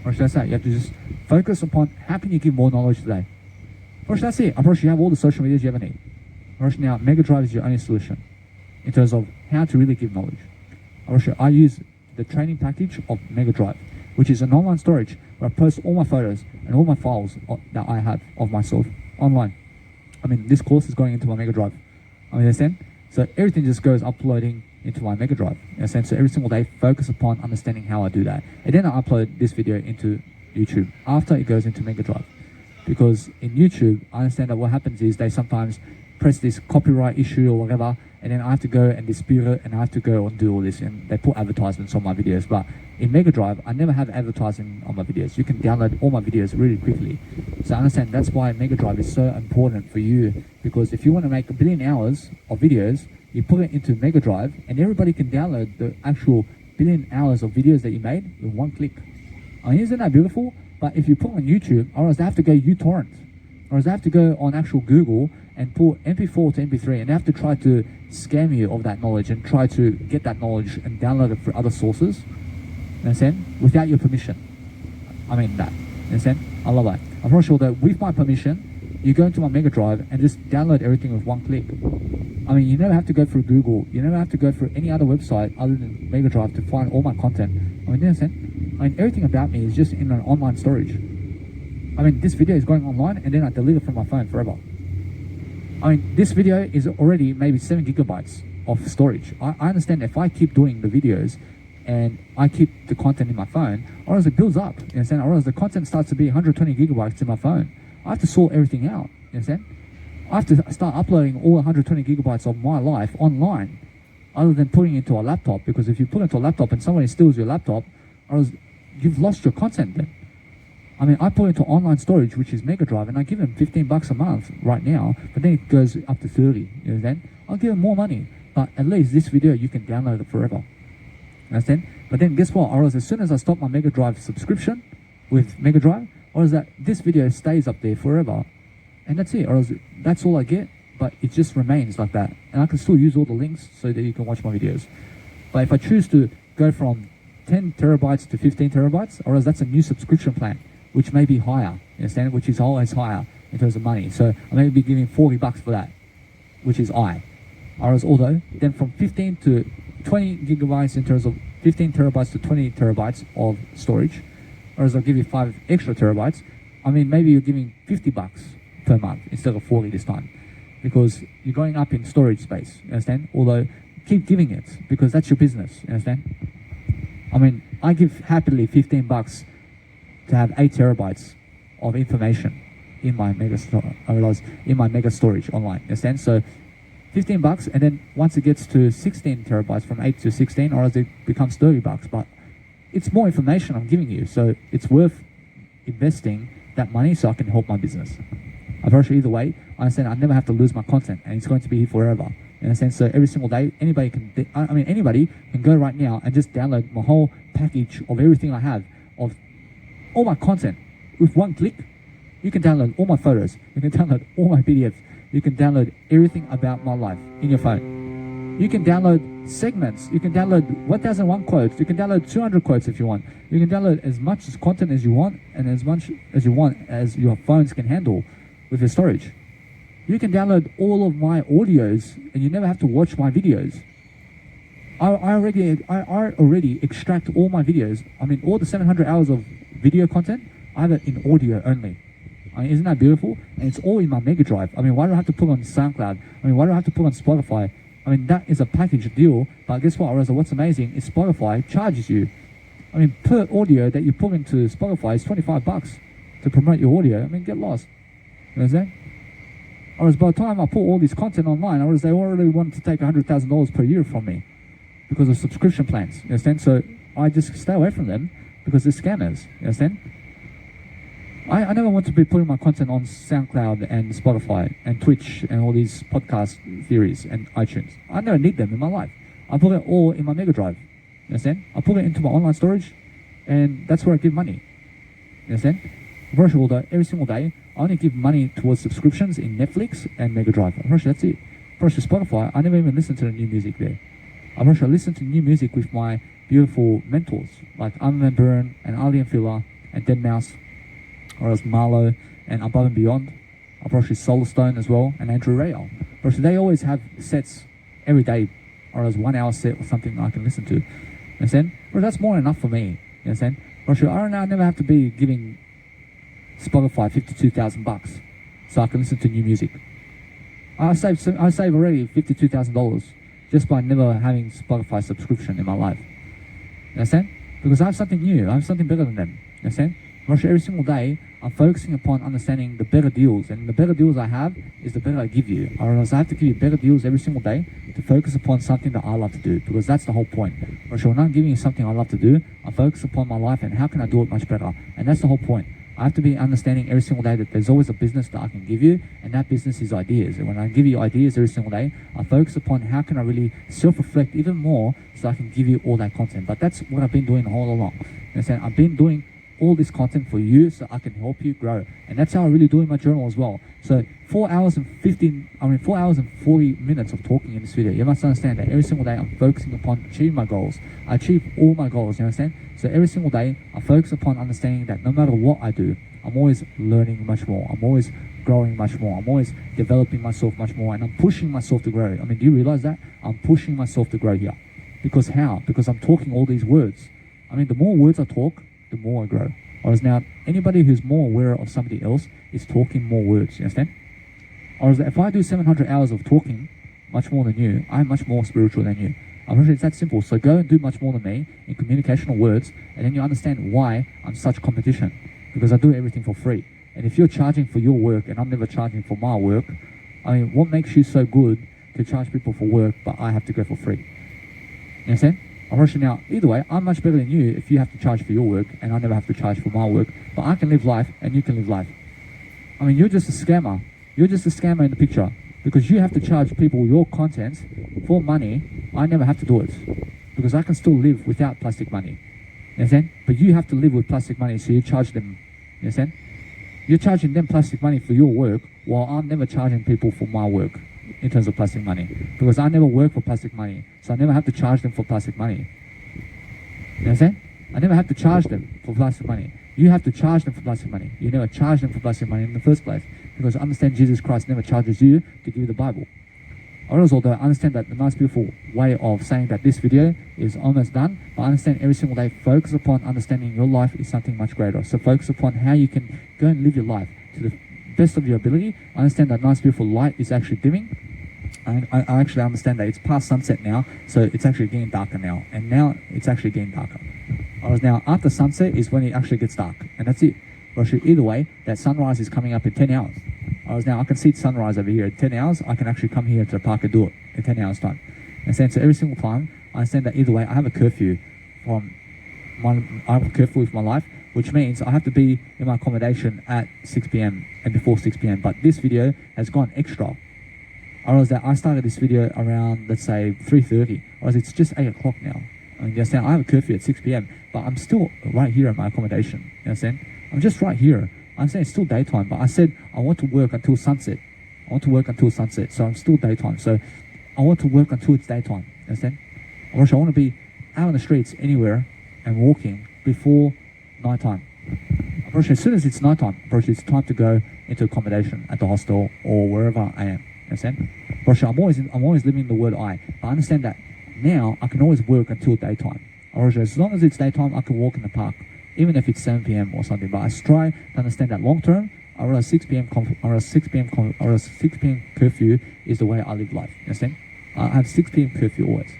Or should I say, you have to just focus upon how can you give more knowledge today. Or that's it. I promise you have all the social medias you ever need. Or now, Mega Drive is your only solution in terms of how to really give knowledge. I use the training package of Mega Drive, which is an online storage where I post all my photos and all my files that I have of myself online. I mean, this course is going into my Mega Drive. I mean, understand? So everything just goes uploading into my Mega Drive. You understand? So every single day, focus upon understanding how I do that. And then I upload this video into YouTube after it goes into Mega Drive. Because in YouTube, I understand that what happens is they sometimes press this copyright issue or whatever, and then I have to go and dispute it, and I have to go and do all this, and they put advertisements on my videos. But in Mega Drive, I never have advertising on my videos. You can download all my videos really quickly. So I understand that's why Mega Drive is so important for you, because if you want to make 1 billion hours of videos, you put it into Mega Drive, and everybody can download the actual 1 billion hours of videos that you made with 1 click. I mean, isn't that beautiful? But if you put on YouTube, otherwise they have to go uTorrent, or they have to go on actual Google and put MP4 to MP3, and they have to try to scam you of that knowledge and try to get that knowledge and download it for other sources. You understand? Without your permission. I mean that. You understand? I love that. I'm pretty sure that with my permission, you go into my Mega Drive and just download everything with 1 click. I mean, you never have to go through Google. You never have to go through any other website other than Mega Drive to find all my content. I mean, you understand? I mean, everything about me is just in an online storage. I mean, this video is going online and then I delete it from my phone forever. I mean, this video is already maybe 7 gigabytes of storage. I understand if I keep doing the videos and I keep the content in my phone, or as it builds up, you understand? Or as the content starts to be 120 gigabytes in my phone, I have to sort everything out, you understand? I have to start uploading all 120 gigabytes of my life online, other than putting it into a laptop, because if you put it into a laptop and somebody steals your laptop, or else you've lost your content then. I mean, I put it into online storage, which is Mega Drive, and I give them $15 a month right now, but then it goes up to 30, you understand? I'll give them more money, but at least this video, you can download it forever. Understand? But then guess what? Or else as soon as I stop my Mega Drive subscription with Mega Drive, or is that this video stays up there forever, and that's it. Or else that's all I get, but it just remains like that, and I can still use all the links so that you can watch my videos. But if I choose to go from 10 terabytes to 15 terabytes, or else that's a new subscription plan, which may be higher, you understand? Which is always higher in terms of money. So I may be giving $40 for that, which is I. Or else although, then from 15 to 20 gigabytes in terms of 15 terabytes to 20 terabytes of storage, or else I'll give you 5 extra terabytes. I mean, maybe you're giving $50 per month instead of 40 this time, because you're going up in storage space, you understand? Although, keep giving it, because that's your business, you understand? I mean, I give happily $15 to have 8 terabytes of information in my mega storage online, you understand? So $15, and then once it gets to 16 terabytes, from 8 to 16, or else it becomes $30. But it's more information I'm giving you, so it's worth investing that money so I can help my business. I approach it either way. I understand I never have to lose my content, and it's going to be here forever. In a sense, so every single day, anybody can go right now and just download my whole package of everything I have, of all my content with 1 click. You can download all my photos. You can download all my PDFs. You can download everything about my life in your phone. You can download segments. You can download 1001 quotes. You can download 200 quotes if you want. You can download as much content as you want, and as much as you want as your phones can handle with your storage. You can download all of my audios and you never have to watch my videos. I already extract all my videos. I mean, all the 700 hours of video content, I have it in audio only. I mean, isn't that beautiful? And it's all in my Mega Drive. I mean, why do I have to put on SoundCloud? I mean, why do I have to put on Spotify? I mean, that is a package deal. But guess what, Rosa? What's amazing is Spotify charges you. I mean, per audio that you put into Spotify is $25 to promote your audio. I mean, get lost. You understand? Whereas by the time I put all this content online, whereas they already wanted to take $100,000 per year from me because of subscription plans. You understand? So I just stay away from them because they're scammers. You understand? I never want to be putting my content on SoundCloud and Spotify and Twitch and all these podcast theories and iTunes. I never need them in my life. I put it all in my Mega Drive. You understand? I put it into my online storage, and that's where I give money. You understand? Every single day, I only give money towards subscriptions in Netflix and Mega Drive. That's it. Spotify, I never even listen to the new music there. I listen to new music with my beautiful mentors like Armin Byrne and Ali and Fila and Dead Mouse, or else Marlo and Above and Beyond. Solar Stone as well, and Andrew Rayel. They always have sets every day, or else 1 hour set or something I can listen to. You understand? That's more than enough for me. You understand? I never have to be giving Spotify $52,000 so I can listen to new music. I save already $52,000 just by never having Spotify subscription in my life. You understand? Because I have something new. I have something better than them. You understand? Every single day, I'm focusing upon understanding the better deals, and the better deals I have is the better I give you. I have to give you better deals every single day to focus upon something that I love to do, because that's the whole point. When I'm giving you something I love to do, I focus upon my life and how can I do it much better, and that's the whole point. I have to be understanding every single day that there's always a business that I can give you, and that business is ideas. And when I give you ideas every single day, I focus upon how can I really self-reflect even more so I can give you all that content. But that's what I've been doing all along. You understand? I've been doing all this content for you so I can help you grow, and that's how I really do in my journal as well. So 4 hours and 40 minutes of talking in this video. You must understand that every single day I'm focusing upon achieving my goals. I achieve all my goals, you understand? So every single day I focus upon understanding that no matter what I do, I'm always learning much more. I'm always growing much more. I'm always developing myself much more, and I'm pushing myself to grow. I mean, do you realize that? I'm pushing myself to grow here. Because how? Because I'm talking all these words. I mean, the more words I talk, the more I grow. Whereas now, anybody who's more aware of somebody else is talking more words, you understand? Whereas if I do 700 hours of talking much more than you, I'm much more spiritual than you. I'm sure it's that simple. So go and do much more than me in communicational words, and then you understand why I'm such competition. Because I do everything for free. And if you're charging for your work and I'm never charging for my work, I mean, what makes you so good to charge people for work, but I have to go for free? You understand? Now, either way, I'm much better than you if you have to charge for your work and I never have to charge for my work, but I can live life and you can live life. I mean, you're just a scammer. You're just a scammer in the picture because you have to charge people your content for money. I never have to do it because I can still live without plastic money. You understand? But you have to live with plastic money, so you charge them. You understand? You're charging them plastic money for your work while I'm never charging people for my work in terms of plastic money, because I never work for plastic money, so I never have to charge them for plastic money. You understand? I never have to charge them for plastic money. You have to charge them for plastic money. You never charge them for plastic money in the first place, because understand Jesus Christ never charges you to give you the Bible. Although I understand that the nice beautiful way of saying that this video is almost done, but I understand every single day focus upon understanding your life is something much greater. So focus upon how you can go and live your life to the best of your ability. I understand that nice beautiful light is actually dimming. I actually understand that it's past sunset now, so it's actually getting darker now, and now it's actually getting darker. Whereas now after sunset is when it actually gets dark, and that's it. But either way, that sunrise is coming up in 10 hours. Whereas now I can see sunrise over here in 10 hours. I can actually come here to the park and do it in 10 hours time. And so every single time, I understand that either way, I have a curfew with my life, which means I have to be in my accommodation at 6 p.m. and before 6 p.m. But this video has gone extra. Or that I started this video around, let's say, 3:30. Or it's just 8 o'clock now. I mean, you understand? I have a curfew at 6 p.m. But I'm still right here at my accommodation. You understand? I'm just right here. I'm saying it's still daytime, but I said I want to work until sunset. So I'm still daytime. So I want to work until it's daytime. You understand? I want to be out on the streets anywhere and walking before nighttime. As soon as it's nighttime, it's time to go into accommodation at the hostel or wherever I am. Understand? I'm always living the word I. But I understand that now I can always work until daytime. Or as long as it's daytime, I can walk in the park, even if it's 7 p.m. or something. But I try to understand that long term, or a 6 p.m. or a 6 p.m. curfew is the way I live life. You understand? I have 6 p.m. curfew always.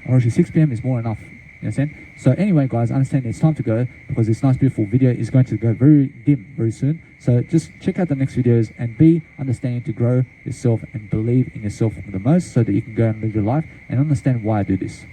Or actually 6 p.m. is more enough. You understand? So anyway, guys, understand it's time to go because this nice, beautiful video is going to go very dim very soon. So just check out the next videos and be understanding to grow yourself and believe in yourself the most so that you can go and live your life and understand why I do this.